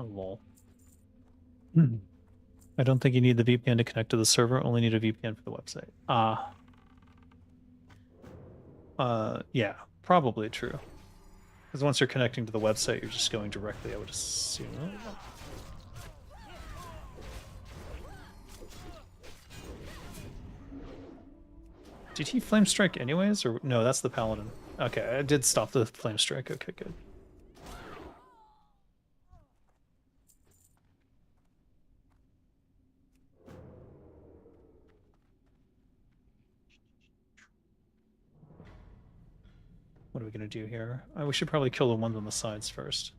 Lol. I don't think you need the VPN to connect to the server, only need a VPN for the website. Yeah, probably true. Because once you're connecting to the website, you're just going directly, I would assume. Did he flame strike anyways? Or no, that's the paladin. Okay, I did stop the flame strike. Okay, good. What are we gonna do here? We should probably kill the ones on the sides first.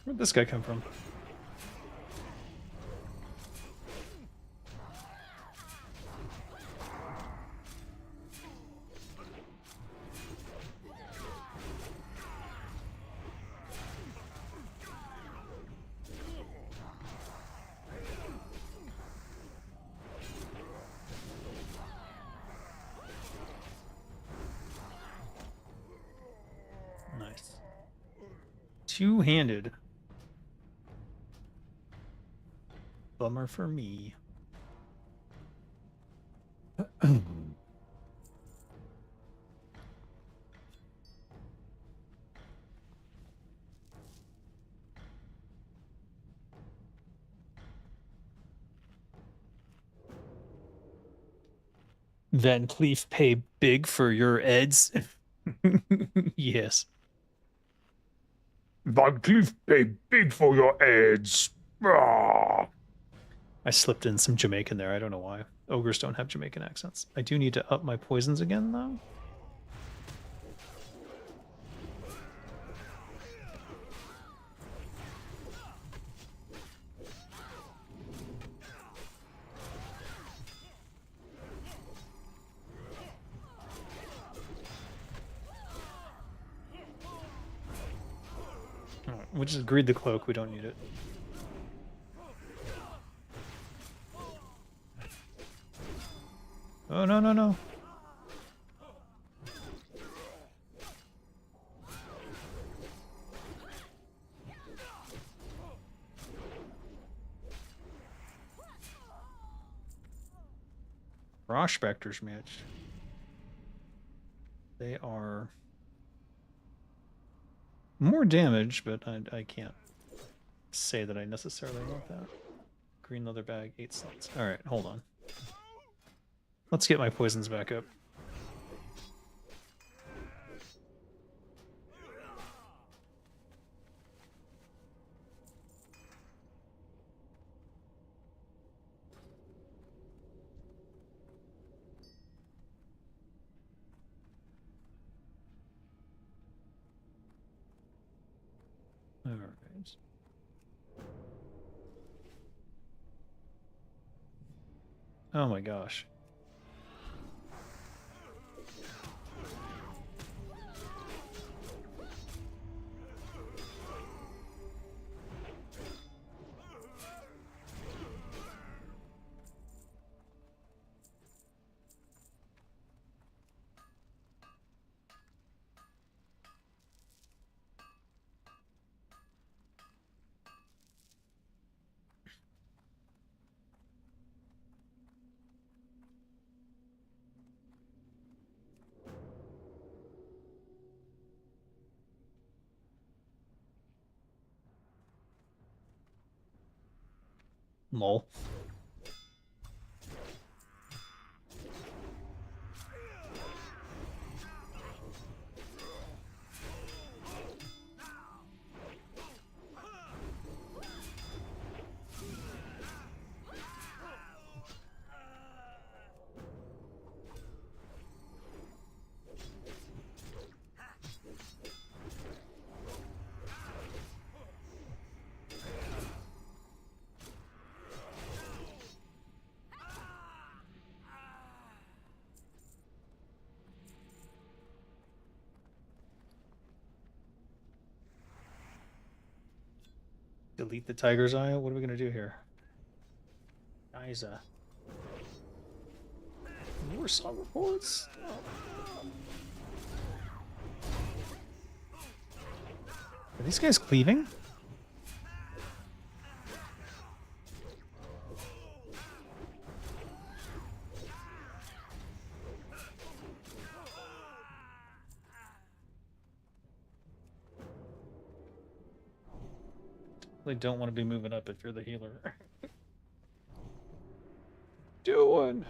Where'd this guy come from? Nice. Two-handed. Bummer for me. Van Cleef pay big for your eds? Yes. Van Cleef pay big for your ads. Ah. I slipped in some Jamaican there. I don't know why. Ogres don't have Jamaican accents. I do need to up my poisons again, though. Alright, we'll just greed the cloak. We don't need it. Oh, no, no, no. Prospector's match. They are more damage, but I can't say that I necessarily want that. Green leather bag, 8 slots. Alright, hold on. Let's get my poisons back up. All right. Oh my gosh. Lol. Delete the tiger's eye? What are we gonna do here? Guys, more song reports? Are these guys cleaving? They don't want to be moving up if you're the healer. Doing.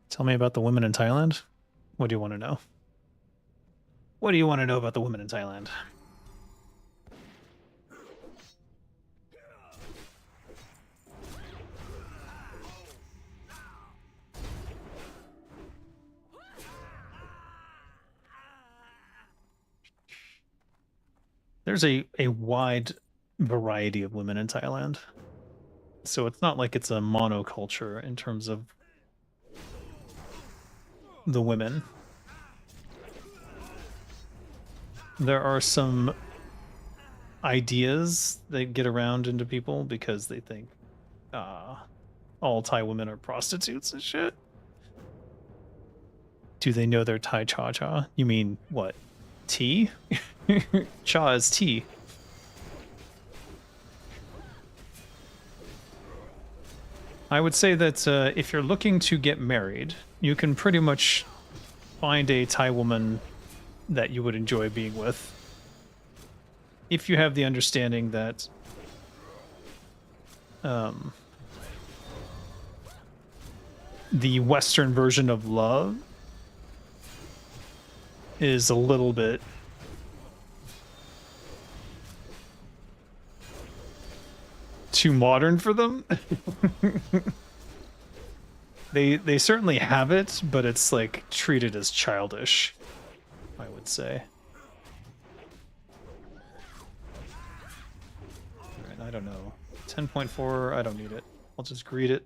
Tell me about the women in Thailand. What do you want to know? What do you want to know about the women in Thailand? There's a wide variety of women in Thailand. So it's not like it's a monoculture in terms of the women. There are some ideas that get around into people because they think all Thai women are prostitutes and shit. Do they know their Thai cha-cha? You mean what? Tea? Cha is tea. I would say that if you're looking to get married, you can pretty much find a Thai woman that you would enjoy being with. If you have the understanding that the Western version of love is a little bit too modern for them. They certainly have it, but it's like treated as childish, I would say. Alright, I don't know. 10.4, I don't need it. I'll just greet it.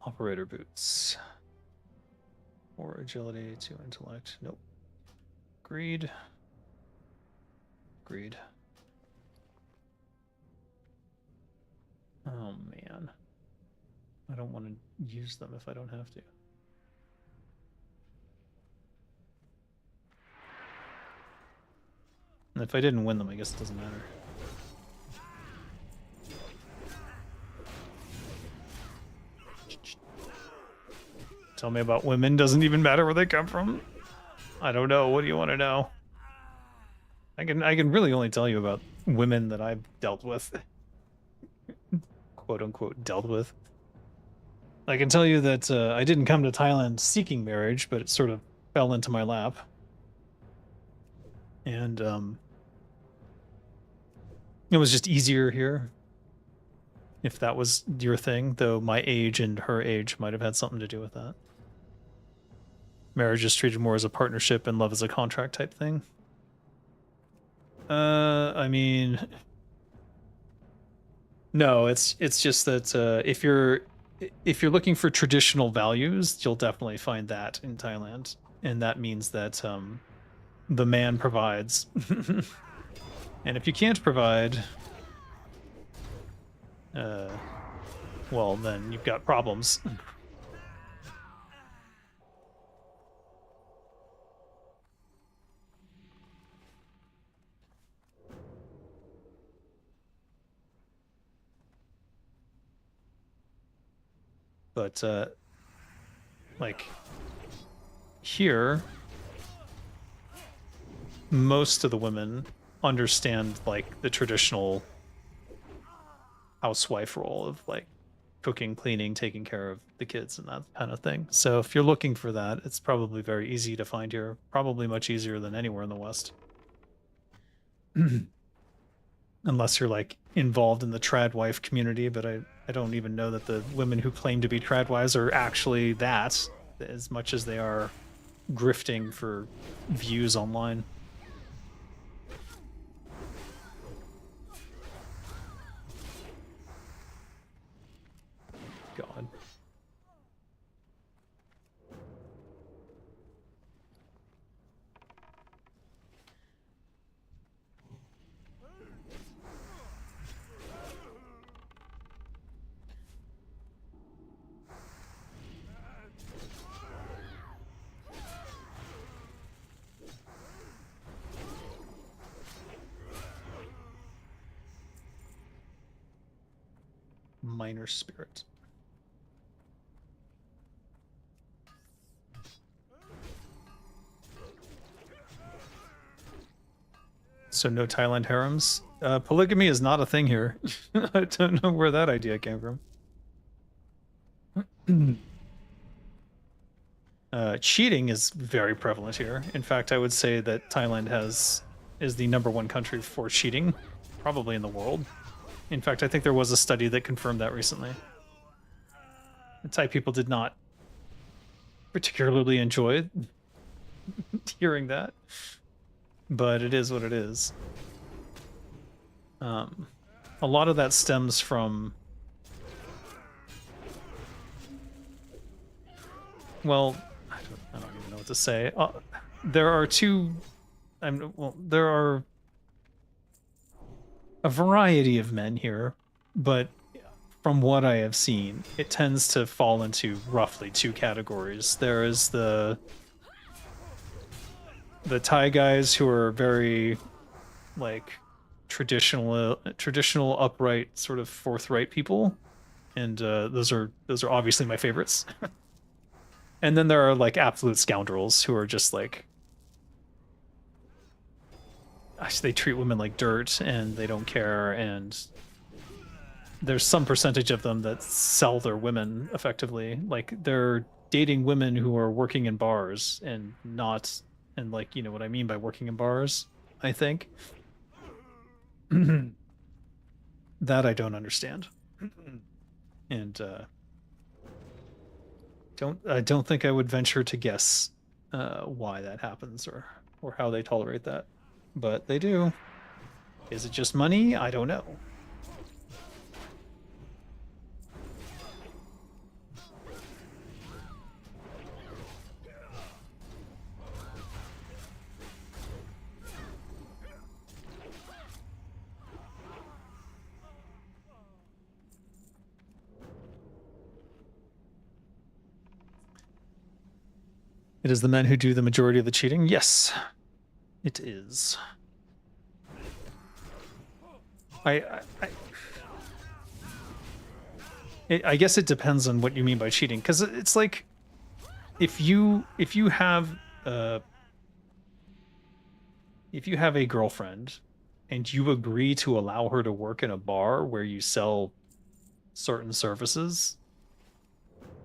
Operator boots. 4 agility, 2 intellect. Nope. Greed. Greed. Oh man. I don't want to use them if I don't have to. And if I didn't win them, I guess it doesn't matter. Tell me about women, doesn't even matter where they come from. I don't know. What do you want to know? I can really only tell you about women that I've dealt with. Quote unquote dealt with. I can tell you that I didn't come to Thailand seeking marriage, but it sort of fell into my lap. And it was just easier here. If that was your thing, though my age and her age might have had something to do with that. Marriage is treated more as a partnership and love as a contract type thing. I mean, no, it's just that if you're looking for traditional values, you'll definitely find that in Thailand, and that means that the man provides. And if you can't provide, well, then you've got problems. But, like, here, most of the women understand, like, the traditional housewife role of, like, cooking, cleaning, taking care of the kids and that kind of thing. So if you're looking for that, it's probably very easy to find here. Probably much easier than anywhere in the West. unless you're like involved in the trad wife community, but I don't even know that the women who claim to be trad wives are actually that, as much as they are grifting for views online. God. Minor spirit. So no Thailand harems? Polygamy is not a thing here. I don't know where that idea came from. Cheating is very prevalent here. In fact, I would say that Thailand is the #1 country for cheating, probably in the world. In fact, I think there was a study that confirmed that recently. The Thai people did not particularly enjoy hearing that, but it is what it is. A lot of that stems from, well, I don't even know what to say. There are there are a variety of men here, but from what I have seen, it tends to fall into roughly 2 categories. There is the Thai guys who are very like traditional, upright, sort of forthright people, and those are obviously my favorites. And then there are like absolute scoundrels who are just like, they treat women like dirt and they don't care, and there's some percentage of them that sell their women effectively. Like they're dating women who are working in bars and not, and like, you know what I mean by working in bars, I think. That I don't understand. And I don't think I would venture to guess why that happens or how they tolerate that. But they do. Is it just money? I don't know. It is the men who do the majority of the cheating? Yes, it is. I guess it depends on what you mean by cheating, because it's like if you have a girlfriend and you agree to allow her to work in a bar where you sell certain services,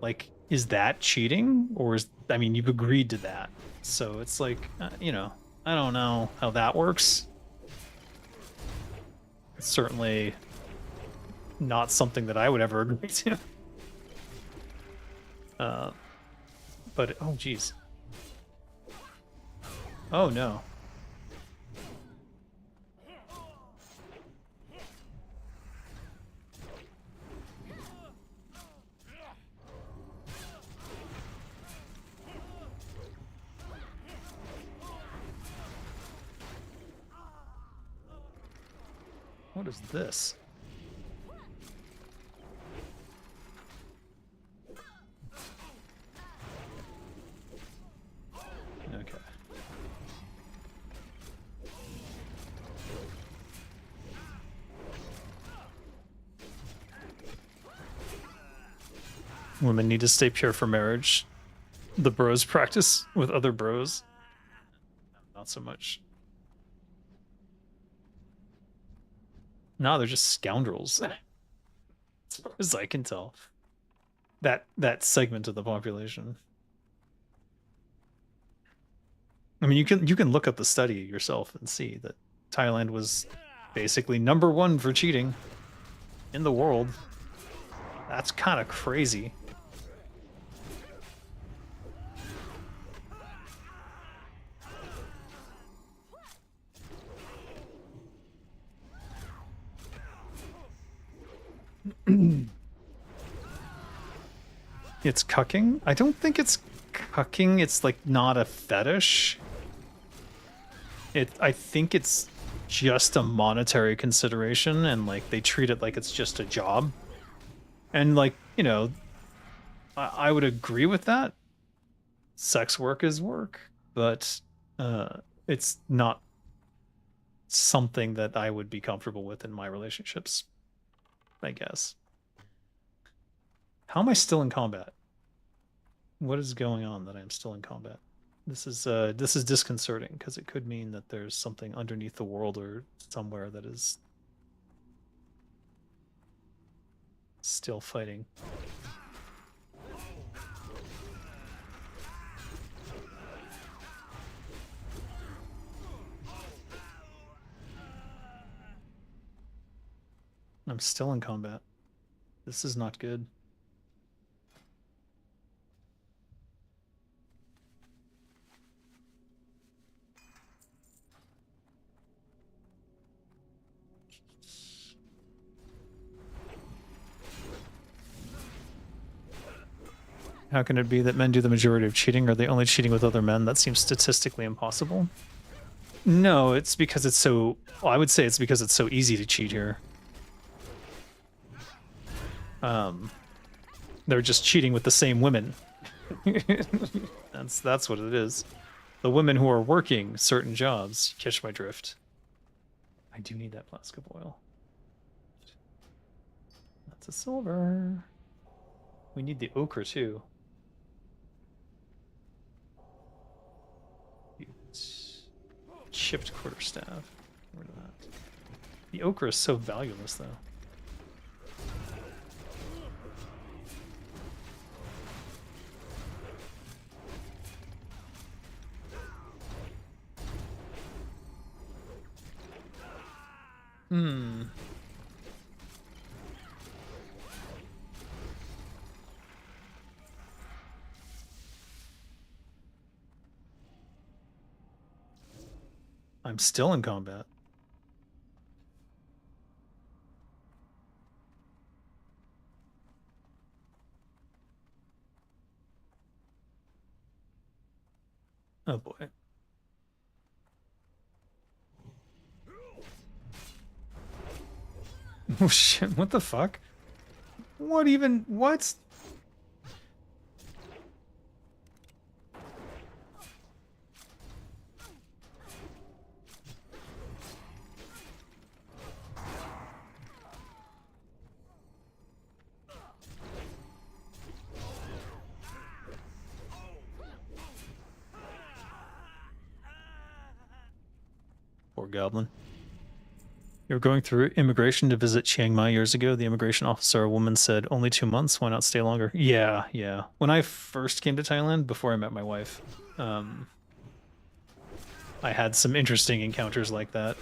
like, is that cheating? Or I mean, you've agreed to that, so it's like, you know, I don't know how that works. It's certainly not something that I would ever agree to. But oh geez. Oh no. What is this? Okay. Women need to stay pure for marriage. The bros practice with other bros. Not so much. No, they're just scoundrels. As far as I can tell. That segment of the population. I mean, you can look up the study yourself and see that Thailand was basically #1 for cheating in the world. That's kind of crazy. It's cucking? I don't think it's cucking. It's like not a fetish. I think it's just a monetary consideration, and like they treat it like it's just a job. And like, you know, I would agree with that. Sex work is work, but it's not something that I would be comfortable with in my relationships, I guess. How am I still in combat? What is going on that I'm still in combat? This is disconcerting because it could mean that there's something underneath the world or somewhere that is still fighting. I'm still in combat. This is not good. How can it be that men do the majority of cheating? Are they only cheating with other men? That seems statistically impossible. No, it's because it's so... Well, I would say it's because it's so easy to cheat here. They're just cheating with the same women. That's what it is. The women who are working certain jobs. Catch my drift. I do need that flask of oil. That's a silver. We need the ochre too. Chipped quarterstaff. Get rid of that. The ochre is so valueless though. I'm still in combat. Oh boy. Oh shit, what the fuck? What even? What? Poor Goblin. You were going through immigration to visit Chiang Mai years ago. The immigration officer, a woman, said, "Only 2 months. Why not stay longer?" Yeah, yeah. When I first came to Thailand, before I met my wife, I had some interesting encounters like that.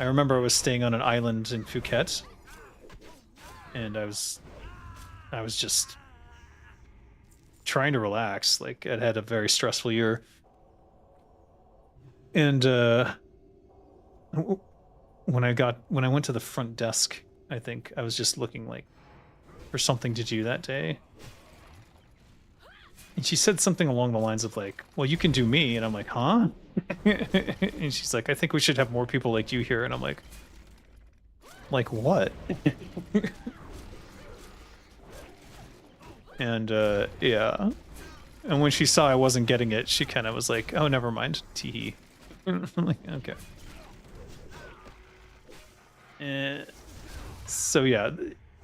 I remember I was staying on an island in Phuket, and I was just trying to relax. Like, I'd had a very stressful year. And when I went to the front desk, I think I was just looking like for something to do that day. And she said something along the lines of like, "Well, you can do me." And I'm like, "Huh?" And she's like, "I think we should have more people like you here." And I'm like what? And yeah. And when she saw I wasn't getting it, she kind of was like, "Oh, never mind." Teehee. I'm like, okay. So yeah,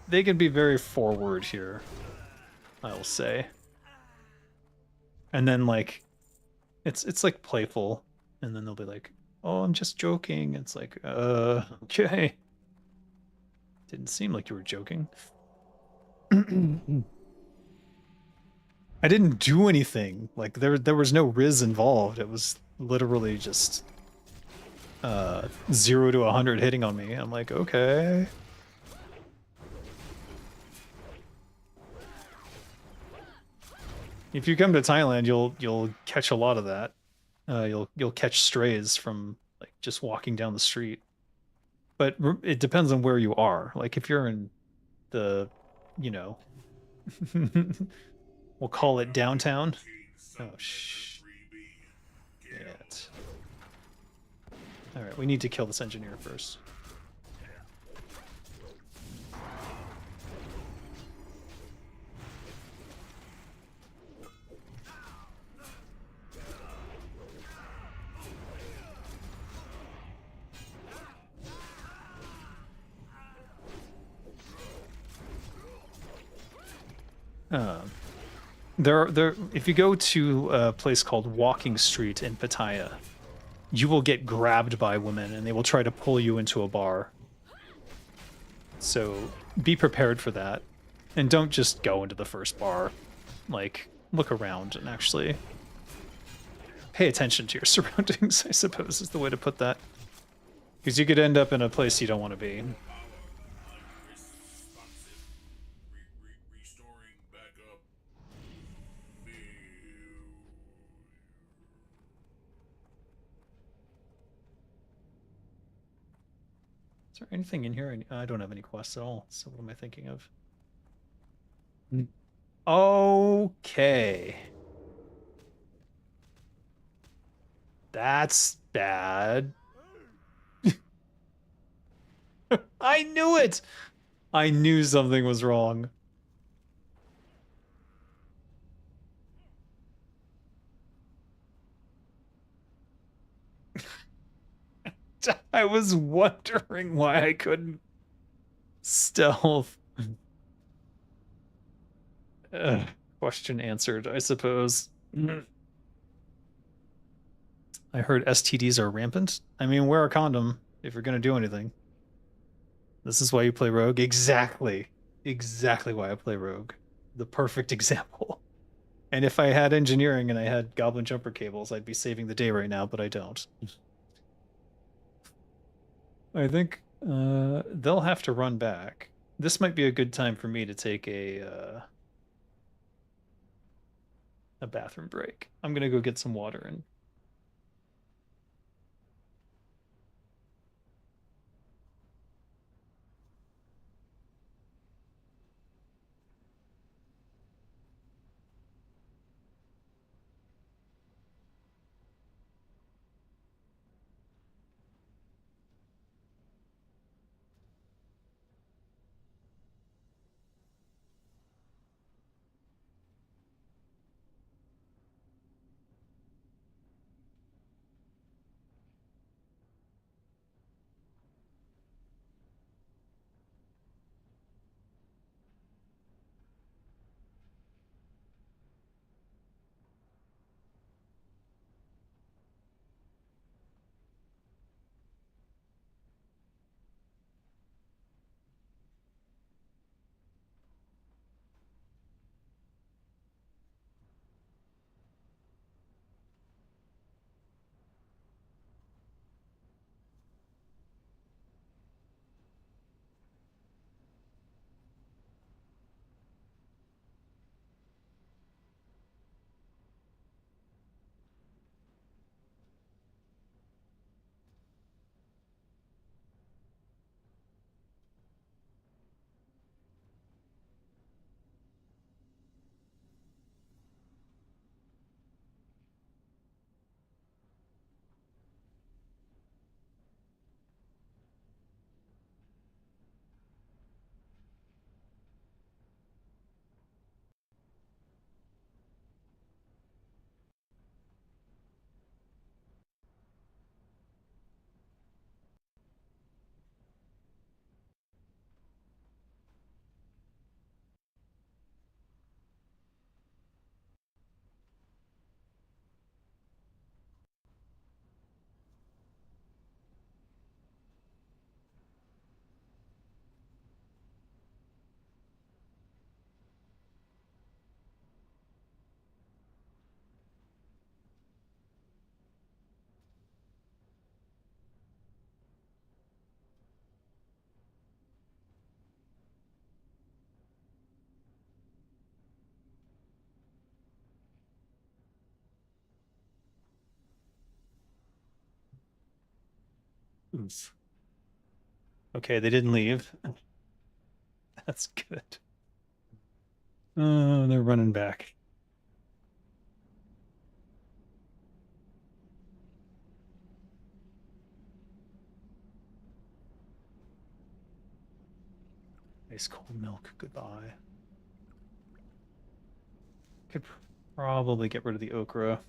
they can be very forward here, I will say. And then like, it's like playful, and then they'll be like, "Oh, I'm just joking." It's like, okay. Didn't seem like you were joking. I didn't do anything. Like there was no Riz involved. It was literally just 0 to 100 hitting on me. I'm like, okay. If you come to Thailand, you'll catch a lot of that. You'll catch strays from like just walking down the street. But it depends on where you are. Like if you're in the, you know, we'll call it downtown. Oh shh. Shit. All right, we need to kill this engineer first. If you go to a place called Walking Street in Pattaya, you will get grabbed by women and they will try to pull you into a bar. So be prepared for that. And don't just go into the first bar. Like, look around and actually pay attention to your surroundings, I suppose is the way to put that. Because you could end up in a place you don't want to be. Restoring backup. Is there anything in here? I don't have any quests at all. So what am I thinking of? Okay. That's bad. I knew it! I knew something was wrong. I was wondering why I couldn't stealth. Question answered, I suppose. I heard STDs are rampant. I mean, wear a condom if you're gonna do anything. This is why you play Rogue? Exactly. Exactly why I play Rogue. The perfect example. And if I had engineering and I had Goblin jumper cables, I'd be saving the day right now, but I don't. I think they'll have to run back. This might be a good time for me to take a bathroom break. I'm gonna go get some water and Oof. Okay, they didn't leave. That's good. Oh, they're running back. Ice cold milk, goodbye. Could probably get rid of the okra.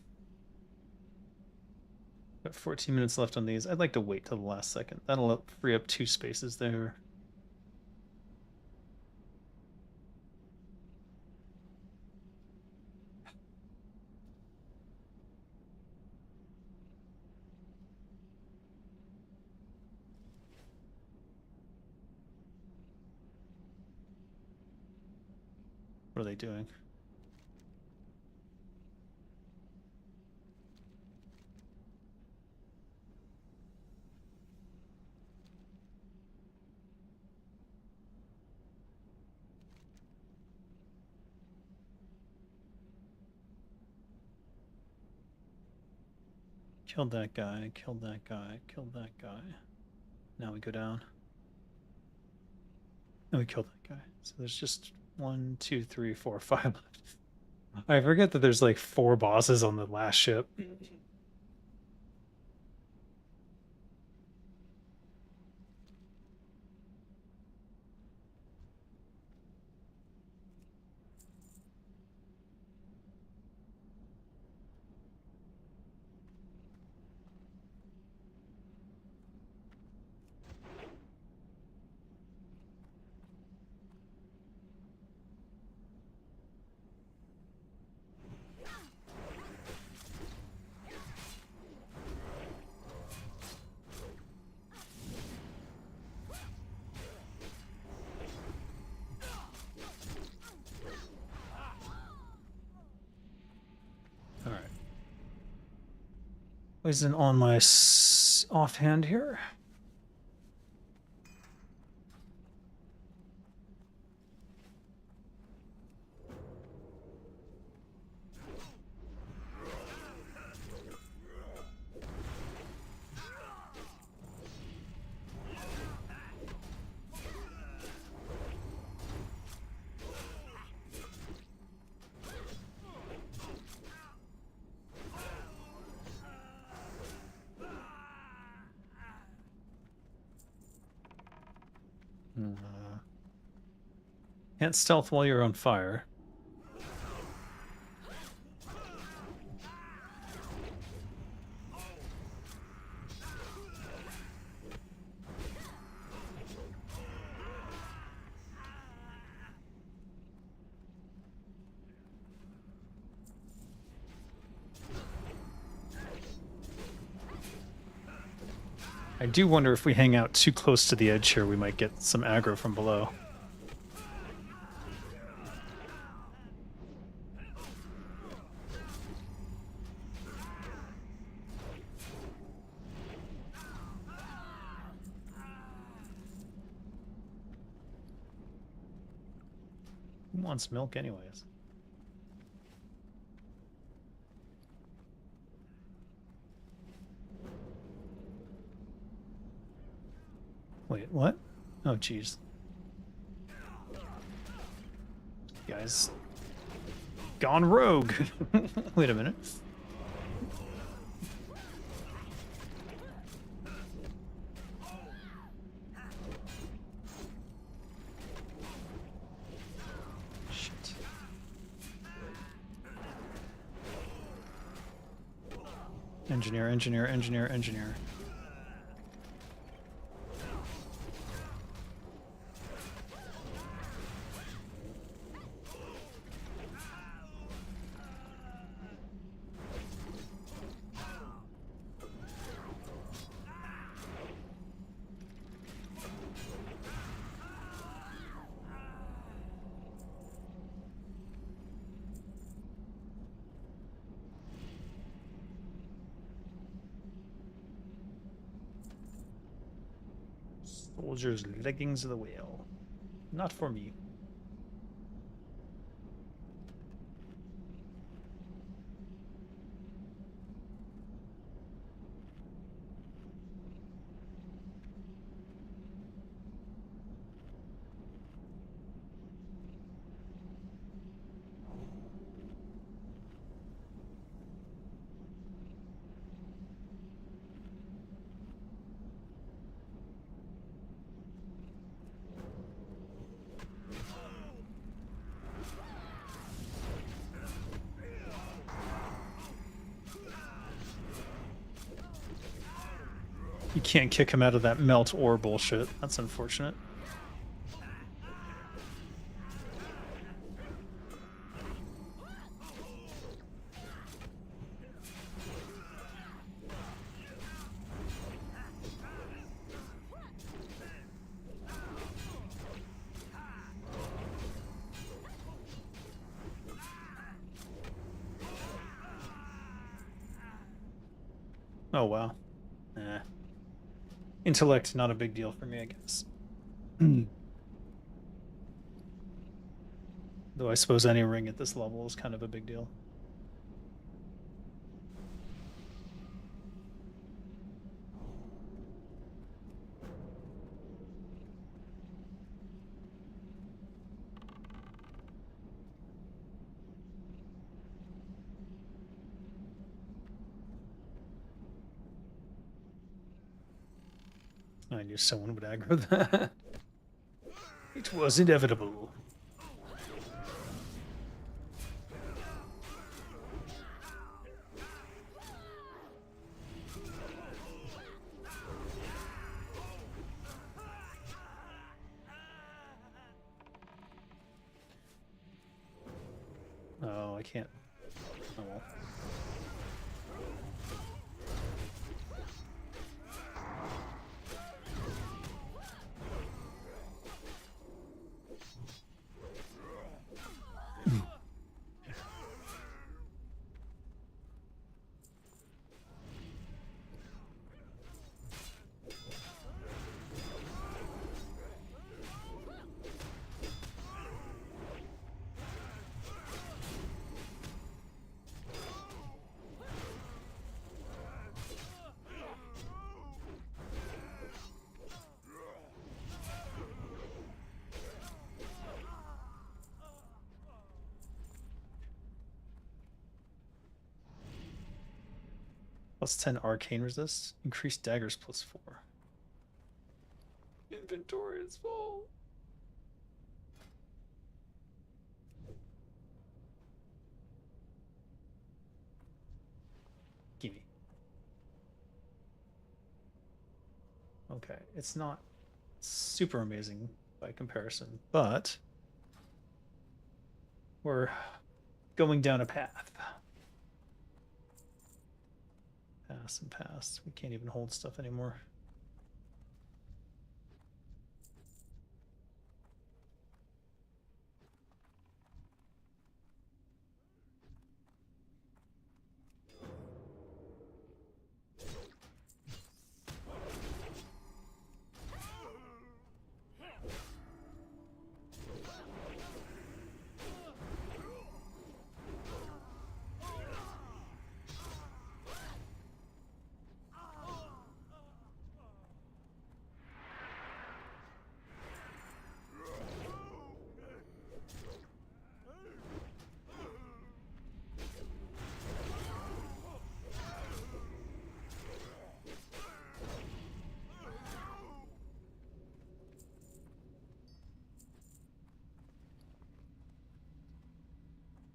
Got 14 minutes left on these. I'd like to wait till the last second. That'll free up 2 spaces there. What are they doing? Killed that guy, killed that guy, killed that guy. Now we go down. And we killed that guy. So there's just 1, 2, 3, 4, 5 left. I forget that there's like 4 bosses on the last ship. All right. Poison on my offhand here. Can't stealth while you're on fire. I do wonder if we hang out too close to the edge here, we might get some aggro from below. Who wants milk anyways? Wait, what? Oh, jeez. Guys, gone rogue. Wait a minute. Shit. Engineer, engineer, engineer, engineer. Soldier's leggings of the whale. Not for me. You can't kick him out of that melt ore bullshit. That's unfortunate. Oh, wow. Intellect, not a big deal for me, I guess. Though I suppose any ring at this level is kind of a big deal. I knew someone would aggro that. It was inevitable. Oh, I can't. Oh well. Plus 10 arcane resist. Increased daggers plus 4. Inventory is full. Gimme. Okay, it's not super amazing by comparison, but we're going down a path. Pass and pass. We can't even hold stuff anymore.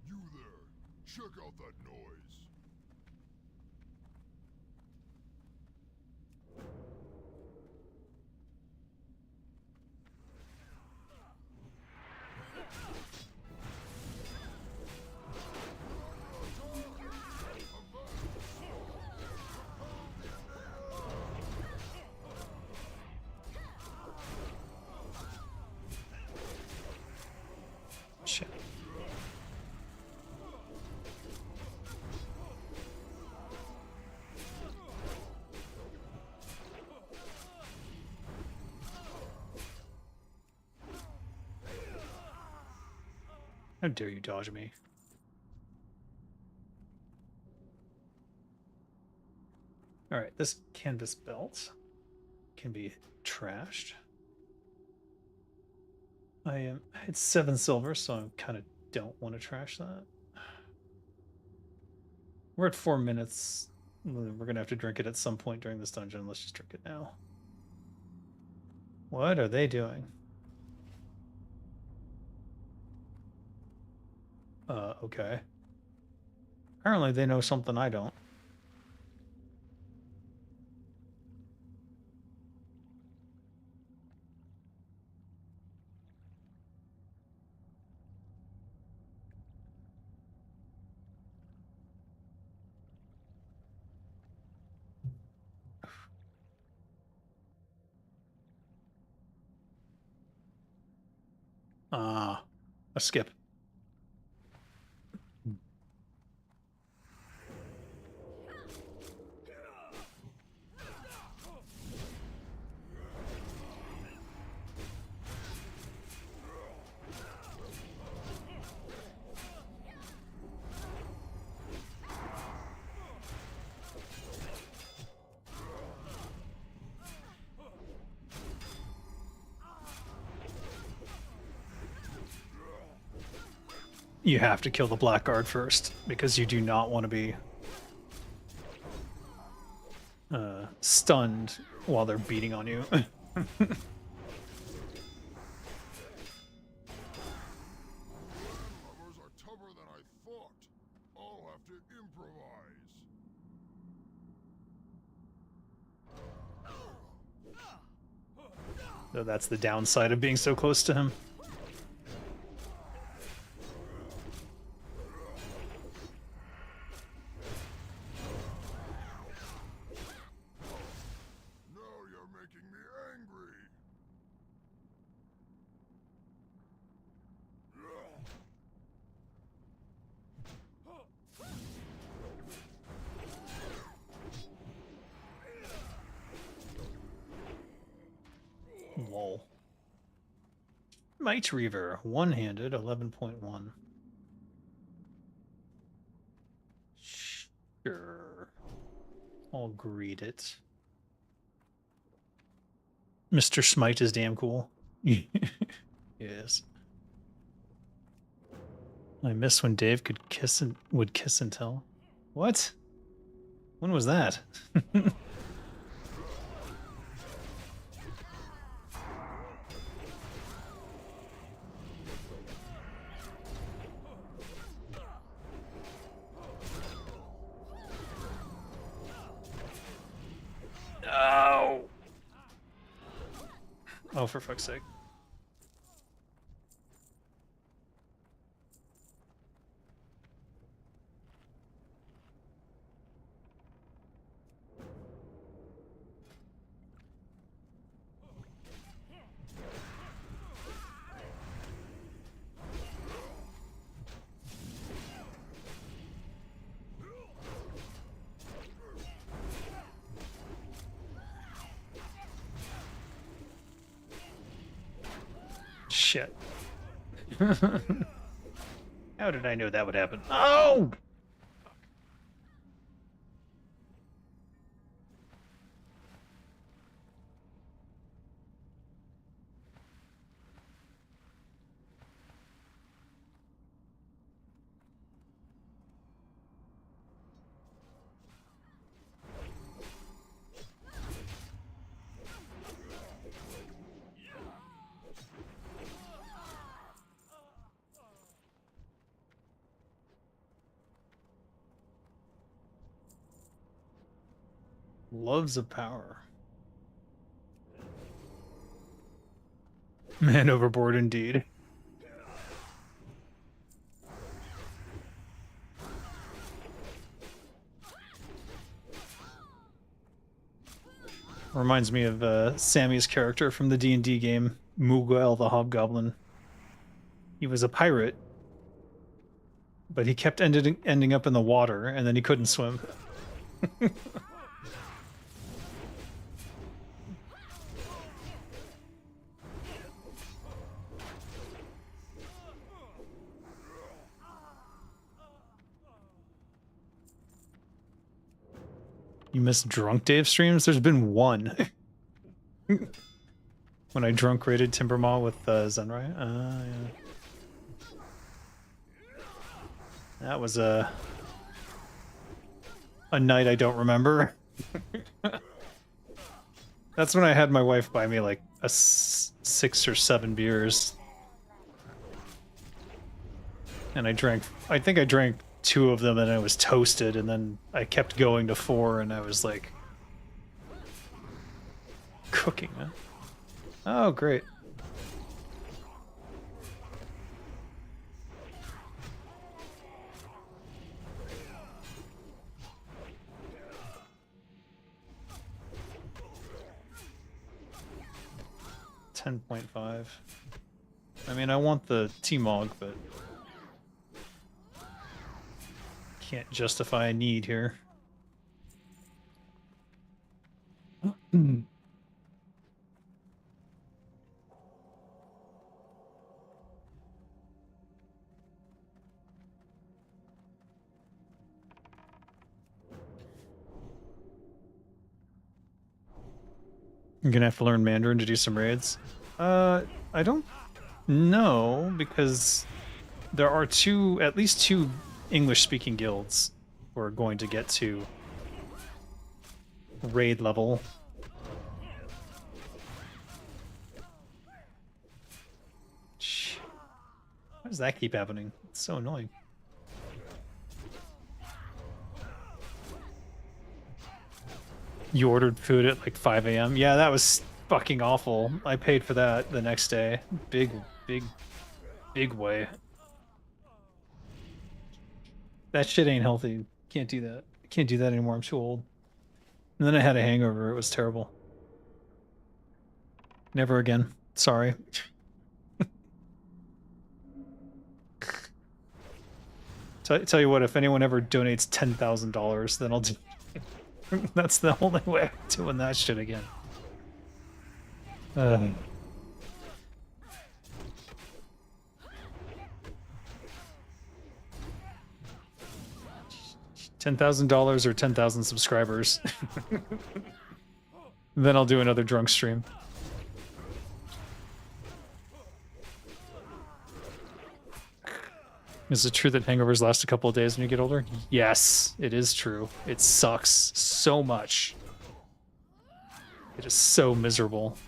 You there! Check out that noise! Shit. How dare you dodge me? Alright, this canvas belt can be trashed. It's 7 silver, so I kind of don't want to trash that. We're at 4 minutes. We're gonna have to drink it at some point during this dungeon. Let's just drink it now. What are they doing? Okay. Apparently they know something I don't. Ah, a skip. You have to kill the blackguard first, because you do not want to be stunned while they're beating on you. Lovers are tougher than I thought. I'll have to improvise. So that's the downside of being so close to him. Now you're making me angry. Lol. Might Reaver, one-handed, 11.1. Sure. I'll greet it. Mr. Smite is damn cool. Yes. I miss when Dave could would kiss and tell. What? When was that? No. Oh, for fuck's sake. Shit. How did I know that would happen? Oh! Loves of power. Man overboard indeed. Reminds me of Sammy's character from the D&D game, Mughal the Hobgoblin. He was a pirate, but he kept ending up in the water, and then he couldn't swim. You missed Drunk Dave streams? There's been one. When I drunk raided Timbermaw with Zenrai. Yeah. That was a night I don't remember. That's when I had my wife buy me like 6 or 7 beers. And I think I drank 2 of them and I was toasted, and then I kept going to 4 and I was like cooking, huh? Oh, great. $10.5. I mean, I want the T-Mog, but can't justify a need here. I'm gonna have to learn Mandarin to do some raids. I don't know, because there are at least two English-speaking guilds who are going to get to raid level. Why does that keep happening? It's so annoying. You ordered food at like 5 a.m.? Yeah, that was fucking awful. I paid for that the next day. Big way. That shit ain't healthy. Can't do that. Can't do that anymore. I'm too old. And then I had a hangover. It was terrible. Never again. Sorry. Tell you what, if anyone ever donates $10,000, then I'll do. That's the only way I'm doing that shit again. $10,000 or 10,000 subscribers. Then I'll do another drunk stream. Is it true that hangovers last a couple of days when you get older? Yes, it is true. It sucks so much. It is so miserable.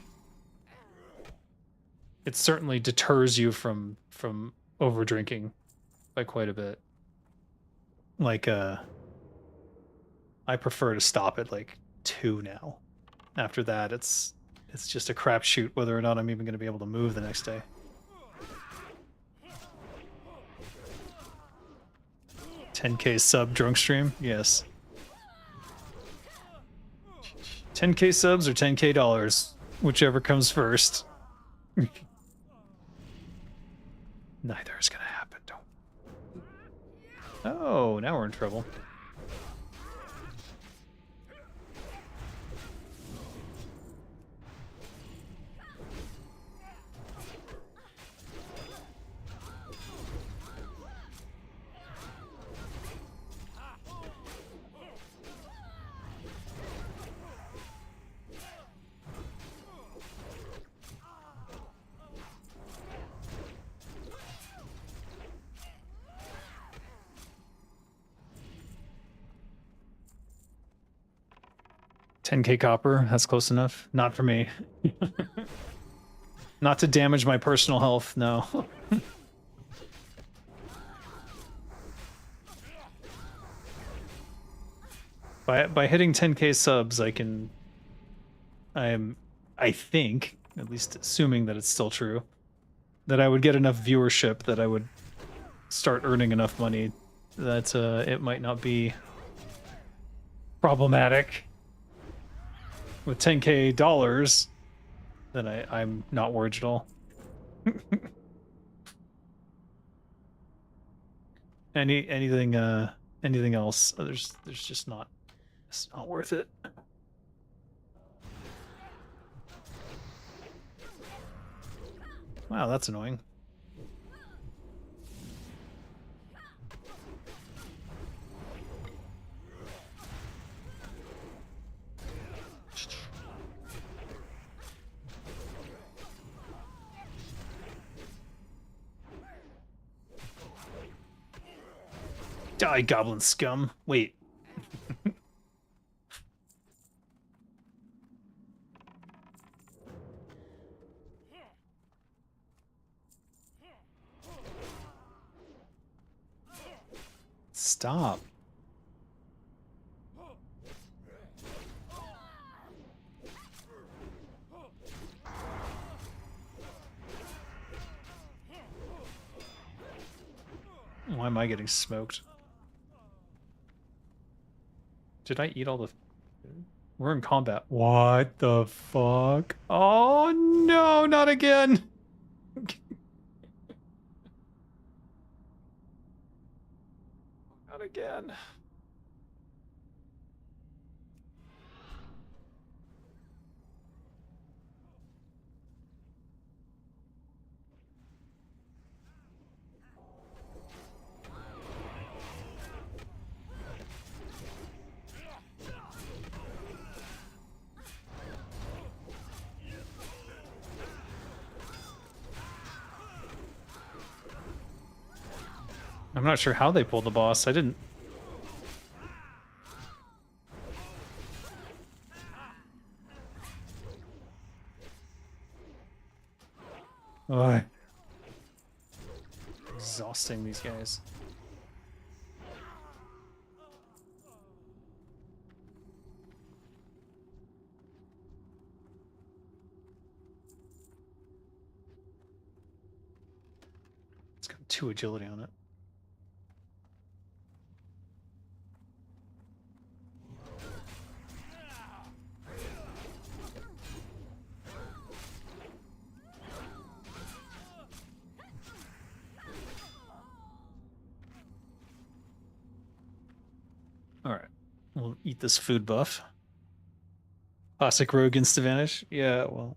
It certainly deters you from over drinking by quite a bit. Like I prefer to stop at like 2 now. After that, it's just a crapshoot whether or not I'm even going to be able to move the next day. $10K sub drunk stream? Yes. 10K subs or $10K dollars, whichever comes first. Neither is gonna happen. Don't. Oh, now we're in trouble. $10K copper, that's close enough. Not for me. Not to damage my personal health, no. By hitting 10K subs, I think, at least assuming that it's still true, that I would get enough viewership that I would start earning enough money that it might not be problematic. With 10K dollars, then I'm not worried at all. Anything else? There's just not. It's not worth it. Wow, that's annoying. Die, goblin scum. Wait. Stop. Why am I getting smoked? Did I eat all the food? We're in combat. What the fuck? Oh no, not again. Not again. I'm not sure how they pulled the boss. I didn't. Oh, exhausting, these guys. It's got 2 agility on it. Alright, we'll eat this food buff. Classic rogue insta-vanish? Yeah, well.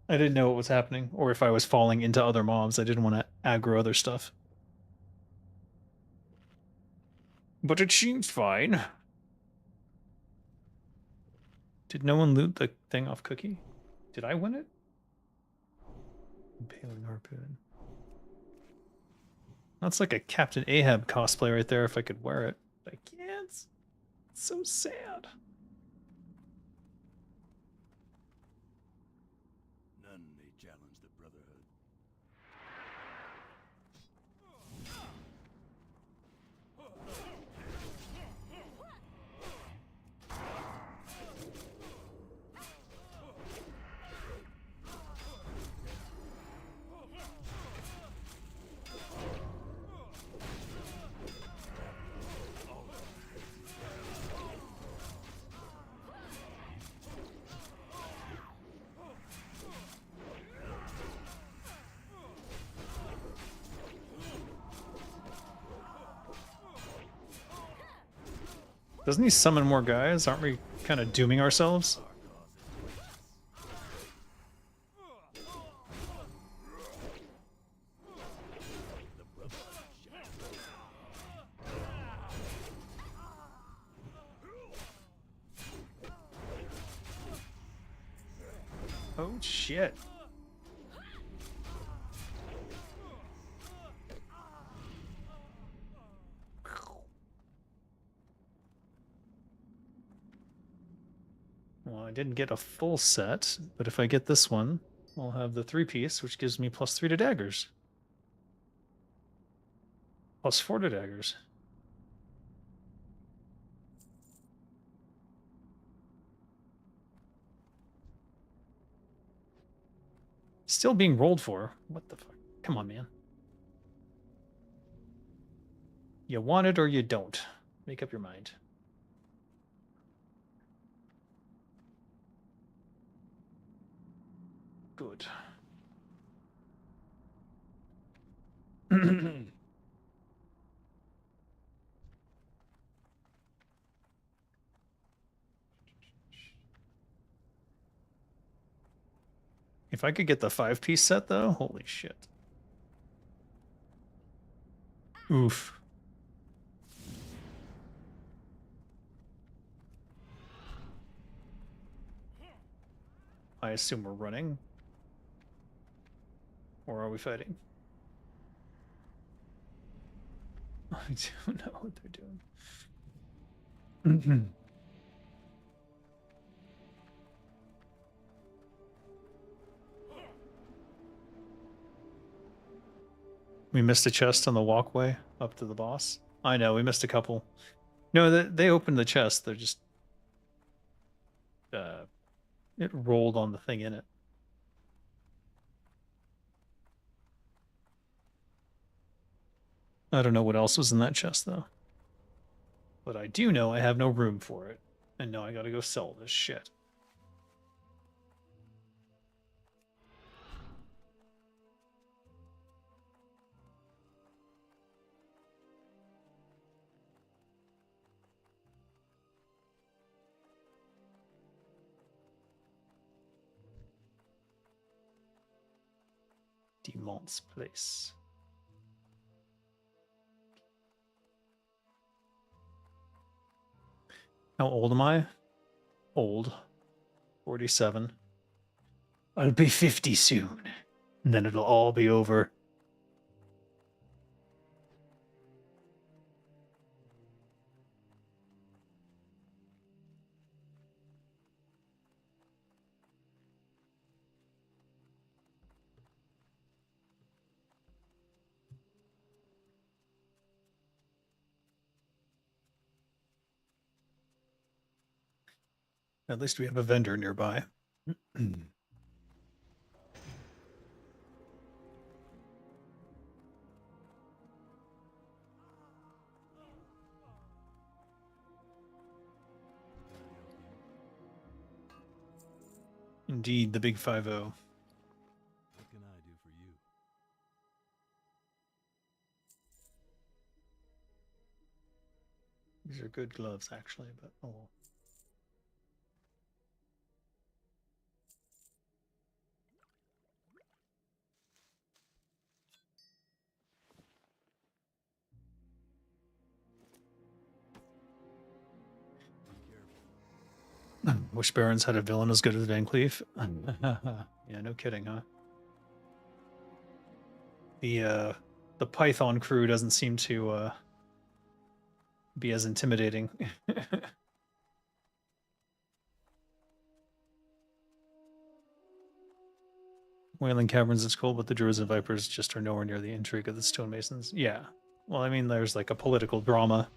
I didn't know what was happening, or if I was falling into other mobs. I didn't want to aggro other stuff. But it seems fine. Did no one loot the thing off Cookie? Did I win it? Impaling harpoon. That's like a Captain Ahab cosplay right there if I could wear it. But I can't. It's so sad. None may challenge the Brotherhood. Doesn't he summon more guys? Aren't we kind of dooming ourselves? Oh shit. Well, I didn't get a full set, but if I get this one, I'll have the 3-piece, which gives me +3 to daggers. +4 to daggers. Still being rolled for. What the fuck? Come on, man. You want it or you don't. Make up your mind. Good. If I could get the 5-piece set, though, holy shit. Oof. I assume we're running. Or are we fighting? I don't know what they're doing. We missed a chest on the walkway up to the boss. I know, we missed a couple. No, they opened the chest. They're just... it rolled on the thing in it. I don't know what else was in that chest, though. But I do know I have no room for it. And now I gotta go sell this shit. Demont's Place. How old am I? Old. 47. I'll be 50 soon. And then it'll all be over. At least we have a vendor nearby. Indeed, the big 5-0. What can I do for you? These are good gloves, actually, but oh well. Wish Barons had a villain as good as Van Cleef. Yeah, no kidding, huh? The Python crew doesn't seem to be as intimidating. Wailing Caverns is cool, but the Druids and Vipers just are nowhere near the intrigue of the Stonemasons. Yeah. Well, I mean, there's like a political drama.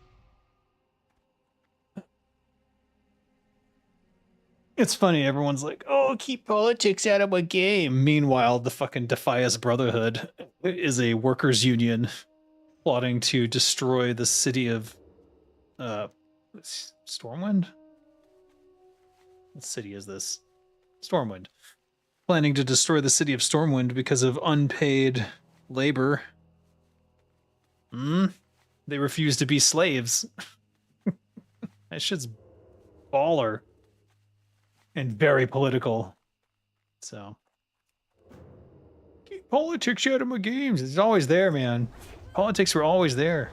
It's funny, everyone's like, oh, keep politics out of my game. Meanwhile, the fucking Defias Brotherhood is a workers' union plotting to destroy the city of Stormwind? What city is this? Stormwind. Planning to destroy the city of Stormwind because of unpaid labor. They refuse to be slaves. That shit's baller. And very political. So. Keep politics out of my games. It's always there, man. Politics were always there.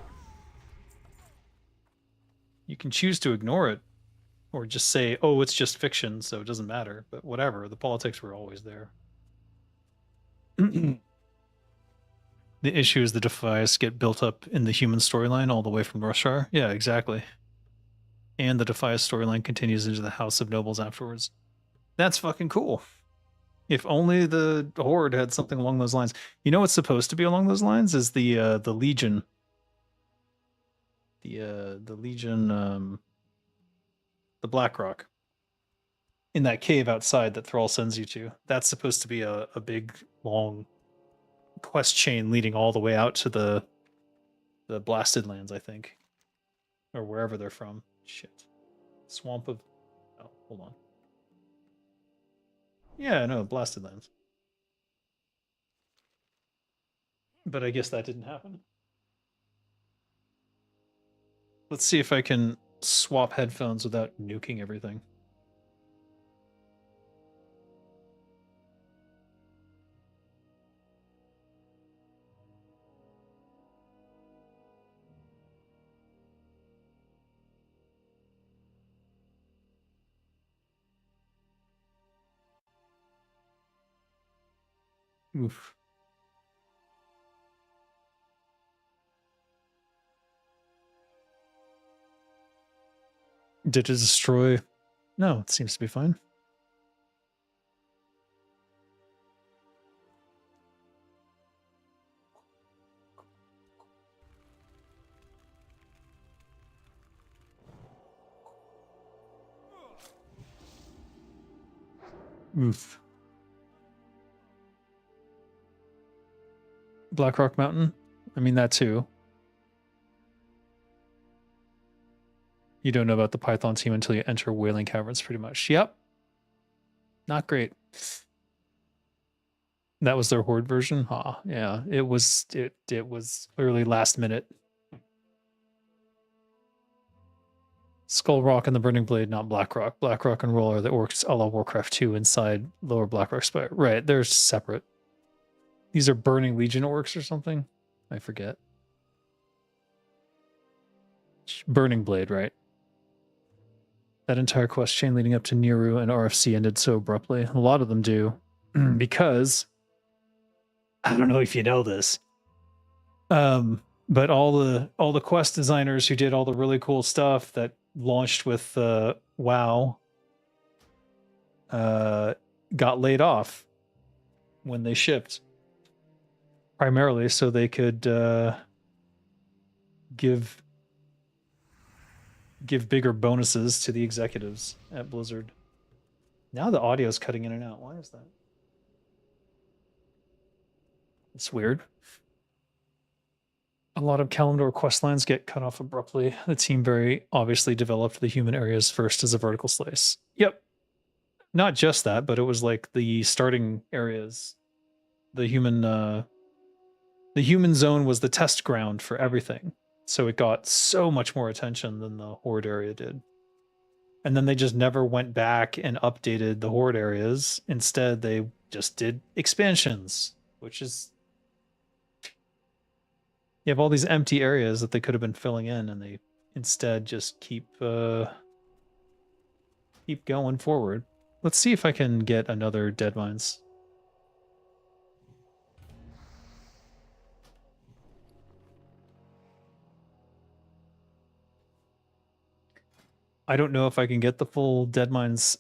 You can choose to ignore it. Or just say, oh, it's just fiction, so it doesn't matter. But whatever, the politics were always there. The issue is the Defias get built up in the human storyline all the way from Northshire. Yeah, exactly. And the Defias storyline continues into the House of Nobles afterwards. That's fucking cool. If only the Horde had something along those lines. You know what's supposed to be along those lines is the Legion. The Legion, the Blackrock. In that cave outside that Thrall sends you to. That's supposed to be a big, long quest chain leading all the way out to the Blasted Lands, I think. Or wherever they're from. Shit. Swamp of... Oh, hold on. Yeah, no, Blasted Lands. But I guess that didn't happen. Let's see if I can swap headphones without nuking everything. Oof. Did it destroy? No, it seems to be fine. Oof. Blackrock Mountain? I mean, that too. You don't know about the Python team until you enter Wailing Caverns, pretty much. Yep. Not great. That was their Horde version? Yeah. It was clearly last minute. Skull Rock and the Burning Blade, not Blackrock. Blackrock and Roll are the orcs a la Warcraft 2 inside Lower Blackrock Spire. Right, they're separate. These are Burning Legion orcs or something. I forget. Burning Blade, right? That entire quest chain leading up to Niru and RFC ended so abruptly. A lot of them do. Because I don't know if you know this. But all the quest designers who did all the really cool stuff that launched with WoW got laid off when they shipped. Primarily so they could give bigger bonuses to the executives at Blizzard. Now the audio is cutting in and out. Why is that? It's weird. A lot of Kalimdor quest lines get cut off abruptly. The team very obviously developed the human areas first as a vertical slice. Yep. Not just that, but it was like the starting areas. The human zone was the test ground for everything. So it got so much more attention than the Horde area did. And then they just never went back and updated the Horde areas. Instead, they just did expansions, which is... You have all these empty areas that they could have been filling in, and they instead just keep going forward. Let's see if I can get another Deadmines. I don't know if I can get the full Deadmines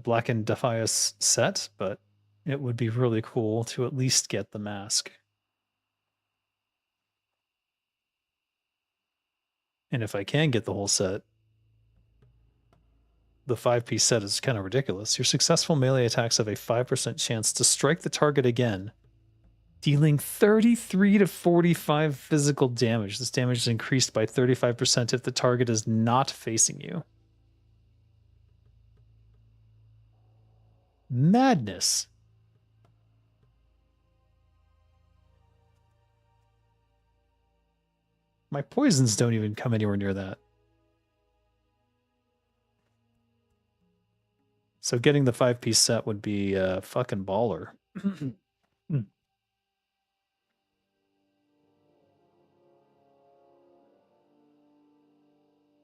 Blackened Defias set, but it would be really cool to at least get the mask. And if I can get the whole set, the 5-piece set is kind of ridiculous. Your successful melee attacks have a 5% chance to strike the target again, dealing 33 to 45 physical damage. This damage is increased by 35% if the target is not facing you. Madness. My poisons don't even come anywhere near that. So getting the 5-piece set would be a fucking baller.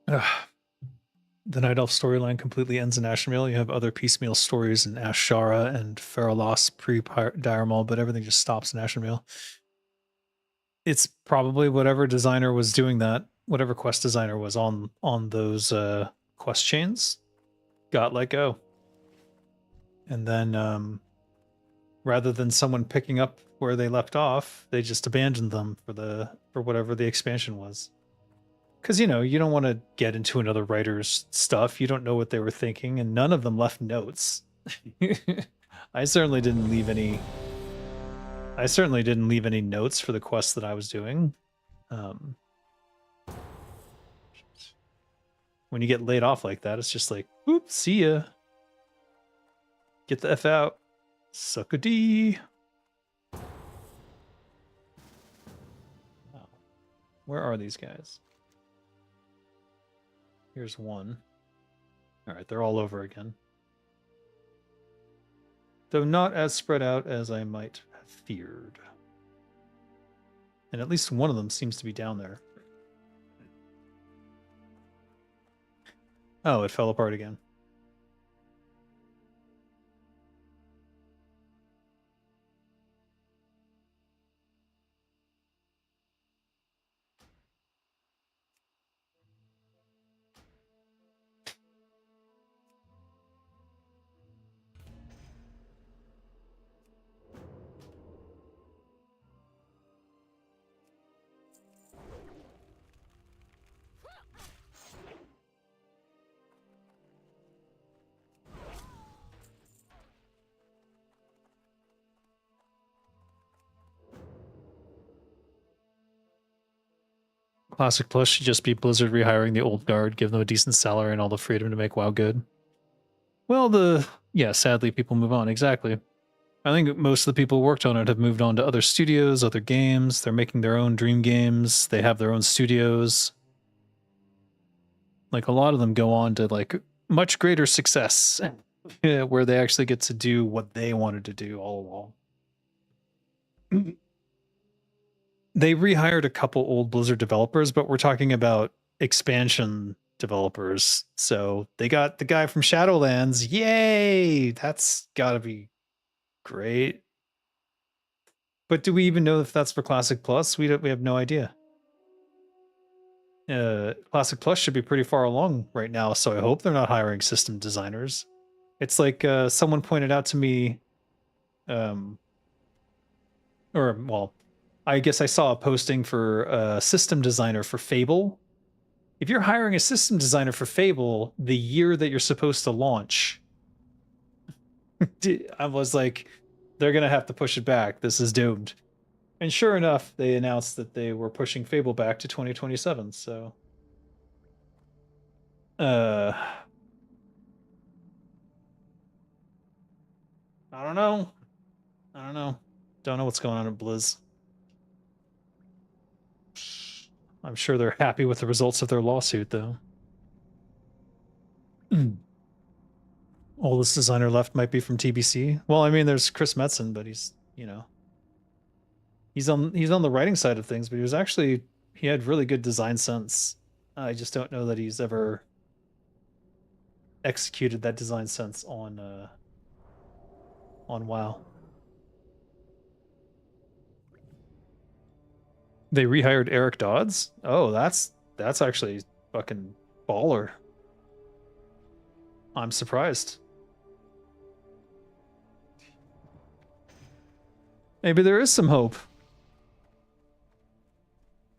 The Night Elf storyline completely ends in Ashmeal. You have other piecemeal stories in Ashara and Feralos pre-Diarmal, but everything just stops in Ashmeal. It's probably whatever designer was doing that, whatever quest designer was on those quest chains, got let go. And then rather than someone picking up where they left off, they just abandoned them for whatever the expansion was. Because, you know, you don't want to get into another writer's stuff. You don't know what they were thinking, and none of them left notes. I certainly didn't leave any notes for the quests that I was doing. When you get laid off like that, it's just like, oops, see ya. Get the F out. Suck a D. Oh. Where are these guys? Here's one. All right, they're all over again. Though not as spread out as I might have feared. And at least one of them seems to be down there. Oh, it fell apart again. Classic Plus should just be Blizzard rehiring the old guard, give them a decent salary and all the freedom to make WoW good. Well, sadly people move on, exactly. I think most of the people who worked on it have moved on to other studios, other games. They're making their own dream games. They have their own studios. Like, a lot of them go on to, like, much greater success, where they actually get to do what they wanted to do all they rehired a couple old Blizzard developers, but we're talking about expansion developers. So they got the guy from Shadowlands. Yay! That's gotta be great. But do we even know if that's for Classic Plus? We have no idea. Classic Plus should be pretty far along right now, so I hope they're not hiring system designers. It's like someone pointed out to me, well, I guess I saw a posting for a system designer for Fable. If you're hiring a system designer for Fable the year that you're supposed to launch, I was like, they're going to have to push it back. This is doomed. And sure enough, they announced that they were pushing Fable back to 2027, so... I don't know. Don't know what's going on at Blizz. I'm sure they're happy with the results of their lawsuit, though. Oldest designer left might be from TBC. Well, I mean, there's Chris Metzen, but he's, you know, he's on the writing side of things, but he had really good design sense. I just don't know that he's ever executed that design sense on WoW. They rehired Eric Dodds? Oh, that's actually fucking baller. I'm surprised. Maybe there is some hope.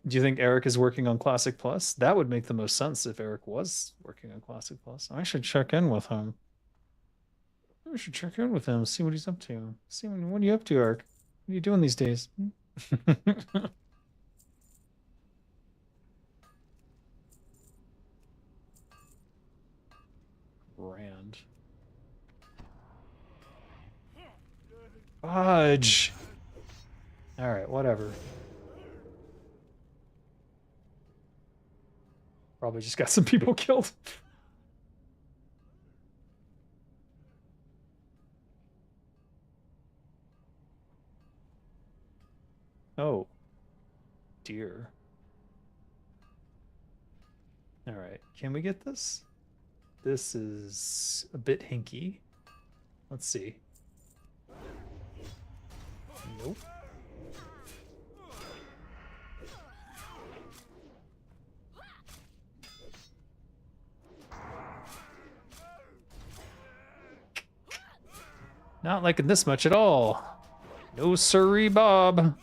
Do you think Eric is working on Classic Plus? That would make the most sense if Eric was working on Classic Plus. I should check in with him. See what he's up to. What are you up to, Eric? What are you doing these days? Rand. Fudge. All right, whatever. Probably just got some people killed. Oh, dear. All right, can we get this? This is a bit hinky. Let's see. Nope. Not liking this much at all. No siree, Bob.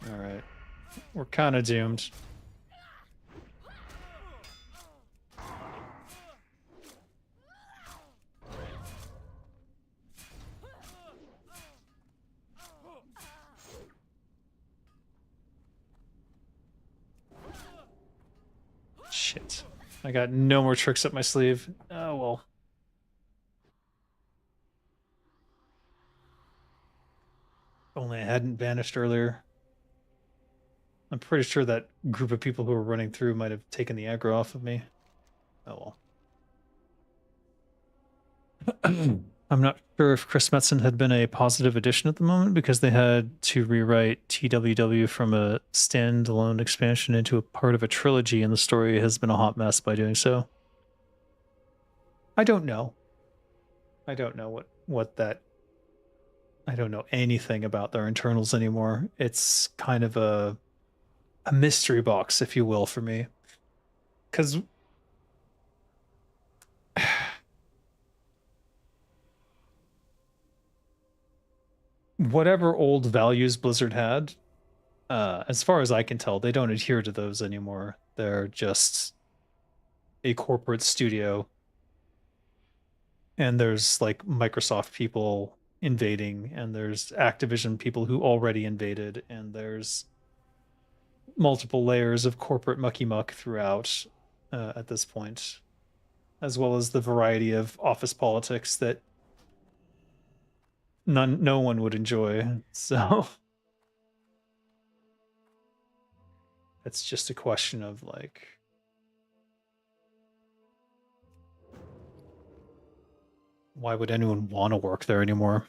All right. We're kind of doomed. Shit. I got no more tricks up my sleeve. Oh, well. Only I hadn't vanished earlier. I'm pretty sure that group of people who were running through might have taken the aggro off of me. Oh, well. I'm not sure if Chris Metzen had been a positive addition at the moment because they had to rewrite TWW from a standalone expansion into a part of a trilogy, and the story has been a hot mess by doing so. I don't know. I don't know what that... I don't know anything about their internals anymore. It's kind of a mystery box, if you will, for me. Because... whatever old values Blizzard had, as far as I can tell, they don't adhere to those anymore. They're just a corporate studio. And there's like Microsoft people invading, and there's Activision people who already invaded, and there's multiple layers of corporate mucky muck throughout at this point, as well as the variety of office politics that no one would enjoy. So it's just a question of like why would anyone want to work there anymore?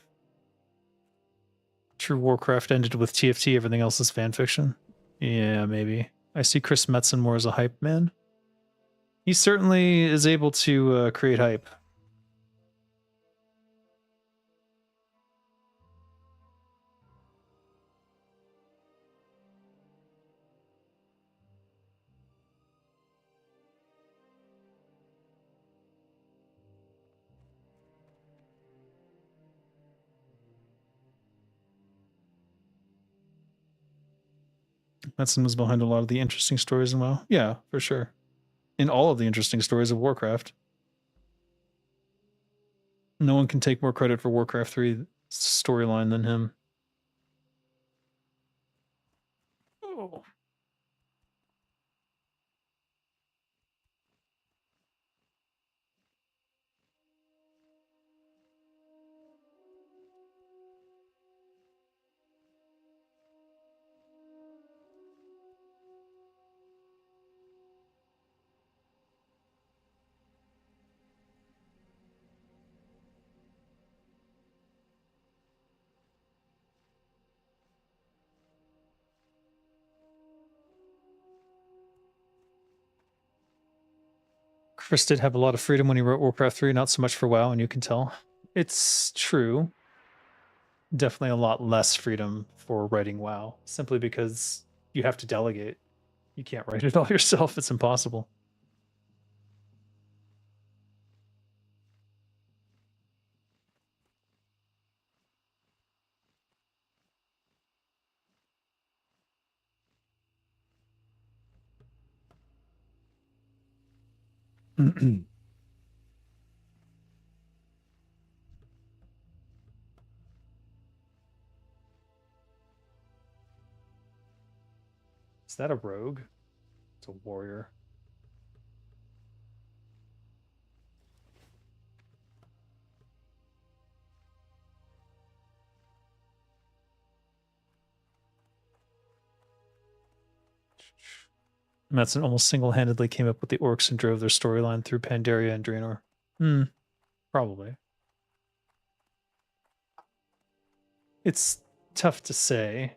True Warcraft ended with TFT, everything else is fanfiction. Yeah, maybe. I see Chris Metzen more as a hype man. He certainly is able to create hype. Metzen was behind a lot of the interesting stories in WoW. Yeah, for sure. In all of the interesting stories of Warcraft. No one can take more credit for Warcraft 3 storyline than him. Oh. Chris did have a lot of freedom when he wrote Warcraft 3, not so much for WoW, and you can tell. It's true. Definitely a lot less freedom for writing WoW, simply because you have to delegate. You can't write it all yourself, it's impossible. Is that a rogue? It's a warrior. Metzen almost single-handedly came up with the orcs and drove their storyline through Pandaria and Draenor. Probably. It's tough to say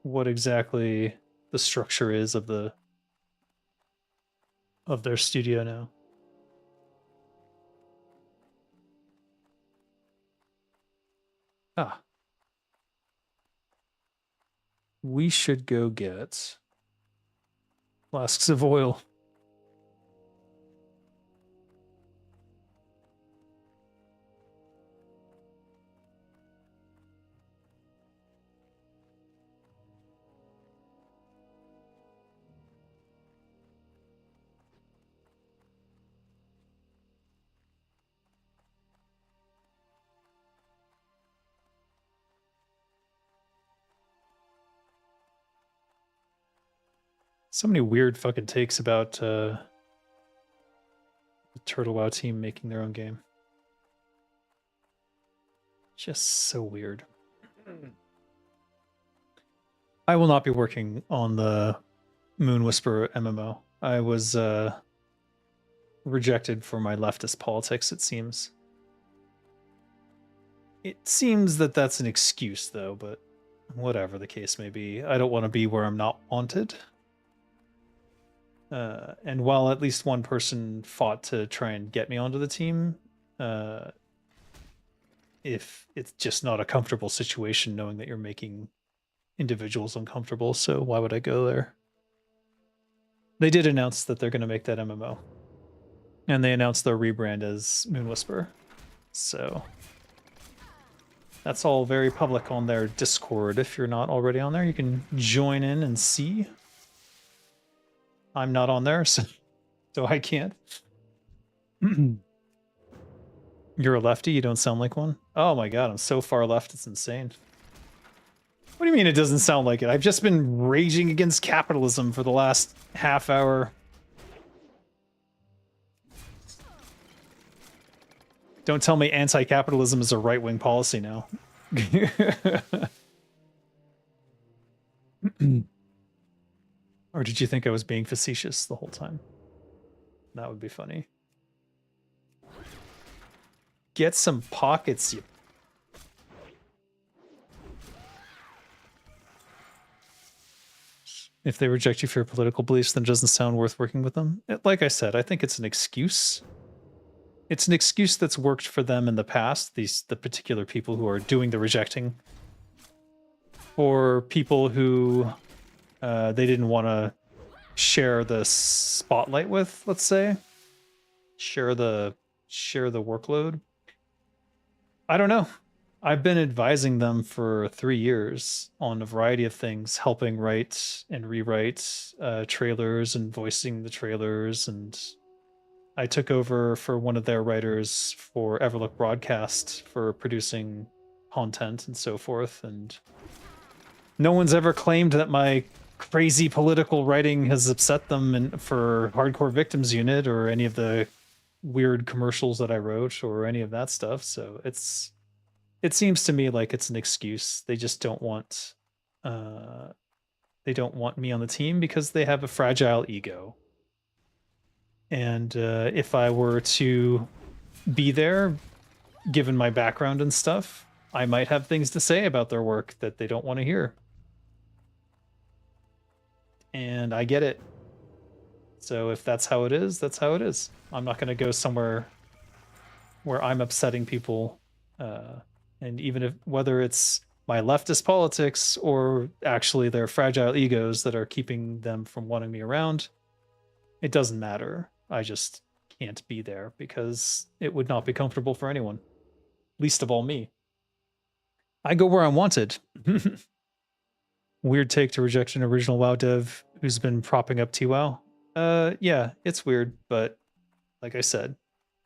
what exactly the structure is of their studio now. Ah. We should go get flasks of oil. So many weird fucking takes about the Turtle WoW team making their own game. Just so weird. I will not be working on the Moon Whisperer MMO. I was rejected for my leftist politics, it seems. It seems that that's an excuse, though, but whatever the case may be, I don't want to be where I'm not wanted. And while at least one person fought to try and get me onto the team, if it's just not a comfortable situation knowing that you're making individuals uncomfortable, so why would I go there? They did announce that they're going to make that MMO. And they announced their rebrand as Moon Whisper. So that's all very public on their Discord. If you're not already on there, you can join in and see. I'm not on there, so I can't. You're a lefty? You don't sound like one? Oh my god, I'm so far left, it's insane. What do you mean it doesn't sound like it? I've just been raging against capitalism for the last half hour. Don't tell me anti-capitalism is a right-wing policy now. Or did you think I was being facetious the whole time? That would be funny. get some pockets, you. If they reject you for your political beliefs, then it doesn't sound worth working with them. Like I said, I think it's an excuse. It's an excuse that's worked for them in the past, the particular people who are doing the rejecting. For people who they didn't want to share the spotlight with, let's say. Share the workload. I don't know. I've been advising them for 3 years on a variety of things, helping write and rewrite trailers and voicing the trailers. And I took over for one of their writers for Everlook Broadcast for producing content and so forth. And no one's ever claimed that my crazy political writing has upset them for Hardcore Victims Unit or any of the weird commercials that I wrote or any of that stuff. So it seems to me like it's an excuse. They just don't want me on the team because they have a fragile ego. And if I were to be there, given my background and stuff, I might have things to say about their work that they don't want to hear. And I get it. So if that's how it is, that's how it is. I'm not going to go somewhere where I'm upsetting people. And even if whether it's my leftist politics or actually their fragile egos that are keeping them from wanting me around, it doesn't matter. I just can't be there because it would not be comfortable for anyone, least of all me. I go where I'm wanted. Weird take to reject an original WoW dev who's been propping up TWoW. Yeah, it's weird, but like I said,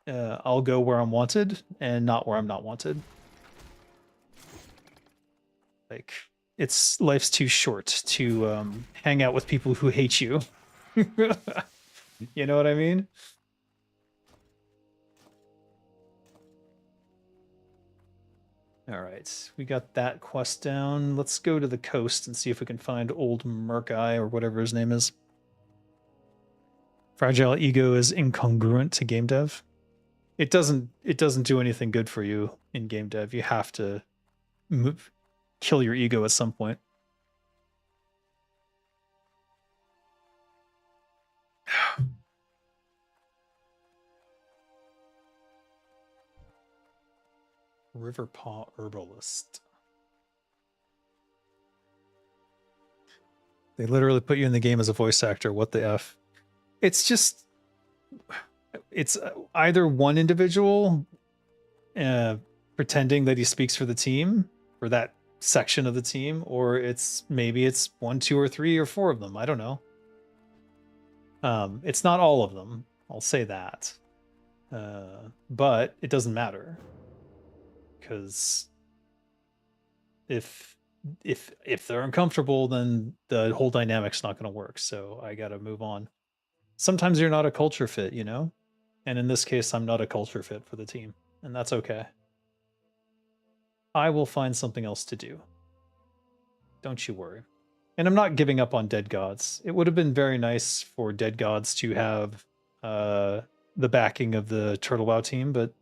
I'll go where I'm wanted and not where I'm not wanted. Like, life's too short to hang out with people who hate you. You know what I mean? All right, we got that quest down. Let's go to the coast and see if we can find old Merkai or whatever his name is. Fragile ego is incongruent to game dev. It doesn't do anything good for you in game dev. You have to kill your ego at some point. Riverpaw Herbalist. They literally put you in the game as a voice actor. What the F? It's just... It's either one individual pretending that he speaks for the team, for that section of the team, or maybe it's 1, 2, or 3, or 4 of them. I don't know. It's not all of them. I'll say that. But it doesn't matter. Because if they're uncomfortable, then the whole dynamic's not going to work. So I got to move on. Sometimes you're not a culture fit, you know? And in this case, I'm not a culture fit for the team. And that's okay. I will find something else to do. Don't you worry. And I'm not giving up on Dead Gods. It would have been very nice for Dead Gods to have the backing of the Turtle WoW team, but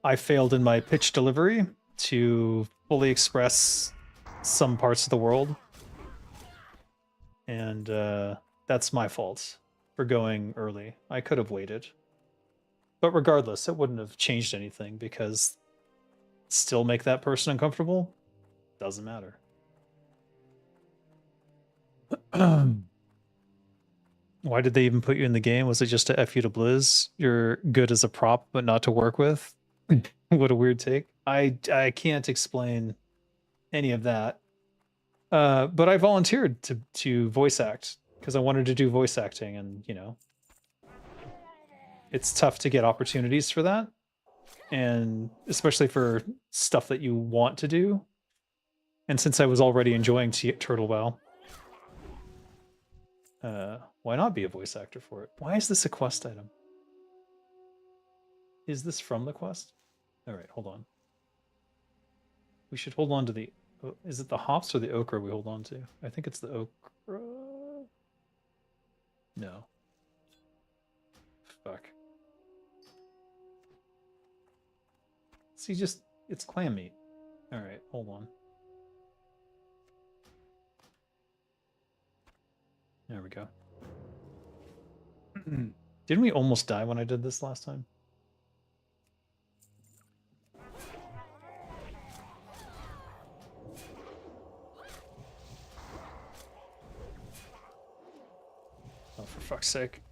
I failed in my pitch delivery to fully express some parts of the world. And that's my fault for going early. I could have waited. But regardless, it wouldn't have changed anything because still make that person uncomfortable? Doesn't matter. Why did they even put you in the game? Was it just to F you to Blizz? You're good as a prop, but not to work with? What a weird take. I can't explain any of that. But I volunteered to voice act because I wanted to do voice acting, and you know, it's tough to get opportunities for that, and especially for stuff that you want to do. And since I was already enjoying Turtle WoW, why not be a voice actor for it? Why is this a quest item? Is this from the quest? All right, hold on. We should hold on to the... Is it the hops or the ochre we hold on to? I think it's the ochre. No. Fuck. See, just it's clam meat. All right, hold on. There we go. Didn't we almost die when I did this last time? Oh, for fuck's sake.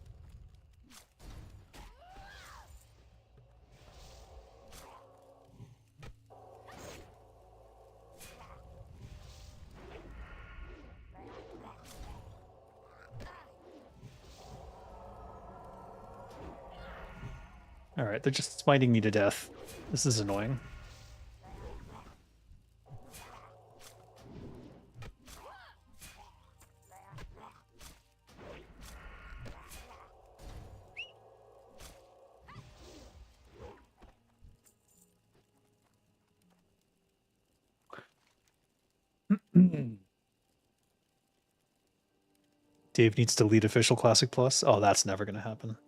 Alright, they're just smiting me to death. This is annoying. Dave needs to lead official Classic Plus. Oh, that's never going to happen.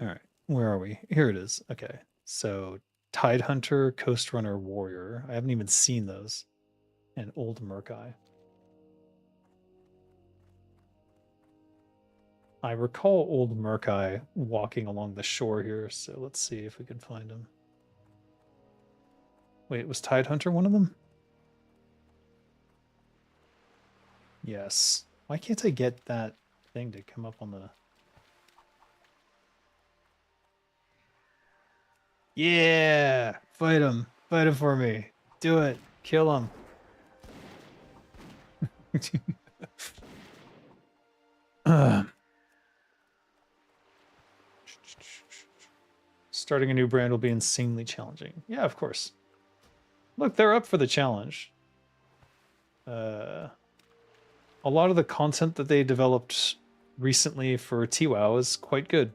All right, where are we? Here it is. Okay, so Tide Hunter, Coast Runner, Warrior. I haven't even seen those. And Old Merkeye. I recall Old Merkeye walking along the shore here, so let's see if we can find him. Wait, was Tide Hunter one of them? Yes. Why can't I get that thing to come up on the... Yeah! Fight him! Fight him for me! Do it! Kill him! Starting a new brand will be insanely challenging. Yeah, of course. Look, they're up for the challenge. A lot of the content that they developed recently for TWoW is quite good.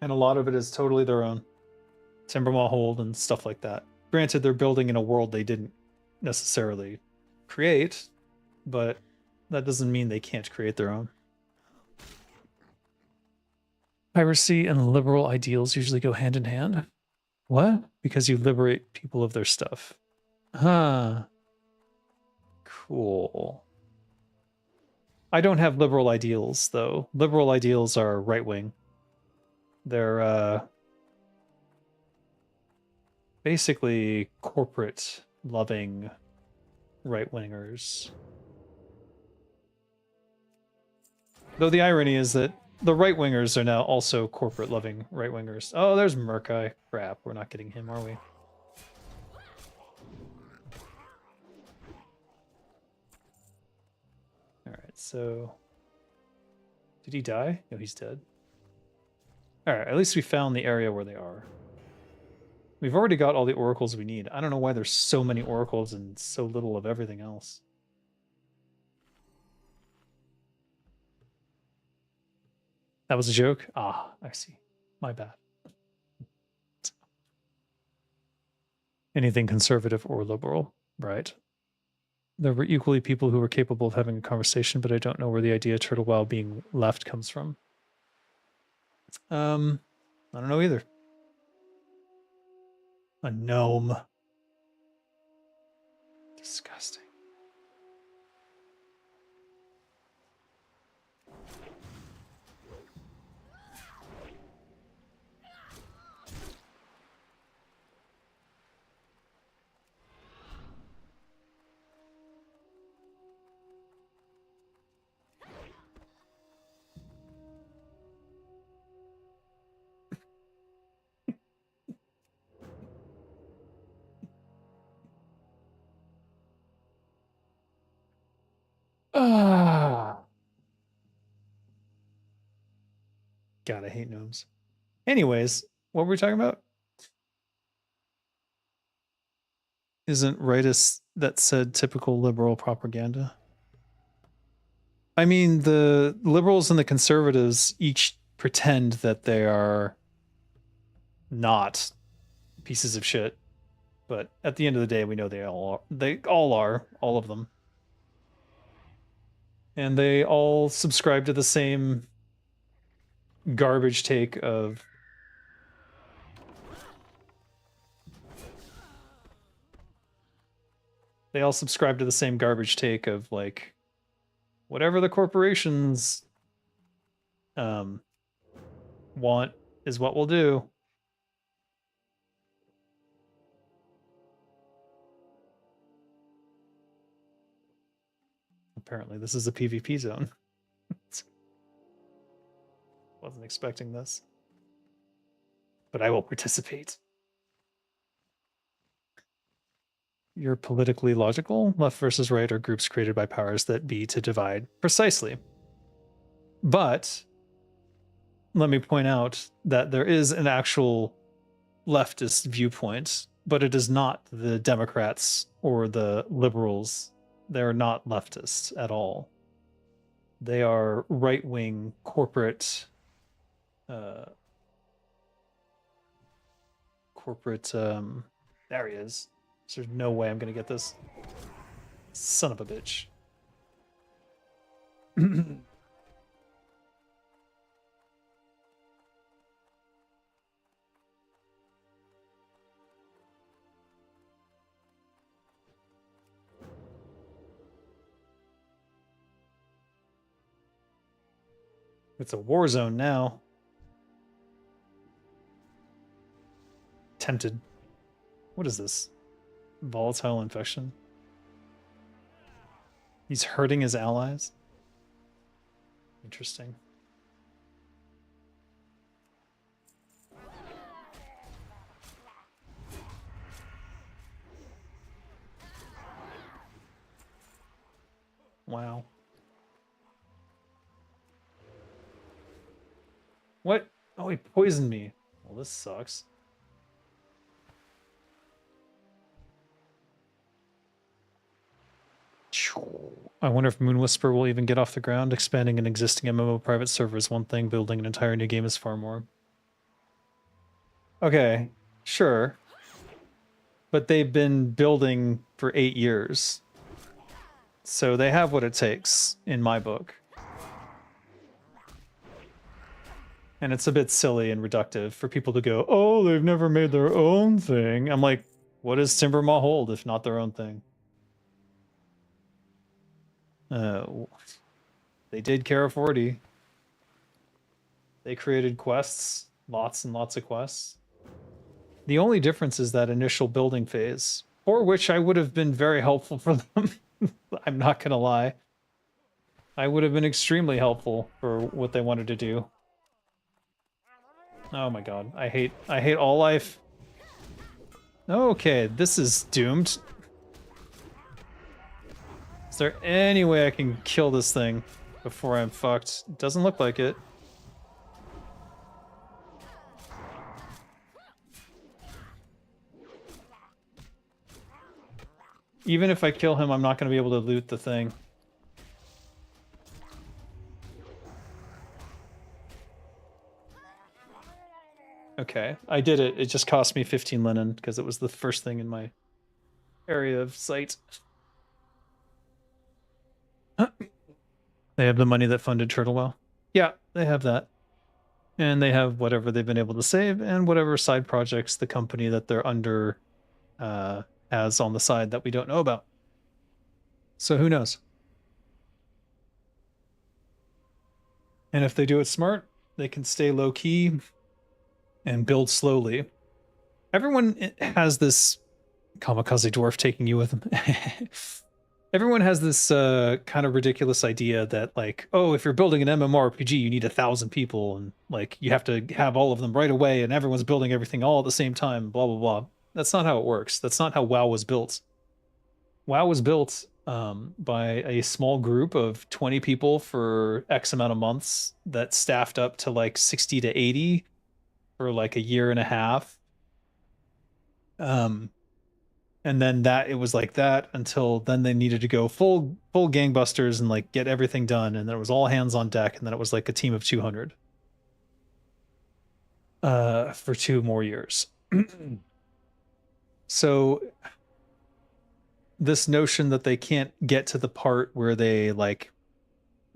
And a lot of it is totally their own. Timbermaw Hold and stuff like that. Granted, they're building in a world they didn't necessarily create, but that doesn't mean they can't create their own. Piracy and liberal ideals usually go hand in hand. What? Because you liberate people of their stuff. Huh. Cool. I don't have liberal ideals, though. Liberal ideals are right-wing. They're, basically corporate-loving right-wingers. Though the irony is that the right-wingers are now also corporate-loving right-wingers. Oh, there's Merkeye. Crap, we're not getting him, are we? Alright, so... Did he die? No, he's dead. Alright, at least we found the area where they are. We've already got all the oracles we need. I don't know why there's so many oracles and so little of everything else. That was a joke? Ah, I see. My bad. Anything conservative or liberal, right? There were equally people who were capable of having a conversation, but I don't know where the idea of Turtle WoW being left comes from. I don't know either. A gnome. Disgusting. Ah. God, I hate gnomes. Anyways, what were we talking about? Isn't rightist that said typical liberal propaganda? I mean, the liberals and the conservatives each pretend that they are not pieces of shit, but at the end of the day, we know they all are, all of them. And they all subscribe to the same garbage take of like whatever the corporations want is what we'll do. Apparently this is a PvP zone. Wasn't expecting this. But I will participate. You're politically logical. Left versus right are groups created by powers that be to divide. Precisely. But let me point out that there is an actual leftist viewpoint, but it is not the Democrats or the liberals. They're not leftists at all. They are right-wing corporate there he is. So there's no way I'm gonna get this. Son of a bitch. It's a war zone now. Tempted. What is this? Volatile infection. He's hurting his allies. Interesting. Wow. What? Oh, he poisoned me. Well, this sucks. I wonder if Moon Whisper will even get off the ground. Expanding an existing MMO private server is one thing. Building an entire new game is far more. Okay, sure. But they've been building for 8 years. So they have what it takes, in my book. And it's a bit silly and reductive for people to go, oh, they've never made their own thing. I'm like, what does Timbermaw hold if not their own thing? They did Kara 40. They created quests, lots and lots of quests. The only difference is that initial building phase, for which I would have been very helpful for them. I'm not gonna lie. I would have been extremely helpful for what they wanted to do. Oh my god, I hate all life. Okay, this is doomed. Is there any way I can kill this thing before I'm fucked? Doesn't look like it. Even if I kill him, I'm not going to be able to loot the thing. Okay, I did it. It just cost me 15 linen because it was the first thing in my area of sight. They have the money that funded Turtlewell. Yeah, they have that. And they have whatever they've been able to save and whatever side projects the company that they're under has on the side that we don't know about. So who knows? And if they do it smart, they can stay low key and build slowly. Everyone has this kamikaze dwarf taking you with them. Everyone has this kind of ridiculous idea that like, oh, if you're building an MMORPG, you need 1,000 people and like you have to have all of them right away and everyone's building everything all at the same time, blah, blah, blah. That's not how it works. That's not how WoW was built. WoW was built by a small group of 20 people for X amount of months that staffed up to like 60 to 80 for like a year and a half. And then it was like that until then they needed to go full gangbusters and like get everything done. And then it was all hands on deck. And then it was like a team of 200 for 2 more years. So this notion that they can't get to the part where they like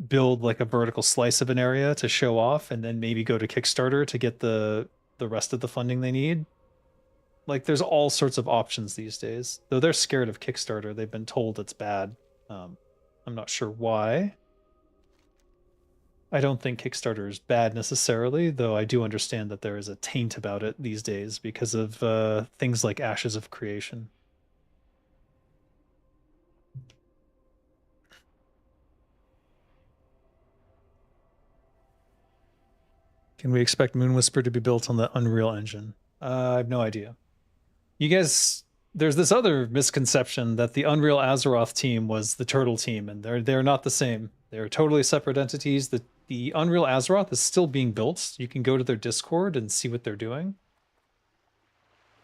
build like a vertical slice of an area to show off, and then maybe go to Kickstarter to get the rest of the funding they need. Like there's all sorts of options these days. Though they're scared of Kickstarter, they've been told it's bad. I'm not sure why. I don't think Kickstarter is bad necessarily, though I do understand that there is a taint about it these days because of things like Ashes of Creation. Can we expect Moon Whisper to be built on the Unreal Engine? I have no idea. You guys, there's this other misconception that the Unreal Azeroth team was the Turtle team, and they're not the same. They're totally separate entities. The Unreal Azeroth is still being built. You can go to their Discord and see what they're doing,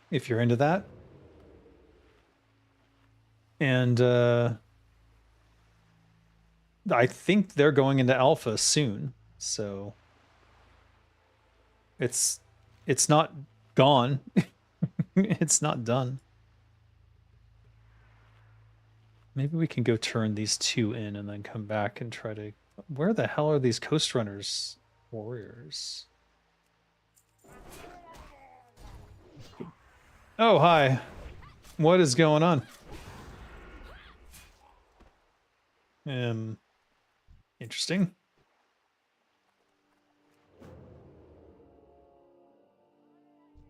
if you're into that. And I think they're going into alpha soon, so it's not gone. It's not done. Maybe we can go turn these two in and then come back and try to... Where the hell are these Coast Runners warriors? Oh, hi. What is going on? Interesting.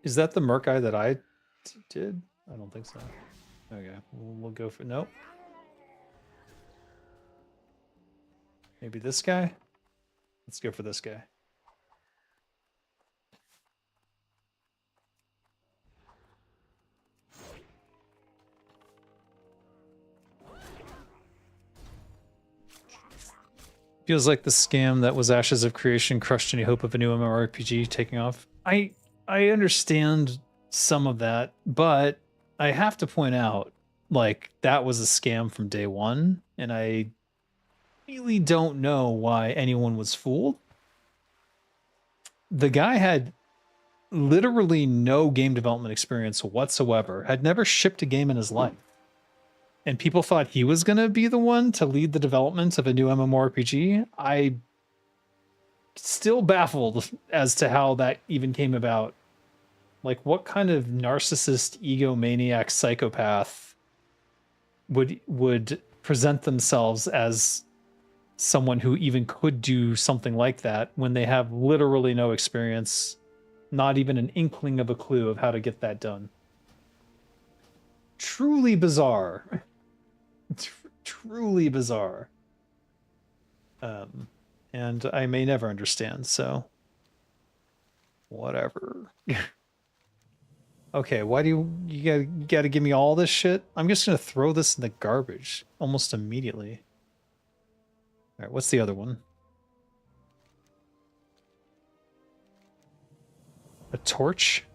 Is that the merc guy that I did? I don't think so. Okay, we'll go for... Nope. Maybe this guy? Let's go for this guy. Feels like the scam that was Ashes of Creation crushed any hope of a new MMORPG taking off. I understand some of that, but I have to point out, like, that was a scam from day one, and I really don't know why anyone was fooled. The guy had literally no game development experience whatsoever, had never shipped a game in his life. And people thought he was going to be the one to lead the development of a new MMORPG. I still baffled as to how that even came about. Like, what kind of narcissist, egomaniac psychopath would present themselves as someone who even could do something like that when they have literally no experience, not even an inkling of a clue of how to get that done? Truly bizarre. Truly bizarre. And I may never understand, so whatever. Okay, why do you gotta give me all this shit? I'm just gonna throw this in the garbage almost immediately. All right, what's the other one? A torch?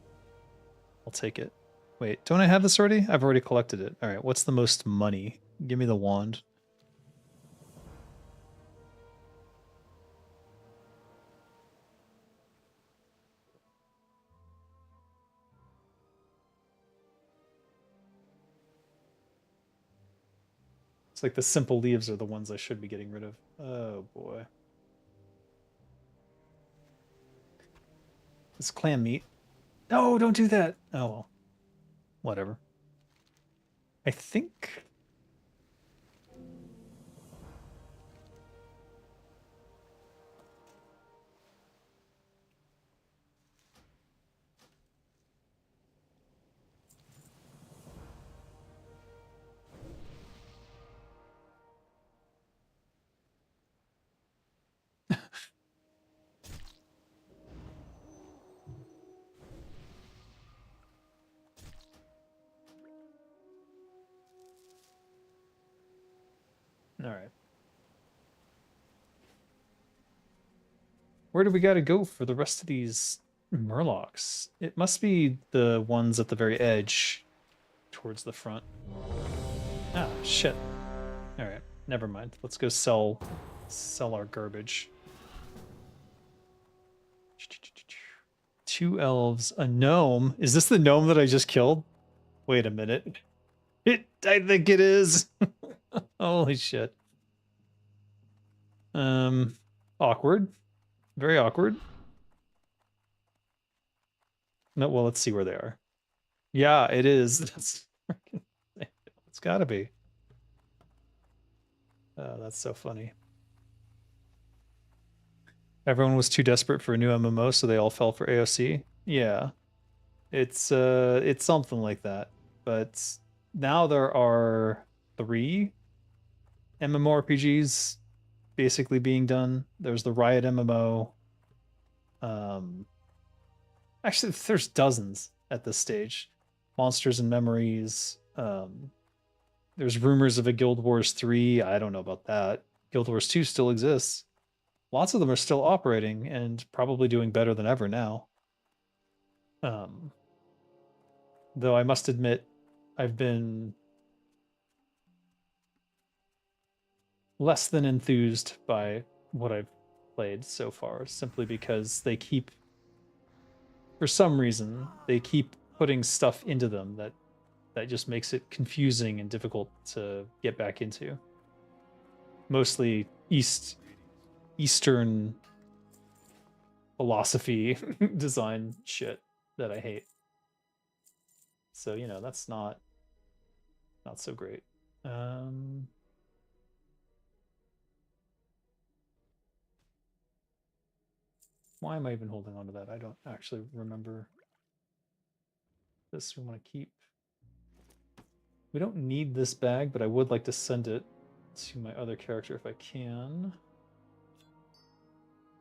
I'll take it. Wait, don't I have this already? I've already collected it. All right, what's the most money? Give me the wand. It's like the simple leaves are the ones I should be getting rid of. Oh boy. It's clam meat. No, don't do that. Oh well. Whatever. I think... All right. Where do we got to go for the rest of these murlocs? It must be the ones at the very edge towards the front. Ah, shit. All right, never mind. Let's go sell our garbage. 2 elves, a gnome. Is this the gnome that I just killed? Wait a minute. I think it is. Holy shit. Awkward. Very awkward. No, well, let's see where they are. Yeah, it is. That's freaking, it's gotta be. Oh, that's so funny. Everyone was too desperate for a new MMO, so they all fell for AOC. Yeah. It's something like that. But now there are 3 MMORPGs basically being done. There's the Riot MMO. Actually, there's dozens at this stage. Monsters and Memories. There's rumors of a Guild Wars 3. I don't know about that. Guild Wars 2 still exists. Lots of them are still operating and probably doing better than ever now. Though I must admit, I've been less than enthused by what I've played so far, simply because they keep, for some reason, they keep putting stuff into them that just makes it confusing and difficult to get back into. Mostly Eastern philosophy design shit that I hate. So, you know, that's not so great. Why am I even holding on to that? I don't actually remember. This we want to keep. We don't need this bag, but I would like to send it to my other character if I can.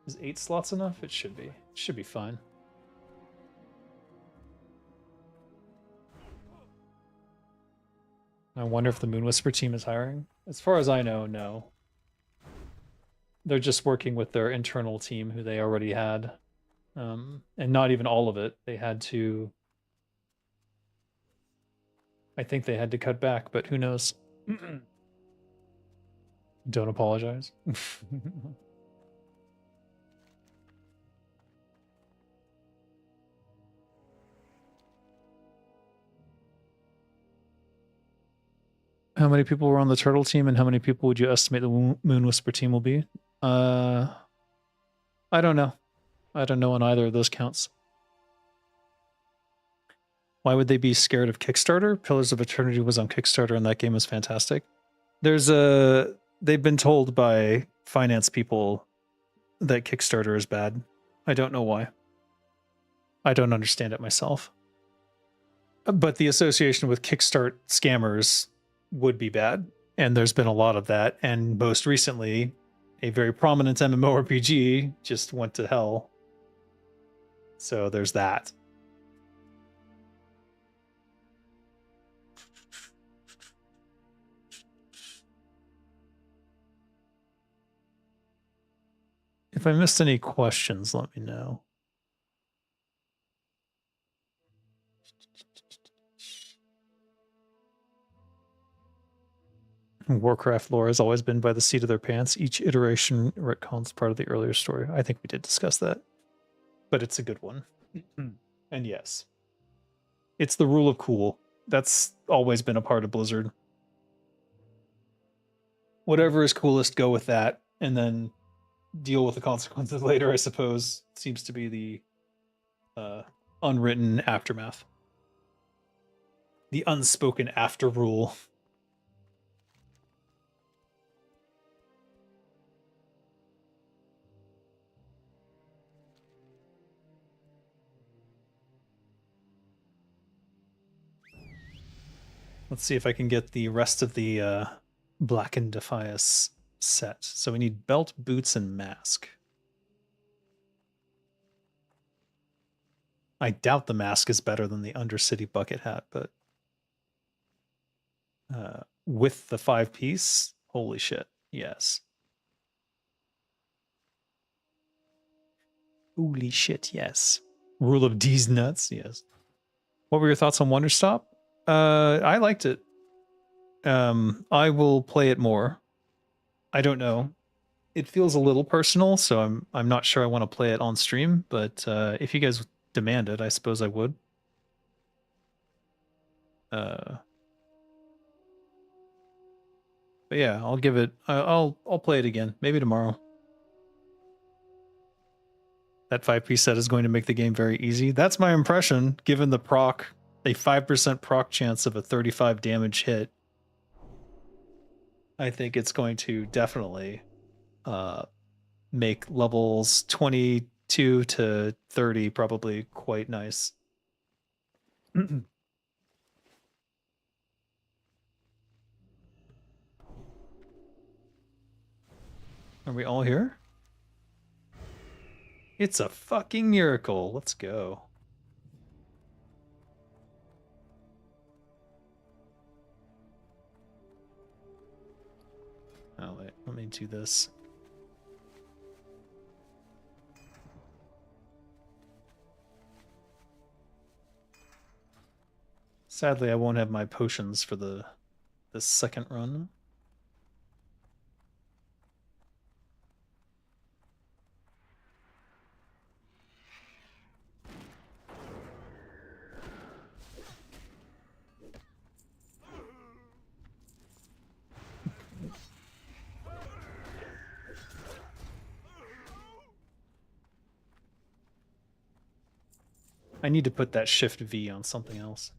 Is 8 slots enough? It should be. It should be fine. I wonder if the Moon Whisper team is hiring. As far as I know, no. They're just working with their internal team who they already had. And not even all of it. They had to... I think they had to cut back, but who knows? Don't apologize. How many people were on the Turtle team, and how many people would you estimate the Moon Whisper team will be? I don't know. I don't know on either of those counts. Why would they be scared of Kickstarter? Pillars of Eternity was on Kickstarter, and that game was fantastic. They've been told by finance people that Kickstarter is bad. I don't know why. I don't understand it myself. But the association with Kickstart scammers would be bad, and there's been a lot of that, and most recently a very prominent MMORPG just went to hell, so there's that. If I missed any questions, let me know. Warcraft lore has always been by the seat of their pants. Each iteration retcons part of the earlier story. I think we did discuss that, but it's a good one. And yes, it's the rule of cool. That's always been a part of Blizzard. Whatever is coolest, go with that, and then deal with the consequences later, I suppose, seems to be the unwritten aftermath. The unspoken after rule. Let's see if I can get the rest of the Blackened Defias set. So we need belt, boots, and mask. I doubt the mask is better than the Undercity bucket hat, but with the 5-piece, holy shit, yes. Holy shit, yes. Rule of D's nuts, yes. What were your thoughts on Wonderstop? I liked it. I will play it more. I don't know. It feels a little personal, so I'm not sure I want to play it on stream, but if you guys demand it, I suppose I would. But yeah, I'll give it. I'll play it again, maybe tomorrow. That 5-piece set is going to make the game very easy. That's my impression, given the proc, a 5% proc chance of a 35 damage hit. I think it's going to definitely make levels 22 to 30 probably quite nice. Are we all here? It's a fucking miracle. Let's go. Oh, wait. Let me do this. Sadly, I won't have my potions for the second run. I need to put that Shift V on something else.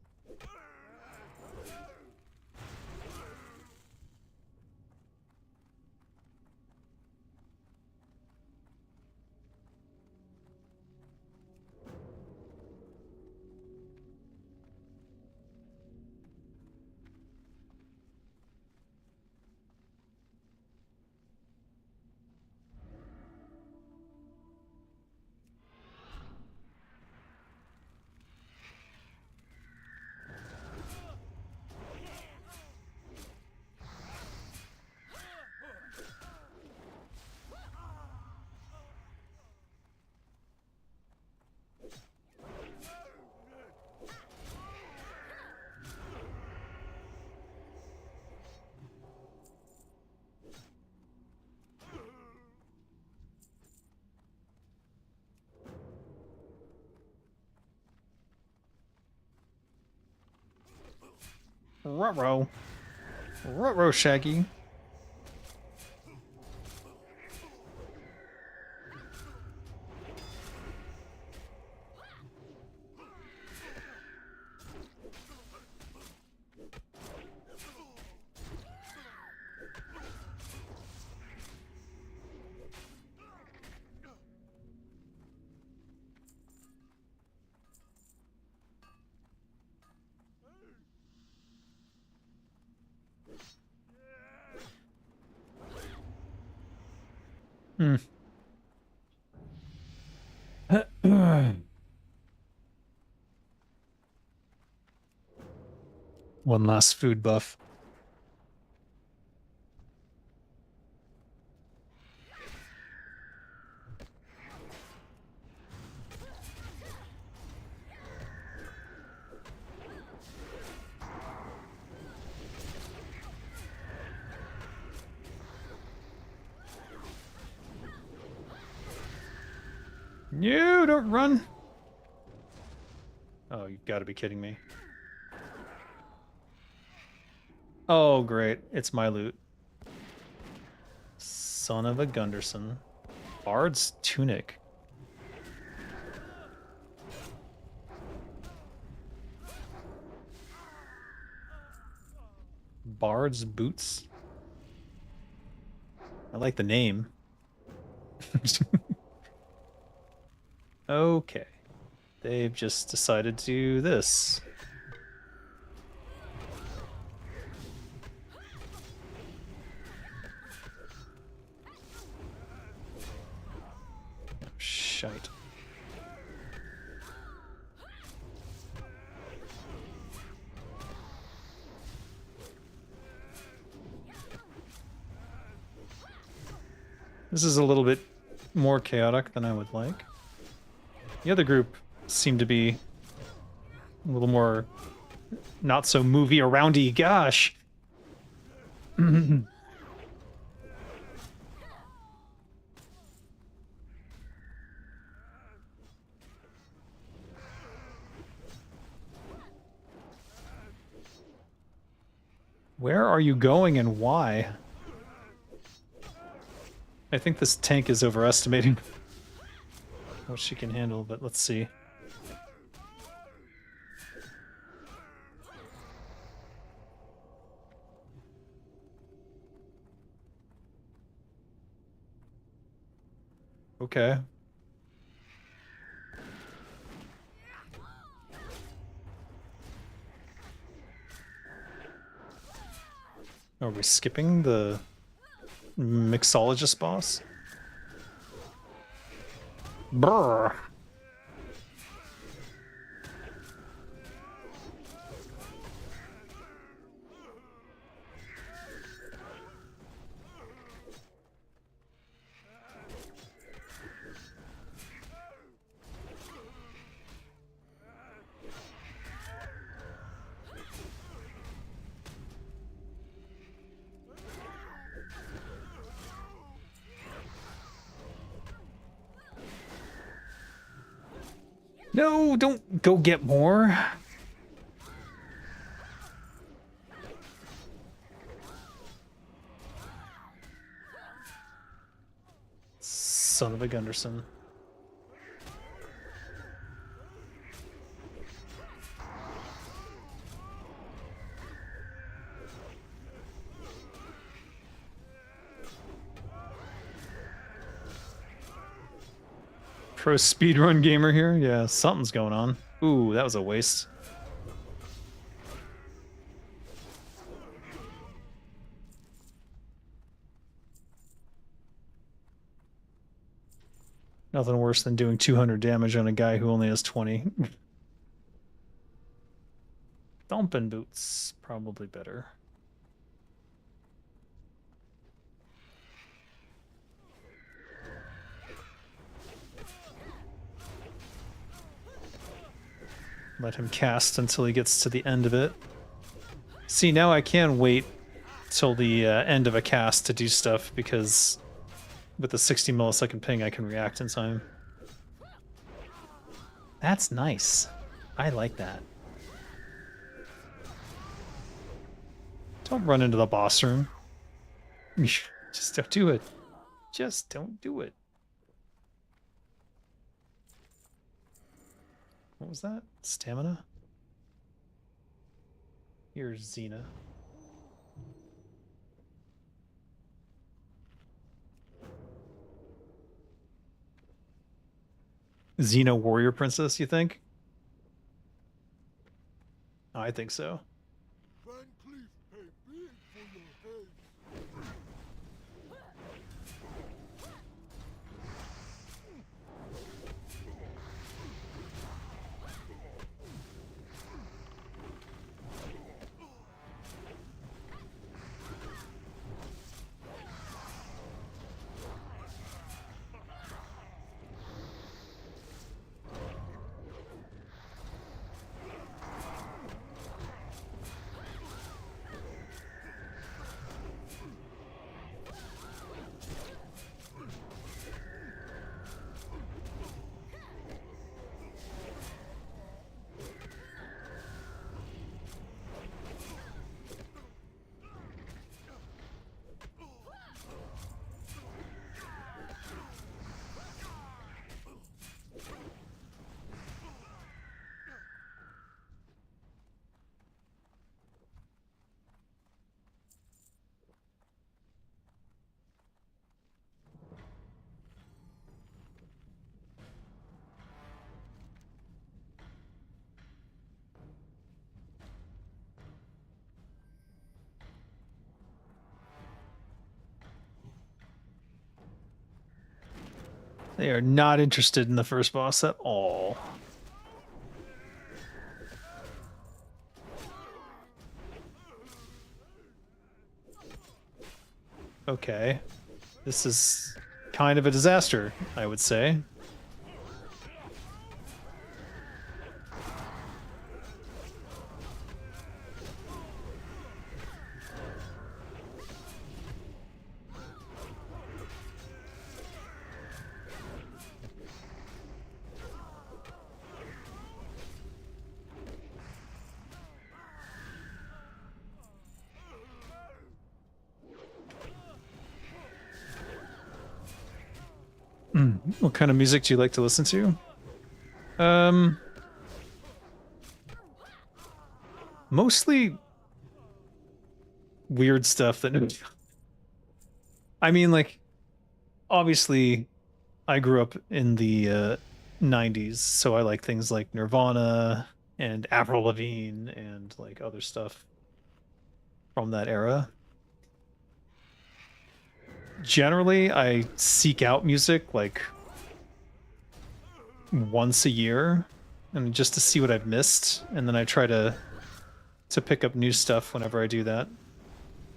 Ruh-roh. Ruh-roh, Shaggy. One last food buff. No, don't run. Oh, you've got to be kidding me. Oh, great. It's my loot. Son of a Gunderson. Bard's Tunic. Bard's Boots. I like the name. Okay. They've just decided to do this. Shite. This is a little bit more chaotic than I would like. The other group seemed to be a little more not so movie aroundy. Gosh. Where are you going and why? I think this tank is overestimating. what she can handle, but let's see. Okay. Are we skipping the mixologist boss? Brr. No, don't go get more. Son of a Gunderson. Pro speedrun gamer here? Yeah, something's going on. Ooh, that was a waste. Nothing worse than doing 200 damage on a guy who only has 20. Thumping boots, probably better. Let him cast until he gets to the end of it. See, now I can wait till the end of a cast to do stuff, because with the 60 millisecond ping I can react in time. That's nice. I like that. Don't run into the boss room. Just don't do it. Just don't do it. What was that? Stamina? Here's Xena. Xena warrior princess, you think? I think so. Van Cleef pay big for your head. They are not interested in the first boss at all. Okay. This is kind of a disaster, I would say. What kind of music do you like to listen to? Mostly weird stuff that I mean, like, obviously I grew up in the 90s, so I like things like Nirvana and Avril Lavigne and like other stuff from that era. Generally, I seek out music like once a year and just to see what I've missed, and then I try to pick up new stuff whenever I do that.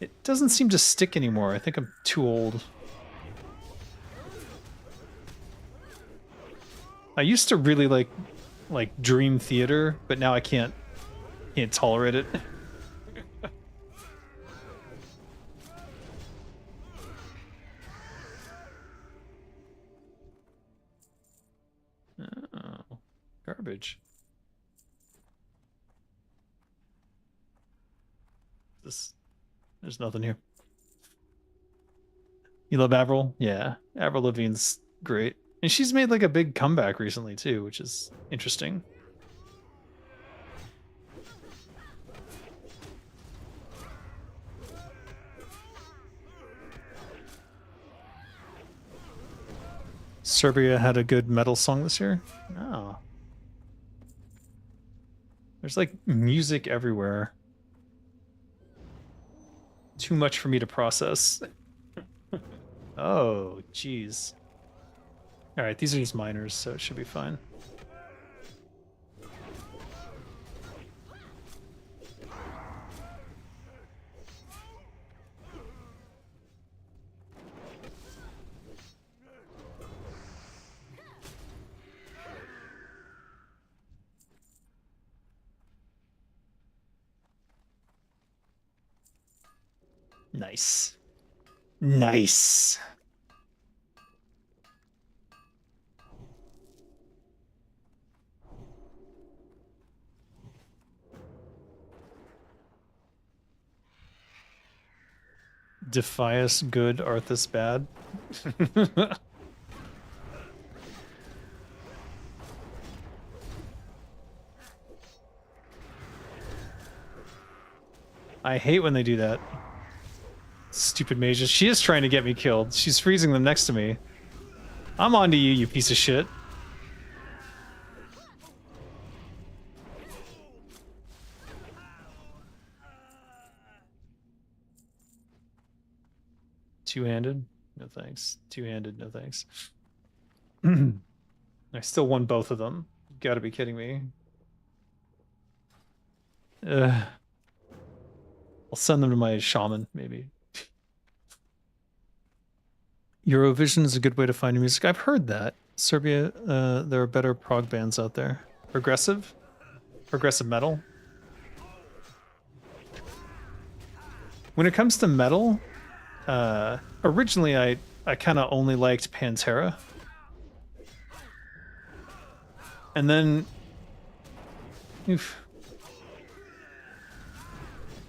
It doesn't seem to stick anymore. I think I'm too old. I used to really like Dream Theater, but now I can't tolerate it. Oh, garbage. There's nothing here. You love Avril? Yeah, Avril Lavigne's great. And she's made like a big comeback recently too, which is interesting. Serbia had a good metal song this year? Oh. There's like music everywhere. Too much for me to process. Oh, jeez. Alright, these are just minors, so it should be fine. Nice. Nice. Defias good, Arthas bad. I hate when they do that. Stupid mages. She is trying to get me killed. She's freezing them next to me. I'm on to you, you piece of shit. Two-handed? No thanks. Two-handed? No thanks. I still won both of them. You gotta be kidding me. I'll send them to my shaman, maybe. Eurovision is a good way to find new music. I've heard that. Serbia, there are better prog bands out there. Progressive? Progressive metal? When it comes to metal, originally I kind of only liked Pantera. And then... Oof.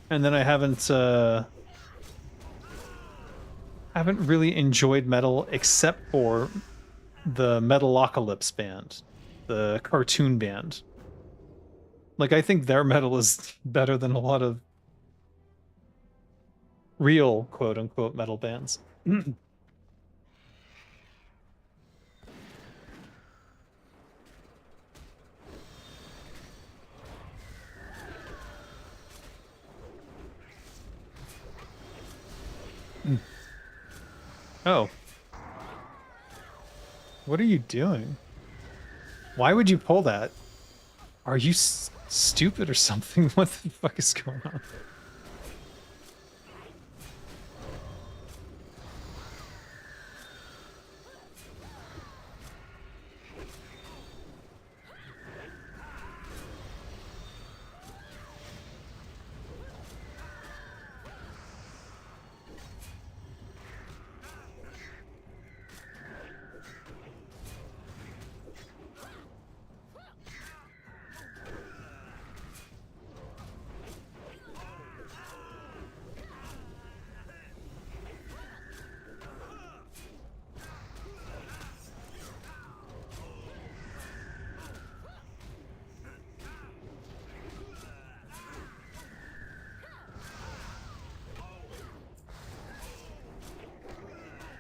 And then I haven't really enjoyed metal except for the Metalocalypse band, the cartoon band. Like, I think their metal is better than a lot of real quote-unquote metal bands. Oh. What are you doing? Why would you pull that? Are you stupid or something? What the fuck is going on?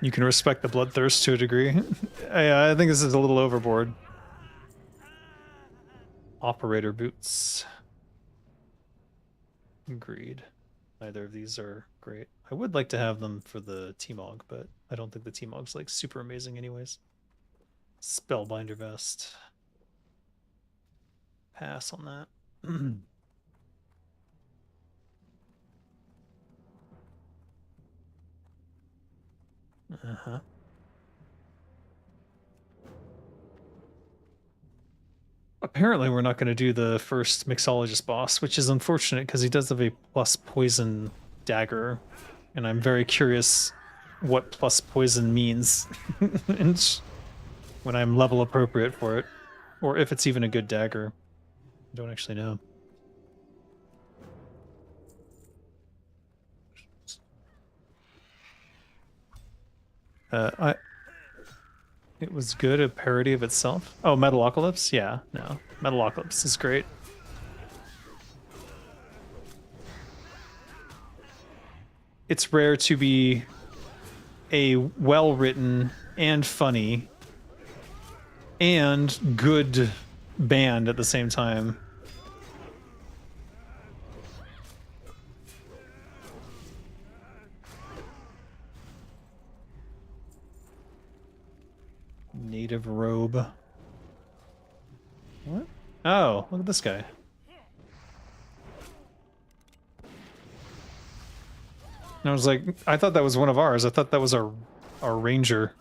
You can respect the bloodthirst to a degree. I think this is a little overboard. Operator boots. Agreed. Neither of these are great. I would like to have them for the T-Mog, but I don't think the T-Mog's like super amazing anyways. Spellbinder vest. Pass on that. Uh-huh. Apparently we're not going to do the first mixologist boss, which is unfortunate because he does have a plus poison dagger, and I'm very curious what plus poison means and when I'm level appropriate for it, or if it's even a good dagger. I don't actually know. It was good, a parody of itself. Oh, Metalocalypse? Yeah, no. Metalocalypse is great. It's rare to be a well-written and funny and good band at the same time. Native robe. What? Oh, look at this guy. And I was like, I thought that was one of ours. I thought that was our ranger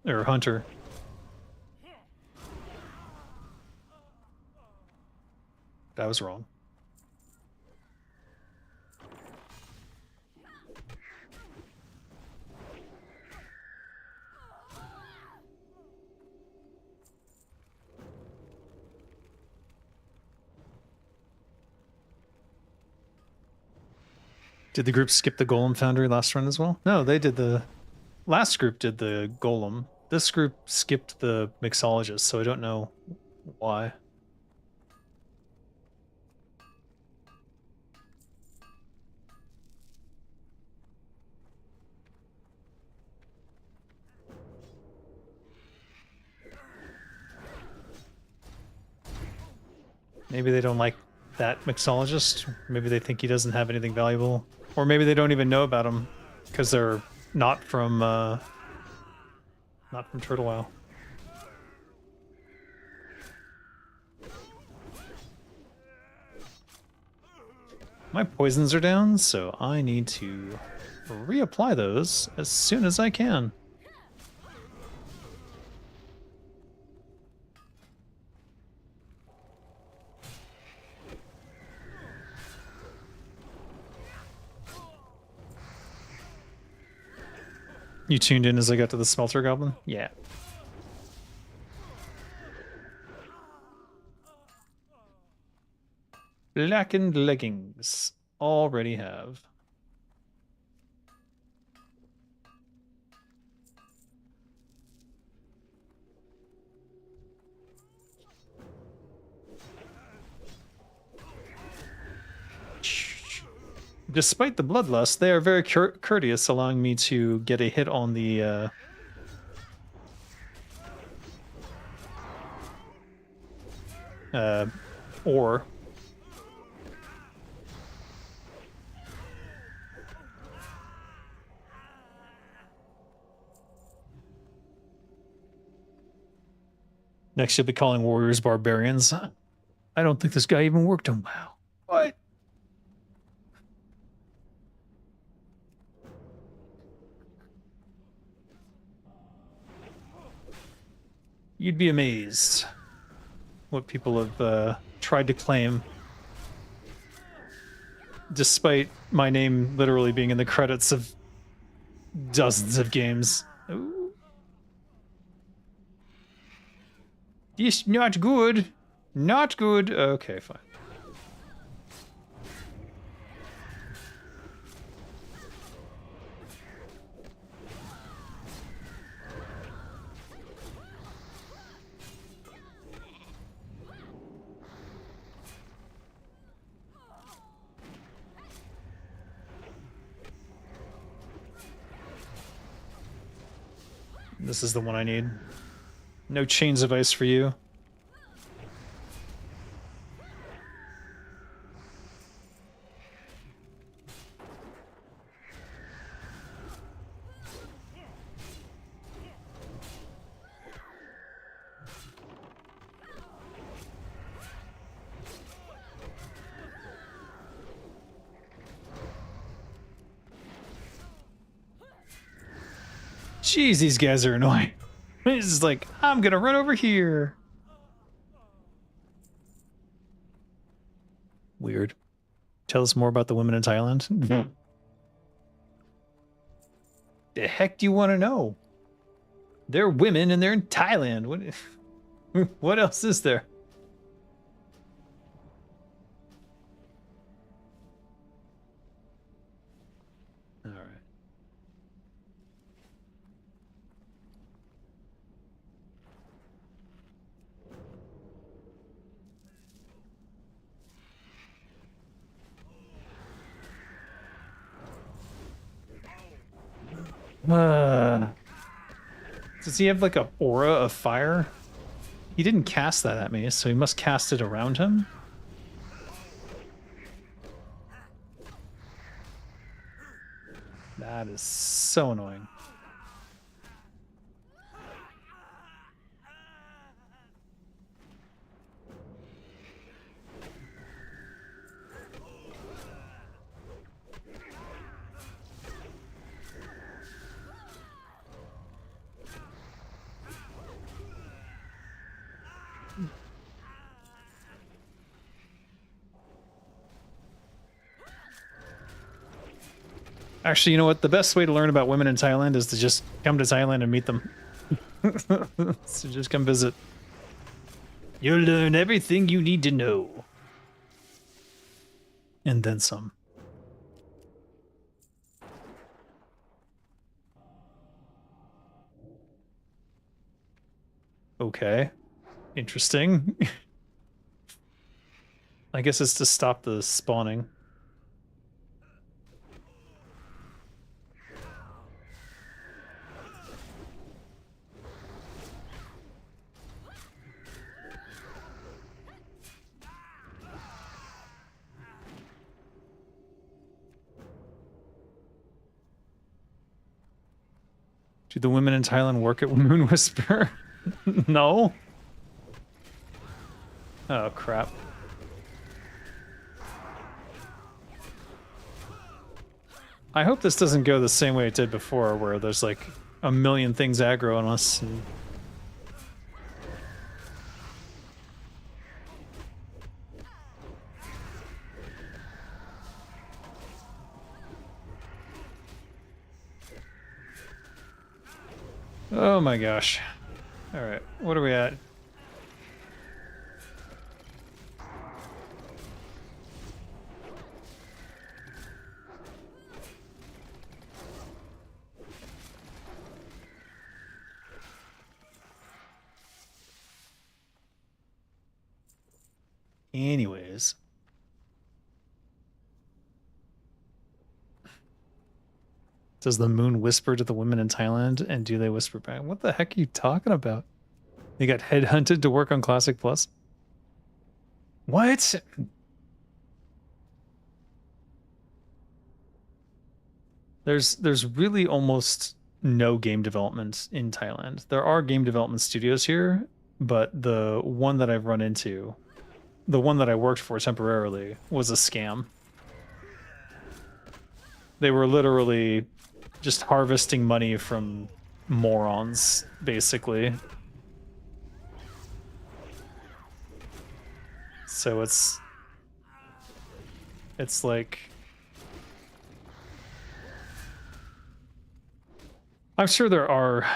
or hunter. I was wrong. Did the group skip the Golem Foundry last run as well? No, they did the... Last group did the Golem. This group skipped the Mixologist, so I don't know why. Maybe they don't like that Mixologist. Maybe they think he doesn't have anything valuable. Or maybe they don't even know about him because they're not from Turtle Isle. My poisons are down, so I need to reapply those as soon as I can. You tuned in as I got to the smelter goblin? Yeah. Blackened leggings. Already have. Despite the bloodlust, they are very courteous, allowing me to get a hit on the ore. Next, you'll be calling warriors barbarians. I don't think this guy even worked on WoW. What? You'd be amazed what people have tried to claim, despite my name literally being in the credits of dozens of games. Ooh. This not good. Not good. Okay, fine. This is the one I need. No chains of ice for you. Jeez, these guys are annoying. It's just like, I'm gonna run over here. Weird. Tell us more about the women in Thailand. The heck do you want to know? They're women and they're in Thailand. What else is there? All right. Does he have like a aura of fire? He didn't cast that at me, so he must cast it around him. That is so annoying. Actually, you know what? The best way to learn about women in Thailand is to just come to Thailand and meet them. So just come visit. You'll learn everything you need to know. And then some. Okay. Interesting. I guess it's to stop the spawning. Do the women in Thailand work at Moon Whisper? No? Oh, crap. I hope this doesn't go the same way it did before, where there's like a million things aggro on us. And... Oh my gosh. Alright, what are we at? Anyways. Does the moon whisper to the women in Thailand, and do they whisper back? What the heck are you talking about? They got headhunted to work on Classic Plus? What? There's really almost no game development in Thailand. There are game development studios here, but the one that I've run into, the one that I worked for temporarily, was a scam. They were literally just harvesting money from morons, basically. So it's like... I'm sure there are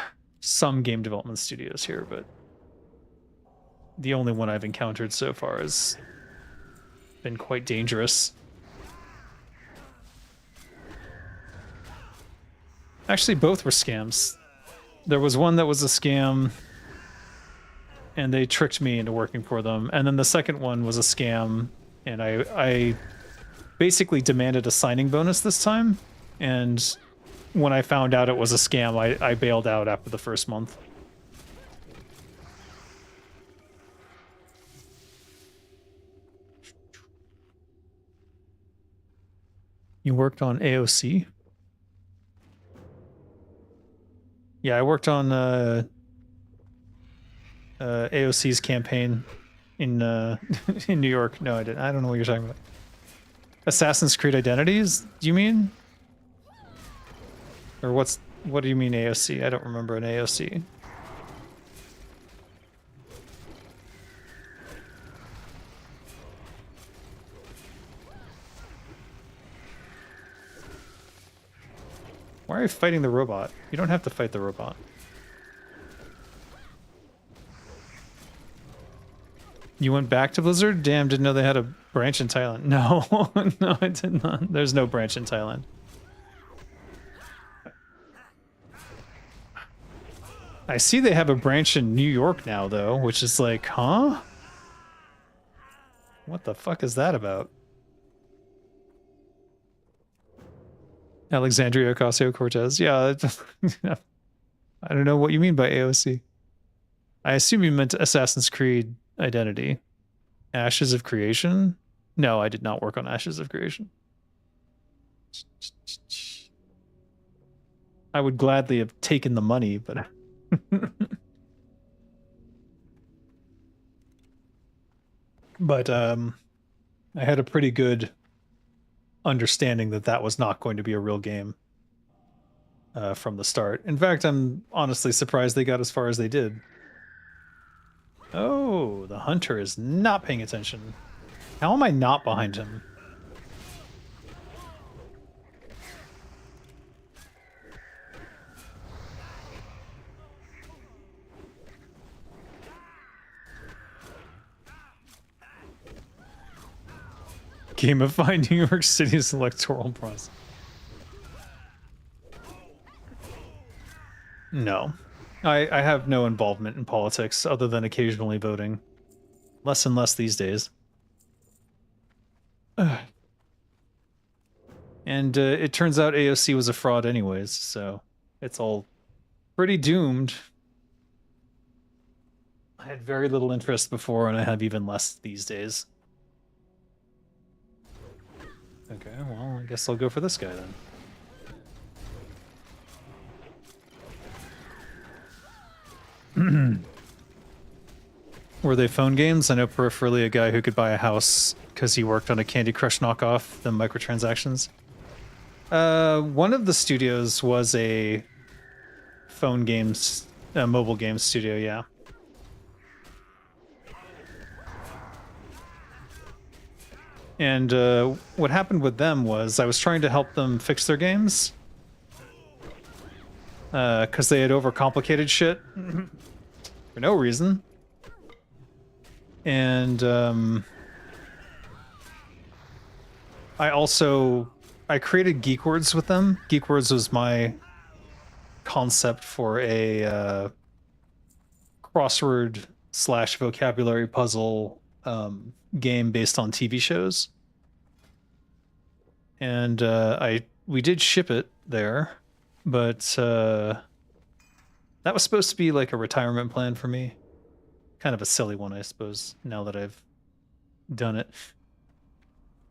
some game development studios here, but the only one I've encountered so far has been quite dangerous. Actually, both were scams. There was one that was a scam, and they tricked me into working for them. And then the second one was a scam, and I basically demanded a signing bonus this time, and when I found out it was a scam, I bailed out after the first month. You worked on AOC? Yeah, I worked on AOC's campaign in in New York. No, I didn't. I don't know what you're talking about. Assassin's Creed Identities, do you mean? Or what do you mean AOC? I don't remember an AOC. Why are you fighting the robot? You don't have to fight the robot. You went back to Blizzard? Damn, didn't know they had a branch in Thailand. No, no, I did not. There's no branch in Thailand. I see they have a branch in New York now, though, which is like, huh? What the fuck is that about? Alexandria Ocasio-Cortez. Yeah, I don't know what you mean by AOC. I assume you meant Assassin's Creed Identity. Ashes of Creation? No, I did not work on Ashes of Creation. I would gladly have taken the money, but... but I had a pretty good understanding that that was not going to be a real game from the start. In fact, I'm honestly surprised they got as far as they did. Oh, the hunter is not paying attention. How am I not behind him? Gamify New York City's electoral process. No. I have no involvement in politics other than occasionally voting. Less and less these days. And it turns out AOC was a fraud anyways, so it's all pretty doomed. I had very little interest before, and I have even less these days. Okay, well, I guess I'll go for this guy then. Were they phone games? I know peripherally a guy who could buy a house because he worked on a Candy Crush knockoff, the microtransactions. One of the studios was a phone games, mobile games studio, yeah. And what happened with them was I was trying to help them fix their games because they had overcomplicated shit for no reason. And I created Geek Words with them. Geek Words was my concept for a crossword / vocabulary puzzle game based on TV shows. And we did ship it there, but that was supposed to be like a retirement plan for me. Kind of a silly one, I suppose, now that I've done it.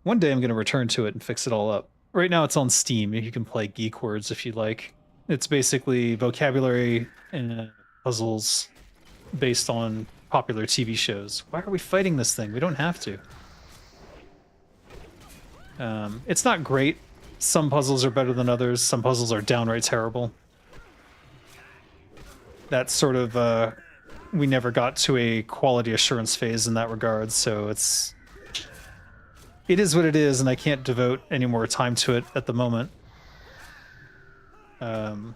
One day I'm going to return to it and fix it all up. Right now it's on Steam. You can play Geek Words if you'd like. It's basically vocabulary and puzzles based on popular TV shows. Why are we fighting this thing? We don't have to. It's not great. Some puzzles are better than others. Some puzzles are downright terrible. That's sort of... we never got to a quality assurance phase in that regard, so it is what it is, and I can't devote any more time to it at the moment. And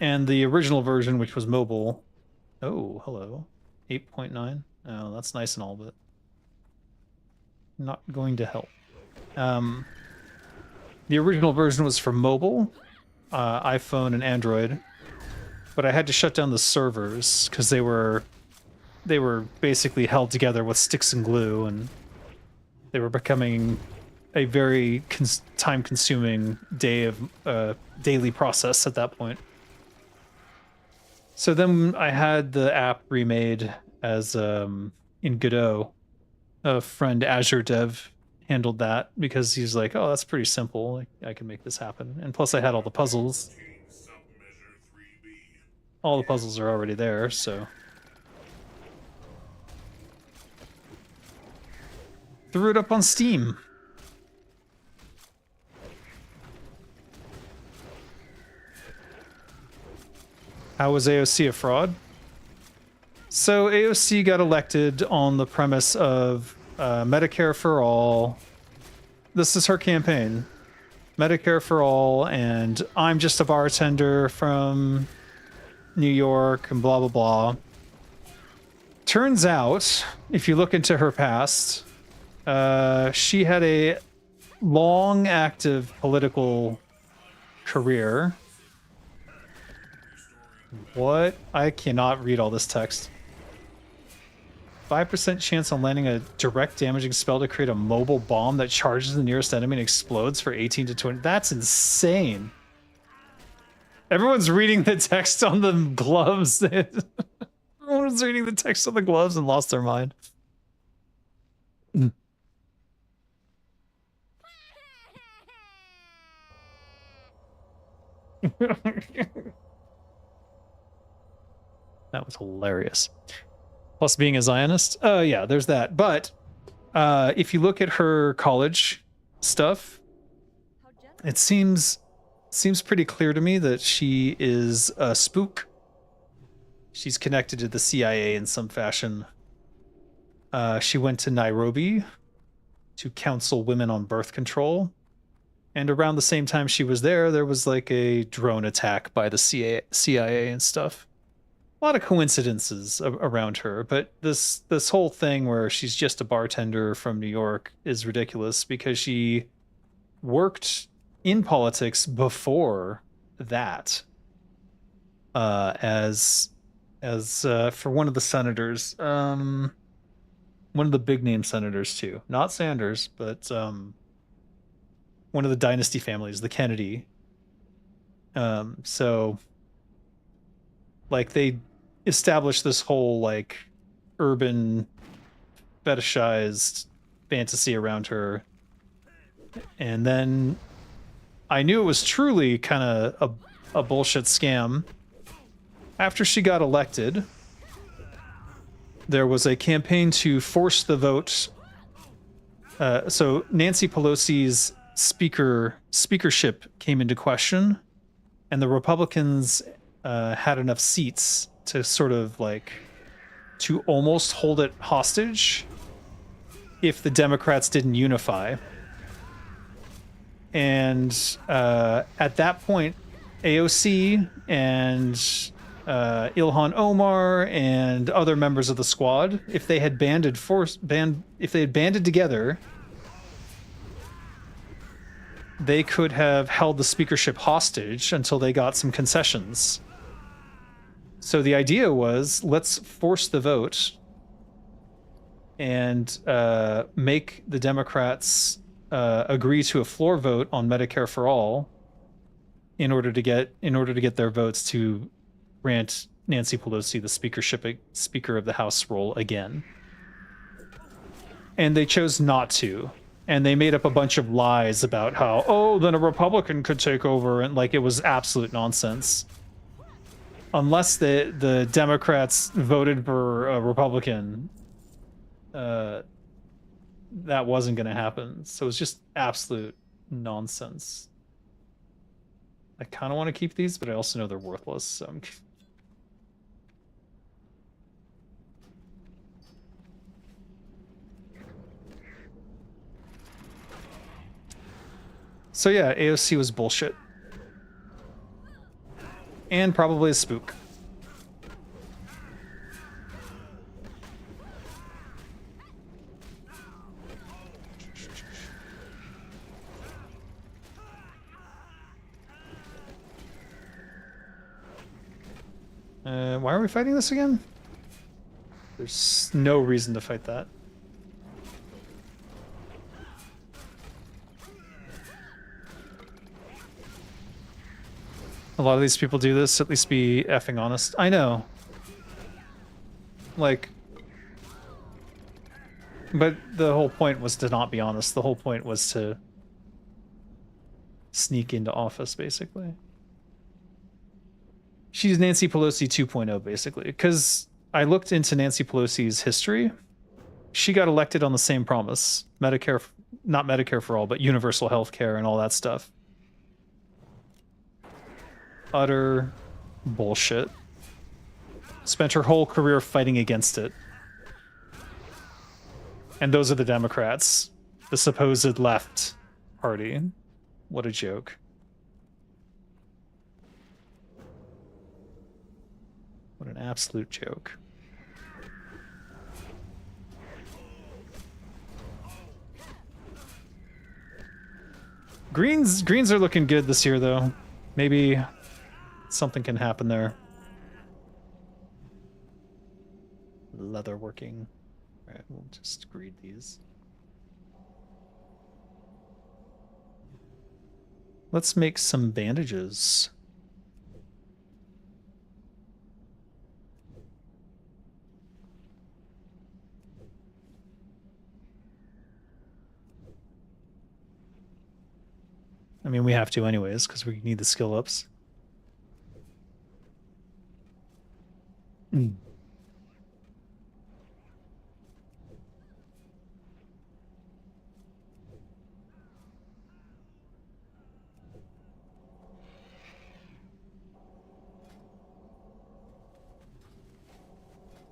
the original version, which was mobile... Oh, hello. 8.9. Oh, that's nice and all, but not going to help. The original version was for mobile, iPhone and Android, but I had to shut down the servers because they were basically held together with sticks and glue, and they were becoming a very time-consuming daily process at that point. So then I had the app remade as in Godot. A friend Azure Dev handled that because he's like, oh, that's pretty simple. Like, I can make this happen. And plus I had all the puzzles. All the puzzles are already there, so. Threw it up on Steam. How was AOC a fraud? So AOC got elected on the premise of Medicare for all. This is her campaign. Medicare for all, and I'm just a bartender from New York, and blah, blah, blah. Turns out, if you look into her past, she had a long, active political career. What? I cannot read all this text. 5% chance on landing a direct damaging spell to create a mobile bomb that charges the nearest enemy and explodes for 18 to 20. That's insane. Everyone's reading the text on the gloves. Everyone's reading the text on the gloves and lost their mind. That was hilarious. Plus being a Zionist. Yeah, there's that. But if you look at her college stuff, it seems pretty clear to me that she is a spook. She's connected to the CIA in some fashion. She went to Nairobi to counsel women on birth control. And around the same time she was there was like a drone attack by the CIA and stuff. A lot of coincidences around her, but this whole thing where she's just a bartender from New York is ridiculous because she worked in politics before that as for one of the senators, one of the big name senators too, not Sanders, but one of the dynasty families, the Kennedy. So like they established this whole like urban fetishized fantasy around her, and then I knew it was truly kind of a bullshit scam. After she got elected, there was a campaign to force the vote. So Nancy Pelosi's speakership came into question, and the Republicans had enough seats to sort of like to almost hold it hostage if the Democrats didn't unify. And at that point, AOC and Ilhan Omar and other members of the squad, if they had banded together, they could have held the speakership hostage until they got some concessions. So the idea was, let's force the vote and make the Democrats agree to a floor vote on Medicare for all in order to get their votes to grant Nancy Pelosi the Speaker of the House role again. And they chose not to. And they made up a bunch of lies about how, oh, then a Republican could take over, and like it was absolute nonsense. Unless the Democrats voted for a Republican, that wasn't going to happen. So it was just absolute nonsense. I kind of want to keep these, but I also know they're worthless. So So yeah, AOC was bullshit. And probably a spook. Why are we fighting this again? There's no reason to fight that. A lot of these people do this, at least be effing honest. I know. Like, but the whole point was to not be honest. The whole point was to sneak into office, basically. She's Nancy Pelosi 2.0, basically. Because I looked into Nancy Pelosi's history. She got elected on the same promise. Medicare, not Medicare for all, but universal health care and all that stuff. Utter bullshit. Spent her whole career fighting against it. And those are the Democrats. The supposed left party. What a joke. What an absolute joke. Greens are looking good this year, though. Maybe something can happen there. Leather working. All right, we'll just read these. Let's make some bandages. I mean, we have to anyways, because we need the skill ups.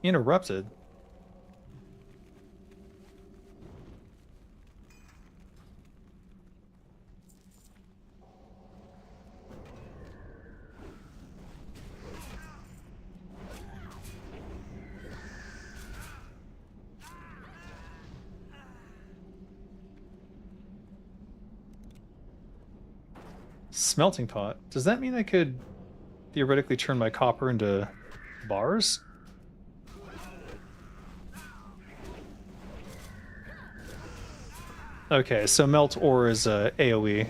Interrupted. Smelting pot. Does that mean I could theoretically turn my copper into bars? Okay, so melt ore is AoE.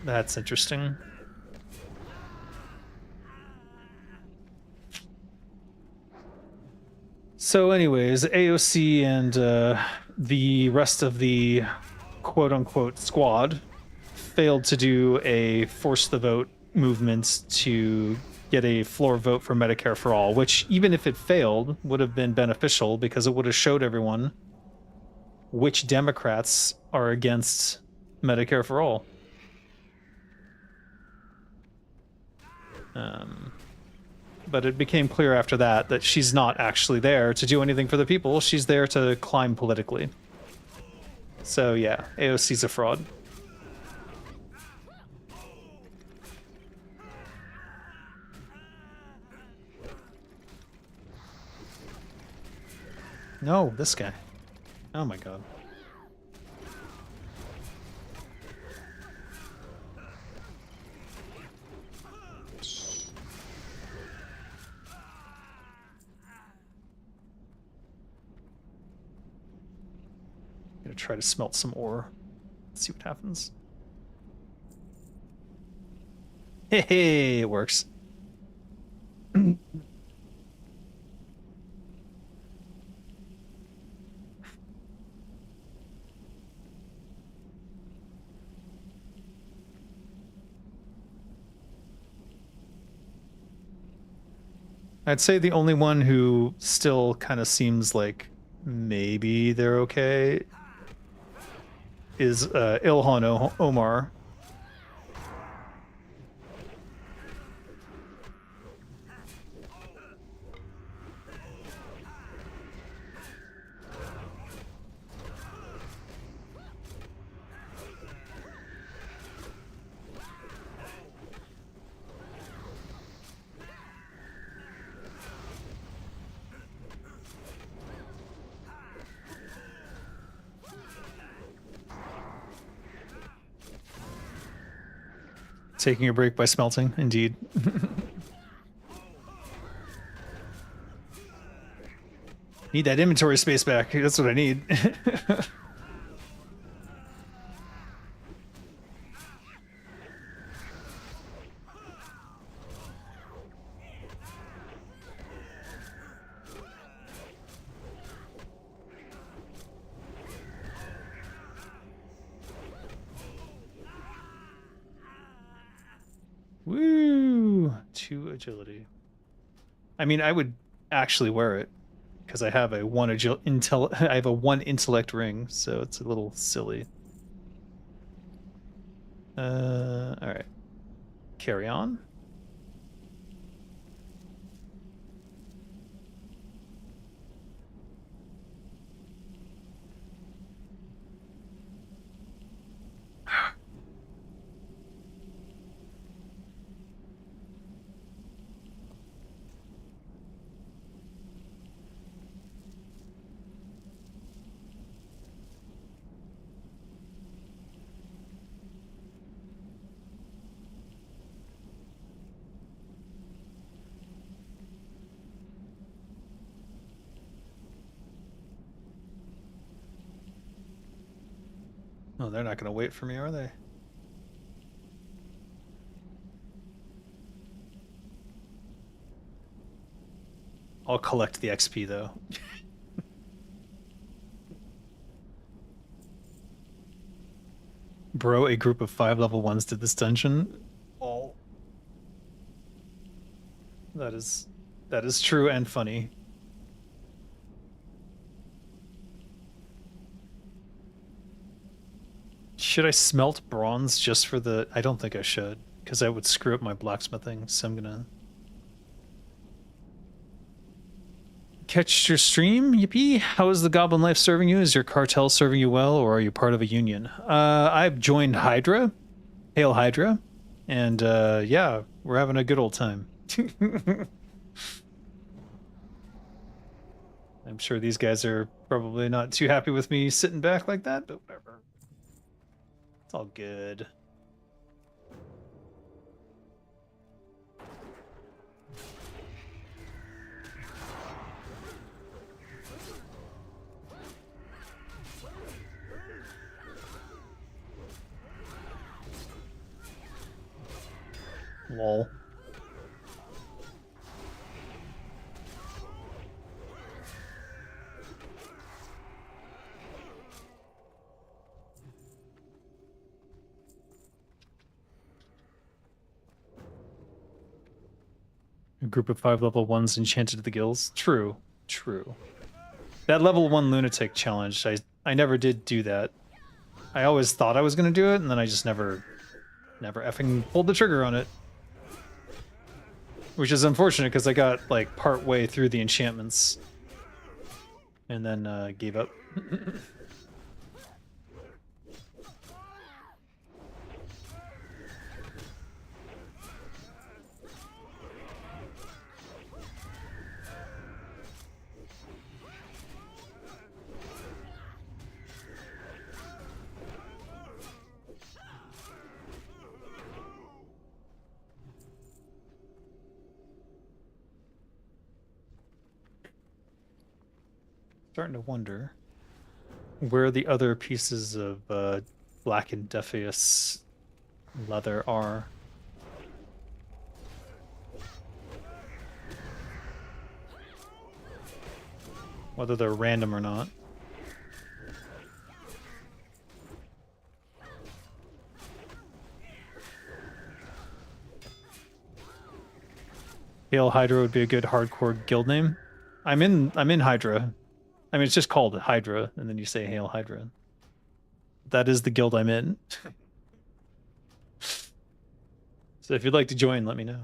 That's interesting. So anyways, AOC and the rest of the quote-unquote squad failed to do a force the vote movement to get a floor vote for Medicare for all, which even if it failed would have been beneficial because it would have showed everyone which Democrats are against Medicare for all. But it became clear after that she's not actually there to do anything for the people. She's there to climb politically. So yeah, AOC's a fraud. No, this guy. Oh my god. Gonna try to smelt some ore. Let's see what happens. Hey, it works. I'd say the only one who still kind of seems like maybe they're okay is Ilhan Omar. Taking a break by smelting, indeed. Need that inventory space back. That's what I need. Woo! 2 agility. I mean, I would actually wear it because I have a I have a 1 intellect ring, so it's a little silly. All right. Carry on. Oh, they're not going to wait for me, are they? I'll collect the XP, though. Bro, a group of 5 level 1s did this dungeon. Oh. That is true and funny. Should I smelt bronze just for the... I don't think I should, because that would screw up my blacksmithing, so I'm gonna... Catch your stream, yippee. How is the goblin life serving you? Is your cartel serving you well, or are you part of a union? I've joined Hydra. Hail Hydra. And yeah, we're having a good old time. I'm sure these guys are probably not too happy with me sitting back like that, but whatever. It's all good. Lol. A group of 5 level 1s enchanted to the gills. True. True. That level 1 lunatic challenge, I never did do that. I always thought I was going to do it, and then I just never effing pulled the trigger on it. Which is unfortunate, because I got, like, part way through the enchantments. And then gave up. Starting to wonder where the other pieces of black and Defius leather are. Whether they're random or not. Hail Hydra would be a good hardcore guild name. I'm in Hydra. I mean, it's just called Hydra, and then you say Hail Hydra. That is the guild I'm in. So if you'd like to join, let me know.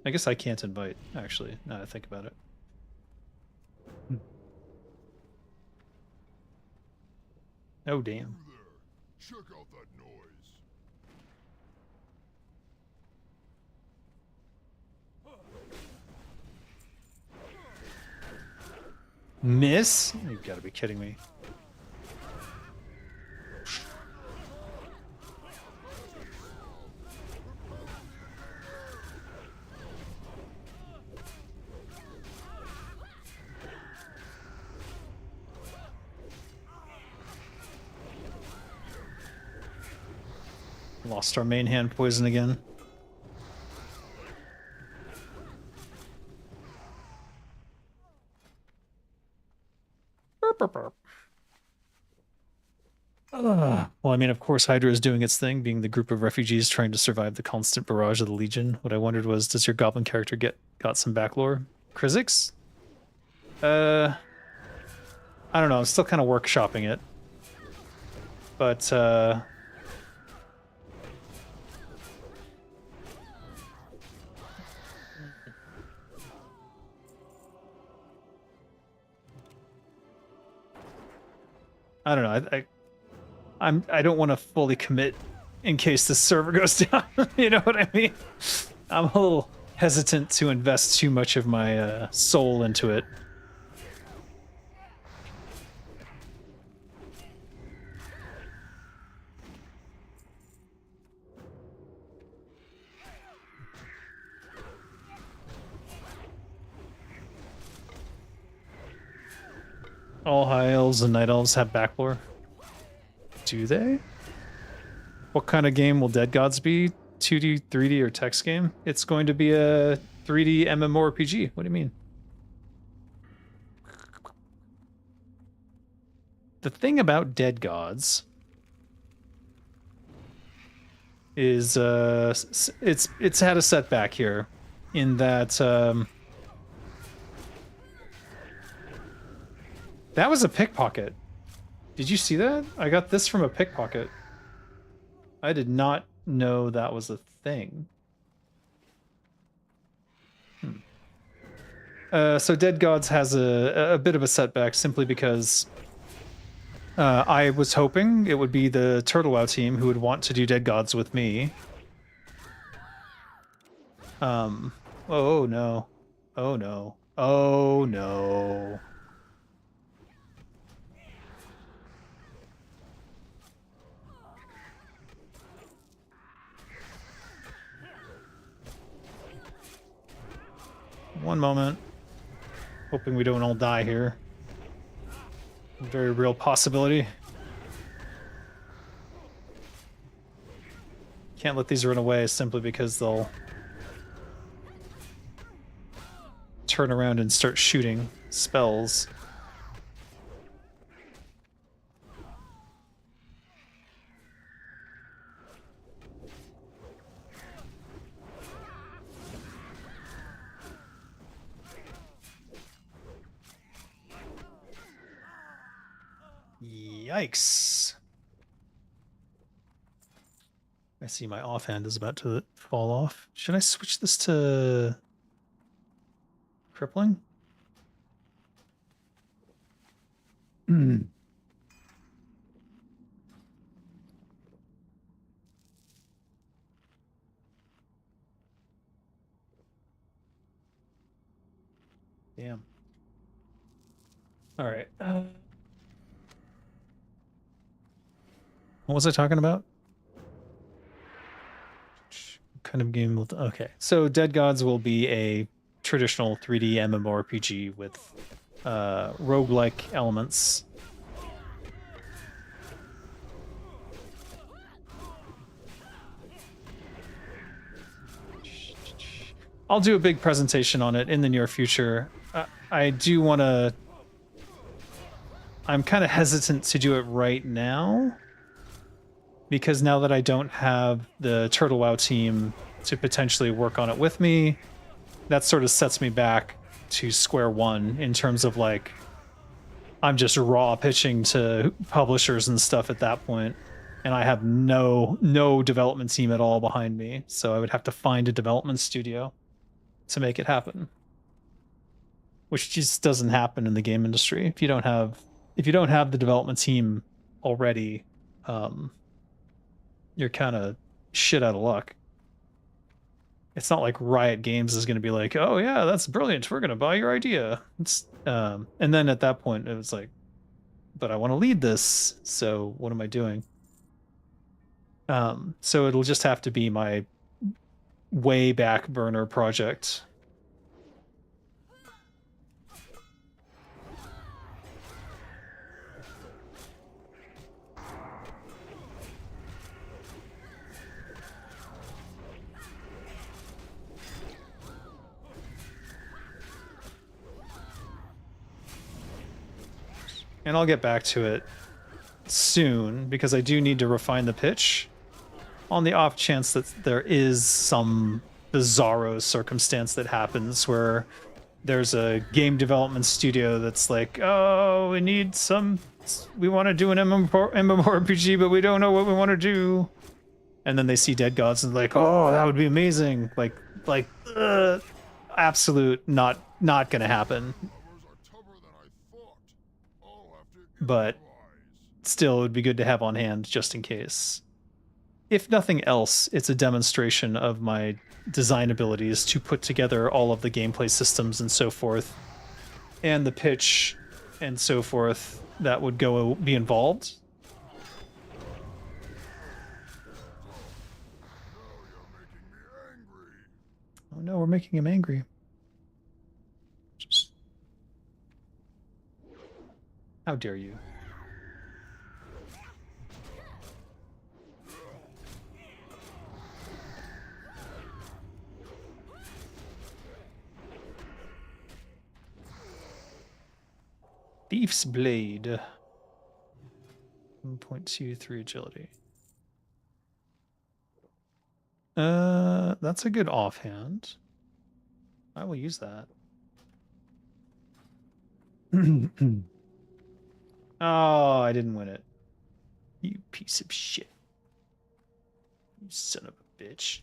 I guess I can't invite, actually, now that I think about it. Oh, damn. Check out that noise. Miss? You've got to be kidding me. Lost our main hand poison again. Well, I mean, of course, Hydra is doing its thing, being the group of refugees trying to survive the constant barrage of the Legion. What I wondered was, does your Goblin character got some backlore? Krizix? I don't know. I'm still kind of workshopping it, but I don't know. I don't want to fully commit in case the server goes down. You know what I mean? I'm a little hesitant to invest too much of my soul into it. All high elves and night elves have backlore. Do they? What kind of game will Dead Gods be? 2D, 3D, or text game? It's going to be a 3D MMORPG. What do you mean? The thing about Dead Gods is it's had a setback here in that that was a pickpocket. Did you see that? I got this from a pickpocket. I did not know that was a thing. So Dead Gods has a bit of a setback simply because I was hoping it would be the Turtle WoW team who would want to do Dead Gods with me. Oh no. Oh no. Oh no. One moment. Hoping we don't all die here. Very real possibility. Can't let these run away simply because they'll turn around and start shooting spells. Yikes. I see my offhand is about to fall off. Should I switch this to crippling? Damn. All right. What was I talking about? What kind of game will... Okay, so Dead Gods will be a traditional 3D MMORPG with roguelike elements. I'll do a big presentation on it in the near future. I do want to... I'm kind of hesitant to do it right now, because now that I don't have the Turtle WoW team to potentially work on it with me, that sort of sets me back to square one in terms of like, I'm just raw pitching to publishers and stuff at that point, and I have no development team at all behind me, so I would have to find a development studio to make it happen, which just doesn't happen in the game industry. If you don't have the development team already, you're kind of shit out of luck. It's not like Riot Games is going to be like, oh yeah, that's brilliant, we're going to buy your idea. It's, and then at that point, it was like, but I want to lead this, so what am I doing? So it'll just have to be my way back burner project. And I'll get back to it soon because I do need to refine the pitch on the off chance that there is some bizarro circumstance that happens where there's a game development studio that's like, oh, we want to do an MMORPG, but we don't know what we want to do. And then they see Dead Gods and like, oh, that would be amazing. Absolute not gonna happen. But still, it would be good to have on hand just in case. If nothing else, it's a demonstration of my design abilities to put together all of the gameplay systems and so forth, and the pitch and so forth that would be involved. Oh no, we're making him angry. Just... How dare you? Thief's Blade. 1.23 agility. That's a good offhand. I will use that. Oh, I didn't win it. You piece of shit. You son of a bitch.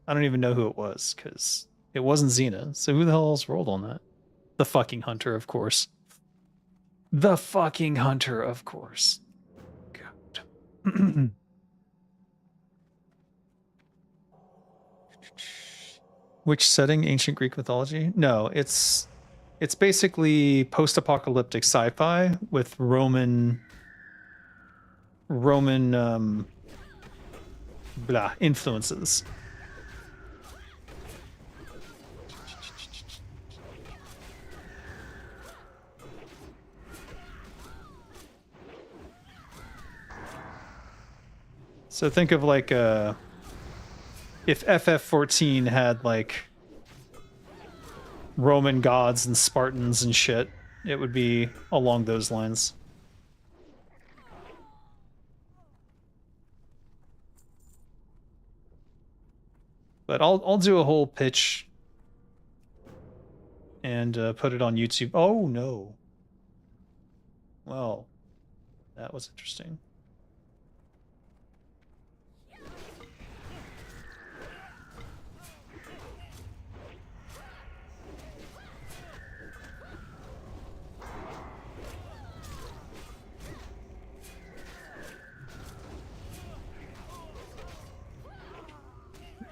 I don't even know who it was, because it wasn't Xena. So who the hell else rolled on that? The fucking hunter, of course. The fucking hunter, of course. God. Which setting? Ancient Greek mythology? No, it's basically post-apocalyptic sci-fi with Roman influences. So think of like if FF14 had like Roman gods and Spartans and shit, it would be along those lines. But I'll do a whole pitch and put it on YouTube. Oh no. Well, that was interesting.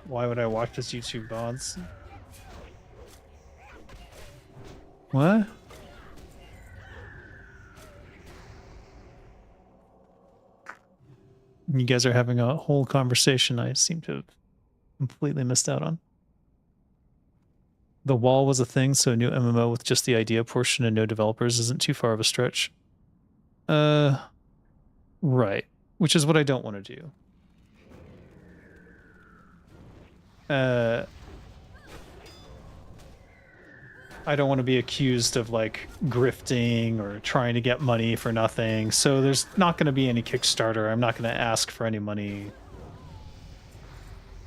Why would I watch this YouTube VODs? What? You guys are having a whole conversation I seem to have completely missed out on. The wall was a thing, so a new MMO with just the idea portion and no developers isn't too far of a stretch. Right. Which is what I don't want to do. I don't want to be accused of like grifting or trying to get money for nothing. So there's not going to be any Kickstarter. I'm not going to ask for any money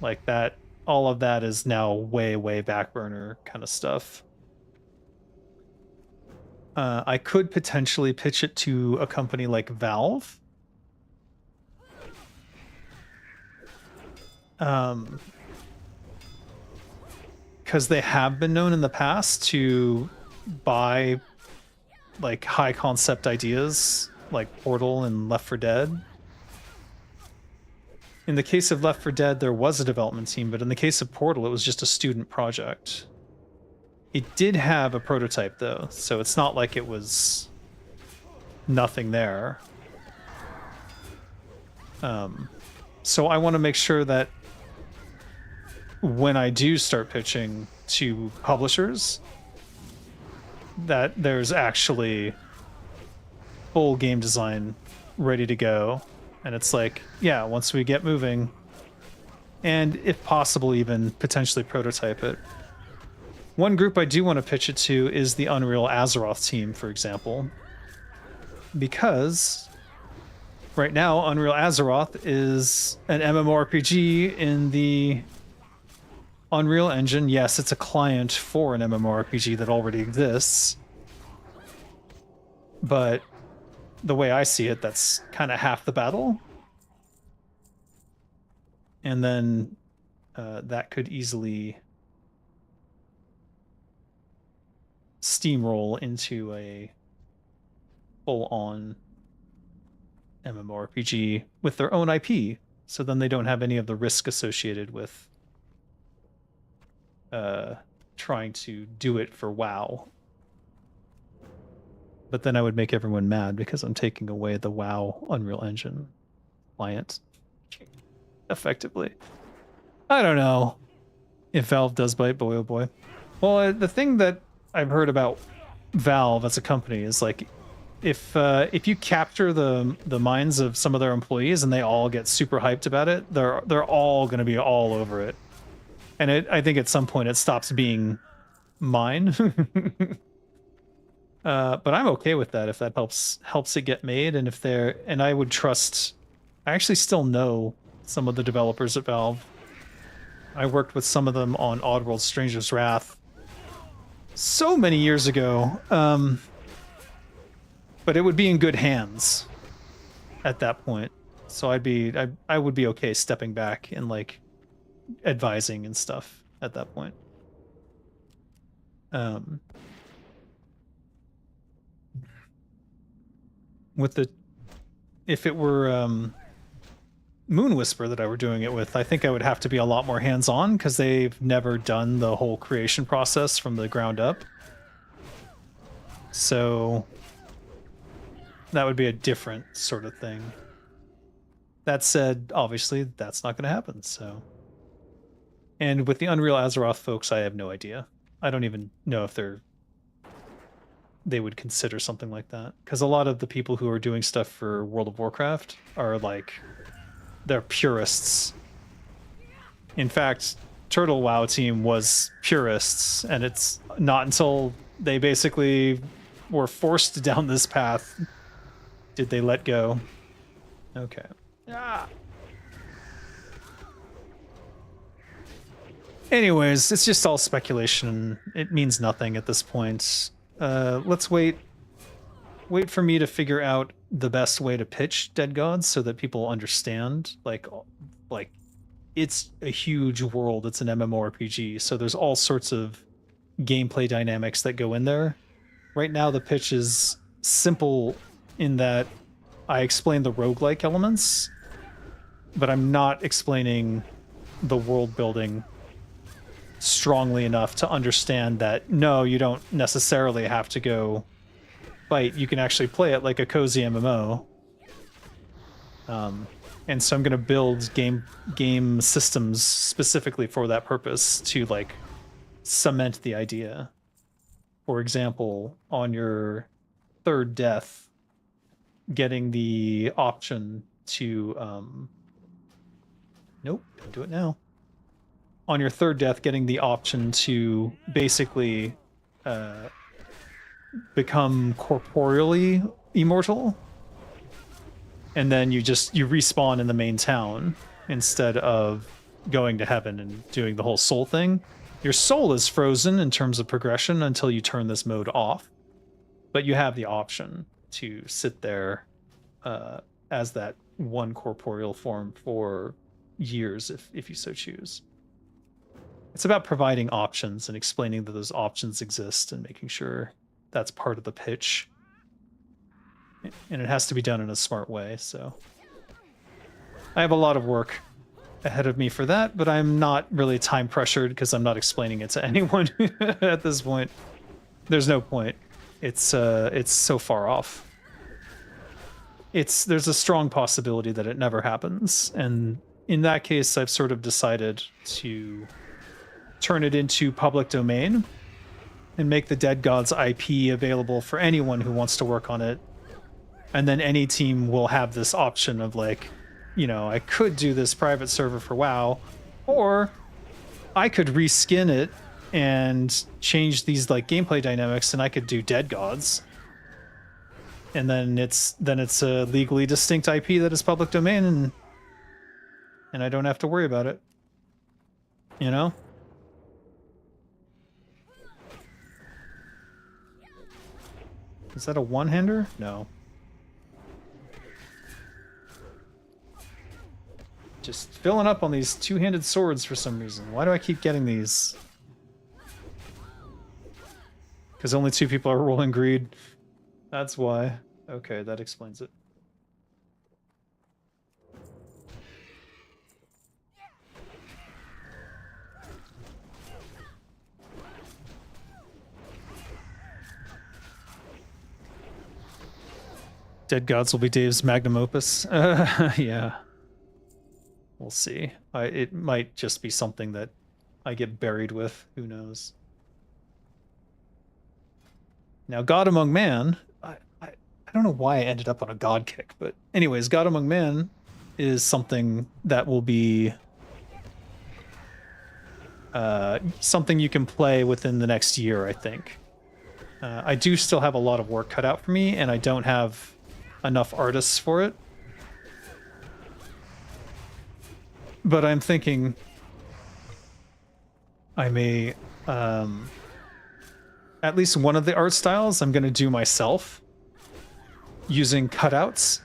like that. All of that is now way back burner kind of stuff. I could potentially pitch it to a company like Valve. Because they have been known in the past to buy like high concept ideas like Portal and Left 4 Dead. In the case of Left 4 Dead, there was a development team, but in the case of Portal, it was just a student project. It did have a prototype though, so it's not like it was nothing there. So I want to make sure that when I do start pitching to publishers, that there's actually full game design ready to go. And it's like, yeah, once we get moving, and if possible, even potentially prototype it. One group I do want to pitch it to is the Unreal Azeroth team, for example, because right now, Unreal Azeroth is an MMORPG in the Unreal Engine. Yes, it's a client for an MMORPG that already exists. But the way I see it, that's kind of half the battle. And then that could easily steamroll into a full-on MMORPG with their own IP. So then they don't have any of the risk associated with trying to do it for WoW. But then I would make everyone mad because I'm taking away the WoW Unreal Engine client effectively. I don't know if Valve does bite, boy oh boy. Well, the thing that I've heard about Valve as a company is like, if you capture the minds of some of their employees and they all get super hyped about it, they're all going to be all over it. And I think at some point it stops being mine. But I'm okay with that if that helps it get made, and if they're, and I would trust. I actually still know some of the developers at Valve. I worked with some of them on Oddworld: Stranger's Wrath so many years ago. But it would be in good hands at that point. So I would be okay stepping back and like advising and stuff at that point. If it were Moon Whisper that I were doing it with, I think I would have to be a lot more hands-on because they've never done the whole creation process from the ground up. So that would be a different sort of thing. That said, obviously, that's not going to happen, so. And with the Unreal Azeroth folks, I have no idea. I don't even know if they would consider something like that. Because a lot of the people who are doing stuff for World of Warcraft are like, they're purists. In fact, Turtle WoW team was purists, and it's not until they basically were forced down this path did they let go. Okay. Ah. Anyways, it's just all speculation. It means nothing at this point. Let's wait for me to figure out the best way to pitch Dead Gods so that people understand. Like it's a huge world. It's an MMORPG, so there's all sorts of gameplay dynamics that go in there. Right now, the pitch is simple in that I explain the roguelike elements, but I'm not explaining the world building strongly enough to understand that, no, you don't necessarily have to go fight. You can actually play it like a cozy MMO. And so I'm going to build game systems specifically for that purpose to like cement the idea. For example, on your third death, getting the option to nope, don't do it now. On your third death, getting the option to basically become corporeally immortal, and then you respawn in the main town instead of going to heaven and doing the whole soul thing. Your soul is frozen in terms of progression until you turn this mode off, but you have the option to sit there as that one corporeal form for years if you so choose. It's about providing options and explaining that those options exist and making sure that's part of the pitch. And it has to be done in a smart way, so. I have a lot of work ahead of me for that, but I'm not really time pressured because I'm not explaining it to anyone at this point. There's no point. It's so far off. There's a strong possibility that it never happens, and in that case, I've sort of decided to turn it into public domain and make the Dead Gods IP available for anyone who wants to work on it. And then any team will have this option of like, you know, I could do this private server for WoW, or I could reskin it and change these like gameplay dynamics and I could do Dead Gods. And then it's a legally distinct IP that is public domain, and I don't have to worry about it. You know? Is that a one-hander? No. Just filling up on these two-handed swords for some reason. Why do I keep getting these? Because only 2 people are rolling greed. That's why. Okay, that explains it. Dead Gods will be Dave's magnum opus. Yeah. We'll see. It might just be something that I get buried with. Who knows? Now, God Among Man, I don't know why I ended up on a God kick, but anyways, God Among Man is something that will be something you can play within the next year, I think. I do still have a lot of work cut out for me, and I don't have enough artists for it. But I'm thinking I may, at least one of the art styles I'm going to do myself using cutouts.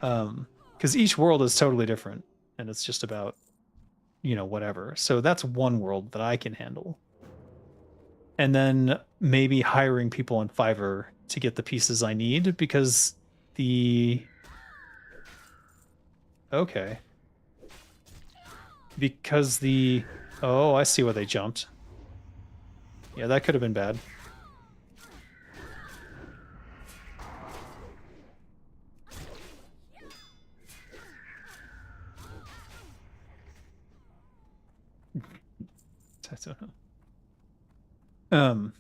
Because each world is totally different, and it's just about, you know, whatever. So that's one world that I can handle. And then maybe hiring people on Fiverr to get the pieces I need, because the... Okay. Because the... Oh, I see where they jumped. Yeah, that could have been bad. I don't know.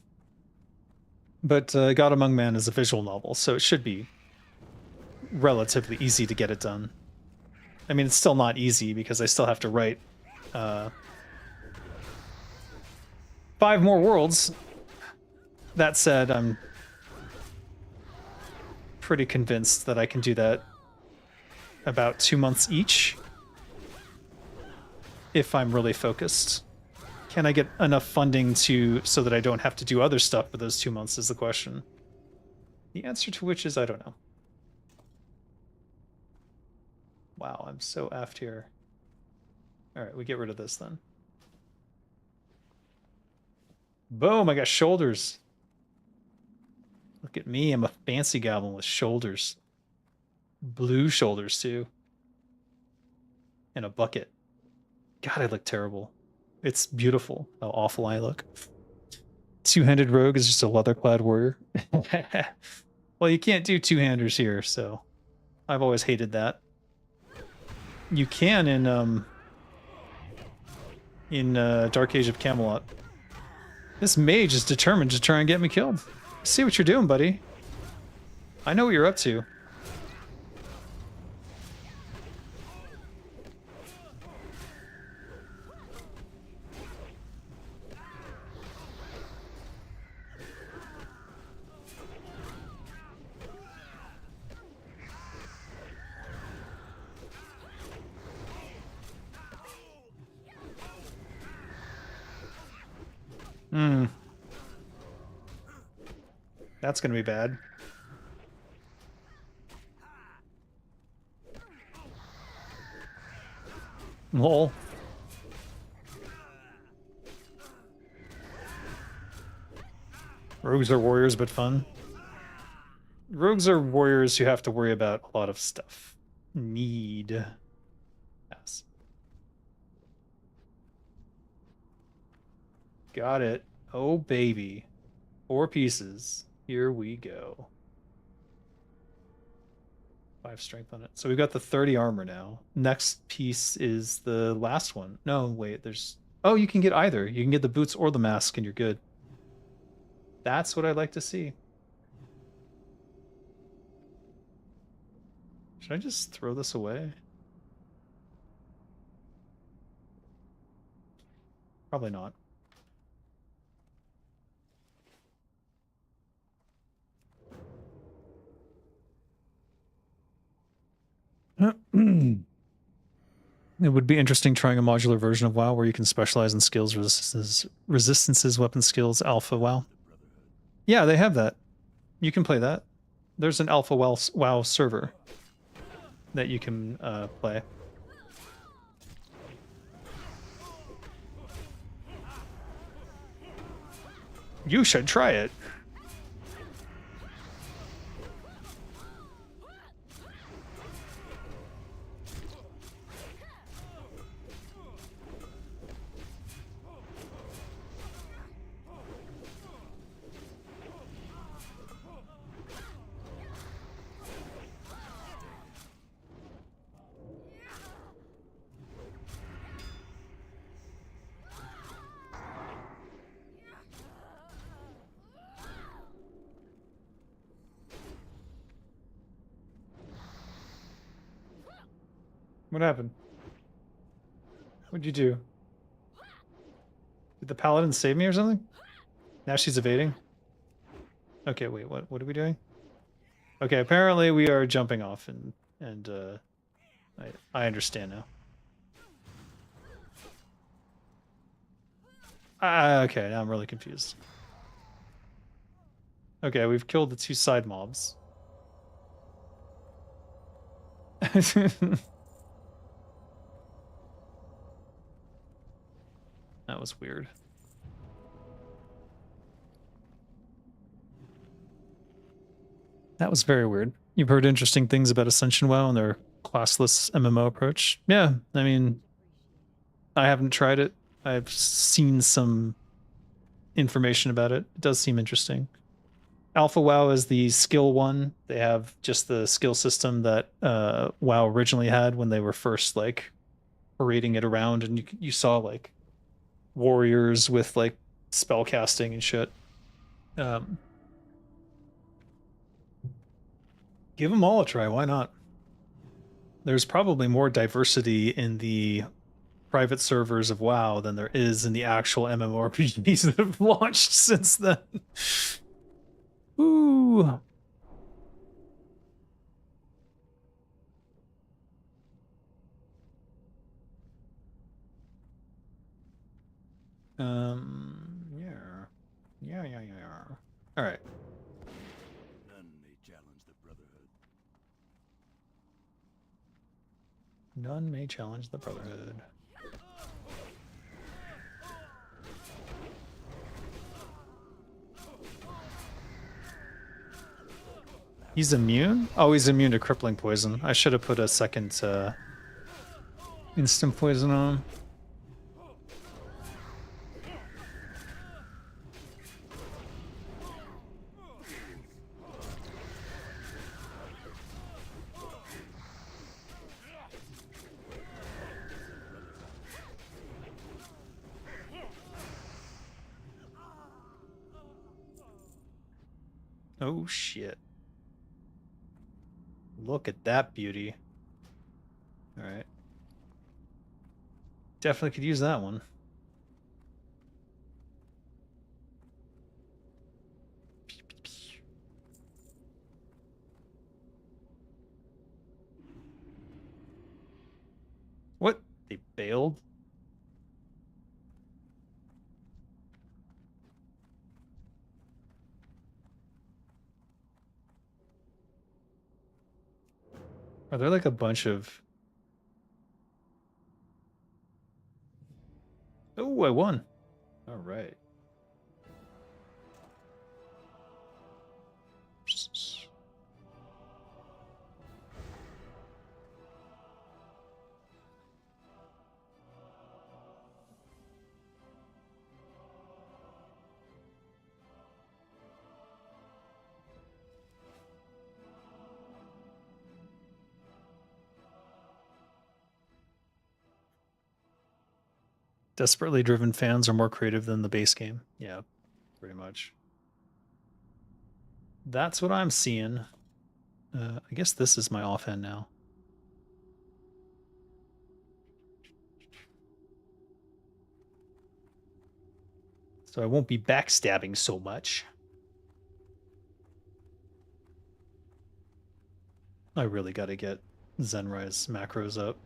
But God Among Man is a visual novel, so it should be relatively easy to get it done. I mean, it's still not easy because I still have to write 5 more worlds. That said, I'm pretty convinced that I can do that about 2 months each if I'm really focused. Can I get enough funding so that I don't have to do other stuff for those 2 months is the question. The answer to which is I don't know. Wow, I'm so effed here. Alright, we get rid of this then. Boom, I got shoulders. Look at me, I'm a fancy goblin with shoulders. Blue shoulders, too. And a bucket. God, I look terrible. It's beautiful how awful I look. Two-handed rogue is just a leather-clad warrior. Well, you can't do two-handers here, so I've always hated that. You can in Dark Age of Camelot. This mage is determined to try and get me killed. I see what you're doing, buddy. I know what you're up to. That's gonna be bad. Lol. Rogues are warriors, but fun. Rogues are warriors who have to worry about a lot of stuff. Need. Yes. Got it. Oh, baby. 4 pieces. Here we go. 5 strength on it. So we've got the 30 armor now. Next piece is the last one. No, wait, there's... Oh, you can get either. You can get the boots or the mask and you're good. That's what I'd like to see. Should I just throw this away? Probably not. It would be interesting trying a modular version of WoW where you can specialize in skills, resistances, weapon skills, alpha WoW. Yeah, they have that. You can play that. There's an alpha WoW server that you can play. You should try it. What happened? What'd you do? Did the paladin save me or something? Now she's evading? Okay, wait, what are we doing? Okay, apparently we are jumping off and I understand now. Okay, now I'm really confused. Okay, we've killed the 2 side mobs. That was weird. That was very weird. You've heard interesting things about Ascension WoW and their classless MMO approach. Yeah, I mean, I haven't tried it. I've seen some information about it. It does seem interesting. Alpha WoW is the skill one. They have just the skill system that WoW originally had when they were first like parading it around, and you saw like warriors with like spell casting and shit. Give them all a try. Why not? There's probably more diversity in the private servers of WoW than there is in the actual MMORPGs that have launched since then. Ooh. Yeah. All right. None may challenge the Brotherhood. None may challenge the Brotherhood. He's immune? Oh, he's immune to crippling poison. I should have put a second instant poison on him. Oh shit. Look at that beauty. All right. Definitely could use that one. What? They bailed? Are there like a bunch of... Oh, I won. All right. Desperately driven fans are more creative than the base game. Yeah, pretty much. That's what I'm seeing. I guess this is my offhand now. So I won't be backstabbing so much. I really gotta get Zenrise macros up.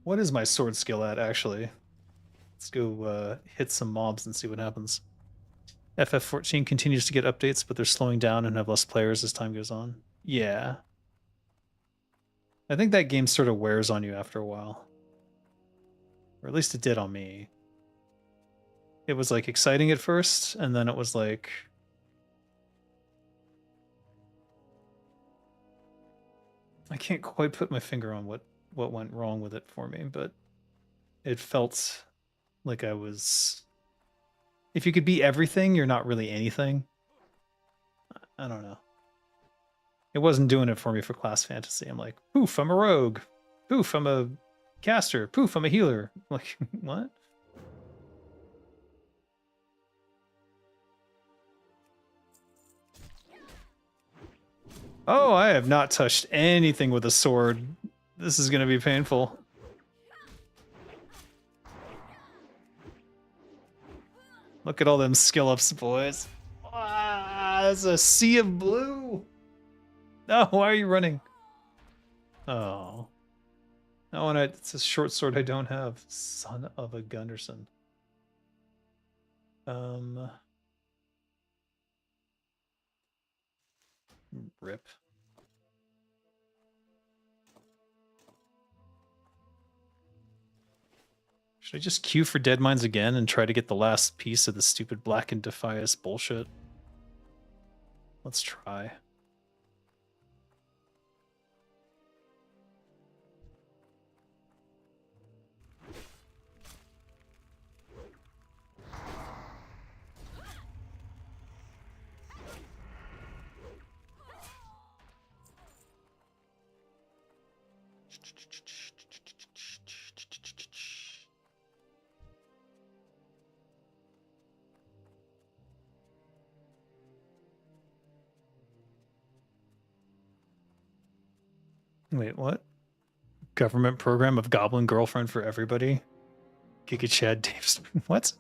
What is my sword skill at, actually? Let's go hit some mobs and see what happens. FF14 continues to get updates, but they're slowing down and have less players as time goes on. Yeah. I think that game sort of wears on you after a while. Or at least it did on me. It was like exciting at first, and then it was like... I can't quite put my finger on what went wrong with it for me, but it felt like I was... If you could be everything, you're not really anything. I don't know. It wasn't doing it for me for class fantasy. I'm like, poof, I'm a rogue. Poof, I'm a caster. Poof, I'm a healer. Like, what? Oh, I have not touched anything with a sword. This is going to be painful. Look at all them skill ups, boys. Ah, there's a sea of blue. No, why are you running? Oh. No, and it's a short sword I don't have. Son of a Gunderson. Rip. Should I just queue for Dead Mines again and try to get the last piece of the stupid Black and Defias bullshit? Let's try. Wait, what? Government program of Goblin girlfriend for everybody? Giga Chad Dave's what?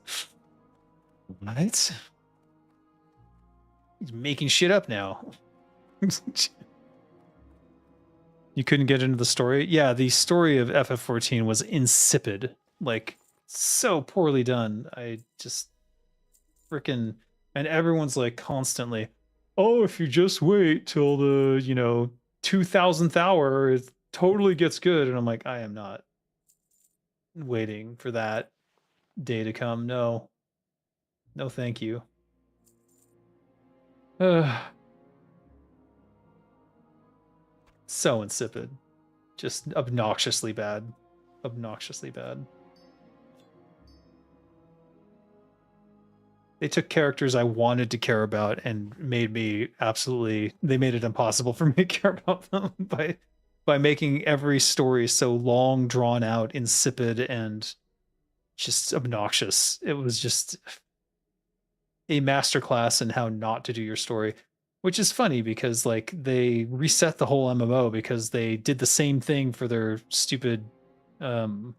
What? He's making shit up now. You couldn't get into the story? Yeah, the story of FF14 was insipid. Like, so poorly done. I just freaking... And everyone's like constantly, oh, if you just wait till the, 2000th hour, it totally gets good. And I'm like, I am not waiting for that day to come. No. No, thank you. So insipid. Just obnoxiously bad. Obnoxiously bad. They took characters I wanted to care about and made me they made it impossible for me to care about them by making every story so long, drawn out, insipid, and just obnoxious. It was just a masterclass in how not to do your story, which is funny because like they reset the whole MMO because they did the same thing for their stupid core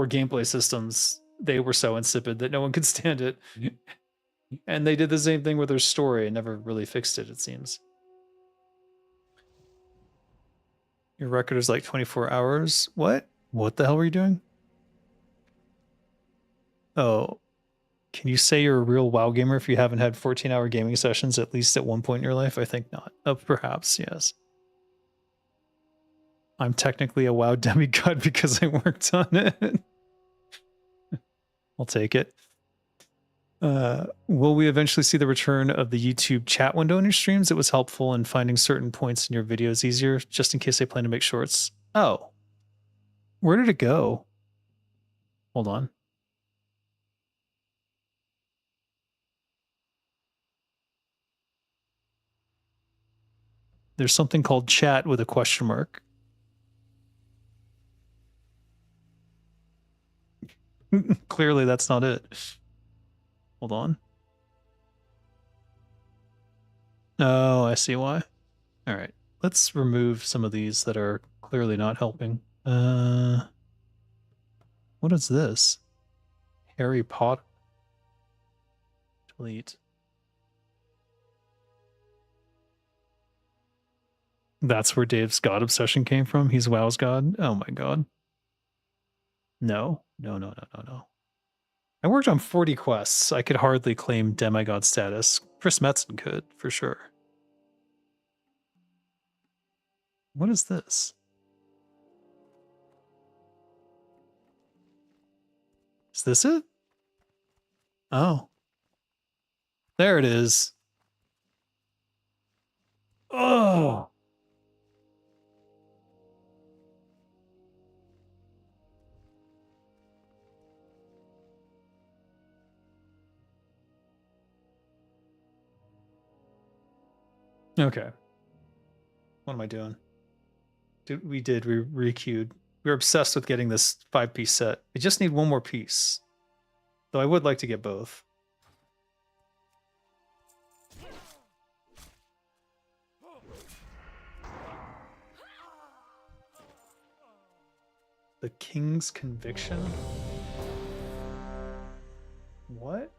gameplay systems. They were so insipid that no one could stand it. And they did the same thing with their story and never really fixed it, it seems. Your record is like 24 hours. What? What the hell were you doing? Oh, can you say you're a real WoW gamer if you haven't had 14-hour gaming sessions at least at one point in your life? I think not. Perhaps, yes. I'm technically a WoW demigod because I worked on it. I'll take it. Will we eventually see the return of the YouTube chat window in your streams? It was helpful in finding certain points in your videos easier, just in case I plan to make shorts. Oh. Where did it go? Hold on. There's something called chat with a question mark. Clearly that's not it. Hold on. Oh, I see why. All right. let's remove some of these that are clearly not helping. What is this? Harry Potter. Delete. That's where Dave's god obsession came from. He's WoW's god. Oh my god. No. I worked on 40 quests. I could hardly claim demigod status. Chris Metzen could, for sure. What is this? Is this it? Oh. There it is. Oh. Okay. What am I doing? We re-queued. We were obsessed with getting this 5-piece set. We just need one more piece. Though I would like to get both. The King's Conviction? What?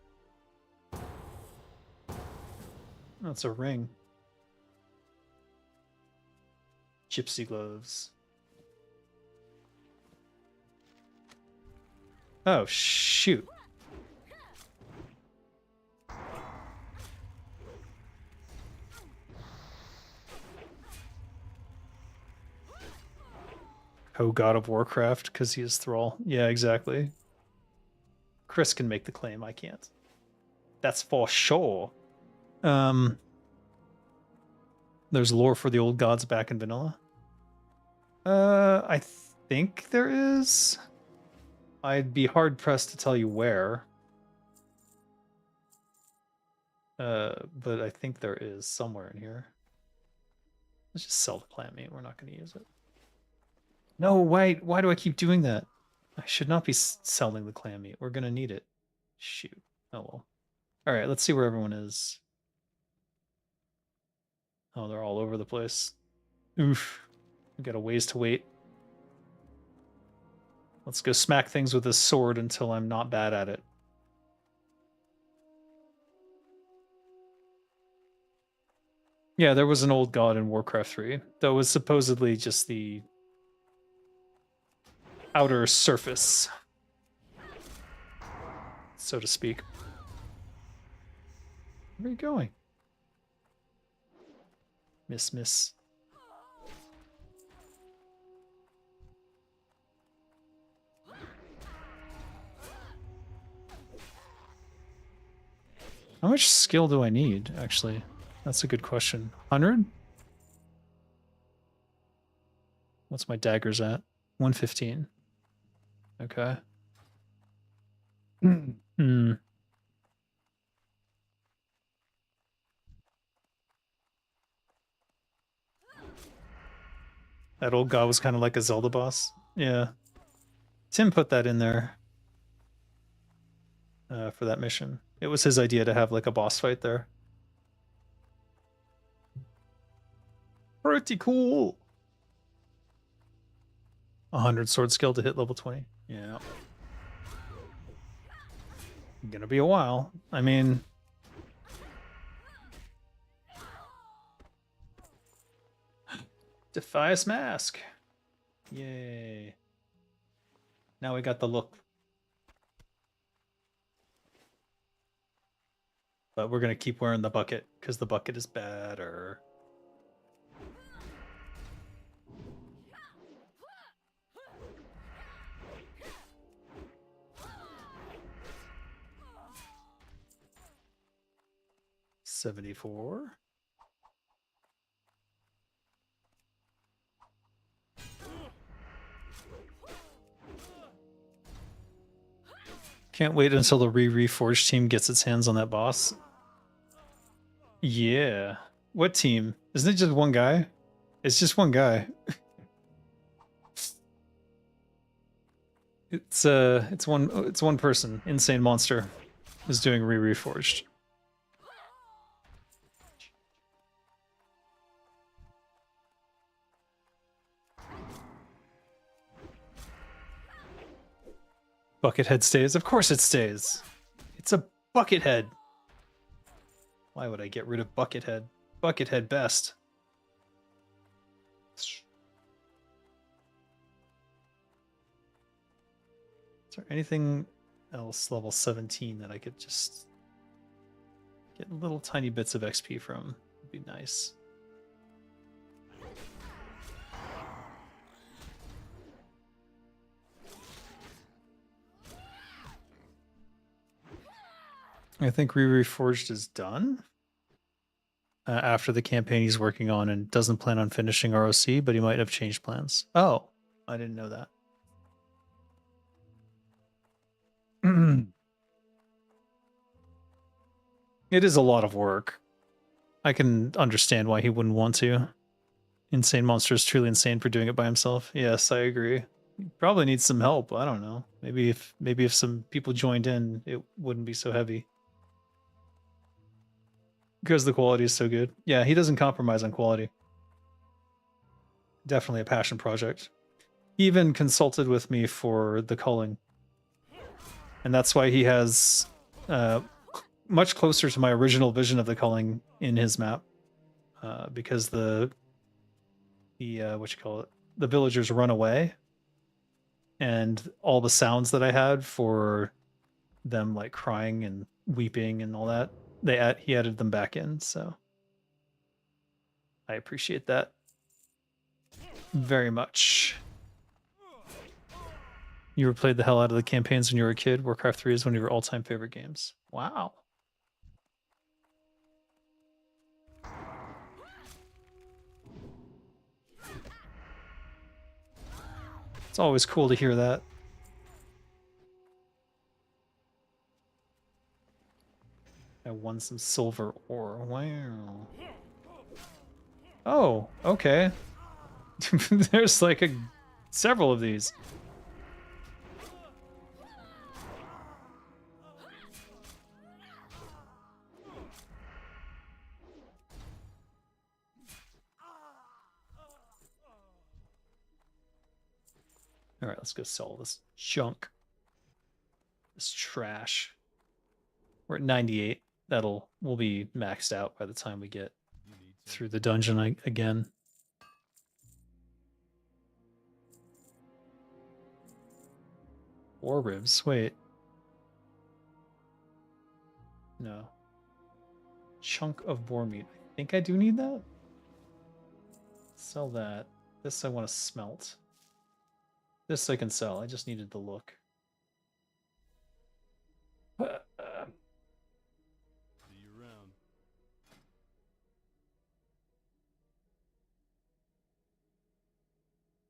Oh, it's a ring. Gypsy gloves. Oh, shoot. Oh, God of Warcraft, because he is Thrall. Yeah, exactly. Chris can make the claim, I can't. That's for sure. There's lore for the old gods back in vanilla. I think there is. I'd be hard pressed to tell you where. But I think there is somewhere in here. Let's just sell the clam meat. We're not going to use it. No, why do I keep doing that? I should not be selling the clam meat. We're going to need it. Shoot. Oh well. All right, let's see where everyone is. Oh, they're all over the place. Oof. We got a ways to wait. Let's go smack things with this sword until I'm not bad at it. Yeah, there was an old god in Warcraft 3. That was supposedly just the outer surface, so to speak. Where are you going? Miss. How much skill do I need, actually? That's a good question. 100? What's my daggers at? 115. Okay. That old guy was kind of like a Zelda boss. Yeah. Tim put that in there for that mission. It was his idea to have like a boss fight there. Pretty cool. 100 sword skill to hit level 20. Yeah. Gonna be a while. I mean... Defias Mask. Yay. Now we got the look. But we're gonna keep wearing the bucket, because the bucket is better. $74. Can't wait until the Reforged team gets its hands on that boss. Yeah. What team? Isn't it just one guy? It's just one guy. It's one person. Insane Monster is doing Reforged. Buckethead stays. Of course it stays. It's a Buckethead. Why would I get rid of Buckethead? Buckethead best. Is there anything else level 17 that I could just get little tiny bits of XP from? Would be nice. I think Reforged is done after the campaign he's working on and doesn't plan on finishing ROC, but he might have changed plans. Oh, I didn't know that. It is a lot of work. I can understand why he wouldn't want to. Insane Monster is truly insane for doing it by himself. Yes, I agree. He probably needs some help. I don't know. Maybe if some people joined in, it wouldn't be so heavy. Because the quality is so good. Yeah, he doesn't compromise on quality. Definitely a passion project. He even consulted with me for the culling. And that's why he has much closer to my original vision of the culling in his map. Because the villagers run away. And all the sounds that I had for them like crying and weeping and all that, he added them back in, so I appreciate that very much. You replayed the hell out of the campaigns when you were a kid. Warcraft 3 is one of your all-time favorite games. Wow. It's always cool to hear that. I won some silver ore. Wow. Oh, okay. There's like several of these. All right, let's go sell this junk. This trash. We're at 98. We'll be maxed out by the time we get through the dungeon again. War ribs. Wait. No. Chunk of boar meat. I think I do need that. Sell that. This I want to smelt. This I can sell. I just needed the look.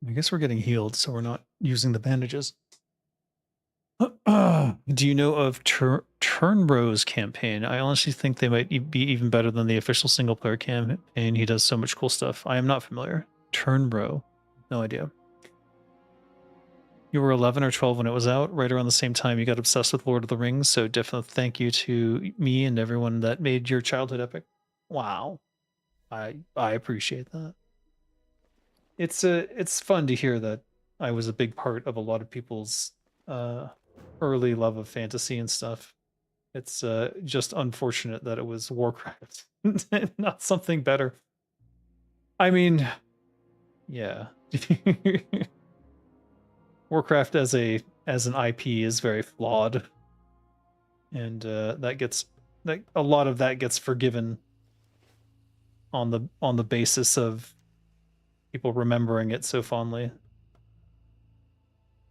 I guess we're getting healed, so we're not using the bandages. Do you know of Turnrow's campaign? I honestly think they might be even better than the official single-player campaign. He does so much cool stuff. I am not familiar. Turnrow. No idea. You were 11 or 12 when it was out. Right around the same time you got obsessed with Lord of the Rings, so definitely thank you to me and everyone that made your childhood epic. Wow. I appreciate that. It's fun to hear that I was a big part of a lot of people's early love of fantasy and stuff. It's just unfortunate that it was Warcraft, not something better. I mean, yeah. Warcraft as an IP is very flawed, and a lot of that gets forgiven on the basis of people remembering it so fondly.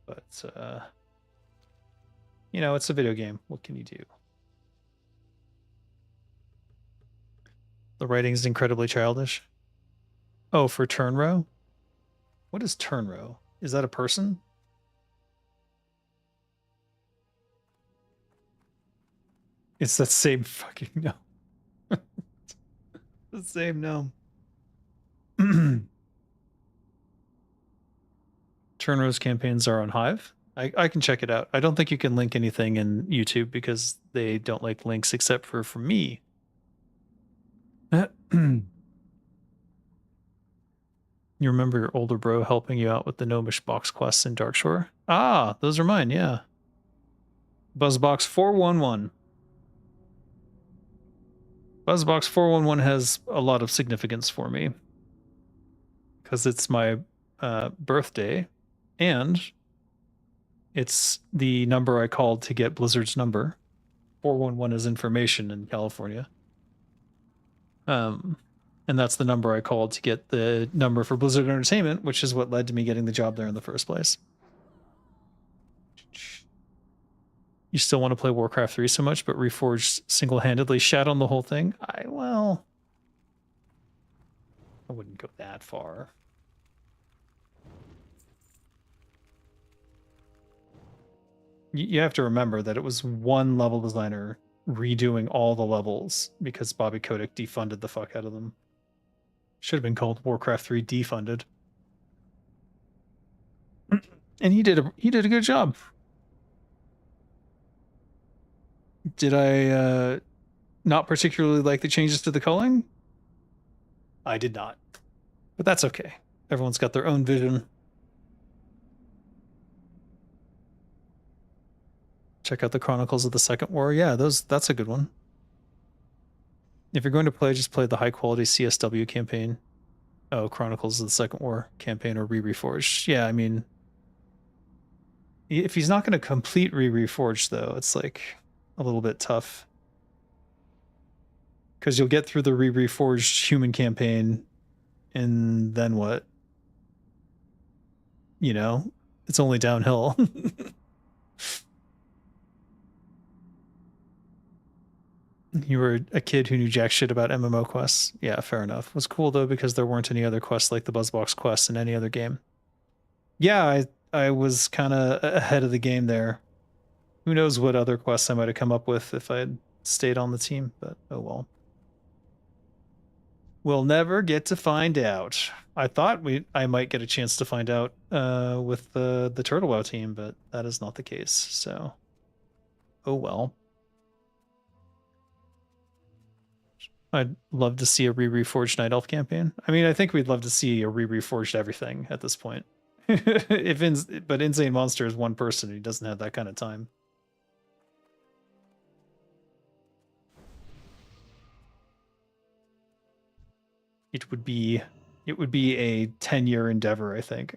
But you know, it's a video game. What can you do? The writing is incredibly childish. Oh, for Turnrow? What is Turnrow? Is that a person? It's that same fucking gnome. The same gnome. Turnrow's campaigns are on Hive. I can check it out. I don't think you can link anything in YouTube because they don't like links except for me. You remember your older bro helping you out with the gnomish box quests in Darkshore? Ah, those are mine, yeah. Buzzbox 411. Buzzbox 411 has a lot of significance for me because it's my birthday, and it's the number I called to get Blizzard's number. 411 is information in California. And that's the number I called to get the number for Blizzard Entertainment, which is what led to me getting the job there in the first place. You still want to play Warcraft 3 so much, but Reforged single-handedly shat on the whole thing? I wouldn't go that far. You have to remember that it was one level designer redoing all the levels because Bobby Kotick defunded the fuck out of them. Should have been called Warcraft 3 Defunded. And he did a good job. Did I not particularly like the changes to the culling? I did not. But that's okay. Everyone's got their own vision. Check out the Chronicles of the Second War. Yeah, that's a good one. If you're going to play, just play the high quality CSW campaign. Oh, Chronicles of the Second War campaign or Reforged. Yeah, I mean, if he's not going to complete Reforged though, it's like a little bit tough. Because you'll get through the Reforged human campaign, and then what? You know, it's only downhill. You were a kid who knew jack shit about MMO quests. Yeah, fair enough. It was cool though because there weren't any other quests like the Buzzbox quests in any other game. Yeah, I was kind of ahead of the game there. Who knows what other quests I might have come up with if I had stayed on the team, but oh well. We'll never get to find out. I thought I might get a chance to find out with the Turtle WoW team, but that is not the case. So, oh well. I'd love to see a Reforged Night Elf campaign. I mean, I think we'd love to see a Reforged everything at this point. But Insane Monster is one person. He doesn't have that kind of time. It would be a 10-year endeavor, I think.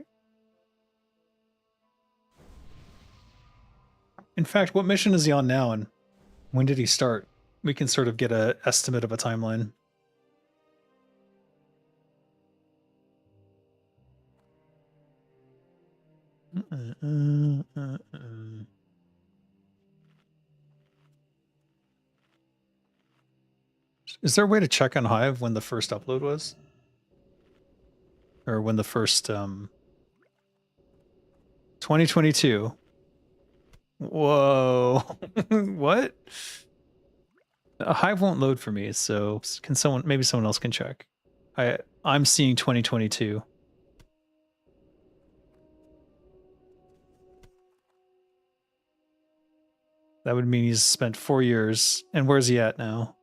In fact, what mission is he on now, and when did he start? We can sort of get an estimate of a timeline. Is there a way to check on Hive when the first upload was? Or when the first 2022. Whoa. What? Hive won't load for me, so can maybe someone else can check. I'm seeing 2022. That would mean he's spent 4 years. And where's he at now?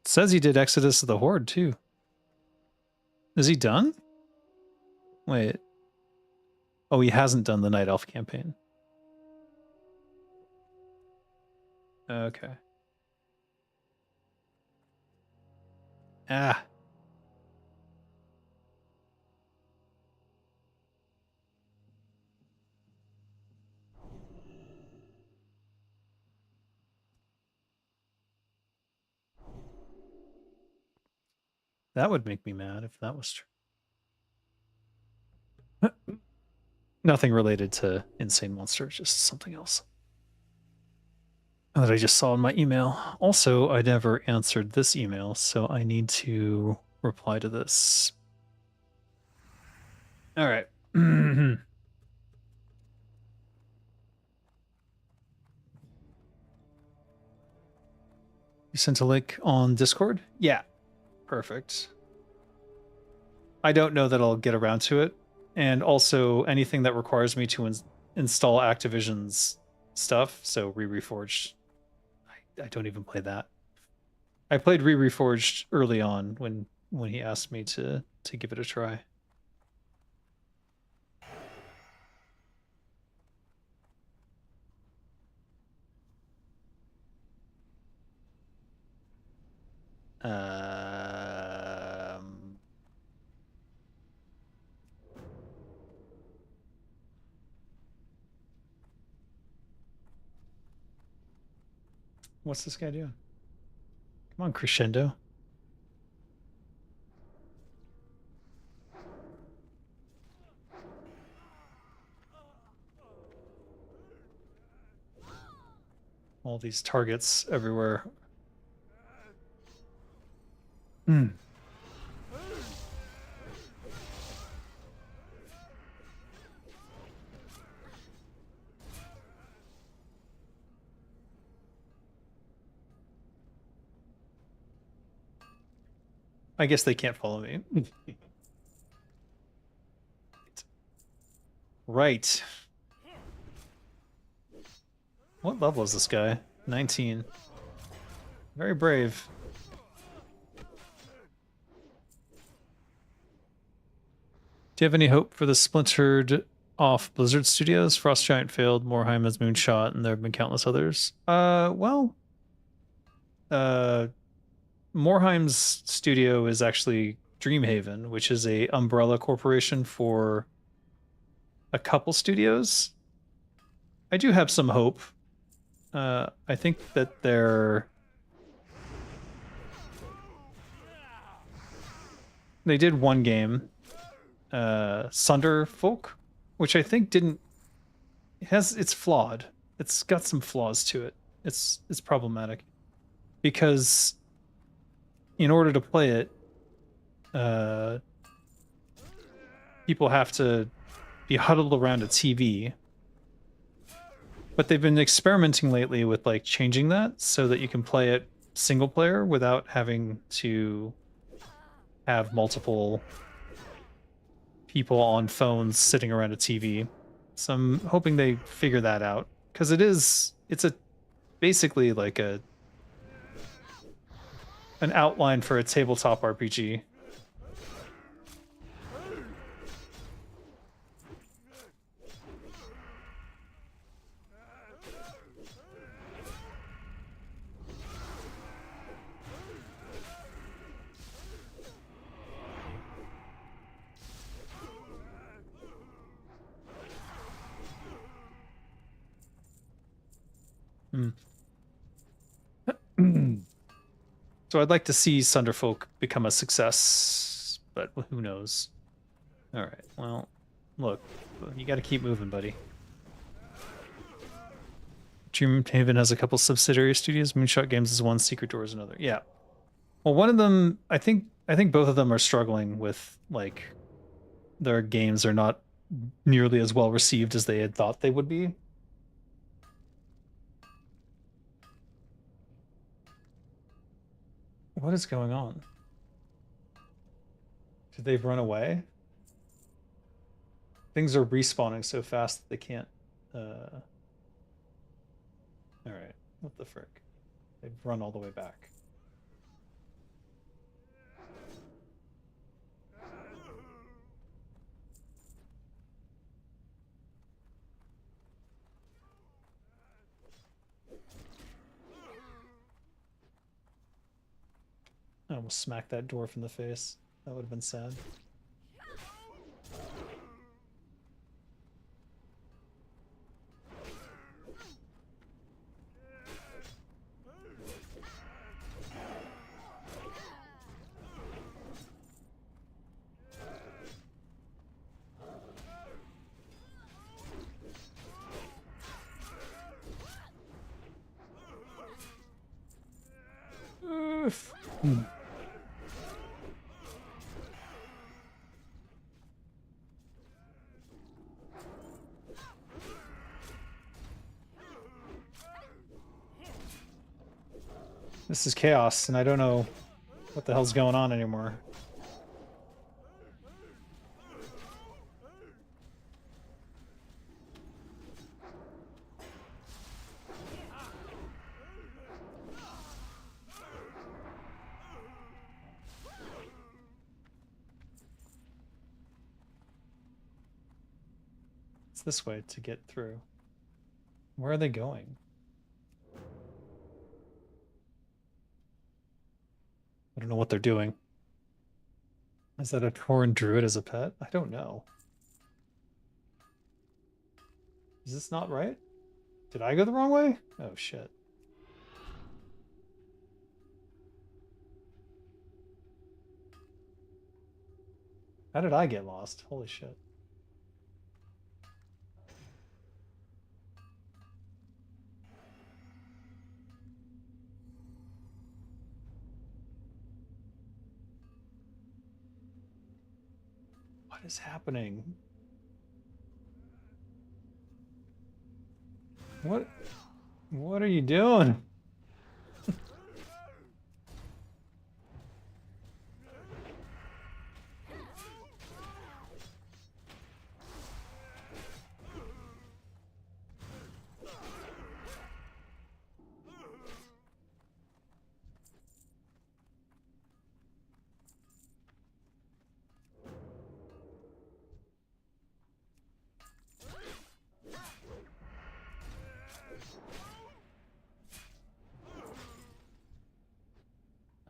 It says he did Exodus of the Horde too. Is he done? Wait. Oh, he hasn't done the Night Elf campaign. Okay. Ah. That would make me mad if that was true. Nothing related to Insane Monster, just something else that I just saw in my email. Also, I never answered this email, so I need to reply to this. All right. You sent a link on Discord? Yeah. Perfect. I don't know that I'll get around to it. And also anything that requires me to install Activision's stuff, so Reforged, I don't even play that. I played Reforged early on when when he asked me to give it a try. What's this guy doing? Come on, Crescendo. All these targets everywhere. Hmm. I guess they can't follow me. Right. What level is this guy? 19. Very brave. Do you have any hope for the splintered off Blizzard Studios? Frost Giant failed, Morheim has moonshot, and there have been countless others. Well, Morheim's studio is actually Dreamhaven, which is a umbrella corporation for a couple studios. I do have some hope. I think that they did one game, Sunderfolk, which I think it's flawed. It's got some flaws to it. It's problematic because in order to play it, people have to be huddled around a TV. But they've been experimenting lately with like changing that so that you can play it single player without having to have multiple people on phones sitting around a TV. So I'm hoping they figure that out because it's basically like an outline for a tabletop RPG. So I'd like to see Sunderfolk become a success, but who knows? All right, well, look, you got to keep moving, buddy. Dreamhaven has a couple subsidiary studios. Moonshot Games is one, Secret Door is another. Yeah. Well, one of them, I think both of them are struggling with like their games are not nearly as well received as they had thought they would be. What is going on? Did they run away? Things are respawning so fast that they can't. All right, what the frick? They've run all the way back. I almost smacked that dwarf in the face. That would have been sad. Oof. This is chaos, and I don't know what the hell's going on anymore. It's this way to get through. Where are they going? I don't know what they're doing. Is that a Tauren druid as a pet? I don't know. Is this not right? Did I go the wrong way? Oh shit. How did I get lost? Holy shit. What is happening? What are you doing?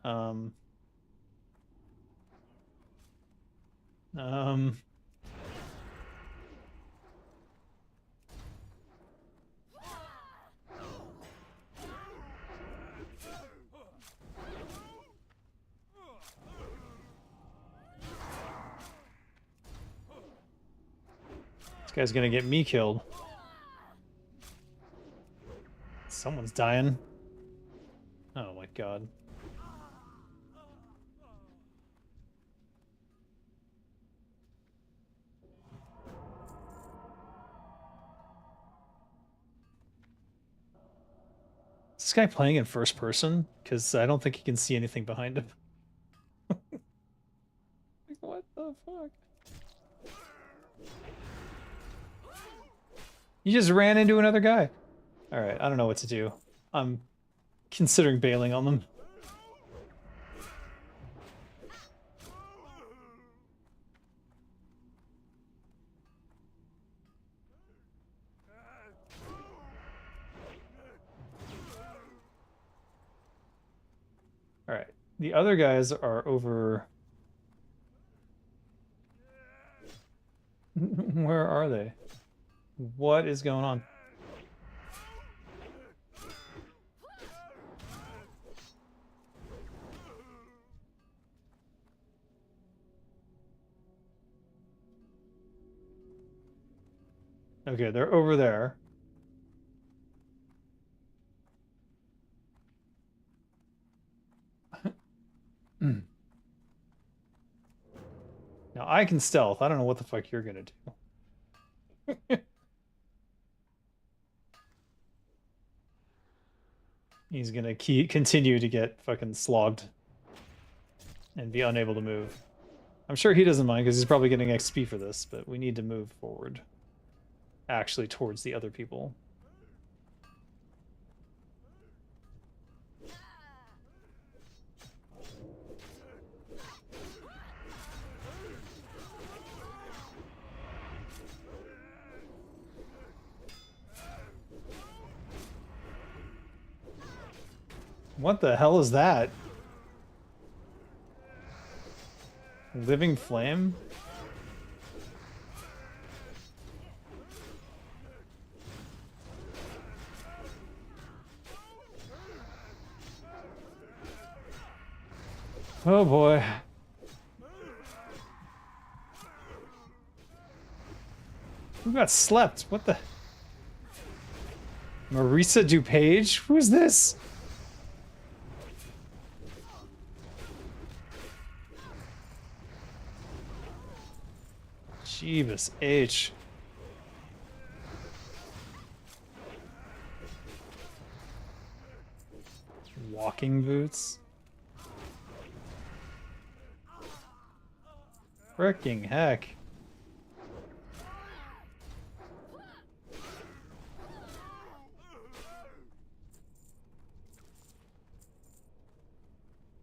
Um, um, this guy's gonna get me killed. Someone's dying. Oh my god. Is this guy playing in first person? Because I don't think he can see anything behind him. What the fuck? You just ran into another guy. Alright, I don't know what to do. I'm considering bailing on them. Alright, the other guys are over... Where are they? What is going on? Okay, they're over there. Now I can stealth. I don't know what the fuck you're gonna do. He's gonna continue to get fucking slogged and be unable to move. I'm sure he doesn't mind because he's probably getting XP for this, but we need to move forward. Actually, towards the other people. What the hell is that? Living flame? Oh boy. Who got slept? What the? Marisa DuPage? Who's this? Jeebus H. Walking boots? Fricking heck.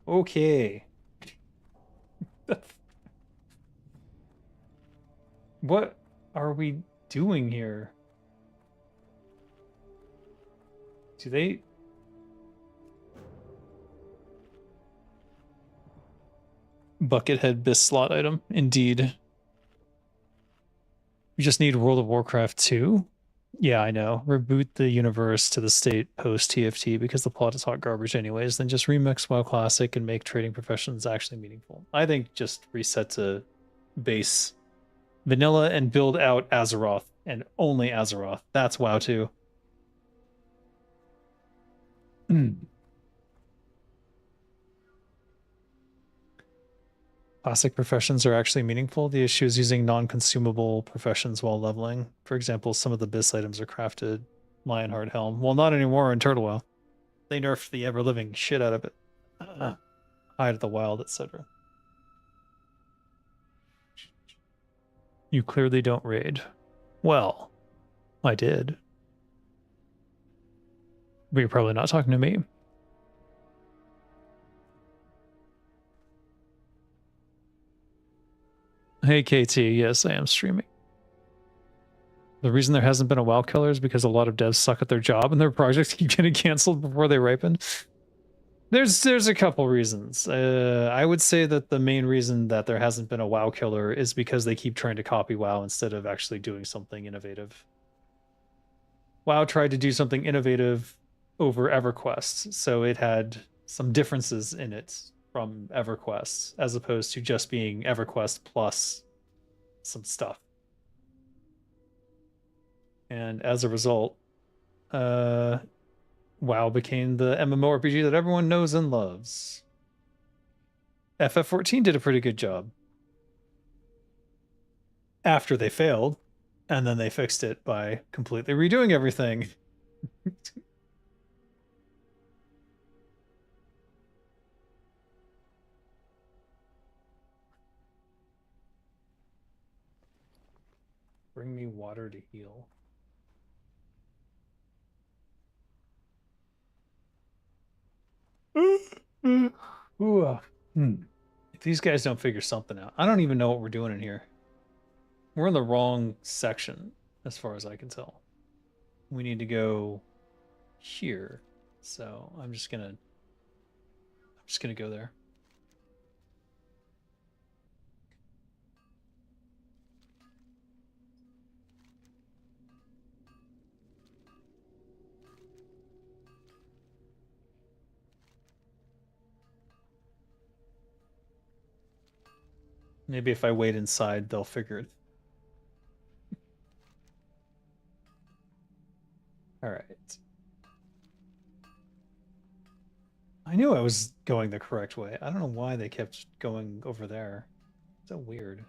Okay. What are we doing here? Do they... Buckethead Bis slot item, indeed. You just need World of Warcraft 2? Yeah, I know. Reboot the universe to the state post TFT because the plot is hot garbage anyways, then just remix WoW Classic and make trading professions actually meaningful. I think just reset to base vanilla and build out Azeroth and only Azeroth. That's WoW 2. Classic professions are actually meaningful. The issue is using non-consumable professions while leveling. For example, some of the BIS items are crafted Lionheart Helm. Well, not anymore in Turtle WoW. They nerfed the ever-living shit out of it. Hide of the Wild, etc. You clearly don't raid. Well, I did. But you're probably not talking to me. Hey KT, yes, I am streaming. The reason there hasn't been a WoW killer is because a lot of devs suck at their job and their projects keep getting canceled before they ripen. There's a couple reasons. I would say that the main reason that there hasn't been a WoW killer is because they keep trying to copy WoW instead of actually doing something innovative. WoW tried to do something innovative over EverQuest, so it had some differences in it from EverQuest, as opposed to just being EverQuest plus some stuff. And as a result, WoW became the MMORPG that everyone knows and loves. FF14 did a pretty good job. After they failed, and then they fixed it by completely redoing everything. Bring me water to heal. Ooh, If these guys don't figure something out, I don't even know what we're doing in here. We're in the wrong section, as far as I can tell. We need to go here. So I'm just gonna go there. Maybe if I wait inside, they'll figure it. All right. I knew I was going the correct way. I don't know why they kept going over there. So weird.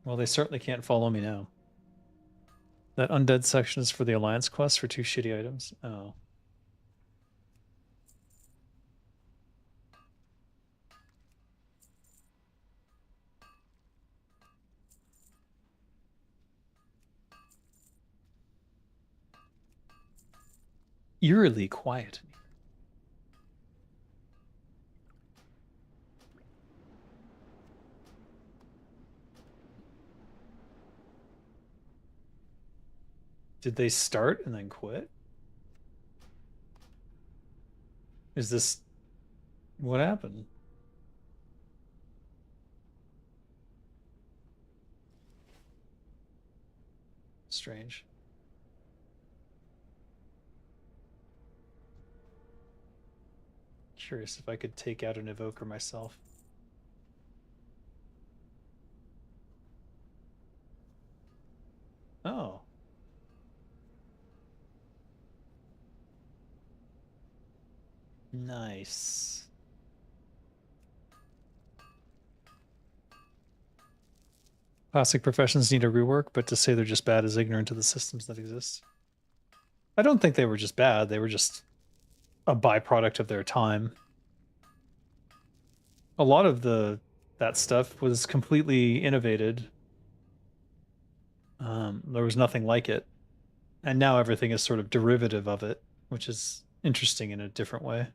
Well, they certainly can't follow me now. That undead section is for the Alliance quest for 2 shitty items. Oh. Eerily quiet. Did they start and then quit? Is this what happened? Strange. Curious if I could take out an evoker myself. Oh. Nice. Classic professions need a rework, but to say they're just bad is ignorant of the systems that exist. I don't think they were just bad, they were just a byproduct of their time. A lot of that stuff was completely innovated. There was nothing like it. And now everything is sort of derivative of it, which is interesting in a different way.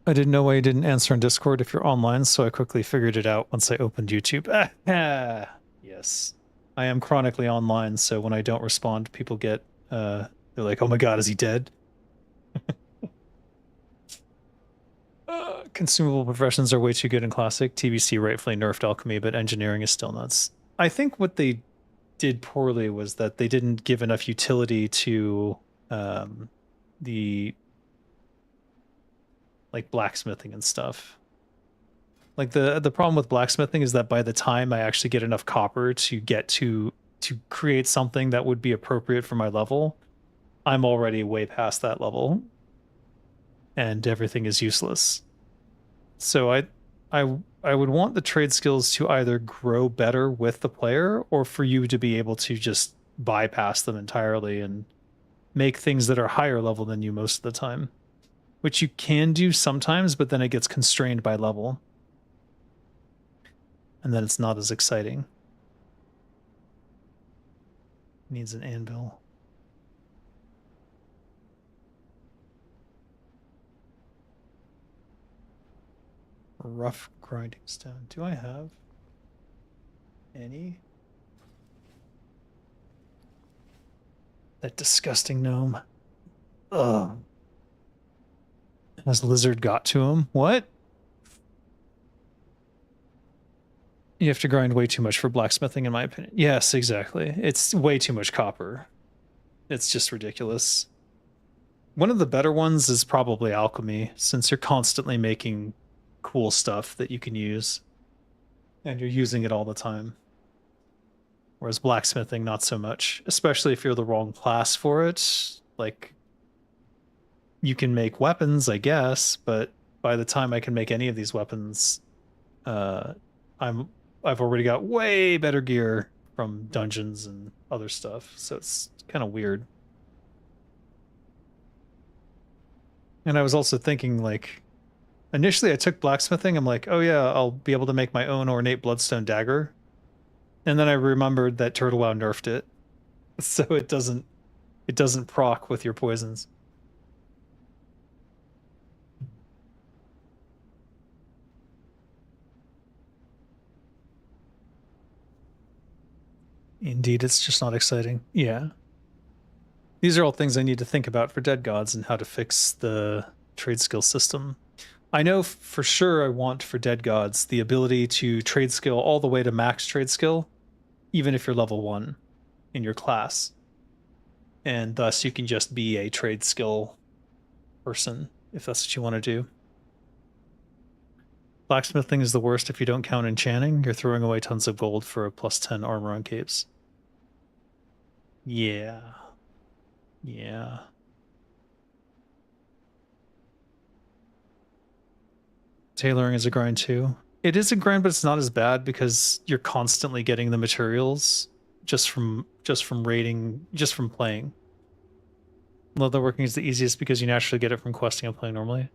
I didn't know why you didn't answer on Discord if you're online, so I quickly figured it out once I opened YouTube. Yes. I am chronically online, so when I don't respond, people get, they're like, oh my god, is he dead? Consumable professions are way too good in Classic. TBC rightfully nerfed alchemy, but engineering is still nuts. I think what they did poorly was that they didn't give enough utility to the like blacksmithing and stuff. Like the problem with blacksmithing is that by the time I actually get enough copper to get to create something that would be appropriate for my level, I'm already way past that level and everything is useless. So I would want the trade skills to either grow better with the player or for you to be able to just bypass them entirely and make things that are higher level than you most of the time, which you can do sometimes, but then it gets constrained by level. And then it's not as exciting. Needs an anvil. Rough grinding stone. Do I have any? That disgusting gnome. Ugh. Has lizard got to him? What? You have to grind way too much for blacksmithing, in my opinion. Yes, exactly. It's way too much copper. It's just ridiculous. One of the better ones is probably alchemy, since you're constantly making cool stuff that you can use. And you're using it all the time. Whereas blacksmithing, not so much. Especially if you're the wrong class for it. Like, you can make weapons, I guess, but by the time I can make any of these weapons, I've already got way better gear from dungeons and other stuff, so it's kind of weird. And I was also thinking, like, initially I took blacksmithing, I'm like, oh yeah, I'll be able to make my own ornate bloodstone dagger. And then I remembered that Turtle WoW nerfed it, so it doesn't proc with your poisons. Indeed, it's just not exciting. Yeah. These are all things I need to think about for Dead Gods and how to fix the trade skill system. I know for sure I want for Dead Gods the ability to trade skill all the way to max trade skill, even if you're level 1 in your class. And thus you can just be a trade skill person if that's what you want to do. Blacksmithing is the worst if you don't count enchanting. You're throwing away tons of gold for a +10 armor on capes. Yeah. Yeah. Tailoring is a grind too. It is a grind, but it's not as bad because you're constantly getting the materials just from raiding, just from playing. Leatherworking is the easiest because you naturally get it from questing and playing normally.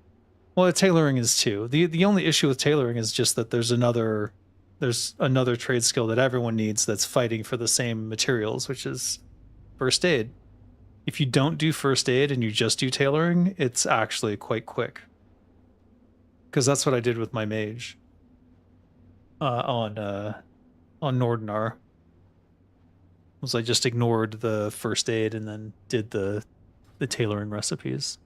Well, tailoring is too. The only issue with tailoring is just that there's another trade skill that everyone needs that's fighting for the same materials, which is first aid. If you don't do first aid and you just do tailoring, it's actually quite quick. Because that's what I did with my mage on Nordinar. Was I just ignored the first aid and then did the tailoring recipes.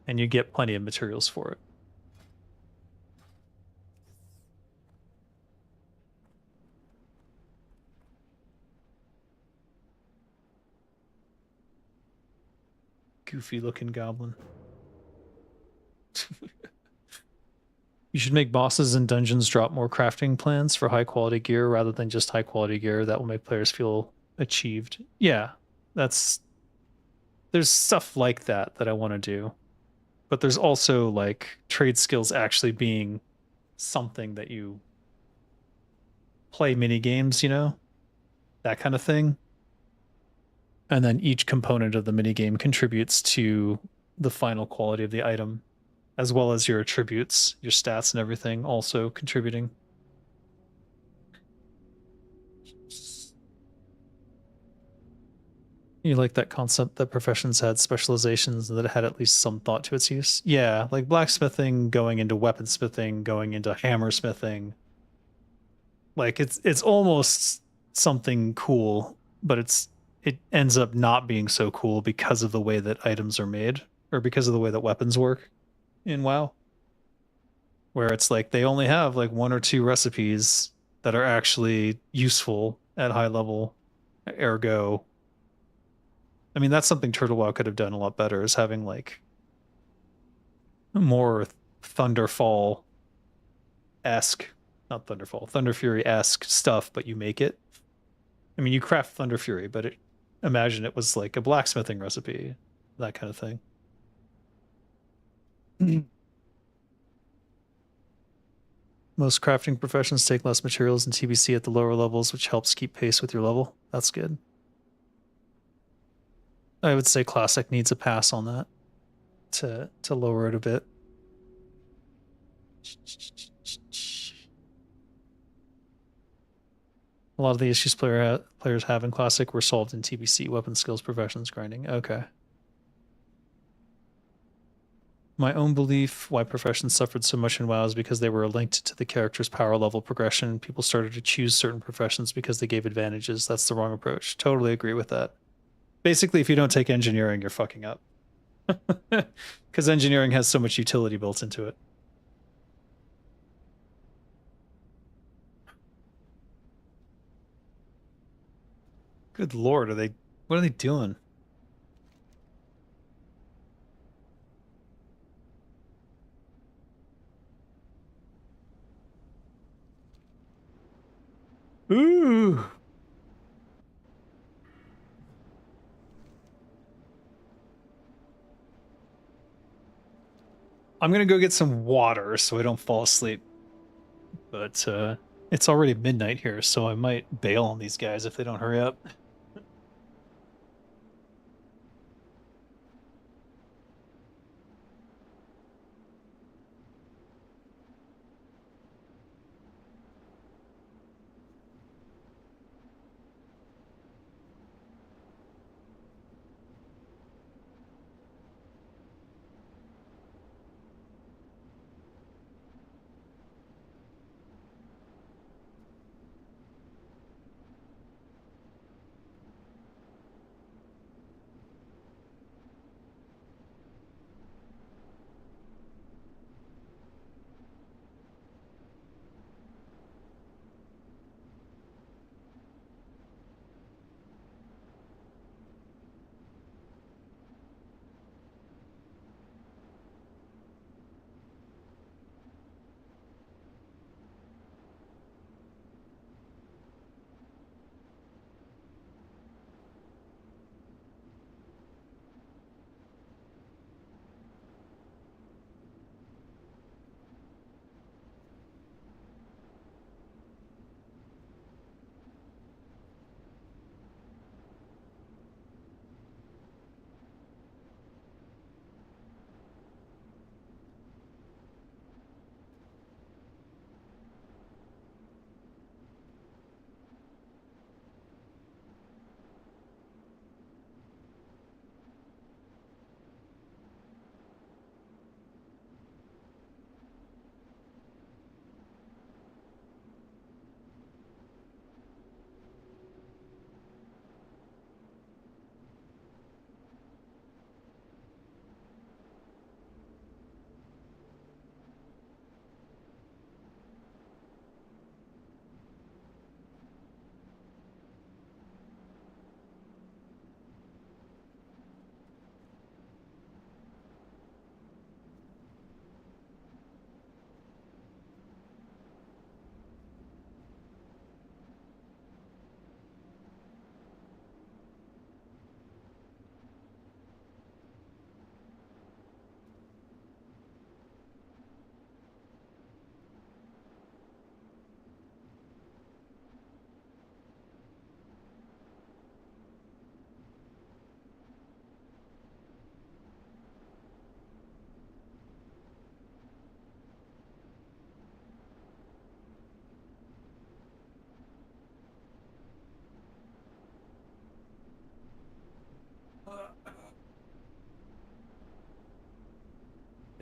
And you get plenty of materials for it. Goofy looking goblin. You should make bosses and dungeons drop more crafting plans for high quality gear rather than just high quality gear. That will make players feel achieved. Yeah, there's stuff like that I want to do. But there's also like trade skills actually being something that you play mini games, you know, that kind of thing. And then each component of the mini game contributes to the final quality of the item, as well as your attributes, your stats and everything also contributing. You like that concept that professions had specializations and that it had at least some thought to its use? Yeah, like blacksmithing going into weaponsmithing, going into hammersmithing. Like it's almost something cool, but it ends up not being so cool because of the way that items are made or because of the way that weapons work in WoW. Where it's like they only have like one or two recipes that are actually useful at high level. Ergo, I mean, that's something Turtle WoW could have done a lot better, is having like more Thunderfall esque, not Thunderfall, Thunder Fury esque stuff, but you make it. I mean, you craft Thunder Fury, but imagine it was like a blacksmithing recipe, that kind of thing. Most crafting professions take less materials and TBC at the lower levels, which helps keep pace with your level. That's good. I would say Classic needs a pass on that to lower it a bit. A lot of the issues players have in Classic were solved in TBC, weapon skills, professions, grinding. Okay. My own belief why professions suffered so much in WoW is because they were linked to the character's power level progression. People started to choose certain professions because they gave advantages. That's the wrong approach. Totally agree with that. Basically, if you don't take engineering, you're fucking up. Because engineering has so much utility built into it. Good lord, what are they doing? Ooh. I'm gonna go get some water so I don't fall asleep. But it's already midnight here, so I might bail on these guys if they don't hurry up.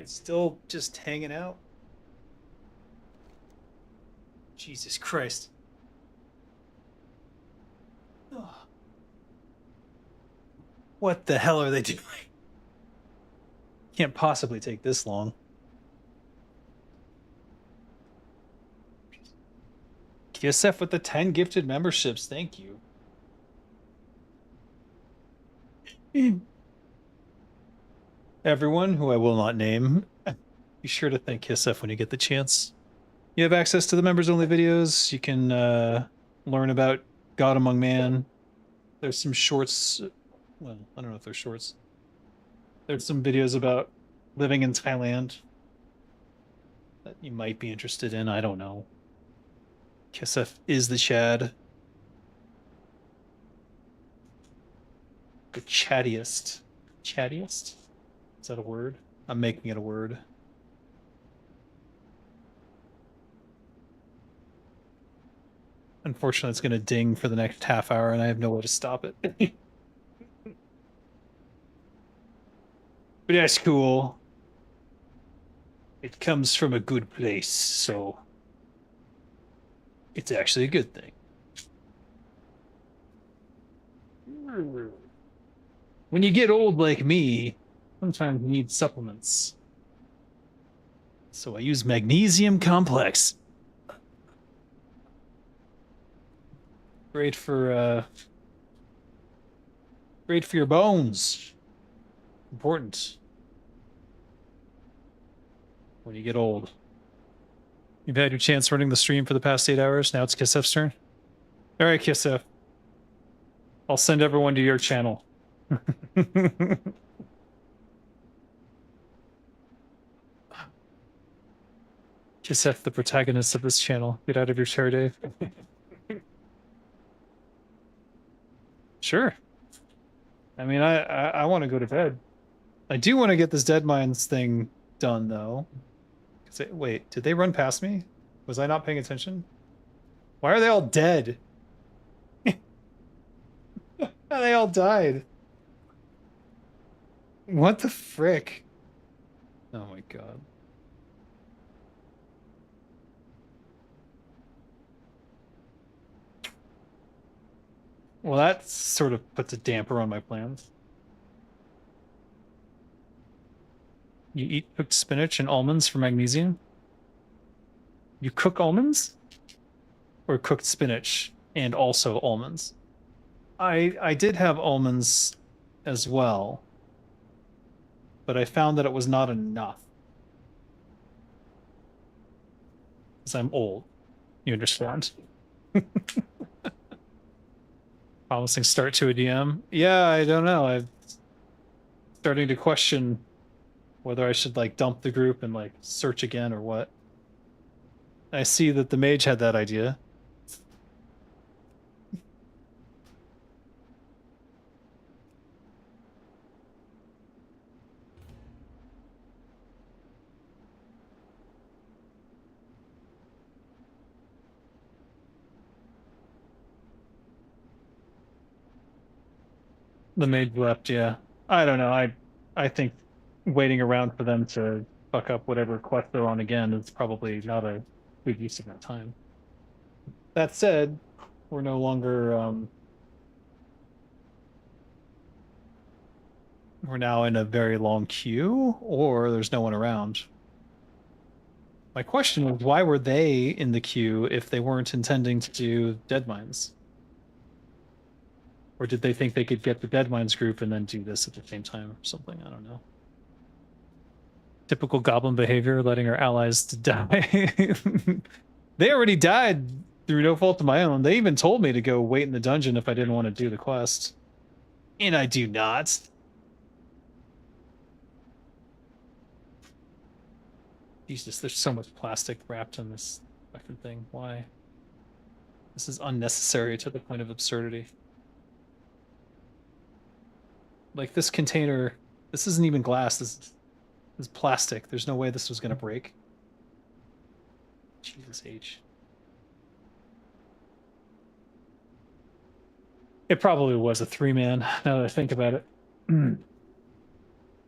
It's still just hanging out. Jesus Christ. Ugh. What the hell are they doing? Can't possibly take this long. KSF with the 10 gifted memberships. Thank you. Everyone who I will not name, be sure to thank KSF when you get the chance. You have access to the members only videos. You can learn about God Among Man. There's some shorts. Well, I don't know if they're shorts. There's some videos about living in Thailand that you might be interested in. I don't know. KSF is the Chad. The chattiest. Chattiest? Is that a word? I'm making it a word. Unfortunately, it's going to ding for the next half hour, and I have no way to stop it. But yeah, it's cool. It comes from a good place, so it's actually a good thing. When you get old like me, sometimes you need supplements. So I use magnesium complex. Great for your bones. Important. When you get old. You've had your chance running the stream for the past 8 hours. Now it's KSF's turn. All right, KSF. I'll send everyone to your channel. KSF, the protagonist of this channel. Get out of your chair, Dave. Sure. I mean, I want to go to bed. I do want to get this Dead Mines thing done, though. Wait, did they run past me? Was I not paying attention? Why are they all dead? They all died. What the frick? Oh my god. Well, that sort of puts a damper on my plans. You eat cooked spinach and almonds for magnesium? You cook almonds? Or cooked spinach and also almonds? I did have almonds as well, but I found that it was not enough. Because I'm old. You understand? Promising start to a DM? Yeah, I don't know. I'm starting to question whether I should like dump the group and like search again or what. I see that the mage had that idea. The mage left, yeah. I don't know. I think waiting around for them to fuck up whatever quest they're on again is probably not a good use of my time. That said, we're no longer we're now in a very long queue, or there's no one around. My question was, why were they in the queue if they weren't intending to do Dead Mines? Or did they think they could get the Dead Mines group and then do this at the same time or something? I don't know. Typical goblin behavior, letting our allies to die. They already died through no fault of my own. They even told me to go wait in the dungeon if I didn't want to do the quest. And I do not. Jesus, there's so much plastic wrapped in this fucking thing. Why? This is unnecessary to the point of absurdity. Like this container, this isn't even glass. This is plastic. There's no way this was gonna break. Jesus H. It probably was a 3-man, now that I think about it.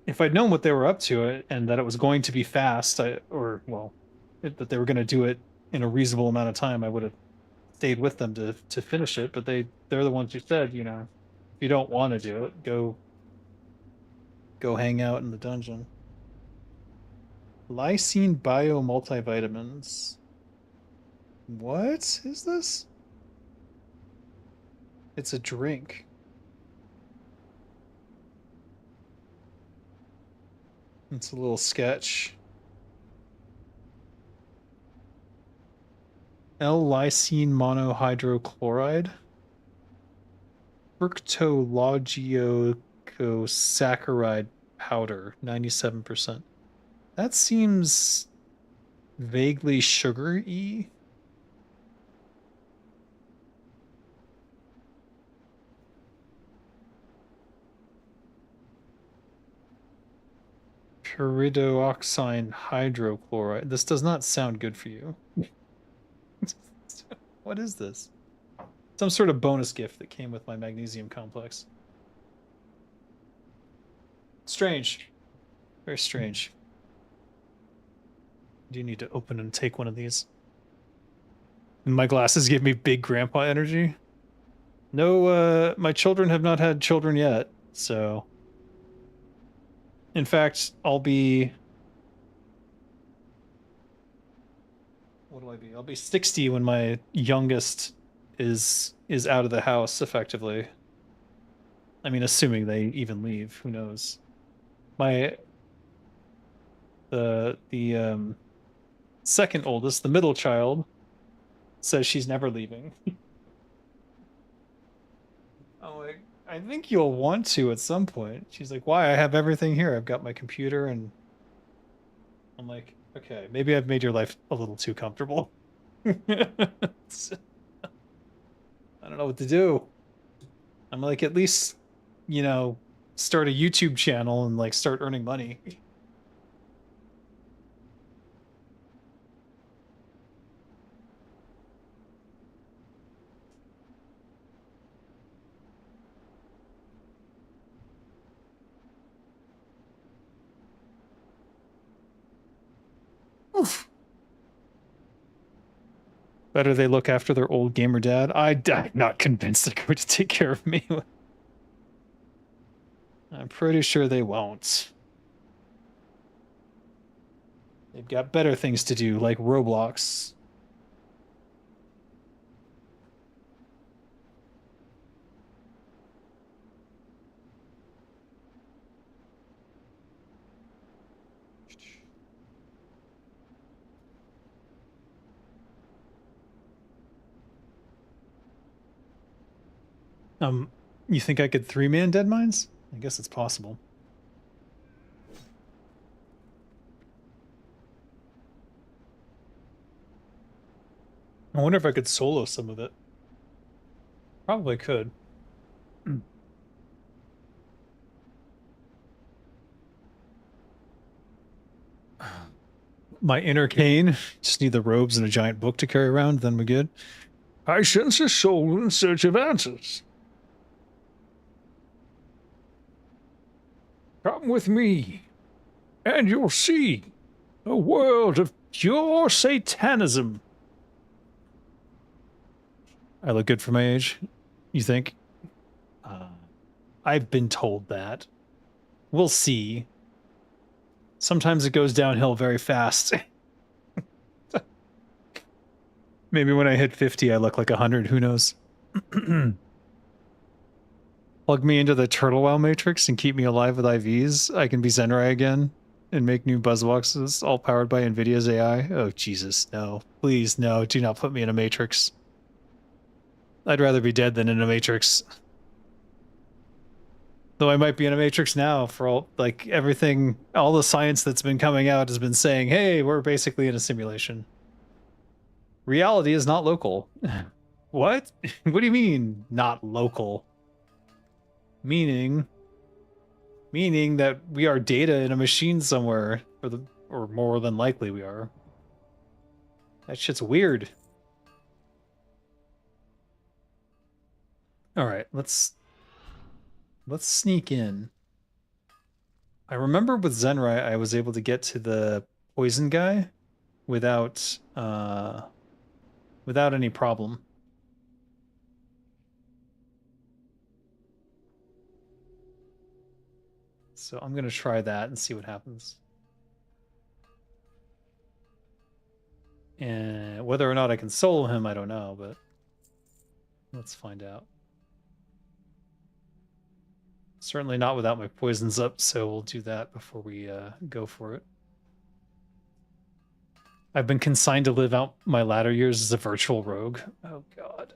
if I'd known what they were up to and that it was going to be fast, that they were going to do it in a reasonable amount of time, I would have stayed with them to finish it. But they're the ones who said, you know, if you don't want to do it, go hang out in the dungeon. Lysine bio multivitamins. What is this? It's a drink. It's a little sketch. L-lysine monohydrochloride. Fructologicosaccharide powder, 97%. That seems vaguely sugar-y. Pyridooxine hydrochloride. This does not sound good for you. What is this? Some sort of bonus gift that came with my magnesium complex. Strange. Very strange. I do need to open and take one of these. And my glasses give me big grandpa energy. No, my children have not had children yet, so... In fact, I'll be... What will I be? I'll be 60 when my youngest is out of the house, effectively. I mean, assuming they even leave. Who knows? The second oldest, the middle child, says she's never leaving. I'm like, I think you'll want to at some point. She's like, why? I have everything here. I've got my computer, and I'm like, okay, maybe I've made your life a little too comfortable. I don't know what to do. I'm like, at least, you know, start a YouTube channel and like start earning money. Oof. Better they look after their old gamer dad. I'm not convinced they're going to take care of me. I'm pretty sure they won't. They've got better things to do, like Roblox. You think I could 3-man Dead Mines? I guess it's possible. I wonder if I could solo some of it. Probably could. My inner Kane. Just need the robes and a giant book to carry around, then we're good. I sense a soul in search of answers. Come with me, and you'll see a world of pure satanism. I look good for my age, you think? I've been told that. We'll see. Sometimes it goes downhill very fast. Maybe when I hit 50, I look like 100. Who knows? Plug me into the Turtle Wow Matrix and keep me alive with IVs. I can be Zenrai again and make new buzzboxes, all powered by NVIDIA's AI. Oh, Jesus, no. Please, no. Do not put me in a Matrix. I'd rather be dead than in a Matrix. Though I might be in a Matrix now for all, like, everything, all the science that's been coming out has been saying, hey, we're basically in a simulation. Reality is not local. What? What do you mean, not local? Meaning that we are data in a machine somewhere, or more than likely we are. That shit's weird. All right, let's sneak in. I remember with Zenrai, I was able to get to the poison guy without without any problem. So I'm gonna try that and see what happens. And whether or not I can solo him, I don't know, but let's find out. Certainly not without my poisons up, so we'll do that before we go for it. I've been consigned to live out my latter years as a virtual rogue. Oh god.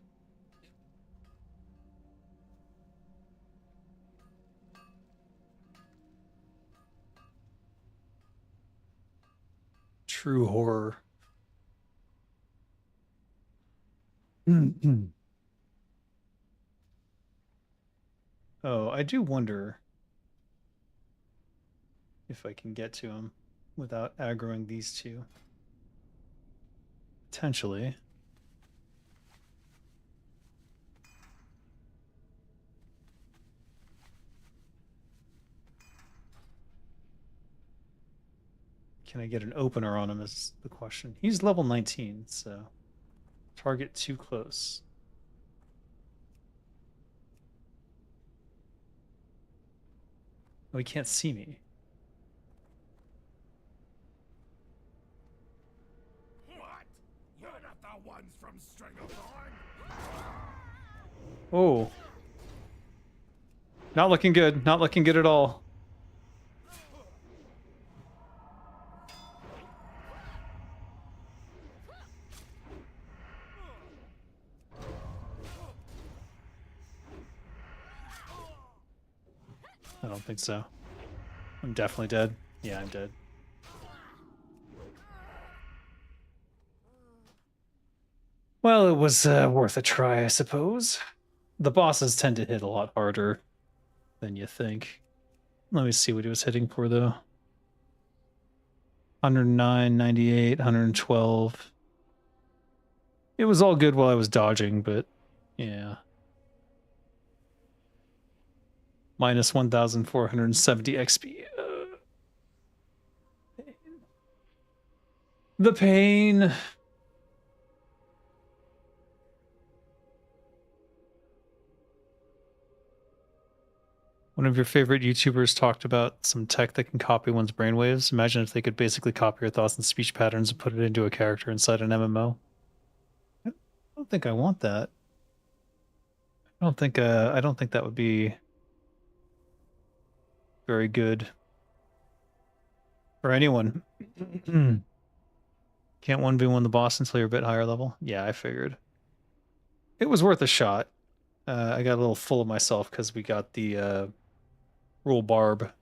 True horror. Oh, I do wonder if I can get to him without aggroing these two. Potentially. Can I get an opener on him is the question. He's level 19, so target too close. Oh, he can't see me. What? You're not the ones from Stranglethorn? Oh. Not looking good. Not looking good at all. I don't think so. I'm definitely dead. Yeah, I'm dead. Well, it was worth a try, I suppose. The bosses tend to hit a lot harder than you think. Let me see what he was hitting for, though. 109, 98, 112. It was all good while I was dodging, but yeah. Minus 1,470 XP. The pain. One of your favorite YouTubers talked about some tech that can copy one's brainwaves. Imagine if they could basically copy your thoughts and speech patterns and put it into a character inside an MMO. I don't think I want that. I don't think that would be very good for anyone. Can't 1v1 the boss until you're a bit higher level? Yeah, I figured. It was worth a shot. I got a little full of myself because we got the rule barb.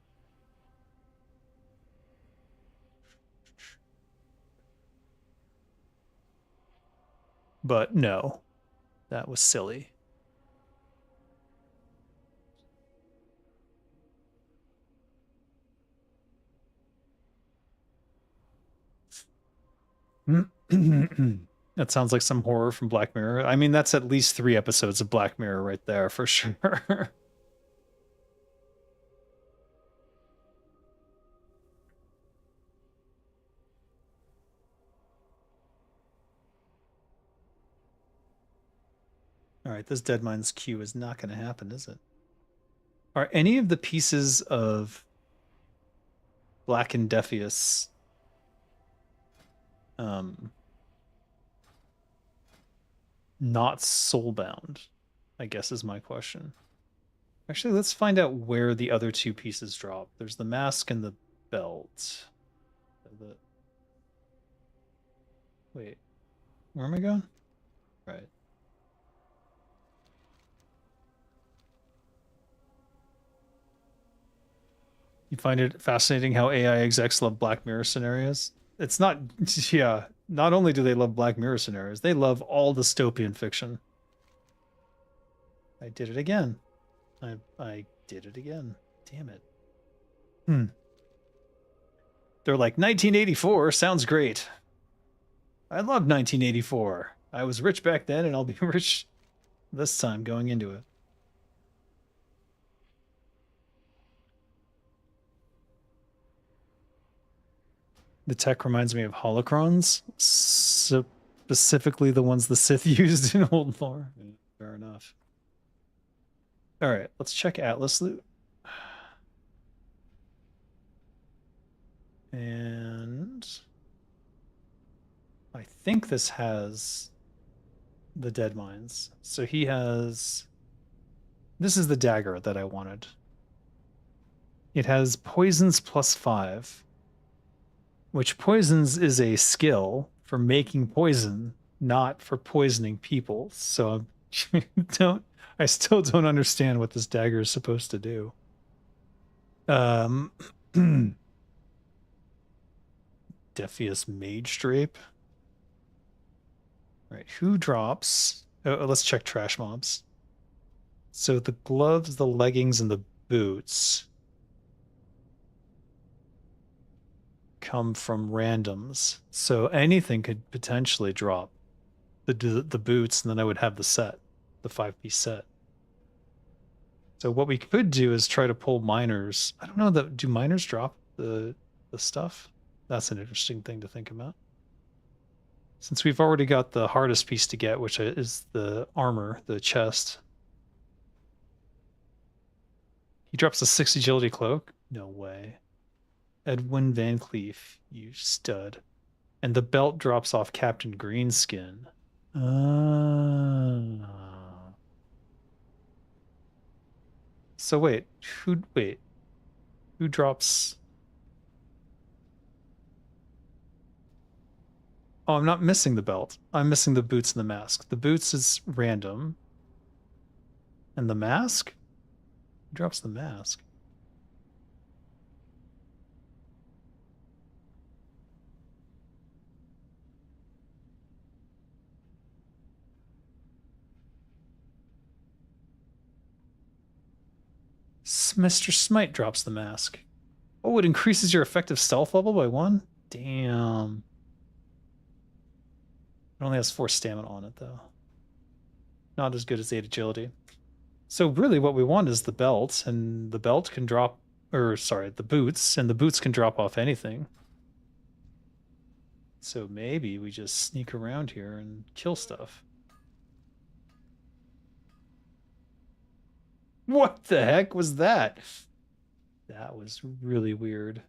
But no, that was silly. That sounds like some horror from Black Mirror. I mean, that's at least 3 episodes of Black Mirror right there for sure. All right, this Deadmines queue is not going to happen, is it? Are any of the pieces of Black and Defius not soulbound? I guess is my question. Actually, let's find out where the other 2 pieces drop. There's the mask and the belt. Wait, where am I going? Right. You find it fascinating how AI execs love Black Mirror scenarios? It's not, yeah, not only do they love Black Mirror scenarios, they love all dystopian fiction. I did it again. I did it again. Damn it. They're like, 1984 sounds great. I love 1984. I was rich back then and I'll be rich this time going into it. The tech reminds me of holocrons, specifically the ones the Sith used in Old Lore. Fair enough. All right, let's check Atlas loot. And I think this has the dead mines. So he has... This is the dagger that I wanted. It has poisons +5, which poisons is a skill for making poison, not for poisoning people. So I still don't understand what this dagger is supposed to do. Defius Mage Drape. Right, who drops? Oh, let's check trash mobs. So the gloves, the leggings, and the boots come from randoms. So anything could potentially drop the boots, and then I would have the set, the 5-piece set. So what we could do is try to pull miners. I don't know that do miners drop the stuff? That's an interesting thing to think about. Since we've already got the hardest piece to get, which is the armor, the chest. He drops a 6 agility cloak? No way. Edwin Van Cleef, you stud. And the belt drops off Captain Greenskin. So wait, who drops? Oh, I'm not missing the belt. I'm missing the boots and the mask. The boots is random. And the mask? Who drops the mask? Mr. Smite drops the mask. Oh, it increases your effective stealth level by 1? Damn. It only has 4 stamina on it, though. Not as good as 8 agility. So really what we want is the belt, and the belt can drop... Or, sorry, the boots, and the boots can drop off anything. So maybe we just sneak around here and kill stuff. What the heck was that? That was really weird.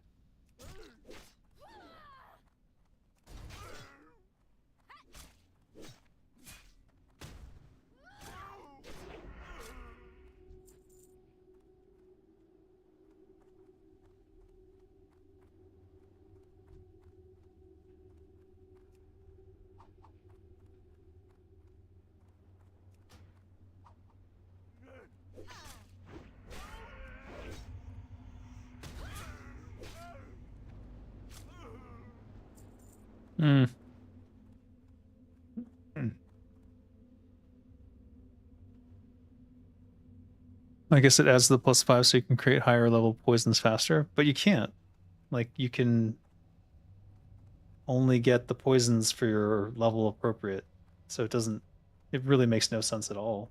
Hmm. I guess it adds the +5 so you can create higher level poisons faster, but you can't. Like, you can only get the poisons for your level appropriate. So it really makes no sense at all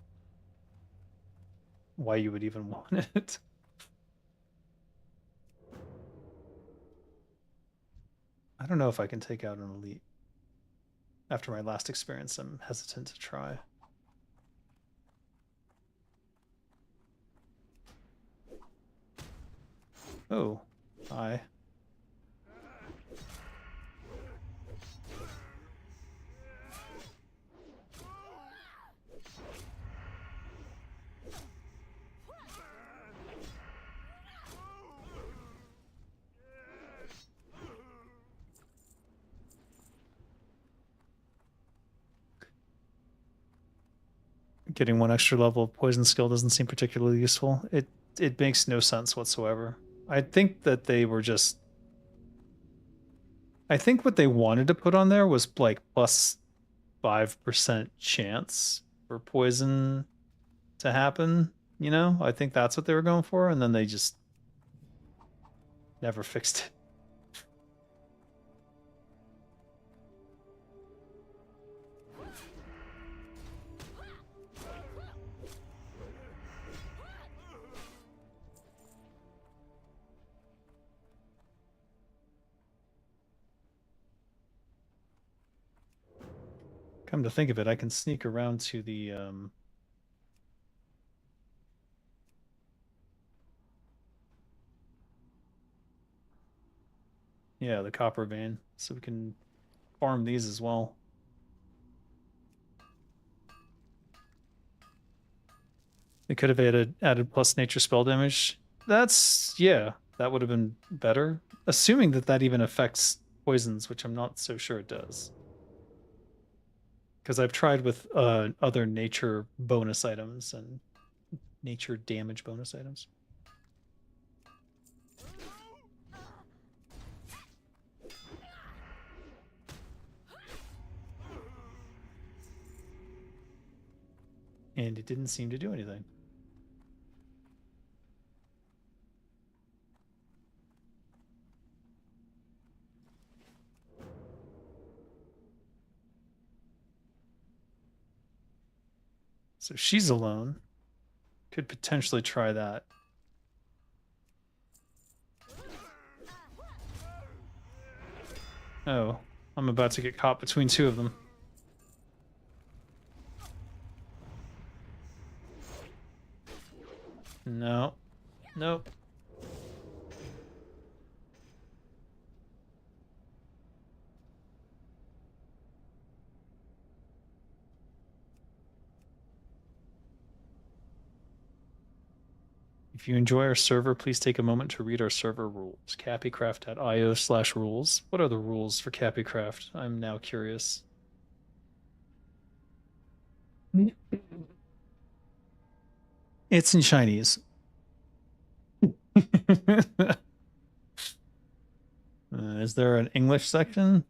why you would even want it. I don't know if I can take out an elite. After my last experience, I'm hesitant to try. Oh, hi. Getting 1 extra level of poison skill doesn't seem particularly useful. It makes no sense whatsoever. I think that they were just... I think what they wanted to put on there was like +5% chance for poison to happen, you know? I think that's what they were going for, and then they just never fixed it. Come to think of it, I can sneak around to the yeah, the copper vein, so we can farm these as well. They could have added plus nature spell damage. That's, yeah, that would have been better. Assuming that that even affects poisons, which I'm not so sure it does. Because I've tried with other nature bonus items and nature damage bonus items. And it didn't seem to do anything. So she's alone. Could potentially try that. Oh, I'm about to get caught between two of them. No. Nope. If you enjoy our server, please take a moment to read our server rules. Cappycraft.io/rules. What are the rules for Cappycraft? I'm now curious. It's in Chinese. Is there an English section?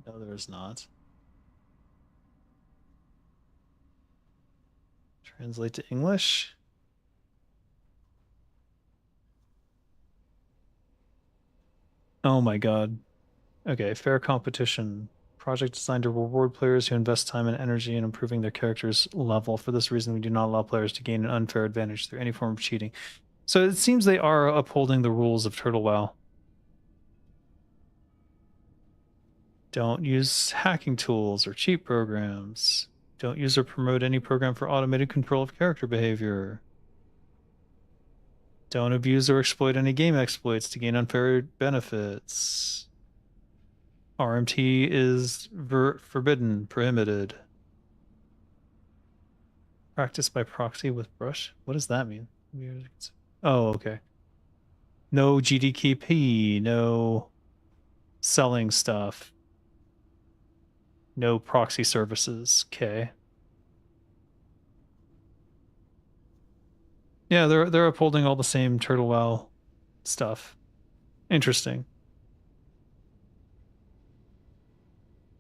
No, there's not. Translate to English. Oh my god. Okay, fair competition. Project designed to reward players who invest time and energy in improving their character's level. For this reason, we do not allow players to gain an unfair advantage through any form of cheating. So it seems they are upholding the rules of Turtle WoW. Don't use hacking tools or cheat programs. Don't use or promote any program for automated control of character behavior. Don't abuse or exploit any game exploits to gain unfair benefits. RMT is forbidden, prohibited. Practice by proxy with brush? What does that mean? Oh, okay. No GDKP, no selling stuff. No proxy services. Okay. Yeah, they're upholding all the same Turtle WoW stuff. Interesting.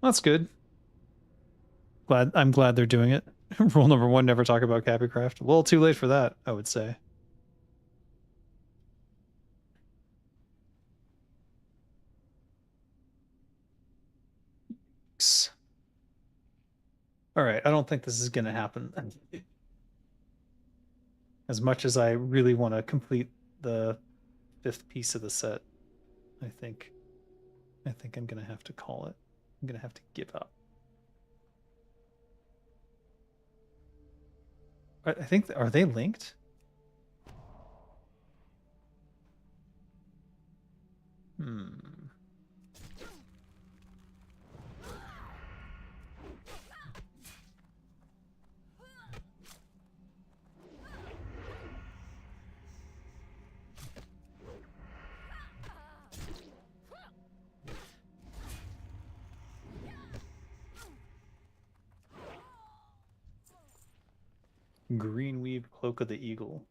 That's good. I'm glad they're doing it. Rule number 1, never talk about Cappycraft. A little too late for that, I would say. All right, I don't think this is going to happen. As much as I really want to complete the 5th piece of the set, I think I'm going to have to call it. I'm going to have to give up. I think, are they linked? Greenweave Cloak of the Eagle.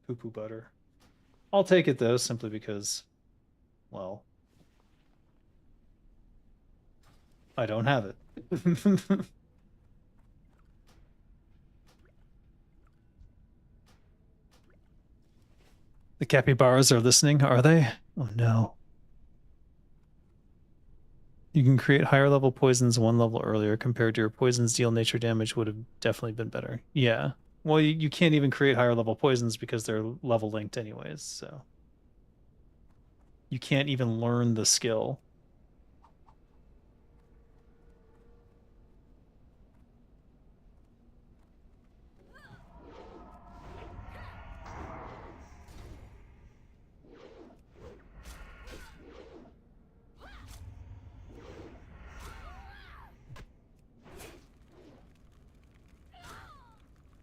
Poo-poo butter. I'll take it though, simply because, well, I don't have it. The capybaras are listening, are they? Oh no. You can create higher level poisons 1 level earlier compared to your poisons deal nature damage would have definitely been better. Yeah. Well, you can't even create higher level poisons because they're level linked anyways, so. you can't even learn the skill.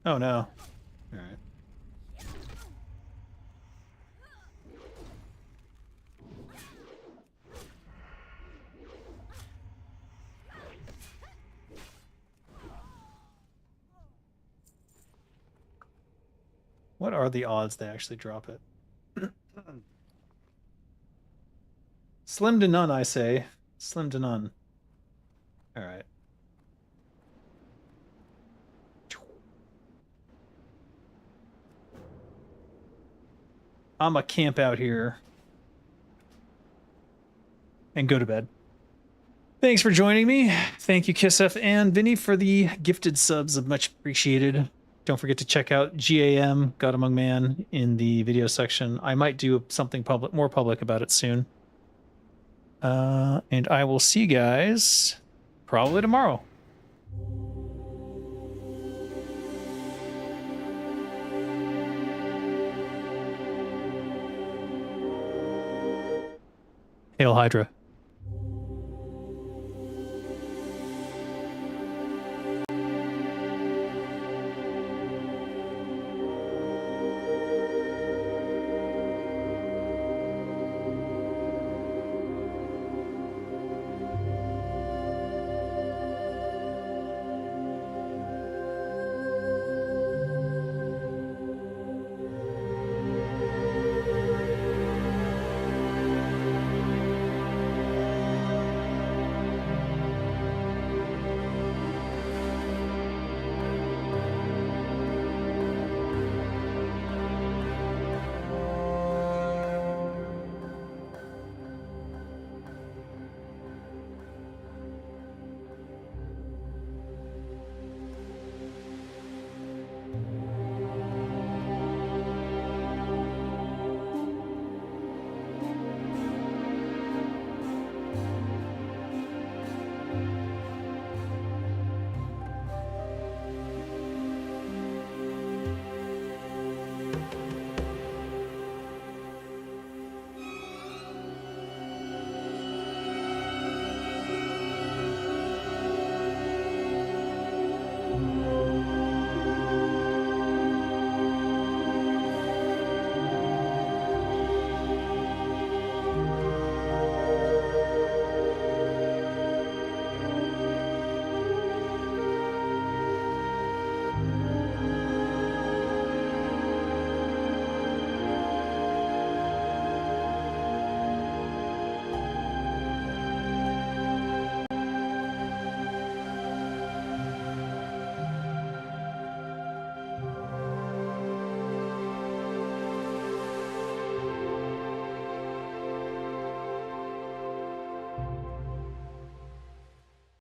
Oh no. All right. What are the odds they actually drop it? Slim to none, I say. Slim to none. All right. I'm a camp out here and go to bed. Thanks for joining me. Thank you, Kissef and Vinny, for the gifted subs. Much appreciated. Don't forget to check out GAM, God Among Man, in the video section. I might do something more public about it soon. And I will see you guys probably tomorrow. Hail Hydra.